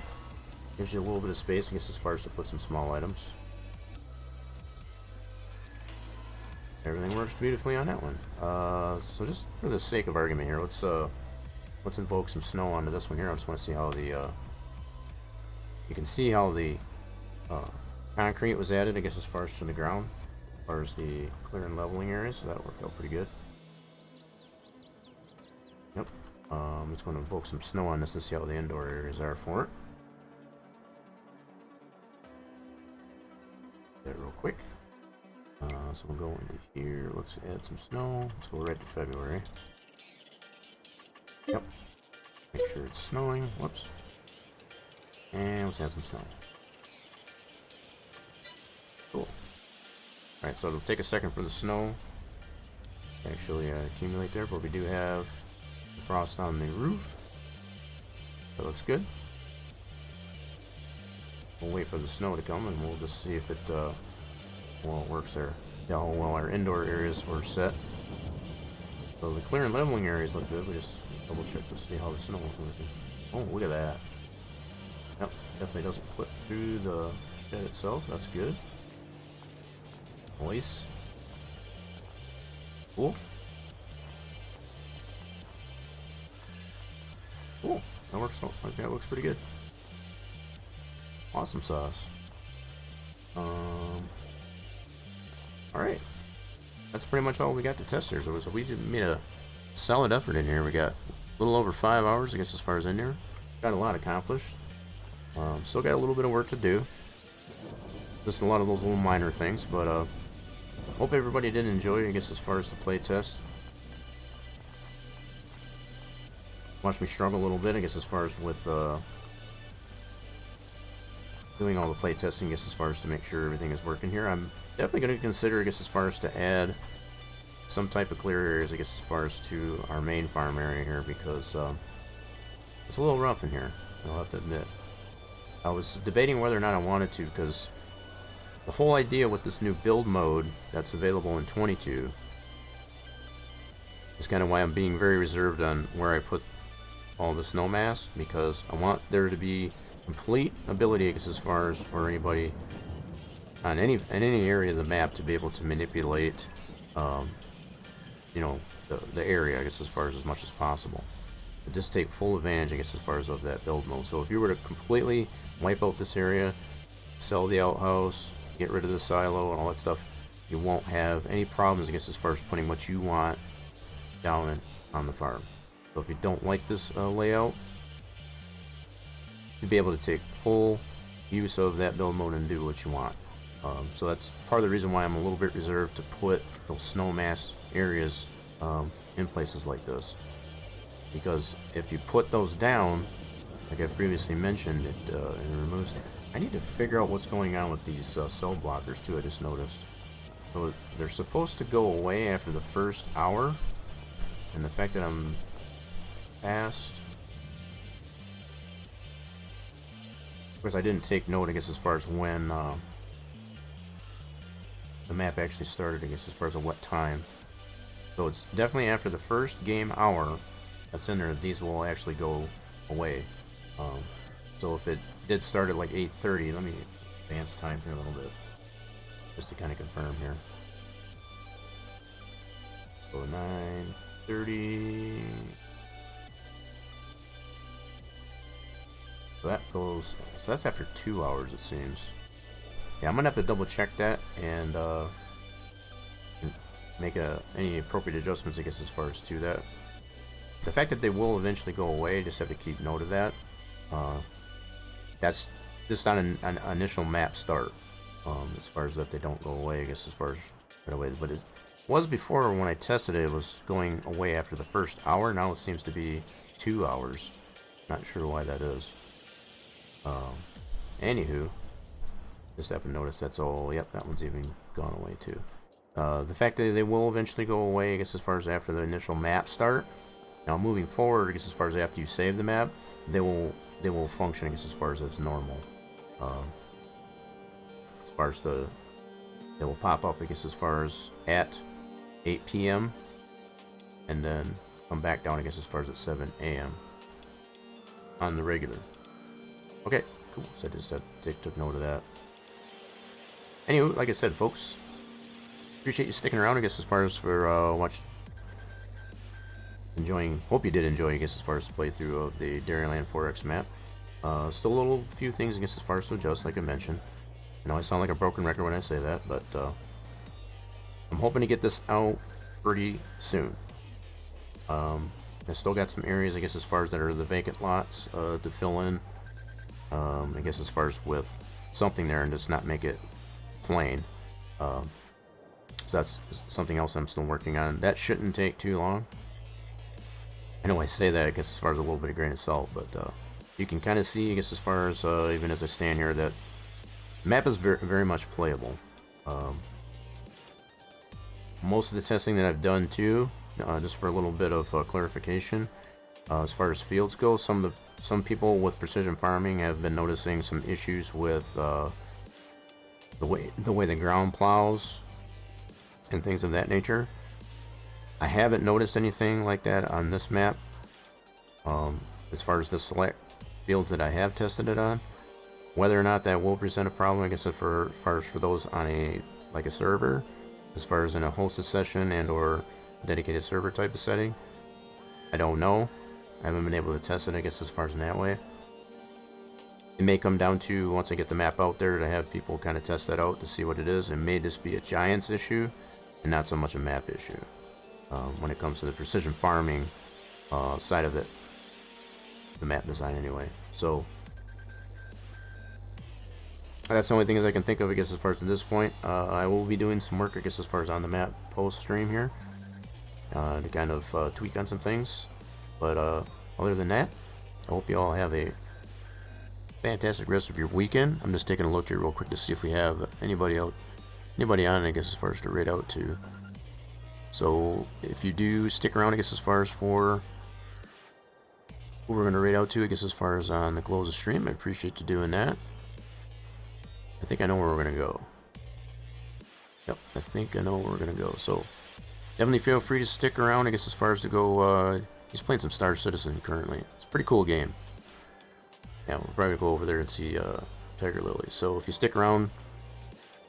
gives you a little bit of space, I guess, as far as to put some small items. Everything works beautifully on that one. So just for the sake of argument here, let's invoke some snow onto this one here. I just want to see how the you can see how the concrete was added, I guess, as far as to the ground, as far as the clear and leveling areas. So that worked out pretty good. Yep. I'm just going to invoke some snow on this to see how the indoor areas are for it. Do that real quick. So we'll go into here. Let's add some snow. Let's go right to February. Yep. Make sure it's snowing. Whoops. And let's add some snow. Cool. Alright, so it'll take a second for the snow to actually accumulate there, but we do have the frost on the roof. That looks good. We'll wait for the snow to come and we'll just see if it well, it works there. Yeah, well, our indoor areas were set. So the clear and leveling areas look good. We just double check to see how the snow is working. Oh, look at that. Yep, definitely doesn't clip through the shed itself. That's good. Nice. Cool. Cool. That works. Okay, that looks pretty good. Awesome sauce. Alright. That's pretty much all we got to test here. So we made a solid effort in here. We got a little over 5 hours, I guess, as far as in there. Got a lot accomplished. Still got a little bit of work to do. Just a lot of those little minor things, but hope everybody did enjoy, I guess, as far as the play test. Watch me struggle a little bit, I guess, as far as with doing all the play testing, I guess, as far as to make sure everything is working here. I'm definitely going to consider, I guess, as far as to add some type of clear areas, I guess, as far as to our main farm area here, because it's a little rough in here, I'll have to admit. I was debating whether or not I wanted to, because the whole idea with this new build mode that's available in 22 is kind of why I'm being very reserved on where I put all the snow mass, because I want there to be complete ability, I guess, as far as for anybody on any area of the map to be able to manipulate, you know, the area, I guess, as far as much as possible. But just take full advantage, I guess, as far as of that build mode. So if you were to completely wipe out this area, sell the outhouse, get rid of the silo and all that stuff, you won't have any problems, I guess, as far as putting what you want down on the farm. So if you don't like this layout, you'll be able to take full use of that build mode and do what you want. So that's part of the reason why I'm a little bit reserved to put those snow mass areas in places like this. Because if you put those down, like I've previously mentioned, it removes. I need to figure out what's going on with these cell blockers too. I just noticed. So they're supposed to go away after the first hour, and the fact that I'm past. Of course, I didn't take note, I guess, as far as when the map actually started, I guess, as far as what time. So it's definitely after the first game hour that's in there, these will actually go away. So if it did start at like 8:30, let me advance time here a little bit, just to kind of confirm here. So 9:30. So that goes. So that's after 2 hours, it seems. Yeah, I'm gonna have to double check that and make any appropriate adjustments, I guess, as far as to that. The fact that they will eventually go away, just have to keep note of that. That's just on an initial map start. As far as that they don't go away, I guess, as far as right away. But it was before, when I tested it, it was going away after the first hour. Now it seems to be 2 hours. Not sure why that is. Anywho, just happened to notice that's all. Yep, that one's even gone away too. The fact that they will eventually go away, I guess, as far as after the initial map start, Now moving forward, I guess as far as after you save the map, they will function, I guess, as far as normal. As far as they will pop up, I guess, as far as at 8 p.m. and then come back down, I guess, as far as at 7 a.m. on the regular. Okay, cool. So I just took note of that. Anyway, like I said, folks, appreciate you sticking around, I guess, as far as for enjoying. Hope you did enjoy, I guess, as far as the playthrough of the Dairyland 4X map. Still a little few things, I guess, as far as to adjust, like I mentioned. I know I sound like a broken record when I say that, but I'm hoping to get this out pretty soon. I still got some areas, I guess, as far as that are the vacant lots to fill in. I guess as far as with something there and just not make it plain. So that's something else I'm still working on. That shouldn't take too long. I know I say that, I guess, as far as a little bit of grain of salt, but you can kind of see, I guess, as far as even as I stand here, that the map is very, very much playable. Most of the testing that I've done too, just for a little bit of clarification, as far as fields go, some people with precision farming have been noticing some issues with the way the ground plows and things of that nature. I haven't noticed anything like that on this map. As far as the select fields that I have tested it on, whether or not that will present a problem, I guess, for those on a server, as far as in a hosted session and or dedicated server type of setting, I don't know. I haven't been able to test it, I guess, as far as in that way. It may come down to, once I get the map out there, to have people kind of test that out to see what it is. It may just be a giants issue and not so much a map issue when it comes to the precision farming side of it, the map design anyway. So that's the only thing as I can think of, I guess, as far as at this point. I will be doing some work, I guess, as far as on the map post stream here to kind of tweak on some things. But other than that, I hope you all have a fantastic rest of your weekend. I'm just taking a look here real quick to see if we have anybody on, I guess, as far as to raid out to. So if you do stick around, I guess, as far as for who we're going to raid out to, I guess, as far as on the close of stream, I appreciate you doing that. I think I know where we're going to go. Yep, I think I know where we're going to go. So definitely feel free to stick around, I guess, as far as to go. He's playing some Star Citizen currently. It's a pretty cool game. Yeah, we'll probably go over there and see Tiger Lily. So if you stick around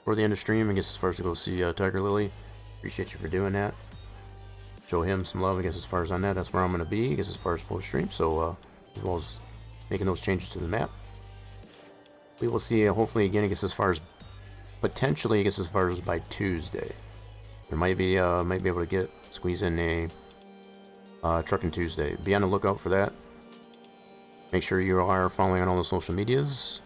for the end of stream, I guess, as far as to go see Tiger Lily, appreciate you for doing that. Show him some love, I guess, as far as on that. That's where I'm going to be, I guess, as far as post stream. So as well as making those changes to the map. We will see, hopefully, again, I guess, as far as potentially, I guess, as far as by Tuesday. There might be able to squeeze in a Trucking Tuesday. Be on the lookout for that. Make sure you are following on all the social medias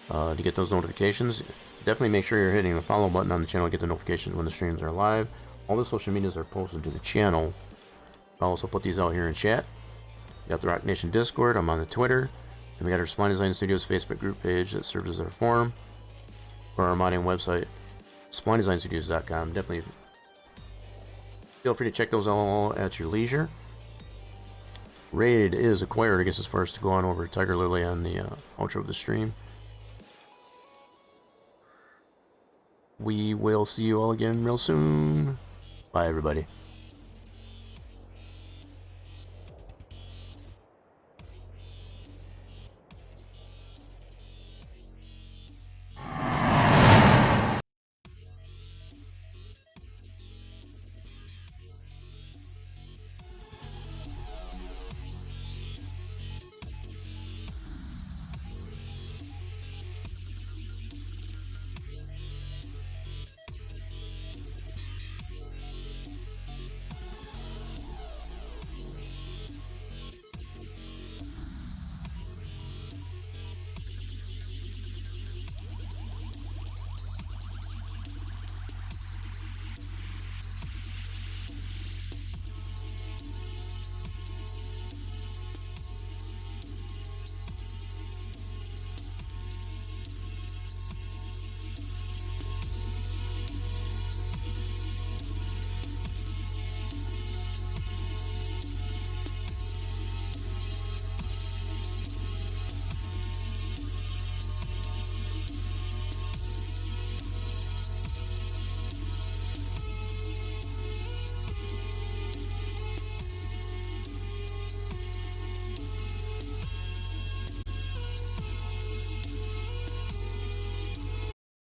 to get those notifications. Definitely make sure you're hitting the follow button on the channel to get the notifications when the streams are live. All the social medias are posted to the channel. I'll also put these out here in chat. We got the Rock Nation Discord. I'm on the Twitter. And we got our Spline Design Studios Facebook group page that serves as our forum. For our modding website, splinedesignstudios.com. Definitely feel free to check those all at your leisure. Raid is acquired, I guess, as far as to go on over to Tiger Lily on the outro of the stream. We will see you all again real soon. Bye, everybody.